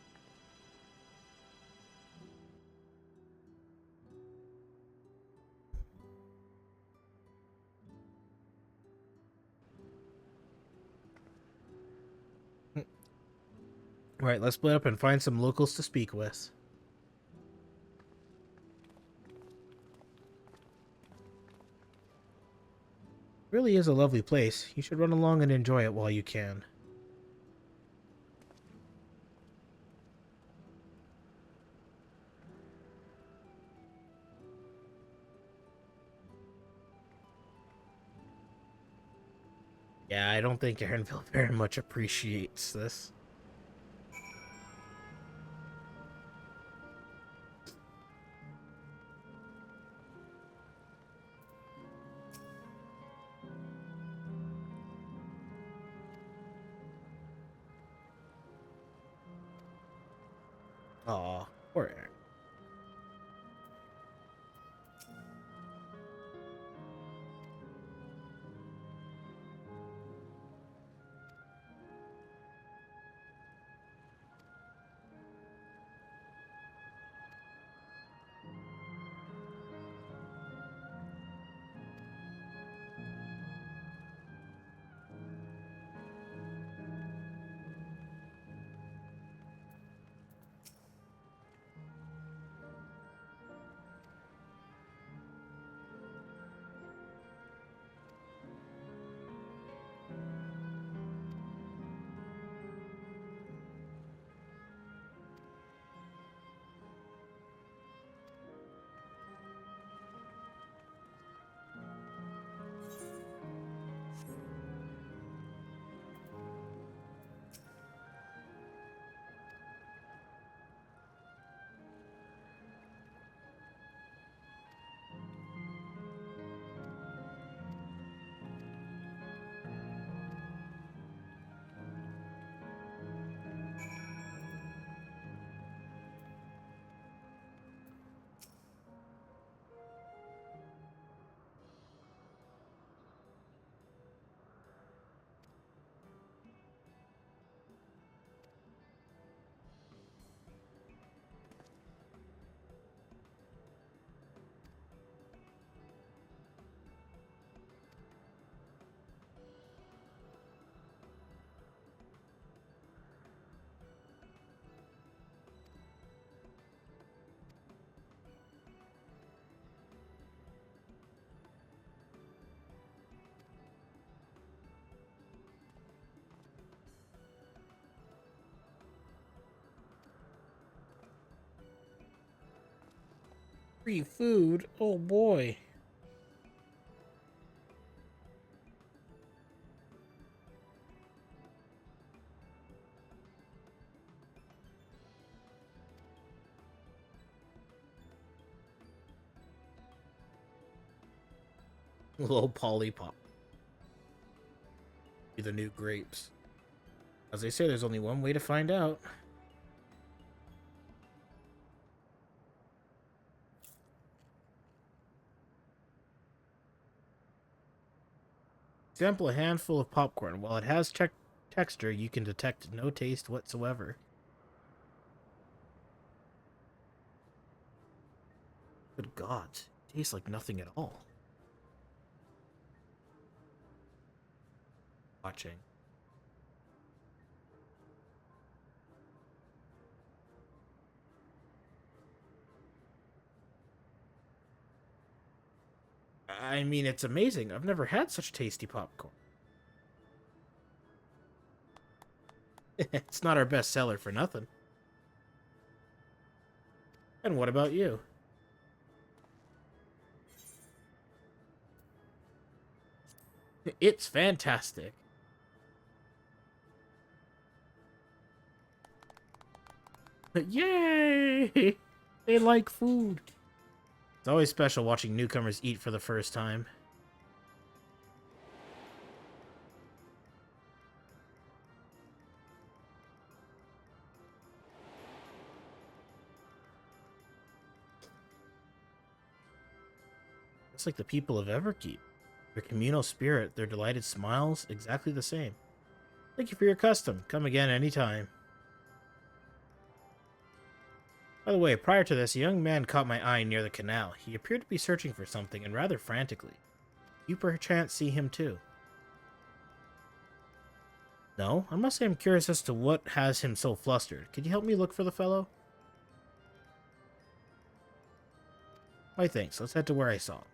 S1: Alright, let's split up and find some locals to speak with. Really is a lovely place. You should run along and enjoy it while you can. Yeah, I don't think Aaronville very much appreciates this. Aw, poor Aaron. Free food? Oh boy. Little Polly Pop. Be the new grapes. As they say, there's only one way to find out. Sample a handful of popcorn. While it has texture, you can detect no taste whatsoever. Good God, it tastes like nothing at all. Watching. I mean, it's amazing. I've never had such tasty popcorn. It's not our best seller for nothing. And what about you? It's fantastic. Yay! They like food. It's always special watching newcomers eat for the first time. Just like the people of Everkeep. Their communal spirit, their delighted smiles, exactly the same. Thank you for your custom. Come again anytime. By the way, prior to this, a young man caught my eye near the canal. He appeared to be searching for something, and rather frantically. You perchance see him too? No? I must say I'm curious as to what has him so flustered. Could you help me look for the fellow? Why, thanks. Let's head to where I saw him.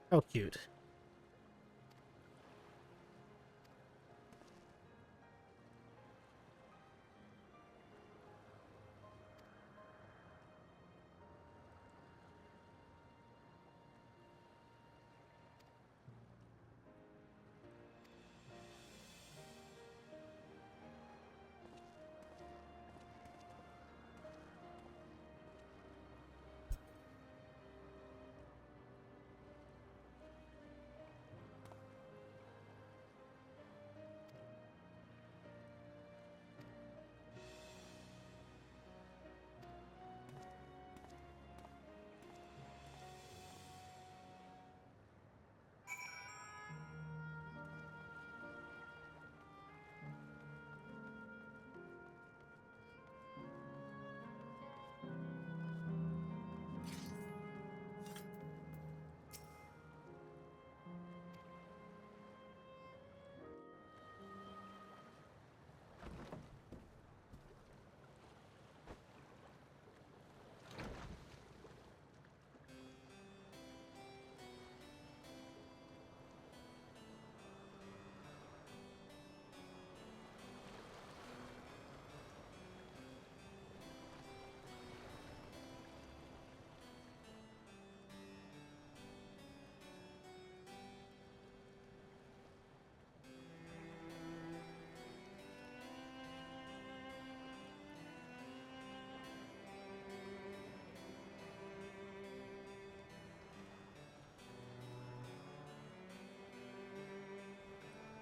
S1: How cute.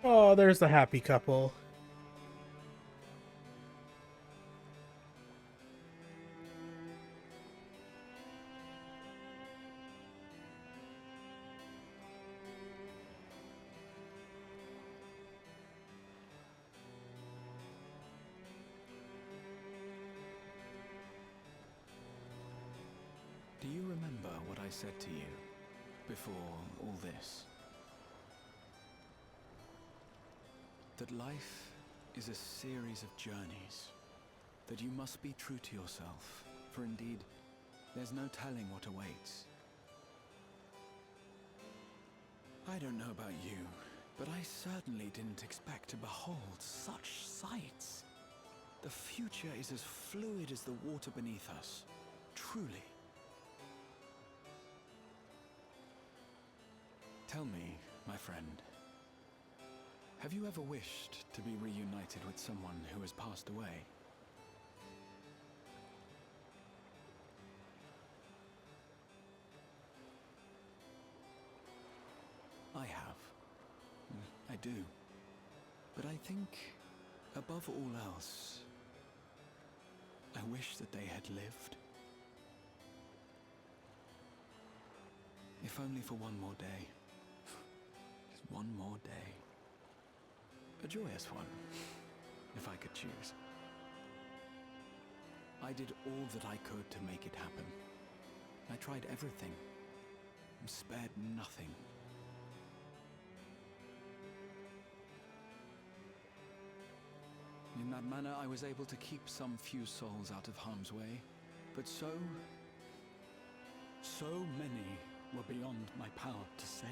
S1: Oh, there's the happy couple.
S11: Do you remember what I said to you before all this? That life is a series of journeys, that you must be true to yourself, for indeed, there's no telling what awaits. I don't know about you, but I certainly didn't expect to behold such sights. The future is as fluid as the water beneath us, truly. Tell me, my friend, have you ever wished to be reunited with someone who has passed away? I have. I do. But I think, above all else, I wish that they had lived. If only for one more day. Just one more day. A joyous one, if I could choose. I did all that I could to make it happen. I tried everything, and spared nothing. In that manner, I was able to keep some few souls out of harm's way, but so many were beyond my power to save.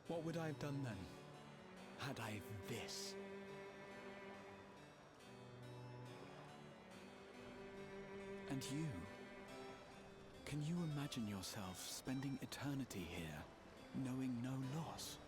S11: What would I have done then, had I this? And you? Can you imagine yourself spending eternity here, knowing no loss?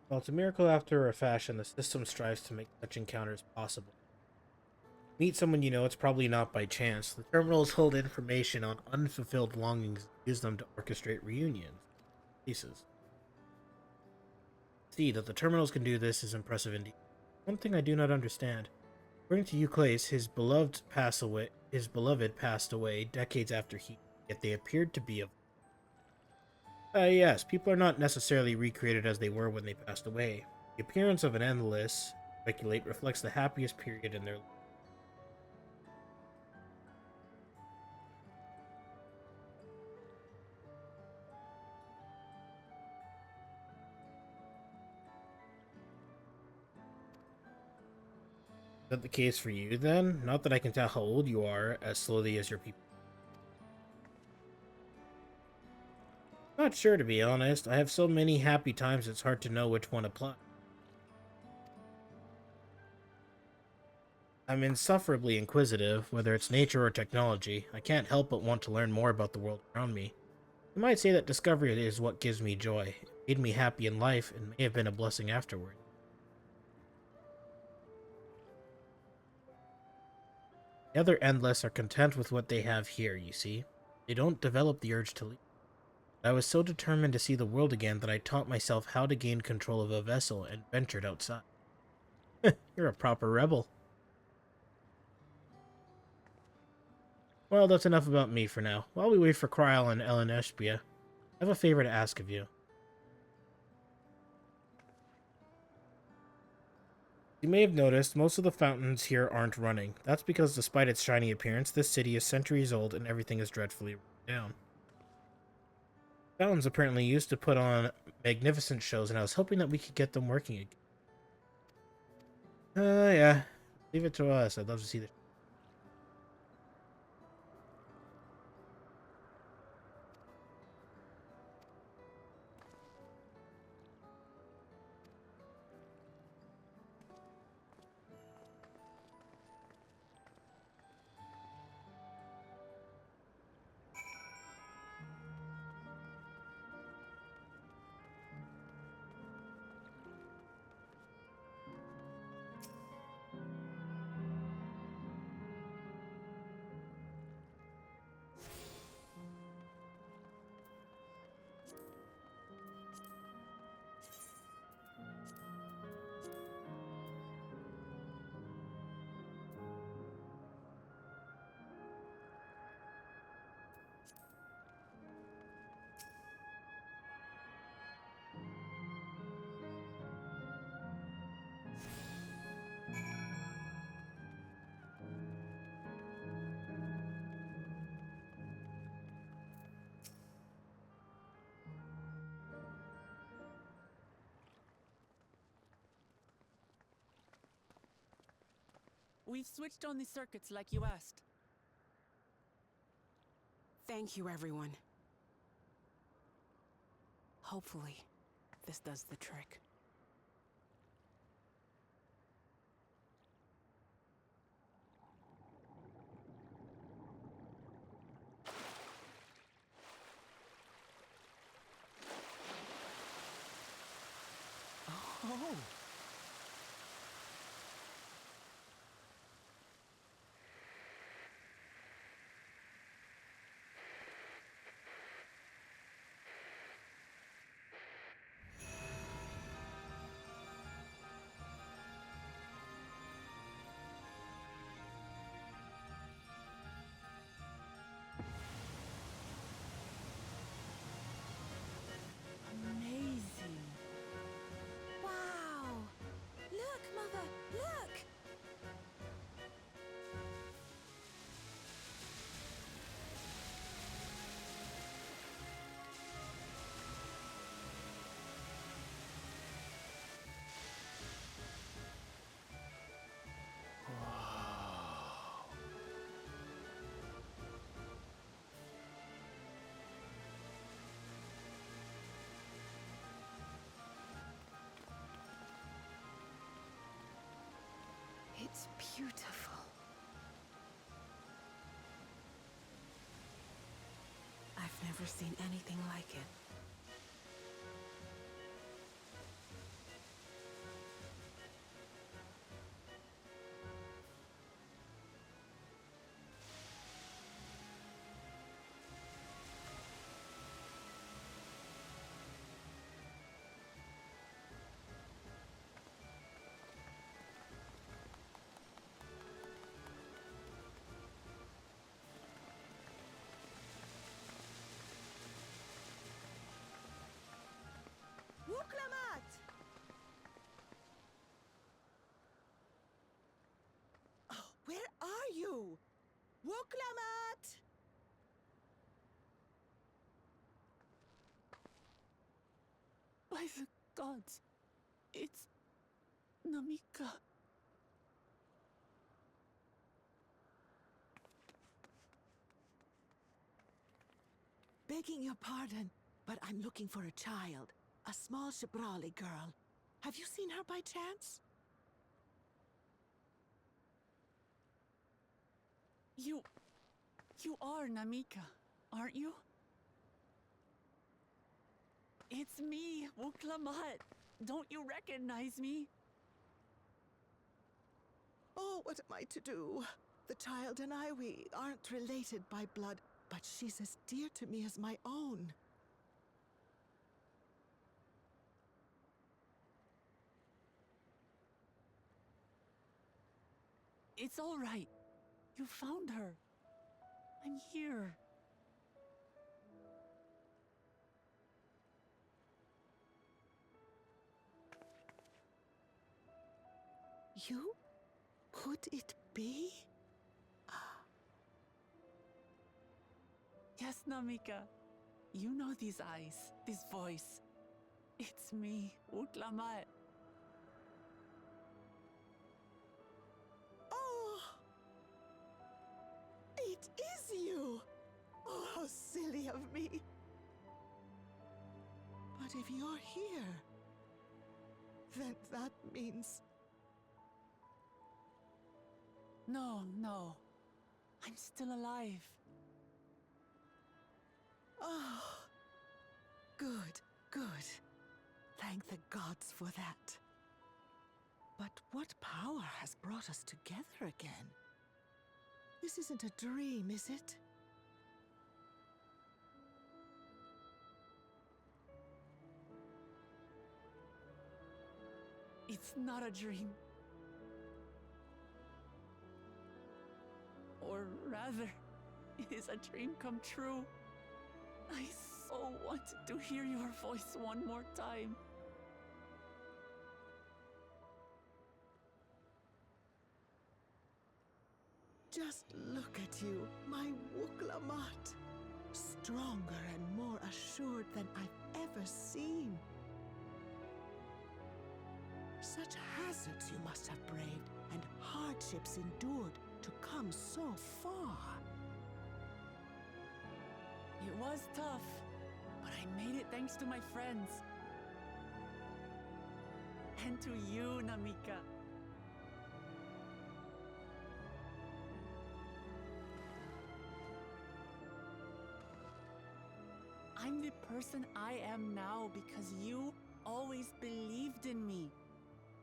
S1: Well, it's a miracle after a fashion. The system strives to make such encounters possible. Meet someone you know, it's probably not by chance. The terminals hold information on unfulfilled longings and use them to orchestrate reunions. Pieces. See, that the terminals can do this is impressive indeed. One thing I do not understand. According to Euclase, his beloved passed away decades after he, yet they appeared to be of. Yes, people are not necessarily recreated as they were when they passed away. The appearance of an endless, speculate, reflects the happiest period in their life. Is that the case for you, then? Not that I can tell how old you are, as slowly as your people. Not sure, to be honest. I have so many happy times it's hard to know which one applies. I'm insufferably inquisitive, whether it's nature or technology. I can't help but want to learn more about the world around me. You might say that discovery is what gives me joy. It made me happy in life and may have been a blessing afterward. The other endless are content with what they have here, you see. They don't develop the urge to leave. I was so determined to see the world again that I taught myself how to gain control of a vessel and ventured outside. You're a proper rebel. Well, that's enough about me for now. While we wait for Kryl and Ellen Eshbia, I have a favor to ask of you. You may have noticed most of the fountains here aren't running. That's because despite its shiny appearance, this city is centuries old and everything is dreadfully run down. Fountains apparently used to put on magnificent shows, and I was hoping that we could get them working again. Yeah. Leave it to us. I'd love to see the...
S2: We've switched on the circuits like you asked.
S21: Thank you, everyone. Hopefully, this does the trick.
S2: Oh! Amazing!
S14: Wow! Look, Mother! Look!
S21: It's beautiful. I've never seen anything like it.
S10: Wuklamat! Oh, where are you? Wuklamat!
S2: By the gods, it's Namika.
S10: Begging your pardon.
S16: But I'm looking for a child, a small Shibrali girl. Have you seen her by chance?
S2: You are Namika, aren't you? It's me, Wuklamat. Don't you recognize me?
S16: Oh, what am I to do? The child and I, we aren't related by blood, but she's as dear to me as my own.
S2: It's all right. You found her. I'm here.
S16: You? Could it be?
S2: Yes, Namika. You know these eyes, this voice. It's me, Wuklamat.
S16: Oh! It is you! Oh, how silly of me. But if you're here, then that means...
S2: No. I'm still alive.
S16: Oh, good. Thank the gods for that. But what power has brought us together again? This isn't a dream, is it?
S2: It's not a dream. Or rather, it is a dream come true. I so wanted to hear your voice one more time.
S16: Just look at you, my Wuklamat. Stronger and more assured than I've ever seen. Such hazards you must have braved and hardships endured to come so far.
S2: It was tough, but I made it thanks to my friends. And to you, Namika. I'm the person I am now because you always believed in me.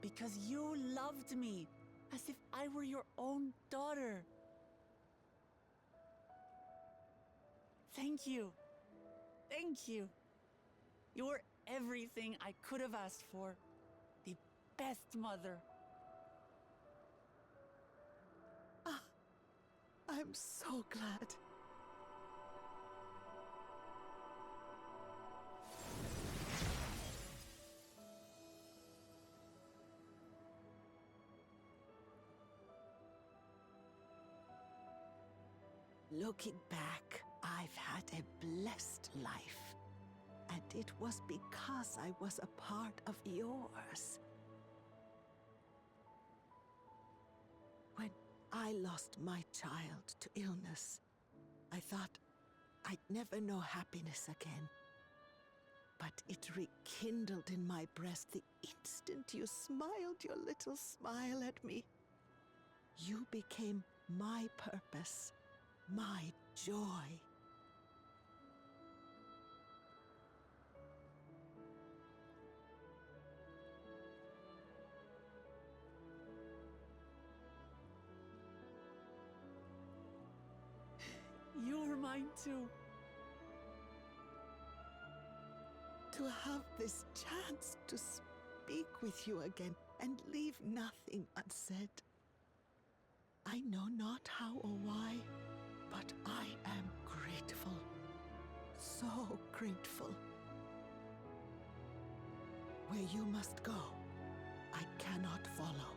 S2: Because you loved me as if I were your own daughter. Thank you. Thank you. You're everything I could have asked for. The best mother.
S16: Ah, I'm so glad. Looking back, I've had a blessed life. And it was because I was a part of yours. When I lost my child to illness, I thought I'd never know happiness again. But it rekindled in my breast the instant you smiled your little smile at me. You became my purpose. My joy.
S2: You were mine too.
S16: To have this chance to speak with you again and leave nothing unsaid. I know not how or why, but I am grateful. So grateful. Where you must go, I cannot follow.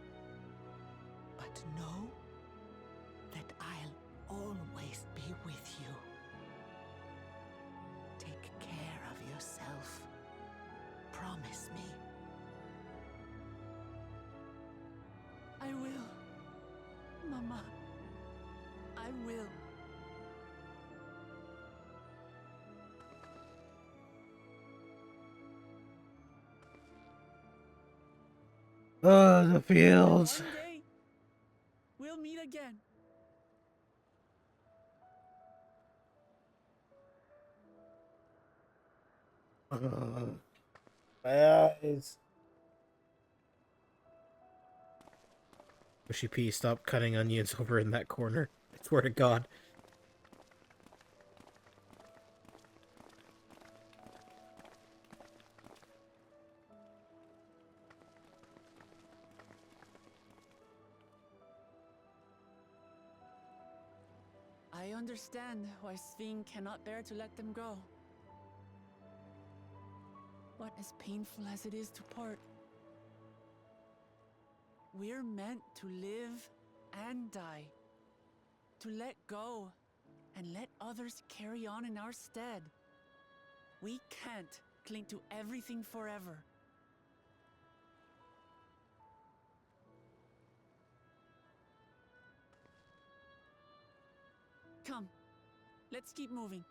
S16: But know that I'll always be with you. Take care of yourself. Promise me.
S2: I will. Mama. I will.
S1: Oh, the
S2: And
S1: fields.
S2: one day, we'll meet again.
S1: My eyes. Mushy P, stop cutting onions over in that corner. I swear to God.
S2: I understand why Sving cannot bear to let them go. But as painful as it is to part, we're meant to live and die. To let go and let others carry on in our stead. We can't cling to everything forever. Come, let's keep moving.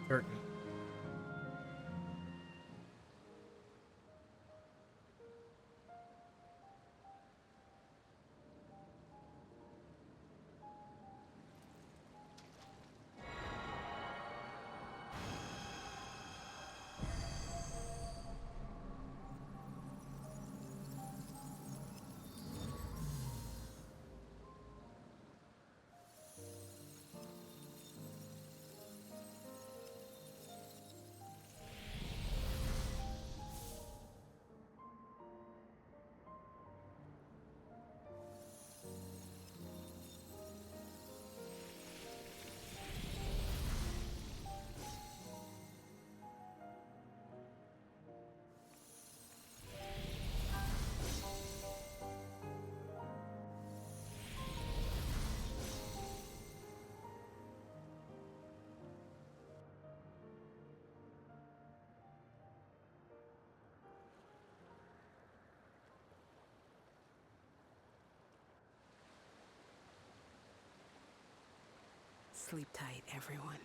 S1: Curtain.
S21: Sleep tight, everyone.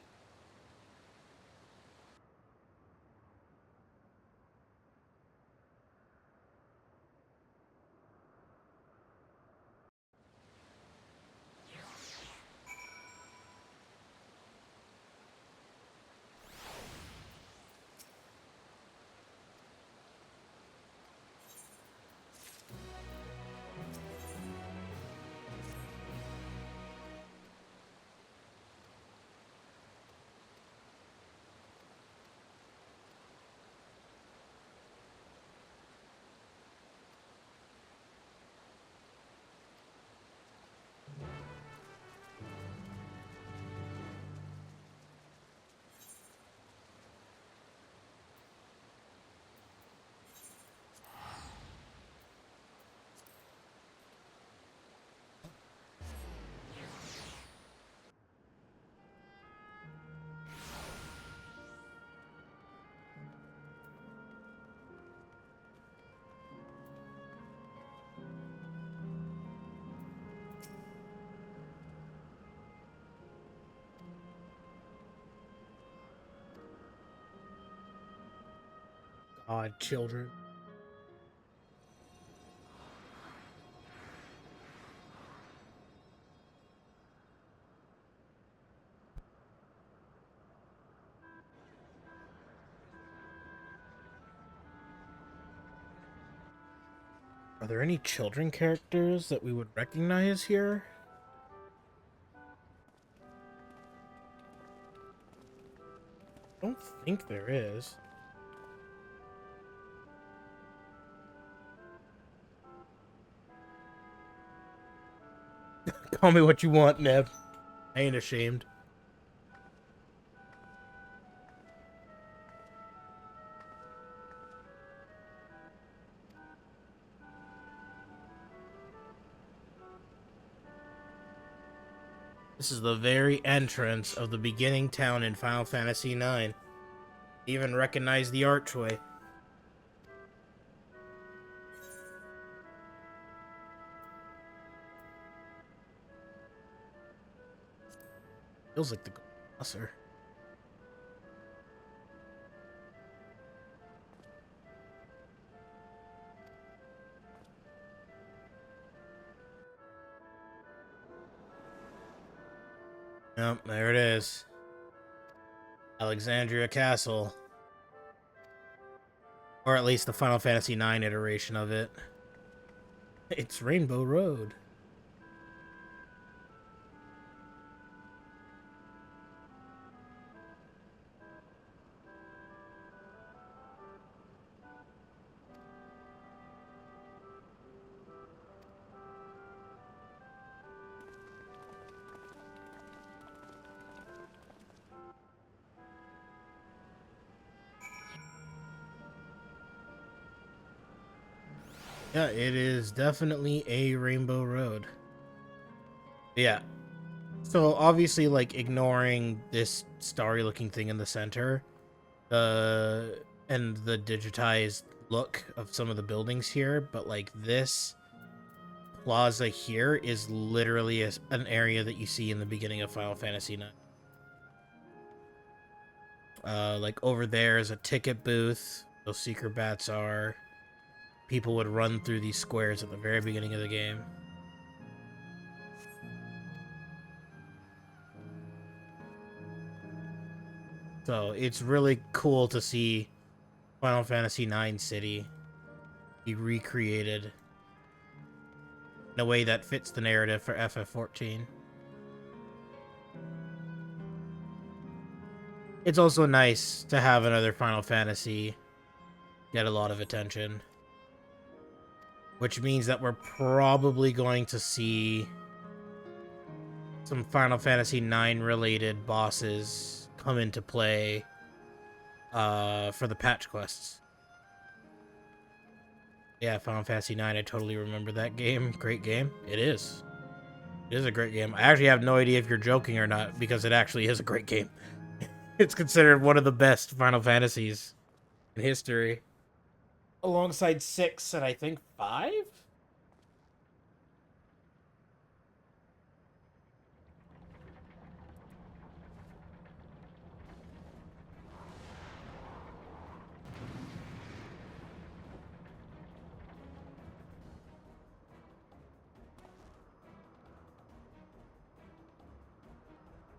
S1: Odd children. Are there any children characters that we would recognize here? I don't think there is. Call me what you want, Neb. I ain't ashamed. This is the very entrance of the beginning town in Final Fantasy IX. Even recognize the archway. Feels like the Glosser. Yep, there it is. Alexandria Castle. Or at least the Final Fantasy IX iteration of it. It's Rainbow Road. Yeah, it is definitely a Rainbow Road. Yeah. So obviously, like, ignoring this starry looking thing in the center, and the digitized look of some of the buildings here, but like this plaza here is literally an area that you see in the beginning of Final Fantasy IX. Like over there is a ticket booth. Those secret bats are. People would run through these squares at the very beginning of the game. So it's really cool to see Final Fantasy IX City be recreated in a way that fits the narrative for FF14. It's also nice to have another Final Fantasy get a lot of attention. Which means that we're probably going to see some Final Fantasy IX related bosses come into play for the patch quests. Yeah, Final Fantasy IX, I totally remember that game. Great game. It is. It is a great game. I actually have no idea if you're joking or not, because it actually is a great game. It's considered one of the best Final Fantasies in history. Alongside 6 and I think 5?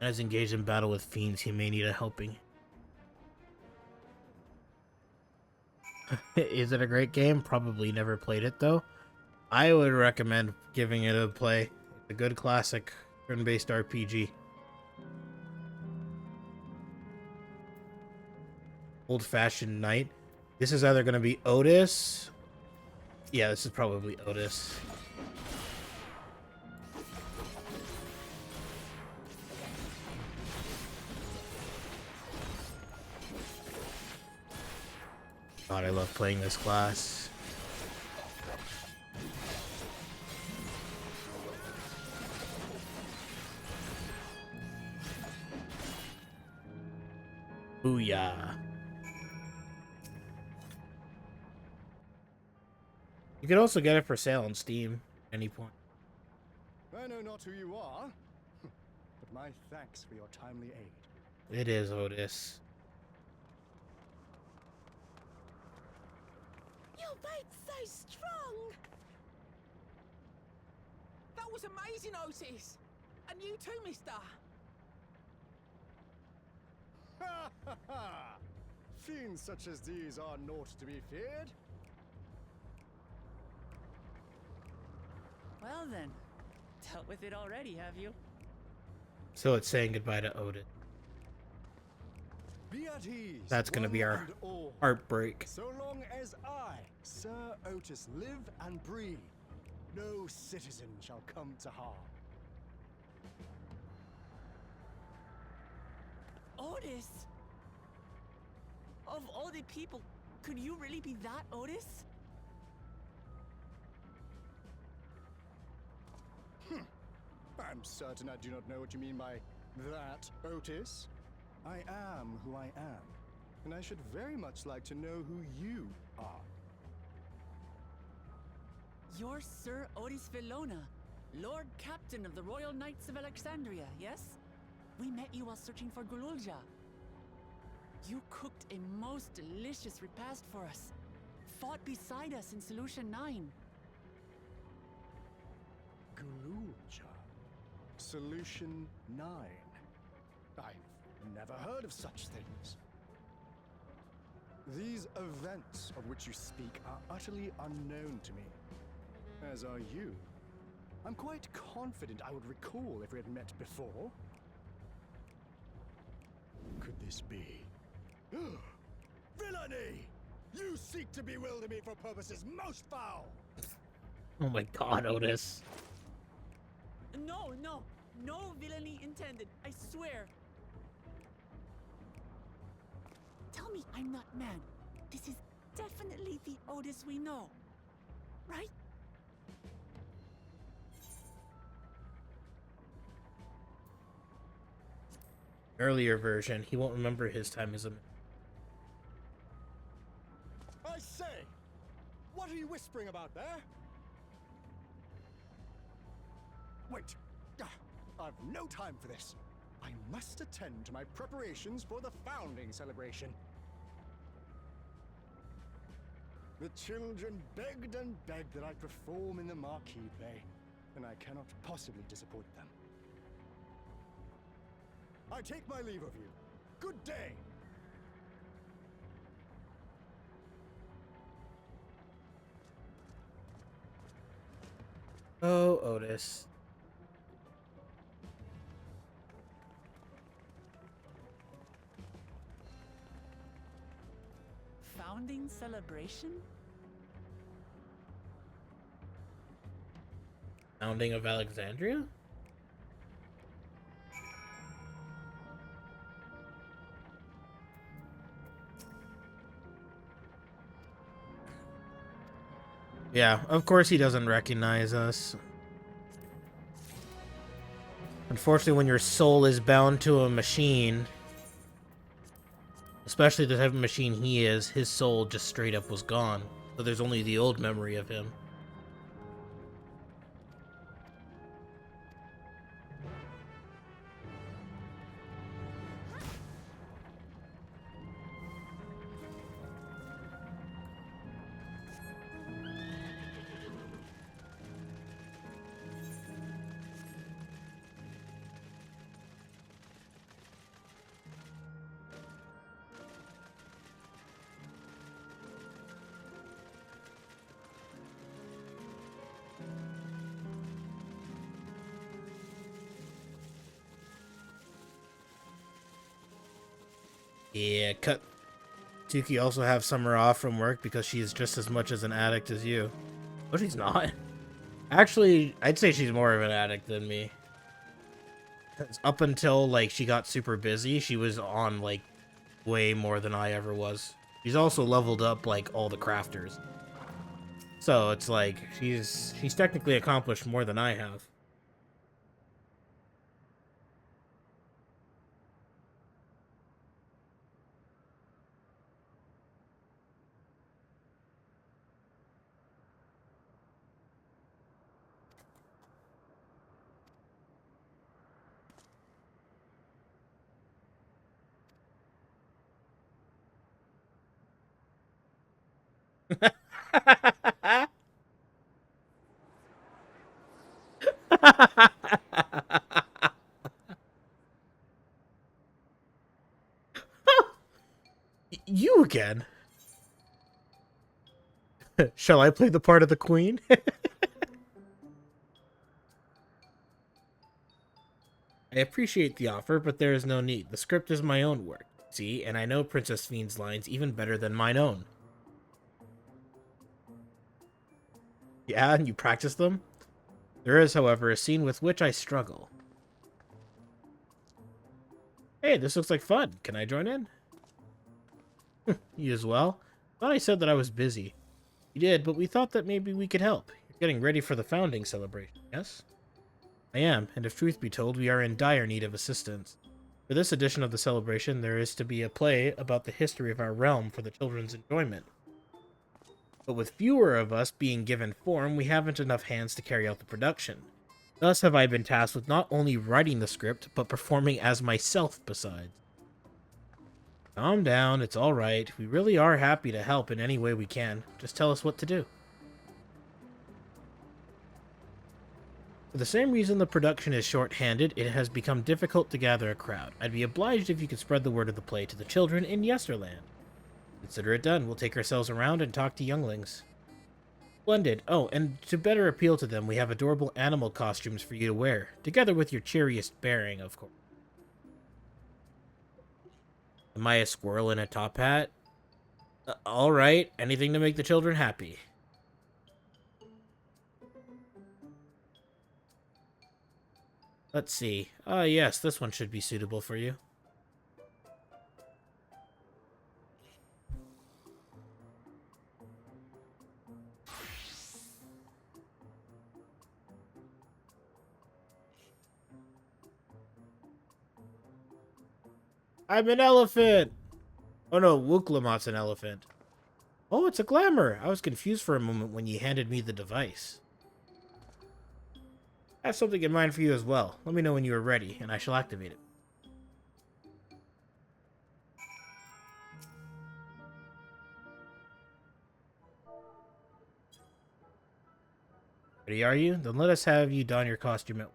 S1: As engaged in battle with fiends, he may need a helping. Is it a great game? Probably never played it, though. I would recommend giving it a play. It's a good classic turn-based RPG. Old-fashioned knight. This is either going to be Otis. Yeah, this is probably Otis. God, I love playing this class. Booyah. You could also get it for sale on Steam at any point.
S13: I know not who you are, but my thanks for your timely aid.
S1: It is Otis.
S16: bait's so strong!
S2: That was amazing, Otis! And you too, mister!
S13: Ha ha ha! Fiends such as these are naught to be feared.
S2: Well then, dealt with it already, have you?
S1: So it's saying goodbye to Odin.
S13: Be at ease.
S1: That's gonna be
S13: one
S1: our
S13: and all.
S1: heartbreak.
S13: So long as I, Sir Otis, live and breathe, no citizen shall come to harm.
S2: Otis! Of all the people, could you really be that Otis?
S13: I'm certain I do not know what you mean by that, Otis. I am who I am, and I should very much like to know who you are.
S2: You're Sir Otis Villona, Lord Captain of the Royal Knights of Alexandria, yes? We met you while searching for Gululja. You cooked a most delicious repast for us, fought beside us in Solution 9.
S13: Gululja. Solution 9. I've never heard of such things. These events of which you speak are utterly unknown to me, as are you. I'm quite confident I would recall if we had met before. Could this be? Villainy! You seek to bewilder me for purposes most foul!
S1: Oh my god, Otis.
S2: No villainy intended, I swear. Tell me I'm not mad. This is definitely the Otis we know, right?
S1: Earlier version, he won't remember his time as a...
S13: I say! What are you whispering about there? Wait! I've no time for this. I must attend to my preparations for the founding celebration. The children begged and begged that I perform in the marquee play, and I cannot possibly disappoint them. I take my leave of you. Good day!
S1: Oh, Otis.
S2: Founding celebration?
S1: Founding of Alexandria? Yeah, of course he doesn't recognize us. Unfortunately, when your soul is bound to a machine, especially the type of machine he is, his soul just straight up was gone. So there's only the old memory of him. Yeah, cut. Tuki also have summer off from work because she's just as much as an addict as you. Oh, she's not. Actually, I'd say she's more of an addict than me. 'Cause up until, like, she got super busy, she was on, like, way more than I ever was. She's also leveled up, like, all the crafters. So, it's like, she's technically accomplished more than I have. You again? Shall I play the part of the queen? I appreciate the offer, but there is no need. The script is my own work, see, and I know Princess Fiend's lines even better than mine own. Yeah, and you practice them? There is, however, a scene with which I struggle. Hey, this looks like fun. Can I join in? You as well? Thought I said that I was busy. You did, but we thought that maybe we could help. You're getting ready for the founding celebration, yes? I am, and if truth be told, we are in dire need of assistance. For this edition of the celebration, there is to be a play about the history of our realm for the children's enjoyment. But with fewer of us being given form, we haven't enough hands to carry out the production. Thus have I been tasked with not only writing the script, but performing as myself besides. Calm down, it's alright. We really are happy to help in any way we can. Just tell us what to do. For the same reason the production is short-handed, it has become difficult to gather a crowd. I'd be obliged if you could spread the word of the play to the children in Yesterland. Consider it done. We'll take ourselves around and talk to younglings. Splendid. Oh, and to better appeal to them, we have adorable animal costumes for you to wear, together with your cheeriest bearing, of course. Am I a squirrel in a top hat? Alright, anything to make the children happy. Let's see. Yes, this one should be suitable for you. I'm an elephant! Oh no, Wooklamat's an elephant. Oh, it's a glamour! I was confused for a moment when you handed me the device. I have something in mind for you as well. Let me know when you are ready, and I shall activate it. Ready are you? Then let us have you don your costume at...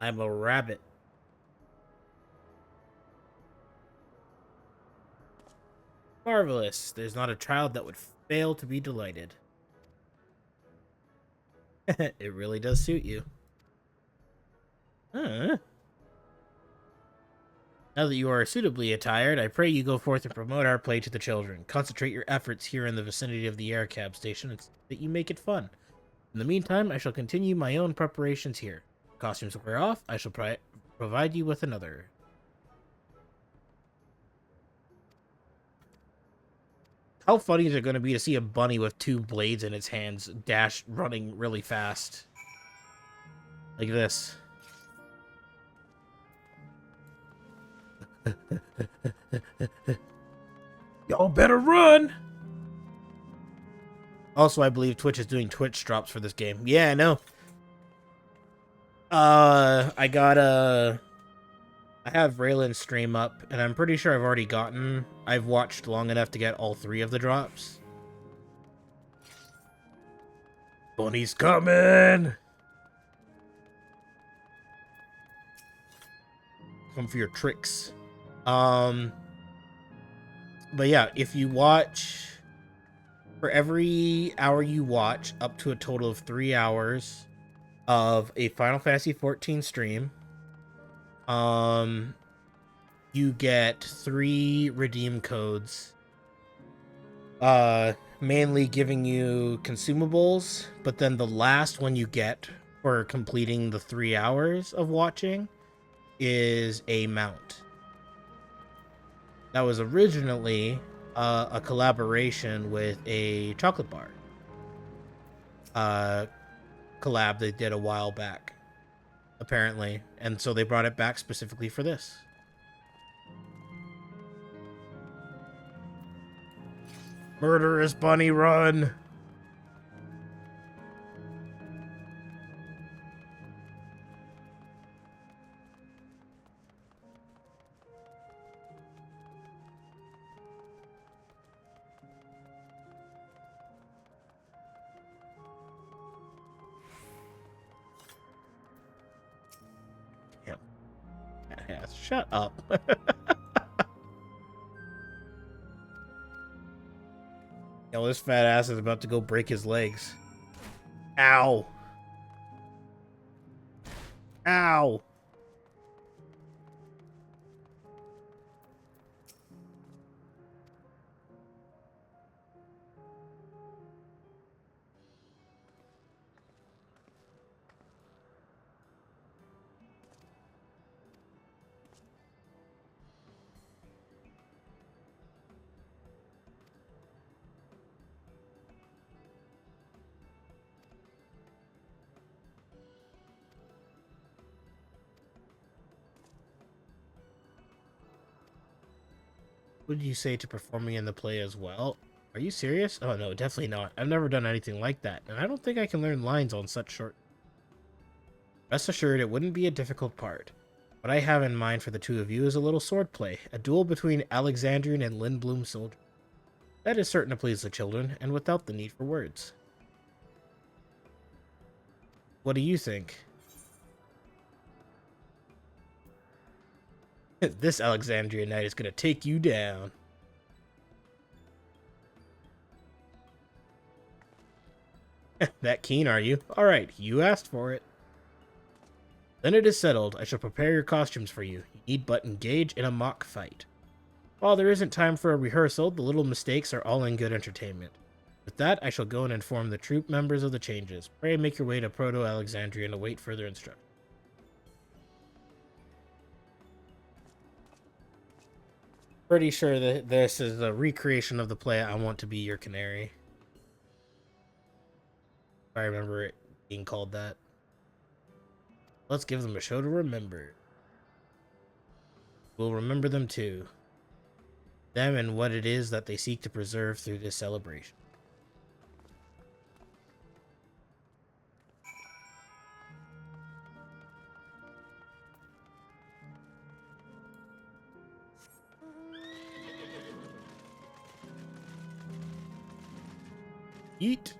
S1: I'm a rabbit. Marvelous. There's not a child that would fail to be delighted. It really does suit you. Now that you are suitably attired, I pray you go forth and promote our play to the children. Concentrate your efforts here in the vicinity of the air cab station so that you make it fun. In the meantime, I shall continue my own preparations here. Costumes wear off, I shall provide you with another. How funny is it going to be to see a bunny with two blades in its hands running really fast? Like this. Y'all better run! Also, I believe Twitch is doing Twitch drops for this game. Yeah, I know. I have Raylan's stream up, and I'm pretty sure I've watched long enough to get all 3 of the drops. Bunny's coming! Come for your tricks. But yeah, if you watch... For every hour you watch, up to a total of 3 hours of a Final Fantasy XIV stream, you get 3 redeem codes. Mainly giving you consumables, but then the last one you get for completing the 3 hours of watching is a mount. That was originally a collaboration with a chocolate bar collab they did a while back, apparently, and so they brought it back specifically for this. Murderous bunny, run! Ass, shut up. Yo, this fat ass is about to go break his legs. Ow. Ow. What did you say to performing in the play as well? Are you serious? Oh no, definitely not. I've never done anything like that, and I don't think I can learn lines on such short. Rest assured, it wouldn't be a difficult part. What I have in mind for the two of you is a little swordplay, a duel between Alexandrian and Lindblum soldiers. That is certain to please the children, and without the need for words. What do you think? This Alexandrian knight is gonna take you down. That keen, are you? Alright, you asked for it. Then it is settled. I shall prepare your costumes for you. You need but engage in a mock fight. While there isn't time for a rehearsal, the little mistakes are all in good entertainment. With that, I shall go and inform the troop members of the changes. Pray make your way to Proto-Alexandria and await further instructions. Pretty sure that this is a recreation of the play I Want to Be Your Canary. If I remember it being called that. Let's give them a show to remember. We'll remember them too. Them and what it is that they seek to preserve through this celebration. Eat.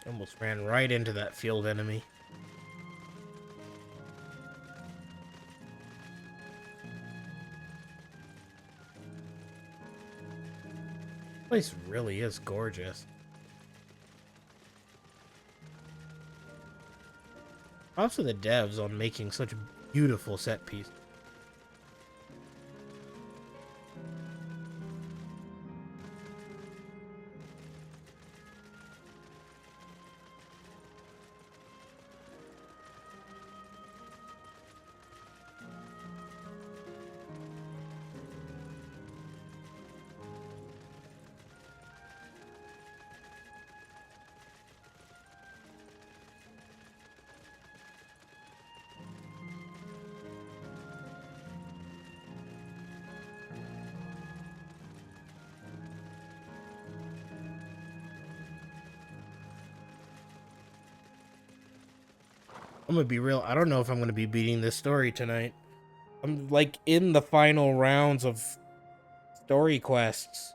S1: Almost ran right into that field enemy. This place really is gorgeous. Props to the devs on making such beautiful set pieces. I'm gonna be real, I don't know if I'm gonna be beating this story tonight. I'm like in the final rounds of story quests,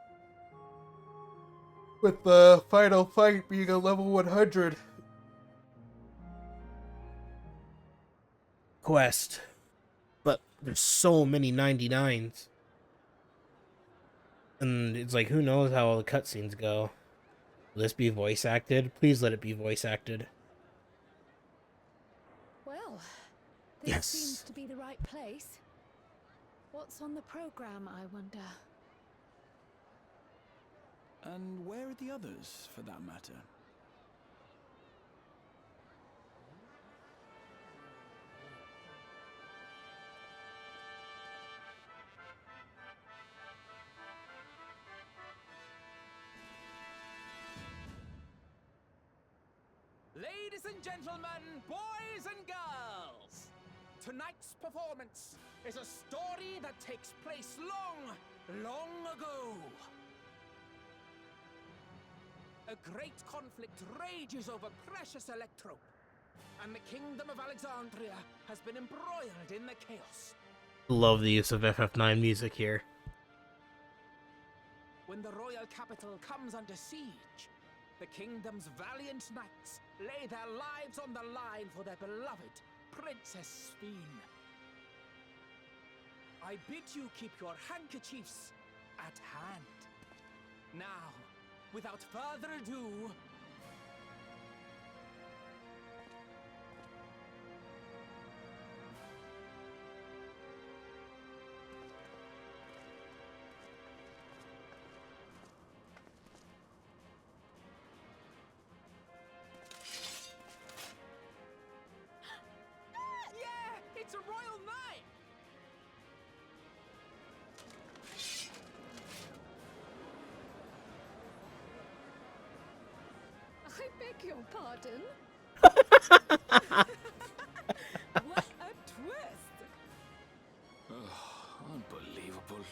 S1: with the final fight being a level 100 quest. But there's so many 99s. And it's like, who knows how all the cutscenes go. Will this be voice acted? Please let it be voice acted.
S8: Well, this seems to be the right place. What's on the program, I wonder?
S11: And where are the others, for that matter?
S4: Ladies and gentlemen, boys and girls, tonight's performance is a story that takes place long, long ago. A great conflict rages over precious electrope. and the kingdom of Alexandria has been embroiled in the chaos.
S1: Love the use of FF9 music here.
S4: When the royal capital comes under siege, the kingdom's valiant knights lay their lives on the line for their beloved Princess Sphene. I bid you keep your handkerchiefs at hand. Now, without further ado, yeah, it's a royal knight!
S8: I beg your pardon?
S14: What a twist!
S15: Oh, unbelievable.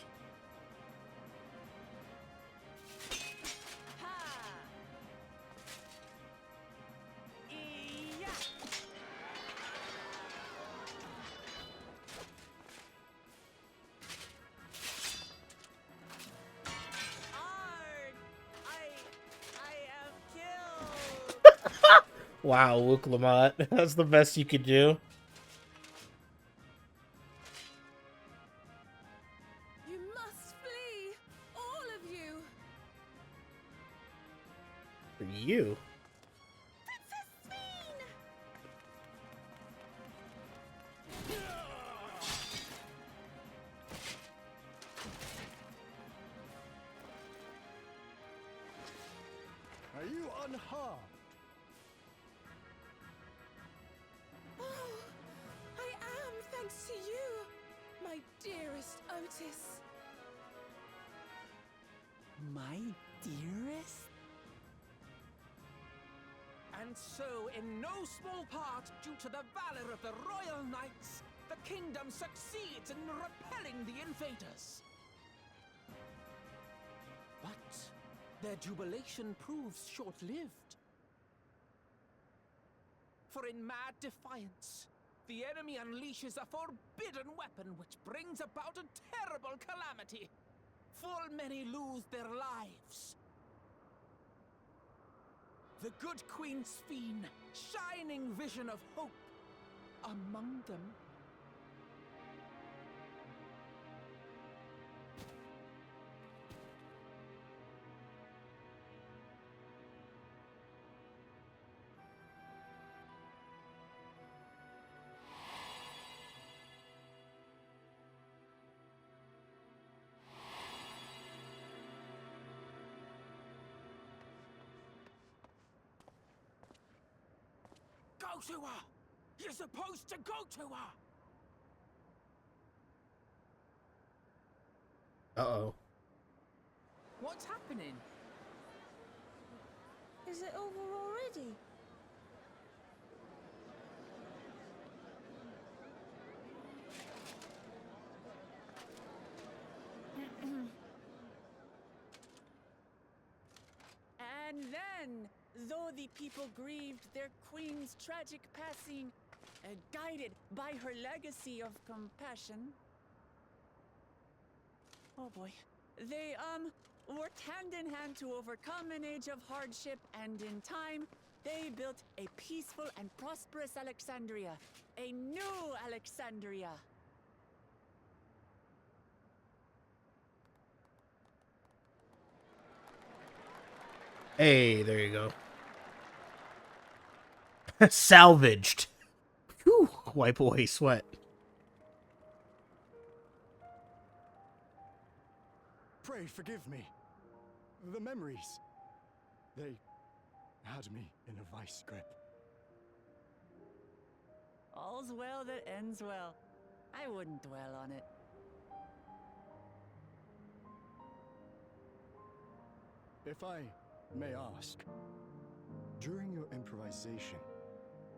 S1: Wow, Luke Lamont. That's the best you could do.
S14: You must flee! All of you!
S1: For you.
S14: Princess Sphene!
S13: Are you unharmed?
S14: Oh, I am, thanks to you, my dearest Otis.
S2: My dearest?
S4: And so, in no small part due to the valor of the royal knights, the kingdom succeeds in repelling the invaders. But their jubilation proves short-lived. For in mad defiance, the enemy unleashes a forbidden weapon which brings about a terrible calamity. Full many lose their lives. The good Queen Sphene, shining vision of hope, among them. Go to her! You're supposed to go to her!
S1: Uh-oh.
S2: What's happening?
S6: Is it over already?
S2: And then, though the people grieved their queen's tragic passing, guided by her legacy of compassion, oh boy, they worked hand in hand to overcome an age of hardship, and in time, they built a peaceful and prosperous Alexandria, a new Alexandria.
S1: Hey, there you go. Salvaged. Whew, wipe away sweat.
S13: Pray forgive me. The memories. They had me in a vice grip.
S2: All's well that ends well. I wouldn't dwell on it.
S13: If I may ask, during your improvisation,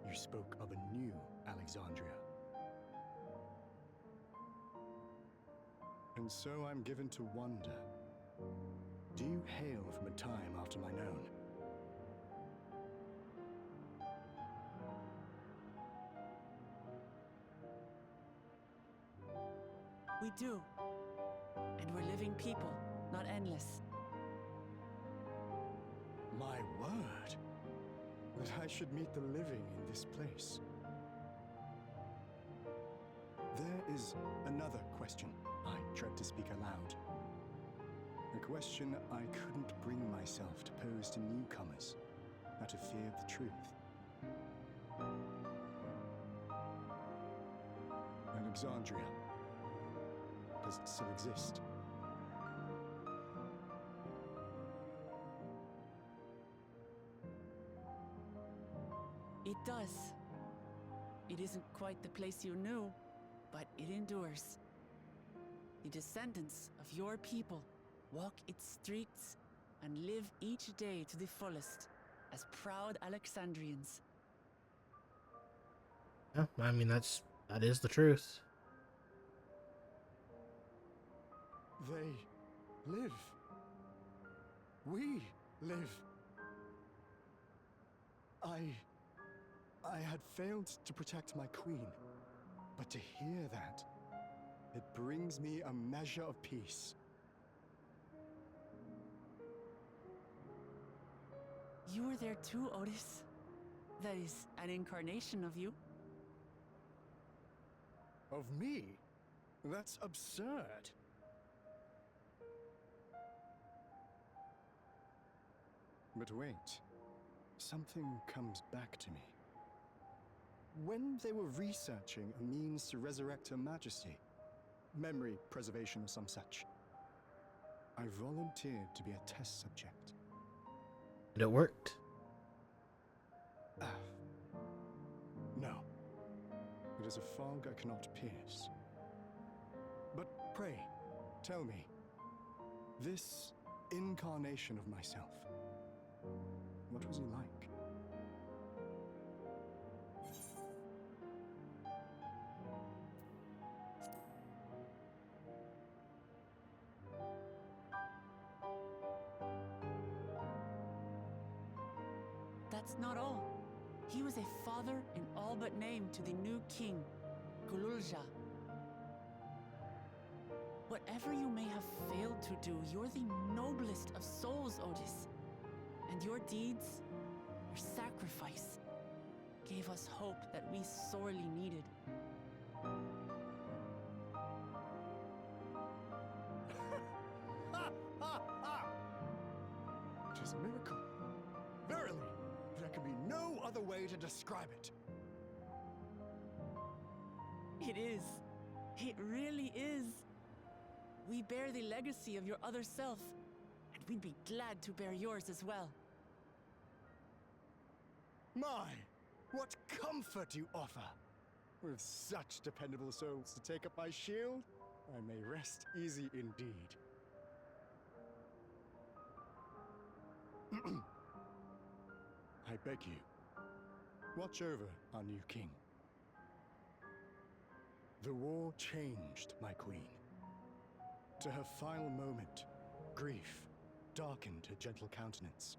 S13: you spoke of a new Alexandria. And so I'm given to wonder, do you hail from a time after mine own?
S2: do. And we're living people, not endless.
S13: My word! That I should meet the living in this place. There is another question I dread to speak aloud. A question I couldn't bring myself to pose to newcomers out of fear of the truth. Alexandria. Does it still exist?
S2: It does. It isn't quite the place you knew, but it endures. The descendants of your people walk its streets and live each day to the fullest as proud Alexandrians.
S1: Yeah, I mean, that is the truth.
S13: They live. We live. I had failed to protect my queen, but to hear that, it brings me a measure of peace.
S2: You were there too, Otis. That is an incarnation of you.
S13: Of me? That's absurd. But wait, something comes back to me. When they were researching a means to resurrect Her Majesty, memory preservation or some such, I volunteered to be a test subject.
S1: And it worked.
S13: No. It is a fog I cannot pierce. But pray, tell me, this incarnation of myself, what was he like?
S2: That's not all. He was a father in all but name to the new king, Gululja. Whatever you may have failed to do, you're the noblest of souls, Otis. And your deeds, your sacrifice, gave us hope that we sorely needed.
S13: It is a miracle. Verily, there can be no other way to describe it.
S2: It is. It really is. We bear the legacy of your other self, and we'd be glad to bear yours as well.
S13: My, what comfort you offer! With such dependable souls to take up my shield, I may rest easy indeed. I beg you, watch over our new king. The war changed my queen. To her final moment, grief darkened her gentle countenance.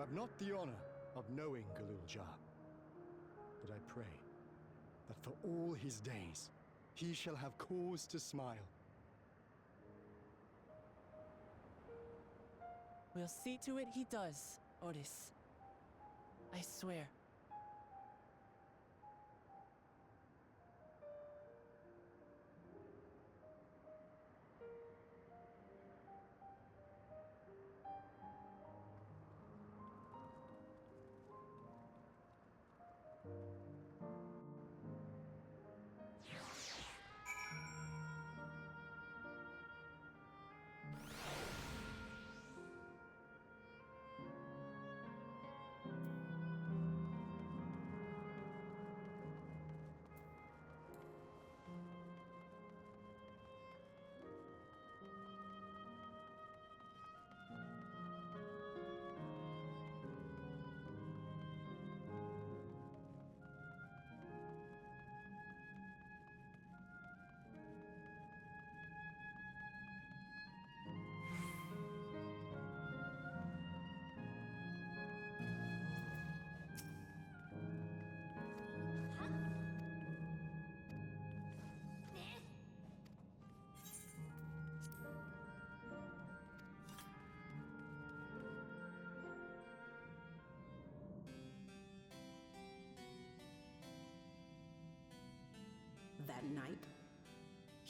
S13: I've not the honor of knowing Gululja, but I pray that for all his days, he shall have cause to smile.
S2: We'll see to it he does, Otis. I swear.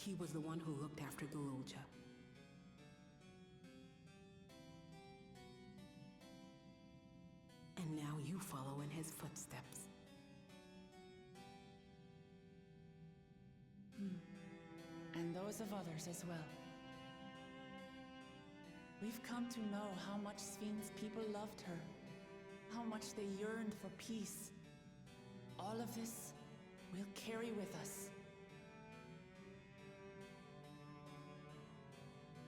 S7: He was the one who looked after the Lulja. And now you follow in his footsteps.
S2: And those of others as well. We've come to know how much Svin's people loved her, how much they yearned for peace. All of this we'll carry with us.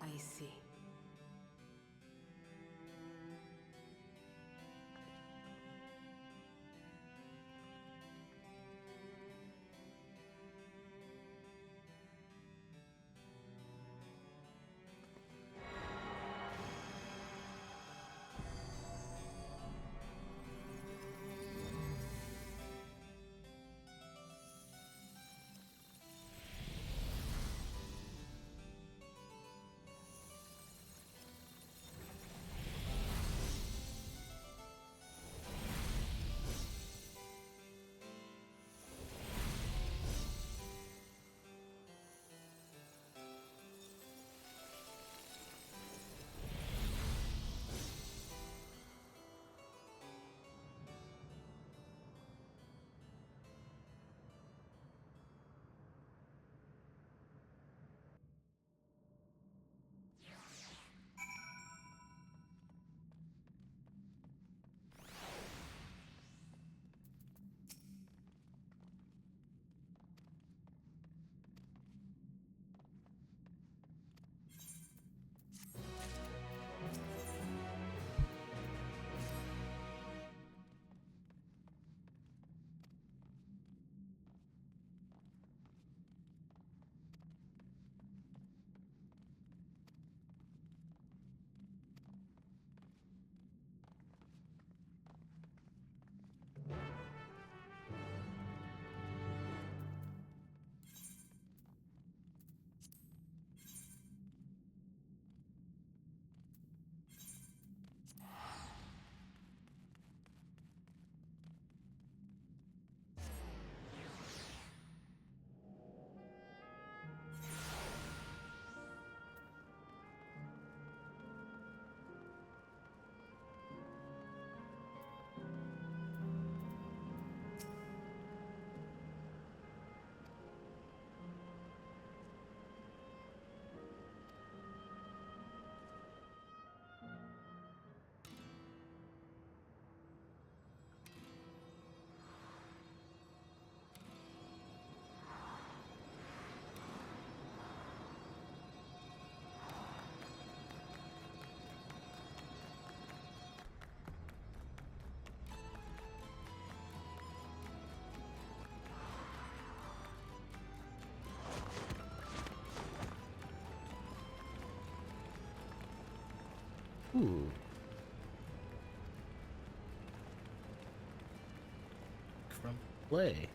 S7: I see.
S1: Ooh. From play.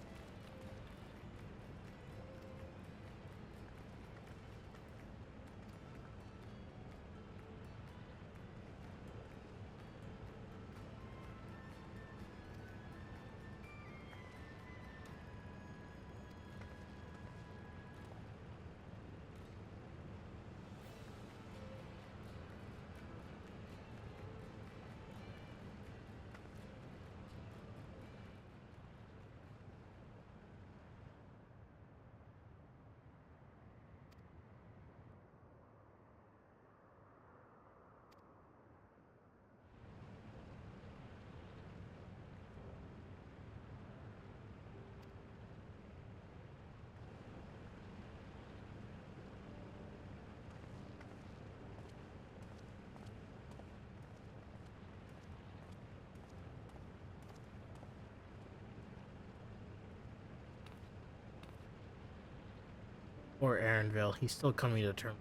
S1: Or Aaronville, he's still coming to terms.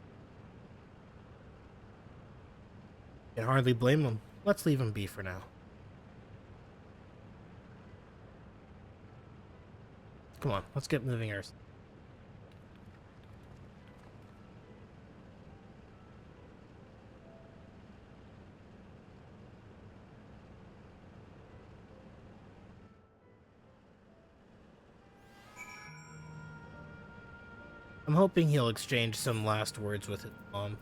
S1: Can hardly blame him. Let's leave him be for now. Come on, let's get moving ours. I'm hoping he'll exchange some last words with his mom.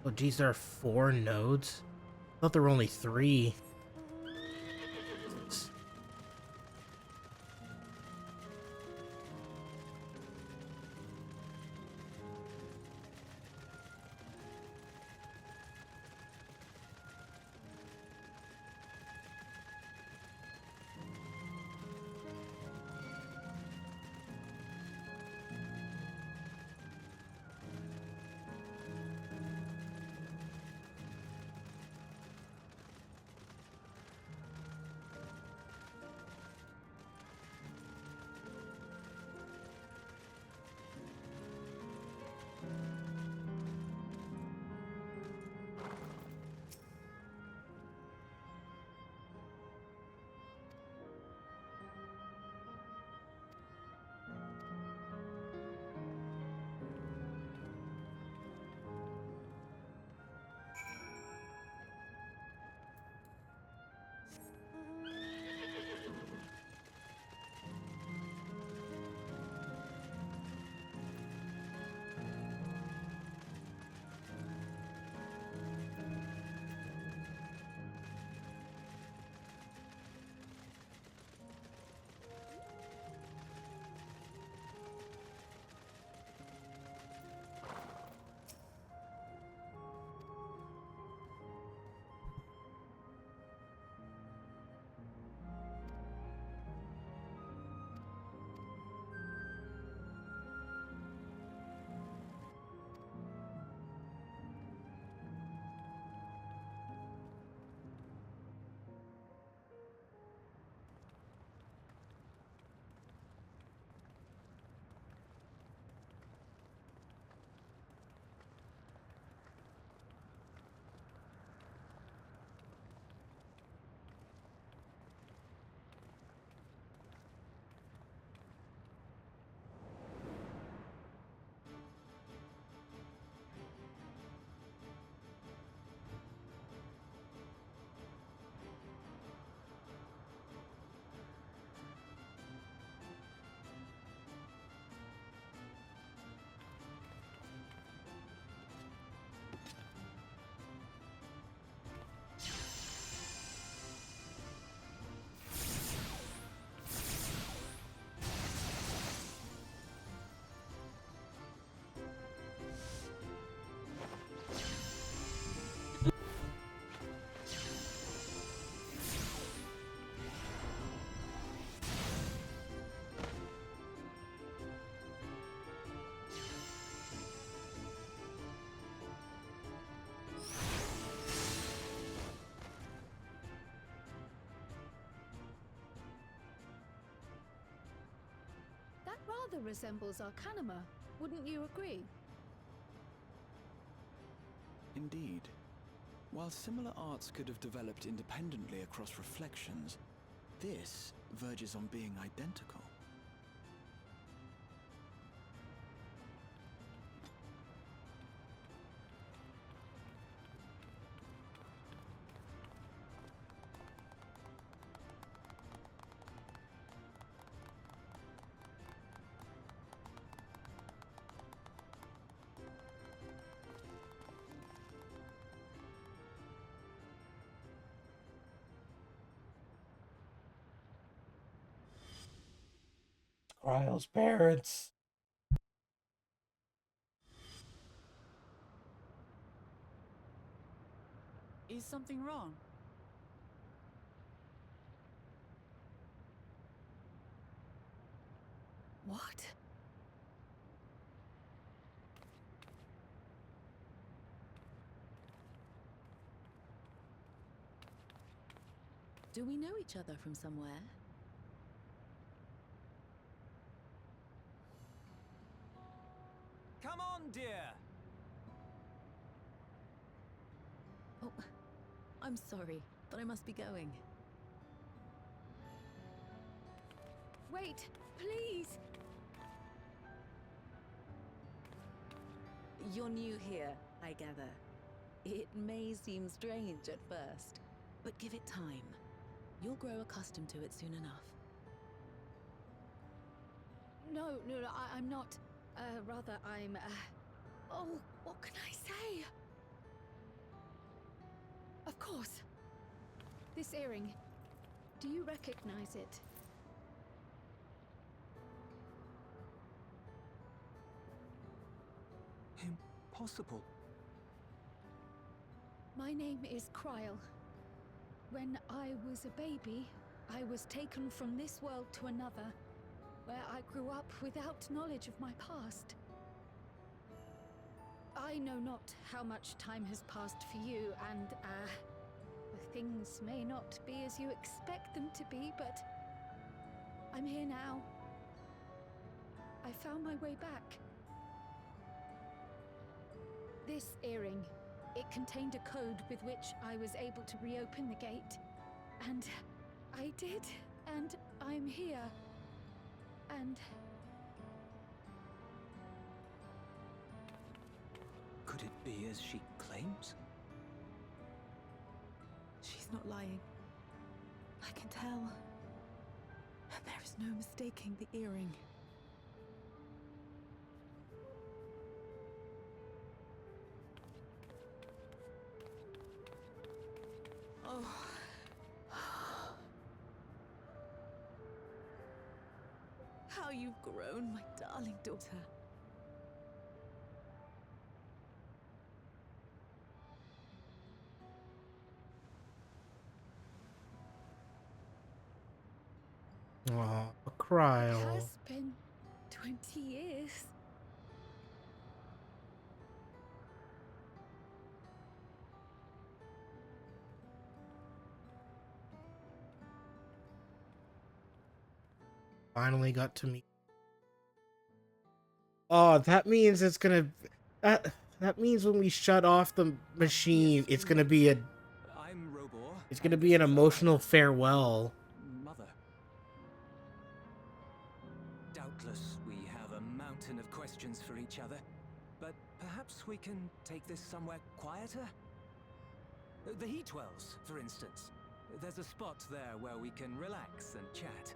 S1: Oh geez, there are 4 nodes? I thought there were only 3.
S8: That rather resembles Arcanima, wouldn't you agree?
S11: Indeed. While similar arts could have developed independently across reflections, this verges on being identical.
S1: Ryle's parents.
S2: Is something wrong?
S8: What?
S18: Do we know each other from somewhere?
S4: Come on, dear!
S18: Oh, I'm sorry, but I must be going.
S8: Wait, please!
S18: You're new here, I gather. It may seem strange at first, but give it time. You'll grow accustomed to it soon enough.
S8: No, I'm not. Rather, I'm, Oh, what can I say? Of course. This earring. Do you recognize it?
S11: Impossible.
S8: My name is Kryl. When I was a baby, I was taken from this world to another, where I grew up without knowledge of my past. I know not how much time has passed for you, and, things may not be as you expect them to be, but I'm here now. I found my way back. This earring, it contained a code with which I was able to reopen the gate. And I did, and I'm here. And...
S11: Could it be as she claims?
S18: She's not lying. I can tell. And there is no mistaking the earring. Oh. How you've grown, my darling daughter.
S1: Aw, Kryl.
S8: It has been 20 years.
S1: Finally got to meet. Oh, that means it's gonna... That means when we shut off the machine, it's gonna be a...
S11: I'm Robor.
S1: It's gonna be an emotional farewell.
S11: Mother. Doubtless we have a mountain of questions for each other, but perhaps we can take this somewhere quieter? The heat wells, for instance. There's a spot there where we can relax and chat.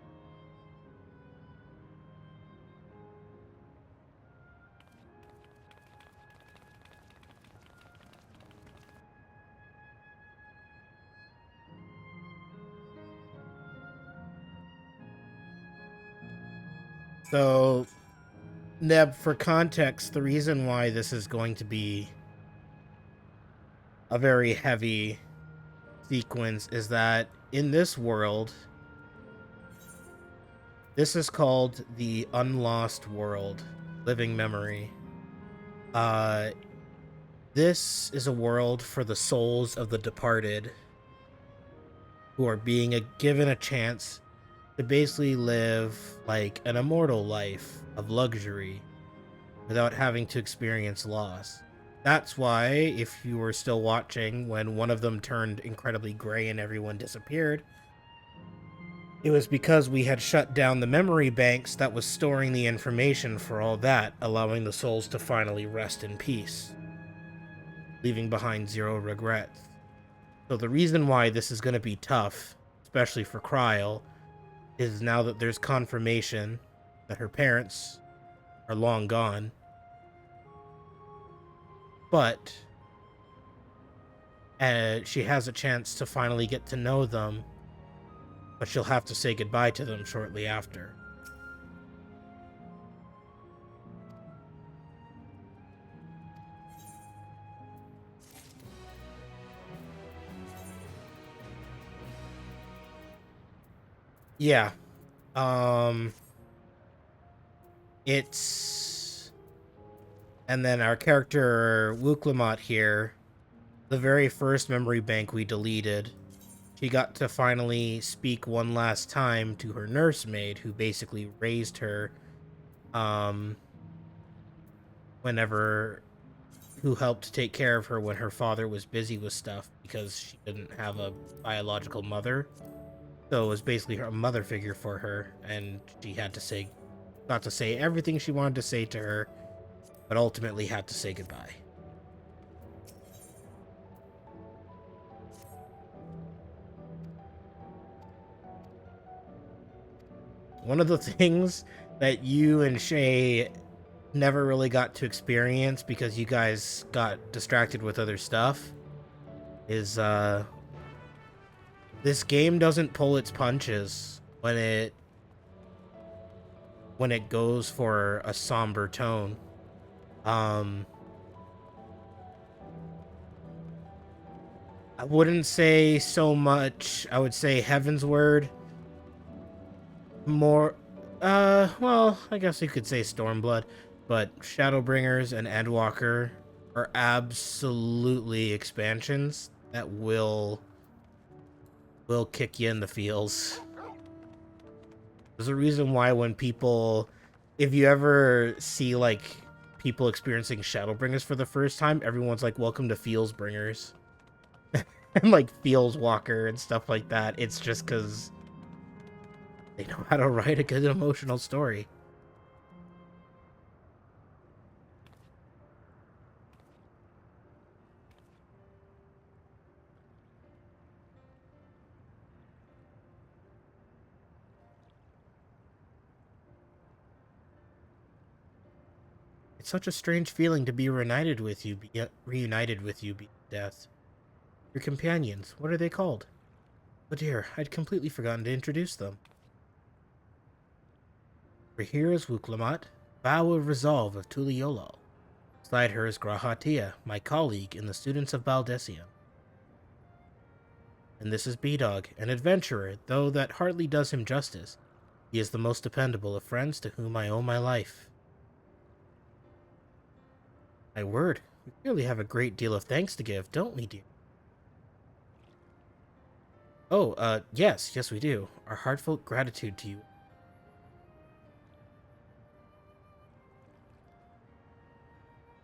S1: So, Neb, for context, the reason why this is going to be a very heavy sequence is that in this world, this is called the Unlost World, Living Memory. This is a world for the souls of the departed who are being given a chance to basically live like an immortal life of luxury without having to experience loss. That's why, if you were still watching when one of them turned incredibly gray and everyone disappeared, it was because we had shut down the memory banks that was storing the information for all that, allowing the souls to finally rest in peace, leaving behind zero regrets. So the reason why this is going to be tough, especially for Kryl, is now that there's confirmation that her parents are long gone. But she has a chance to finally get to know them, but she'll have to say goodbye to them shortly after. Yeah. It's... And then our character, Wuklamat here, the very first memory bank we deleted, she got to finally speak one last time to her nursemaid, who basically raised her, who helped take care of her when her father was busy with stuff because she didn't have a biological mother. So it was basically a mother figure for her, and she got to say everything she wanted to say to her, but ultimately had to say goodbye. one of the things that you and Shay never really got to experience because you guys got distracted with other stuff is this game doesn't pull its punches when it goes for a somber tone. I wouldn't say so much. I would say Heaven's Word. More, well, I guess you could say Stormblood, but Shadowbringers and Endwalker are absolutely expansions that will kick you in the feels. There's a reason why when people, if you ever see like people experiencing Shadowbringers for the first time, everyone's like, "Welcome to Feelsbringers," and like Feels Walker and stuff like that. It's just because they know how to write a good emotional story. It's such a strange feeling to be reunited with you, be death. Your companions, what are they called? Oh dear, I'd completely forgotten to introduce them. For here is Wuklamat, Vow of Resolve of Tuliolo. Beside her is Grahatia, my colleague in the Students of Baldessian. And this is B-Dog, an adventurer, though that hardly does him justice. He is the most dependable of friends to whom I owe my life. My word, we clearly have a great deal of thanks to give, don't we, dear? Oh, yes, we do. Our heartfelt gratitude to you.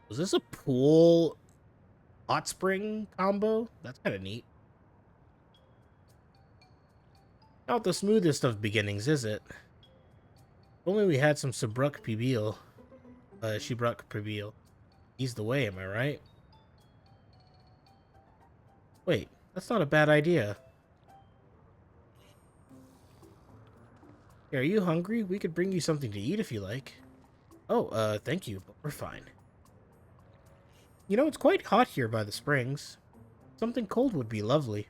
S1: Was this a pool hot spring combo? That's kind of neat. Not the smoothest of beginnings, is it? If only we had some Shibruk Pibil. Ease the way, am I right? Wait, that's not a bad idea. Hey, are you hungry? We could bring you something to eat if you like. Oh, thank you, but we're fine. You know, it's quite hot here by the springs. Something cold would be lovely.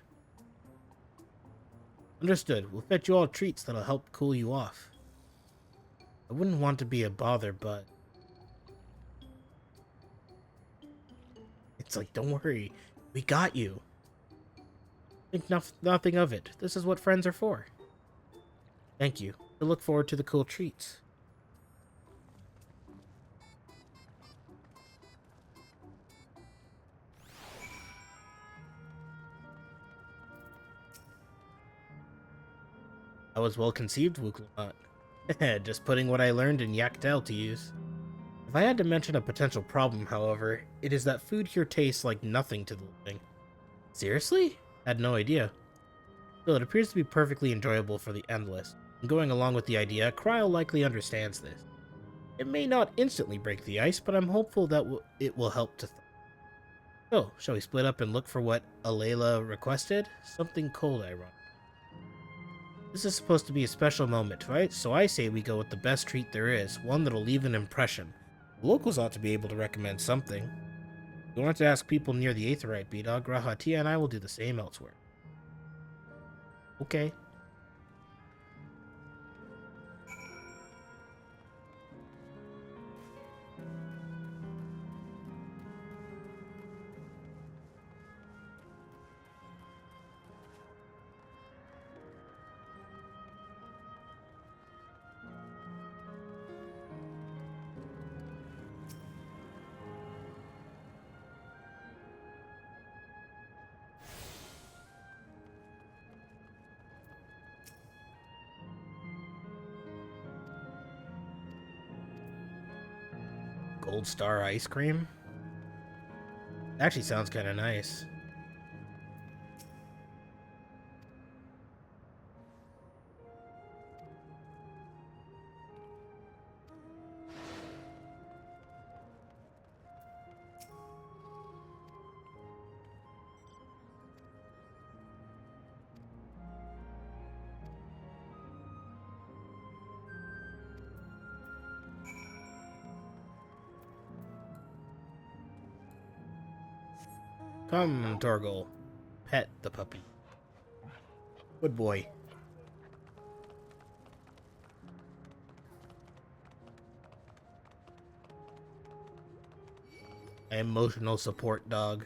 S1: Understood. We'll fetch you all treats that'll help cool you off. I wouldn't want to be a bother, but... It's like, don't worry. We got you. Think nothing of it. This is what friends are for. Thank you. I look forward to the cool treats. I was well conceived, Wuklamat. Just putting what I learned in Yaktel to use. If I had to mention a potential problem, however, it is that food here tastes like nothing to the living. Seriously? Had no idea. Still, it appears to be perfectly enjoyable for the endless. And going along with the idea, Cryle likely understands this. It may not instantly break the ice, but I'm hopeful that it will help to So, shall we split up and look for what Alayla requested? Something cold, I run. This is supposed to be a special moment, right? So I say we go with the best treat there is, one that'll leave an impression. The locals ought to be able to recommend something. We want to ask people near the Aetherite, B-Dog. Grahatia and I will do the same elsewhere. Okay. Gold Star ice cream? Actually sounds kind of nice. Come, Torgal. Pet the puppy. Good boy. Emotional support dog.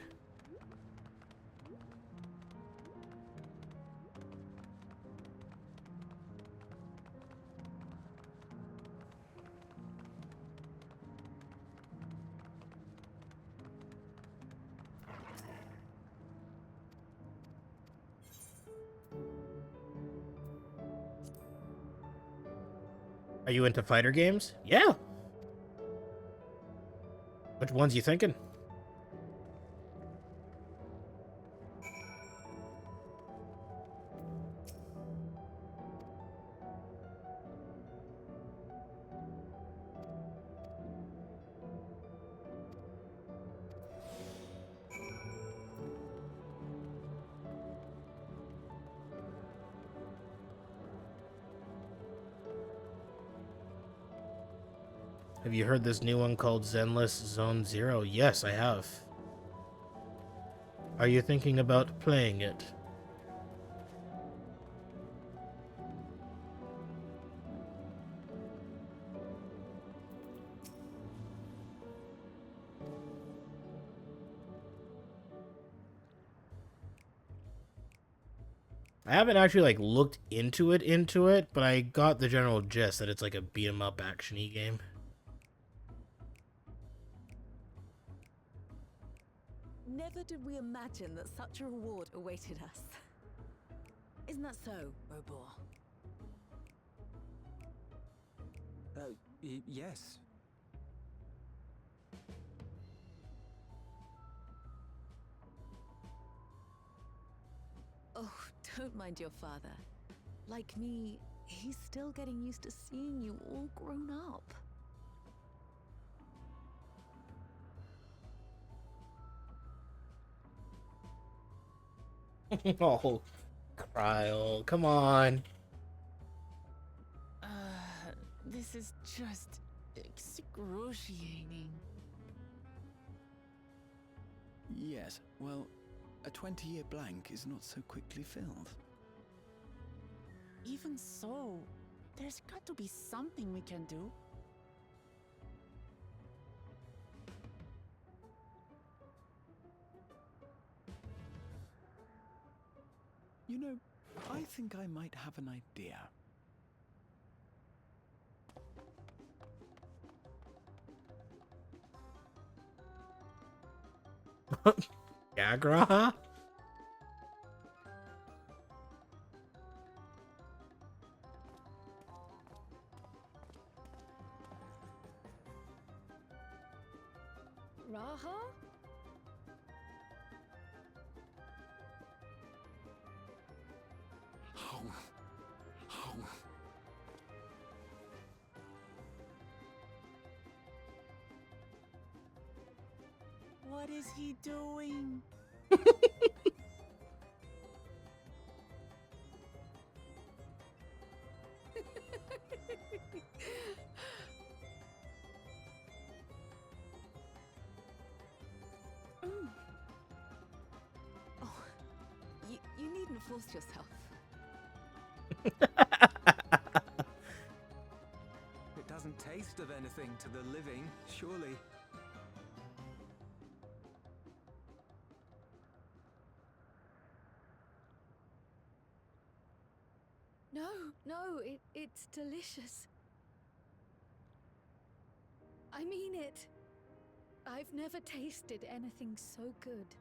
S1: Are you into fighter games? Yeah. Which ones you thinking? Have you heard this new one called Zenless Zone Zero? Yes, I have. Are you thinking about playing it? I haven't actually like looked into it, but I got the general gist that it's like a beat 'em up action-y game.
S9: Never did we imagine that such a reward awaited us. Isn't that so, Robor?
S17: Yes.
S9: Oh, don't mind your father. Like me, he's still getting used to seeing you all grown up.
S1: Oh, Kryle, come on.
S2: This is just excruciating.
S11: Yes, well, a 20-year blank is not so quickly filled.
S2: Even so, there's got to be something we can do.
S11: You know, I think I might have an idea.
S1: Yeah, Graha?
S3: Raha?
S2: What is he doing?
S9: Oh, you needn't force yourself.
S17: It doesn't taste of anything to the living, surely.
S3: No, it's delicious. I mean it. I've never tasted anything so good.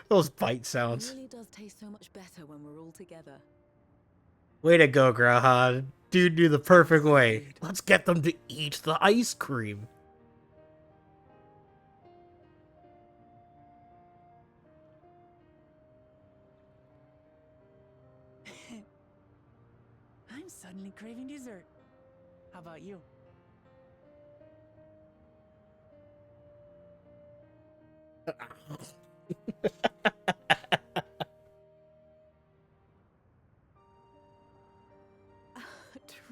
S1: Those bite sounds.
S9: It really does taste so much better when we're all together.
S1: Way to go, Graha. Dude, do the perfect way. Let's get them to eat the ice cream.
S2: I'm suddenly craving dessert. How about you?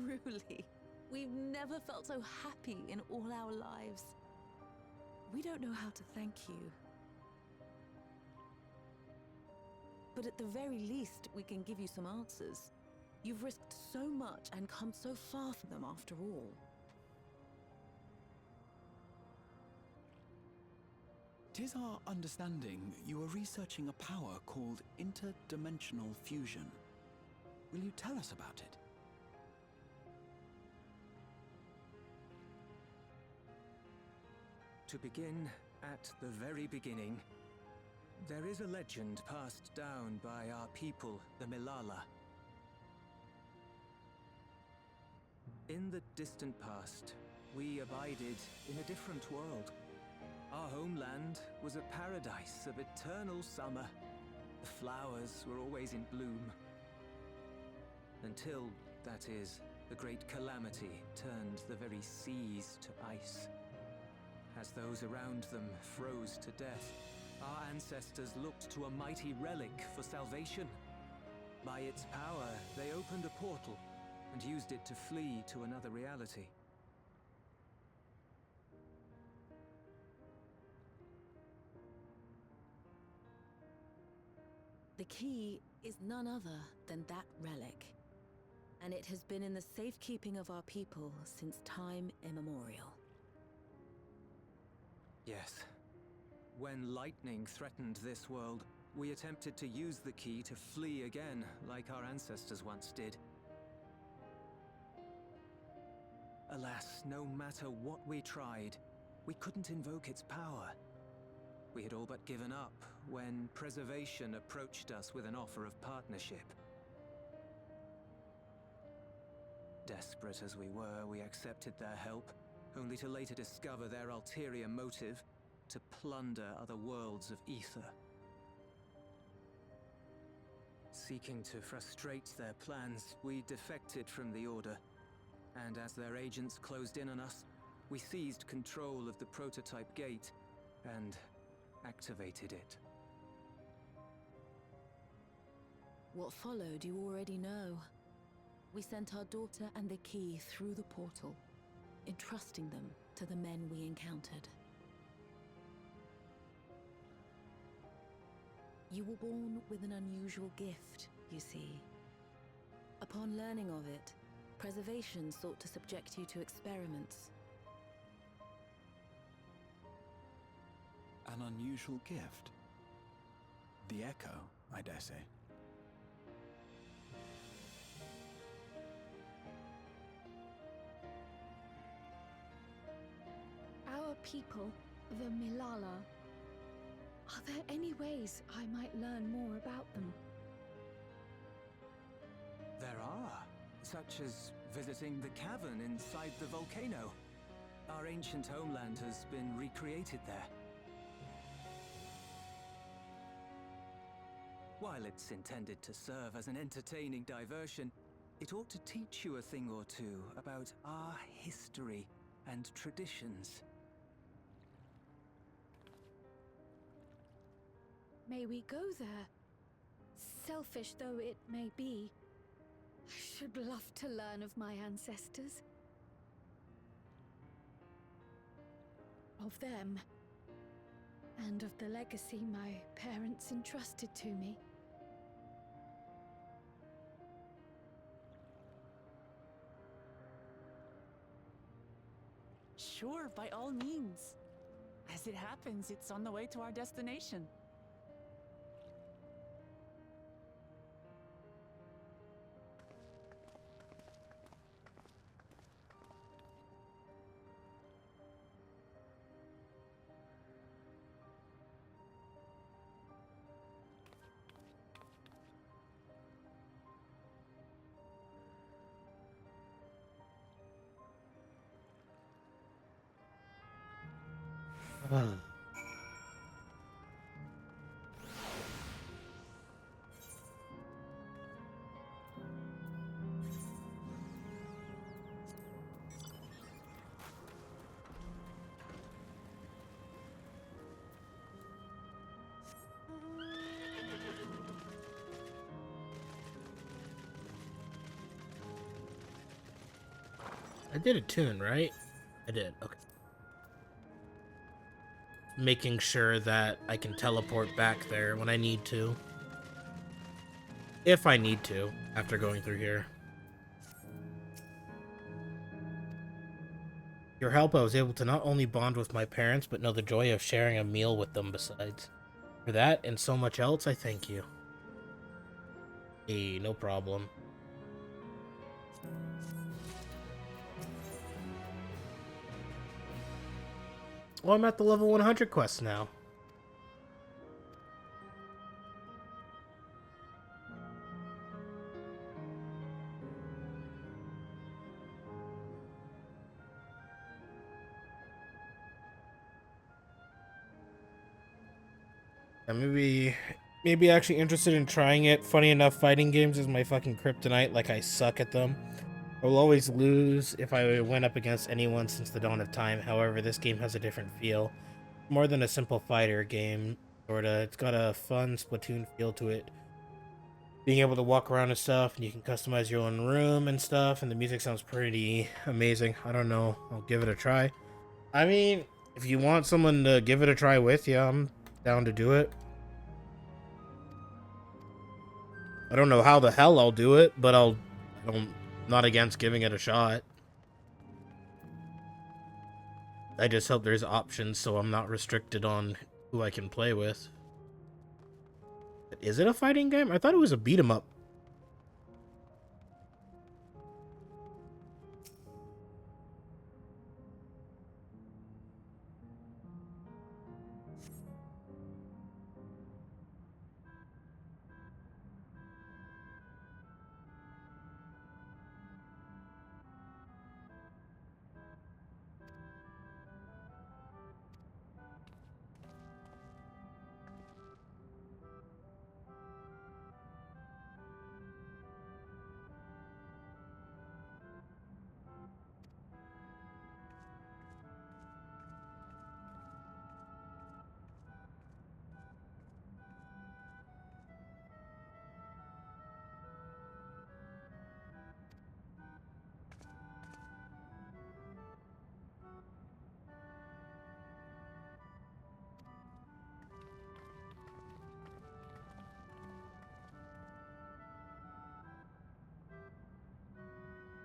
S9: Truly, we've never felt so happy in all our lives. We don't know how to thank you. But at the very least, we can give you some answers. You've risked so much and come so far from them after all.
S11: 'Tis our understanding you are researching a power called interdimensional fusion. Will you tell us about it?
S17: To begin at the very beginning, there is a legend passed down by our people, the Milala. In the distant past, we abided in a different world. Our homeland was a paradise of eternal summer. The flowers were always in bloom. Until, that is, the great calamity turned the very seas to ice. As those around them froze to death, our ancestors looked to a mighty relic for salvation. By its power, they opened a portal and used it to flee to another reality.
S9: The key is none other than that relic, and it has been in the safekeeping of our people since time immemorial.
S17: Yes. When lightning threatened this world, we attempted to use the key to flee again, like our ancestors once did. Alas, no matter what we tried, we couldn't invoke its power. We had all but given up when Preservation approached us with an offer of partnership. Desperate as we were, we accepted their help, only to later discover their ulterior motive: to plunder other worlds of ether. Seeking to frustrate their plans, we defected from the Order, and as their agents closed in on us, we seized control of the prototype gate and activated it.
S9: What followed you already know. We sent our daughter and the key through the portal, entrusting them to the men we encountered. You were born with an unusual gift, you see. Upon learning of it, Preservation sought to subject you to experiments.
S11: An unusual gift? The Echo, I dare say.
S3: Our people, the Milala. Are there any ways I might learn more about them?
S17: There are, such as visiting the cavern inside the volcano. Our ancient homeland has been recreated there. While it's intended to serve as an entertaining diversion, it ought to teach you a thing or two about our history and traditions.
S3: May we go there? Selfish though it may be, I should love to learn of my ancestors. Of them. And of the legacy my parents entrusted to me.
S2: Sure, by all means. As it happens, it's on the way to our destination.
S1: I did a tune, right? I did, okay. Making sure that I can teleport back there when I need to. If I need to, after going through here. Your help, I was able to not only bond with my parents, but know the joy of sharing a meal with them besides. For that, and so much else, I thank you. Hey, no problem. Oh, I'm at the level 100 quest now. Maybe actually interested in trying it. Funny enough, fighting games is my fucking kryptonite. Like, I suck at them. I will always lose if I went up against anyone since the dawn of time. However, this game has a different feel. More than a simple fighter game, sorta. It's got a fun Splatoon feel to it. Being able to walk around and stuff, and you can customize your own room and stuff, and the music sounds pretty amazing. I don't know. I'll give it a try. I mean, if you want someone to give it a try with you, I'm down to do it. I don't know how the hell I'll do it, but I'm not against giving it a shot. I just hope there's options so I'm not restricted on who I can play with. Is it a fighting game? I thought it was a beat 'em up.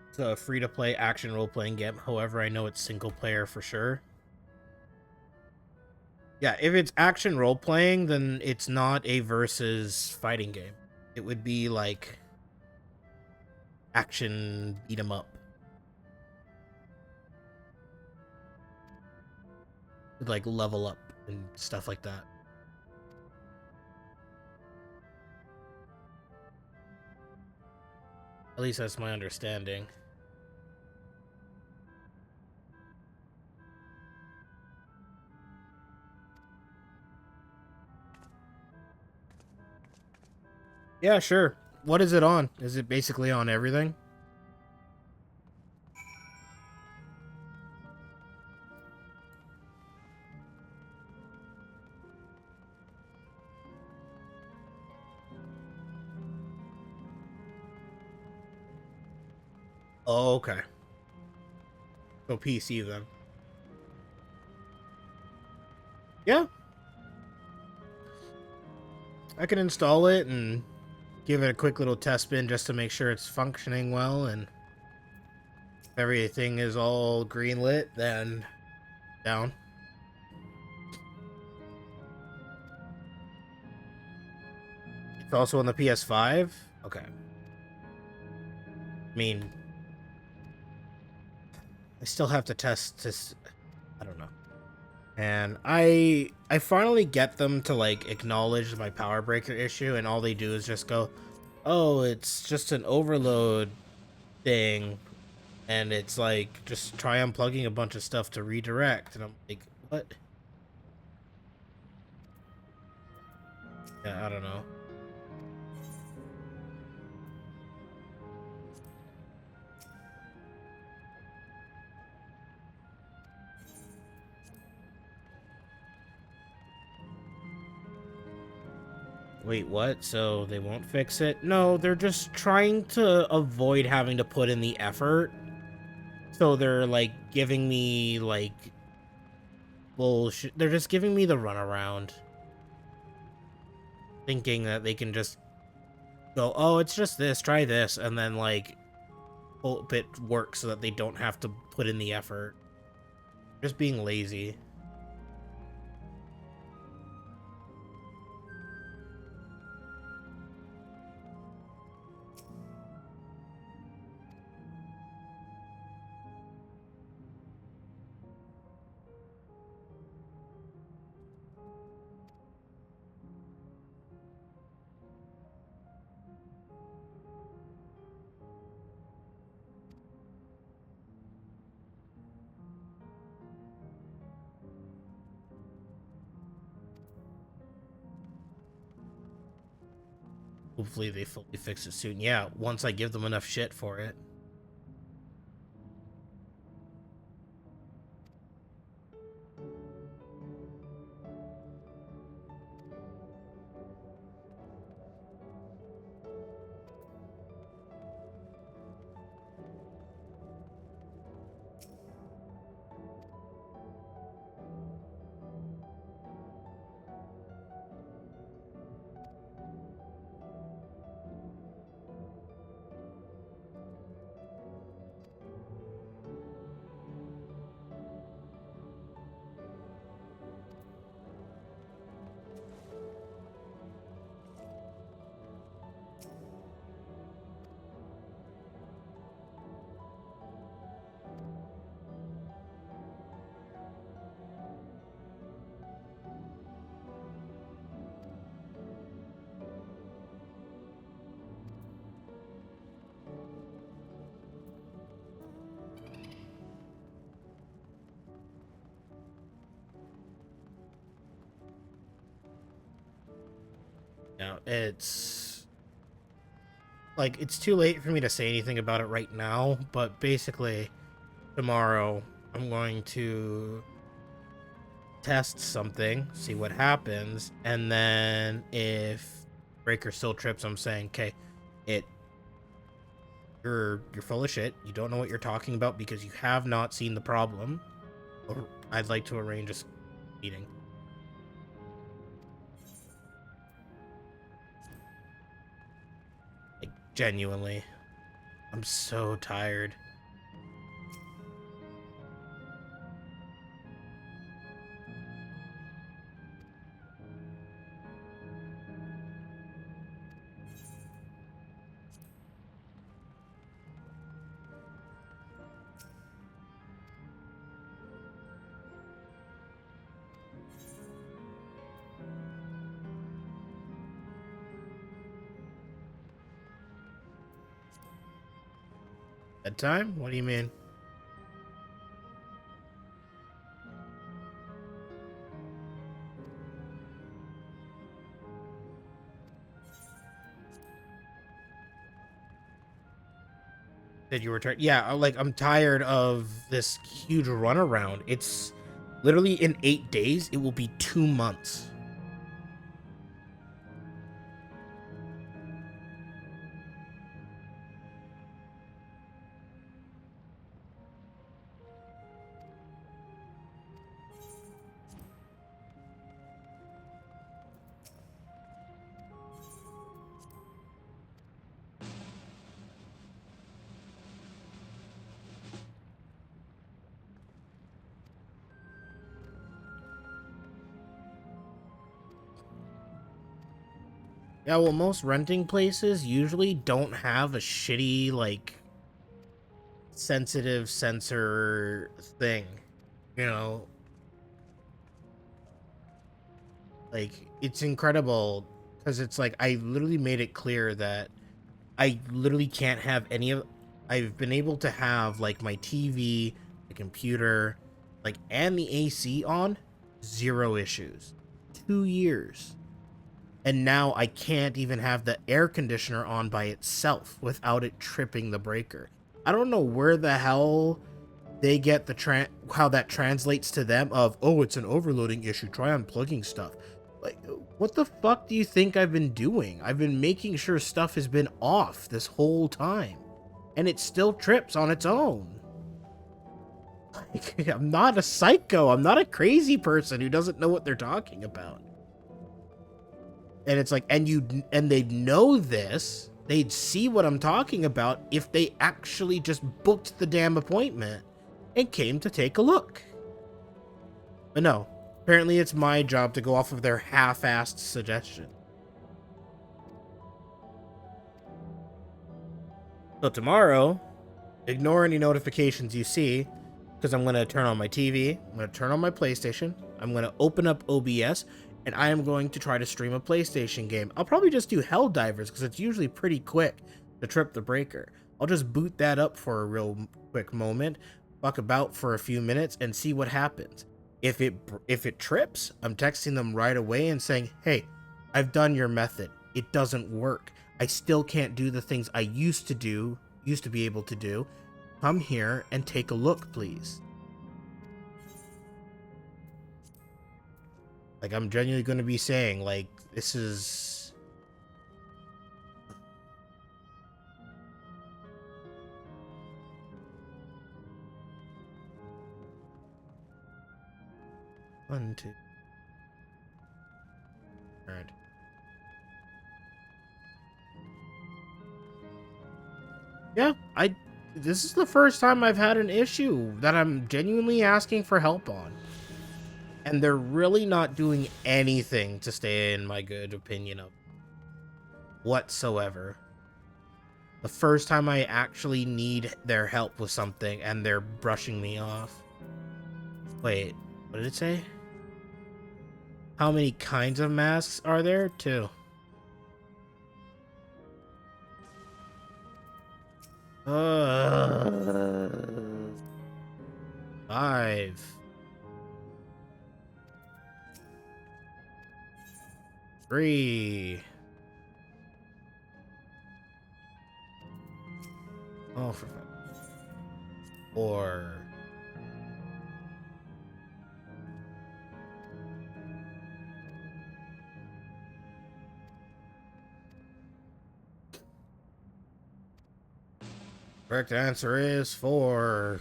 S1: It's a free-to-play action role-playing game. However, I know it's single-player for sure. Yeah, if it's action role-playing, then it's not a versus fighting game. It would be like action beat 'em up. With like level up and stuff like that. At least that's my understanding. Yeah, sure. What is it on? Is it basically on everything? Oh, okay. So PC then. Yeah. I can install it and give it a quick little test spin just to make sure it's functioning well, and if everything is all green lit, then down. It's also on the PS5? Okay. I mean, I still have to test this. I don't know. And I finally get them to like acknowledge my power breaker issue, and all they do is just go, "Oh, it's just an overload thing." And it's like, just try unplugging a bunch of stuff to redirect. And I'm like, what? Yeah, I don't know. Wait, what? So they won't fix it? No, they're just trying to avoid having to put in the effort So they're like giving me like bullshit. They're just giving me the runaround, thinking that they can just go, oh, it's just this, try this, and then like hope it works so that they don't have to put in the effort. Just being lazy. Hopefully they fully fix it soon. Yeah, once I give them enough shit for it. Now, it's like, it's too late for me to say anything about it right now, but basically, tomorrow, I'm going to test something, see what happens, and then if breaker still trips, I'm saying, okay, you're full of shit, you don't know what you're talking about because you have not seen the problem, or I'd like to arrange a meeting. Like, genuinely. I'm so tired. Bedtime? What do you mean? That you were tired? Yeah, like, I'm tired of this huge runaround. It's literally in 8 days, it will be 2 months. Yeah, well, most renting places usually don't have a shitty, like, sensitive sensor thing. You know? Like, it's incredible, because it's like, I literally made it clear that I literally can't have any of... I've been able to have, like, my TV, the computer, like, and the AC on, 0 issues. 2 years. And now I can't even have the air conditioner on by itself without it tripping the breaker. I don't know where the hell they get the how that translates to them of, oh, it's an overloading issue, try unplugging stuff. Like, what the fuck do you think I've been doing? I've been making sure stuff has been off this whole time, and it still trips on its own. Like, I'm not a psycho. I'm not a crazy person who doesn't know what they're talking about. And it's like, and they'd know this. They'd see what I'm talking about if they actually just booked the damn appointment and came to take a look. But no, apparently it's my job to go off of their half-assed suggestion. So tomorrow, ignore any notifications you see, because I'm going to turn on my TV, I'm going to turn on my PlayStation, I'm going to open up OBS, and I am going to try to stream a PlayStation game. I'll probably just do Helldivers, because it's usually pretty quick to trip the breaker. I'll just boot that up for a real quick moment, fuck about for a few minutes, and see what happens. If it trips, I'm texting them right away and saying, hey, I've done your method. It doesn't work. I still can't do the things I used to be able to do. Come here and take a look, please. Like, I'm genuinely going to be saying, like, this is... One, two. All right. Yeah, this is the first time I've had an issue that I'm genuinely asking for help on. And they're really not doing anything to stay in my good opinion of whatsoever. The first time I actually need their help with something and they're brushing me off. Wait, what did it say? How many kinds of masks are there? 2. Uh, 5. 3. Oh, for 4. 'Correct answer is 4.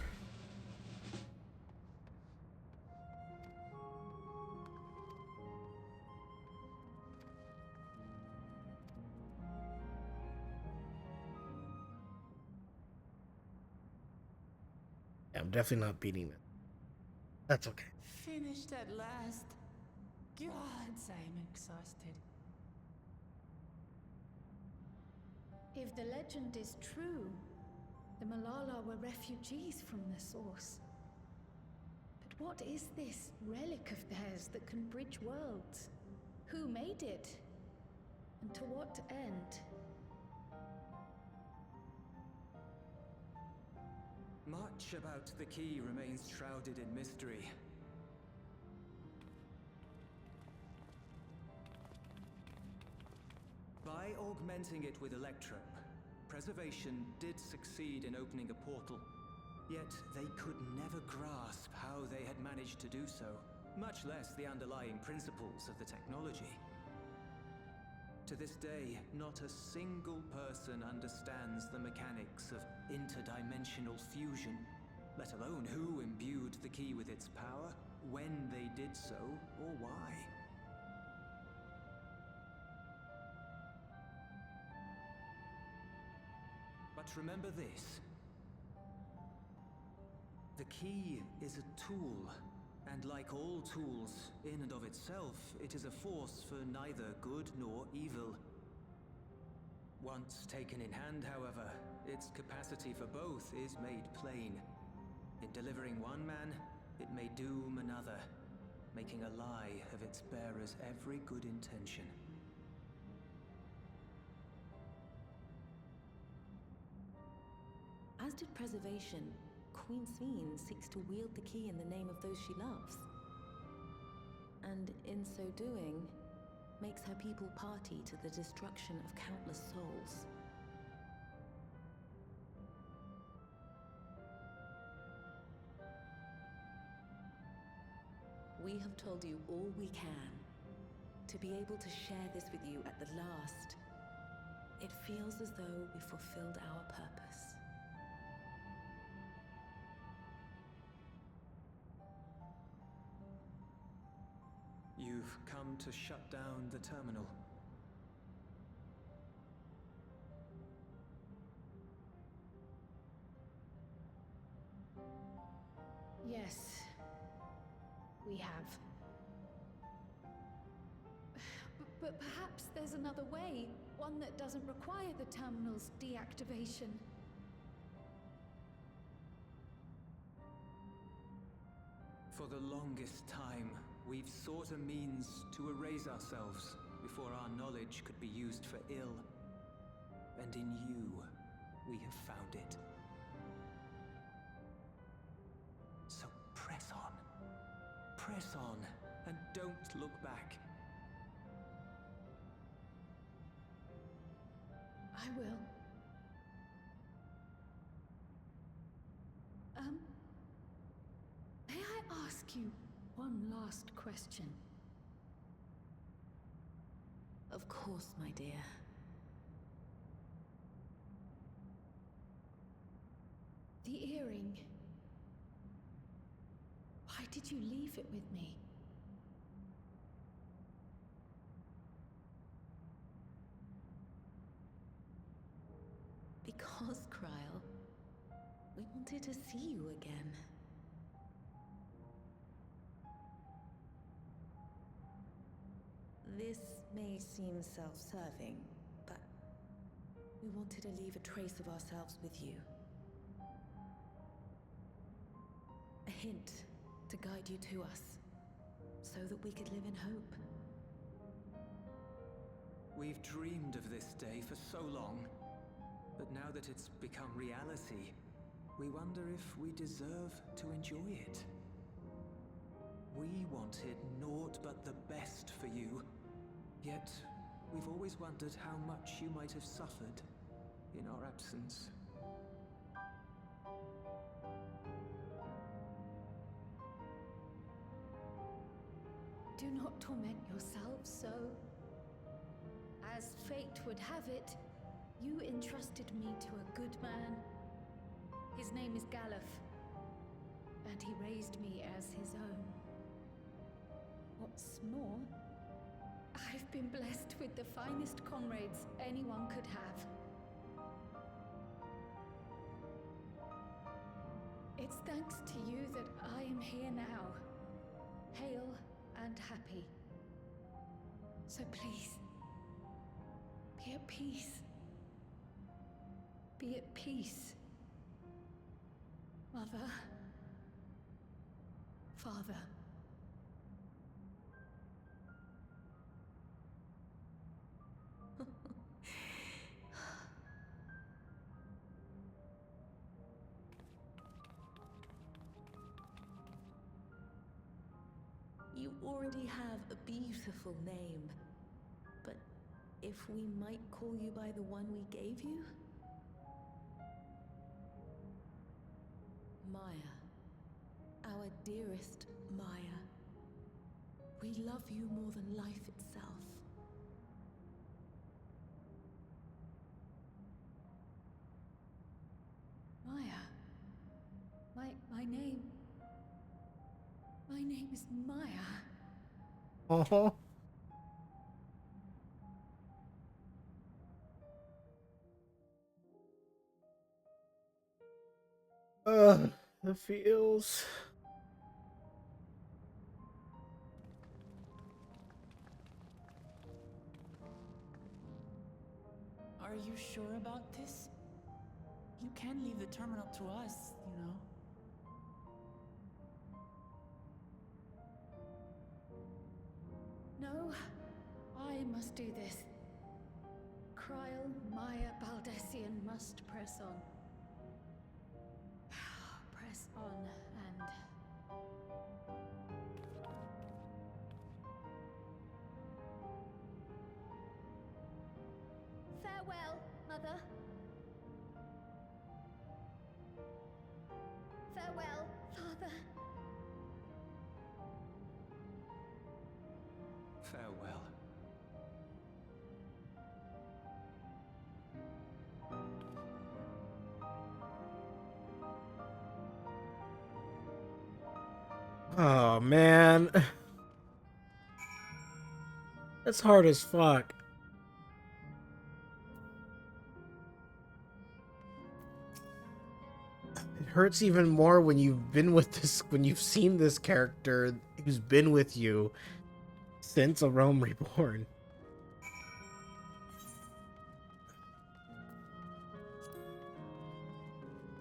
S1: Yeah, I'm definitely not beating it. That's okay.
S2: Finished at last. Gods, I'm exhausted.
S3: If the legend is true, the Malala were refugees from the source. But what is this relic of theirs that can bridge worlds? Who made it? And to what end?
S17: Much about the key remains shrouded in mystery. By augmenting it with Electro, Preservation did succeed in opening a portal. Yet they could never grasp how they had managed to do so, much less the underlying principles of the technology. To this day, not a single person understands the mechanics of interdimensional fusion, let alone who imbued the key with its power, when they did so, or why. But remember this. The key is a tool, and like all tools, in and of itself, it is a force for neither good nor evil. Once taken in hand, however, its capacity for both is made plain. In delivering one man, it may doom another, making a lie of its bearer's every good intention.
S9: As did Preservation, Queen Sveen seeks to wield the key in the name of those she loves. And in so doing, makes her people party to the destruction of countless souls. We have told you all we can. To be able to share this with you at the last, it feels as though we fulfilled our purpose.
S17: you've come to shut down the terminal.
S3: Yes, we have. But perhaps there's another way, one that doesn't require the terminal's deactivation.
S17: For the longest time, we've sought a means to erase ourselves before our knowledge could be used for ill. And in you, we have found it. So press on. Press on, and don't look back.
S3: I will. May I ask you one last question?
S9: Of course, my dear.
S3: The earring. Why did you leave it with me?
S9: Because, Kryl, we wanted to see you again. This may seem self-serving, but we wanted to leave a trace of ourselves with you. A hint to guide you to us, so that we could live in hope.
S17: We've dreamed of this day for so long, but now that it's become reality, we wonder if we deserve to enjoy it. We wanted naught but the best for you, yet we've always wondered how much you might have suffered in our absence.
S3: Do not torment yourselves so. As fate would have it, you entrusted me to a good man. His name is Galuf, and he raised me as his own. What's more, I've been blessed with the finest comrades anyone could have. It's thanks to you that I am here now, hale and happy. So please, be at peace. Be at peace. Mother. Father.
S9: You already have a beautiful name, but if we might call you by the one we gave you? Maya. Our dearest Maya. We love you more than life itself.
S3: Maya. My name is Maya.
S1: Uh-huh. The feels.
S2: Are you sure about this? You can leave the terminal to us, you know.
S3: No, I must do this. Kryl, Maya, Baldessian must press on. Press on and... Farewell, Mother. Farewell, Father.
S17: Farewell.
S1: Oh, man. That's hard as fuck. It hurts even more when you've seen this character who's been with you since A Realm Reborn.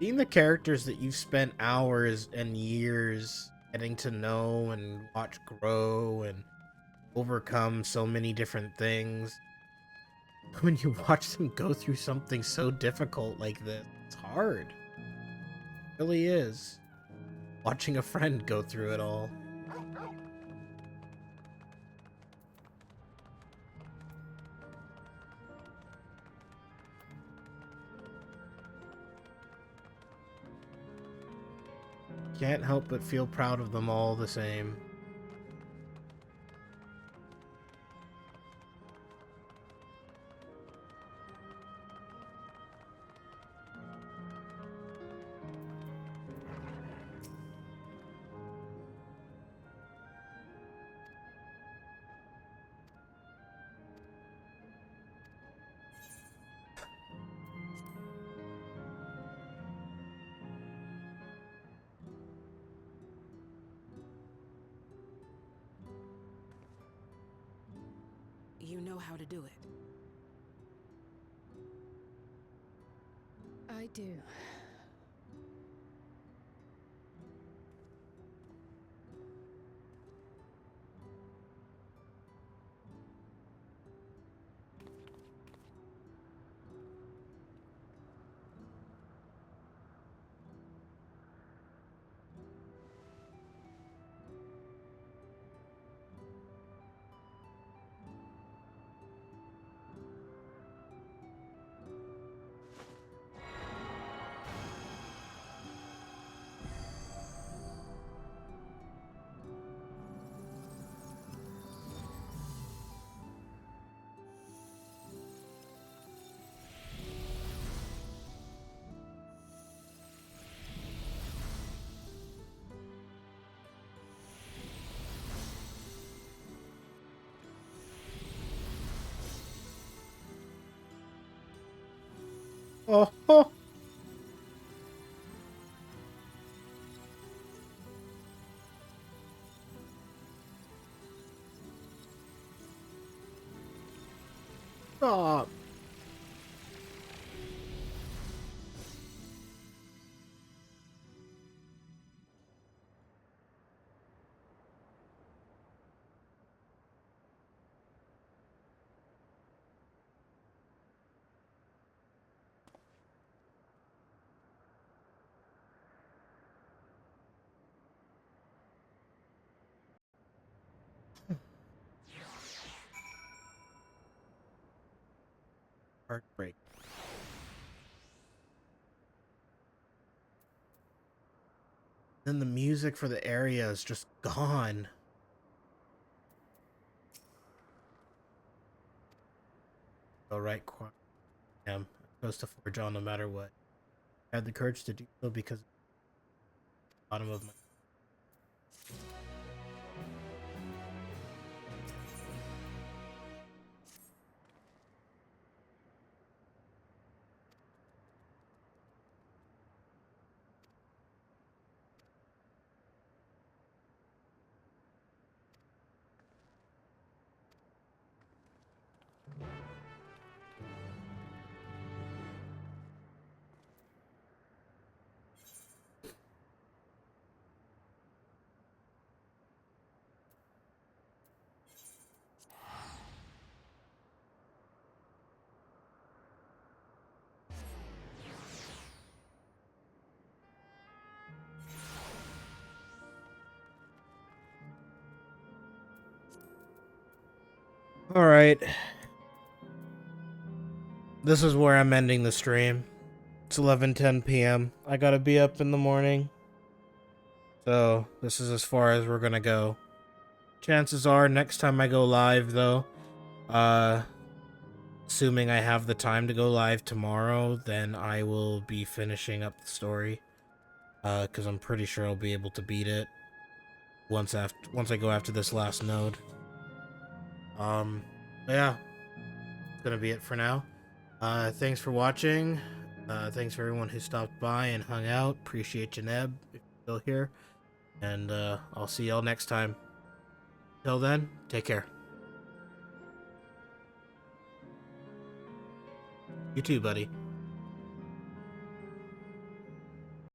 S1: Seeing the characters that you've spent hours and years getting to know and watch grow and overcome so many different things. When you watch them go through something so difficult like this, it's hard. It really is. Watching a friend go through it all. Can't help but feel proud of them all the same.
S7: You know how to do it.
S8: I do.
S1: Oh, oh. Stop. Heartbreak. Then the music for the area is just gone. All right, I'm supposed to forge on no matter what. I had the courage to do so because of the bottom of my. All right. This is where I'm ending the stream. It's 11:10 p.m. I gotta be up in the morning. So, this is as far as we're gonna go. Chances are, next time I go live, though, assuming I have the time to go live tomorrow, then I will be finishing up the story. Because I'm pretty sure I'll be able to beat it once I go after this last node. But yeah, it's gonna be it for now. Thanks for watching. Thanks for everyone who stopped by and hung out. Appreciate you, Neb, if you're still here. And I'll see y'all next time. Till then, take care. You too, buddy.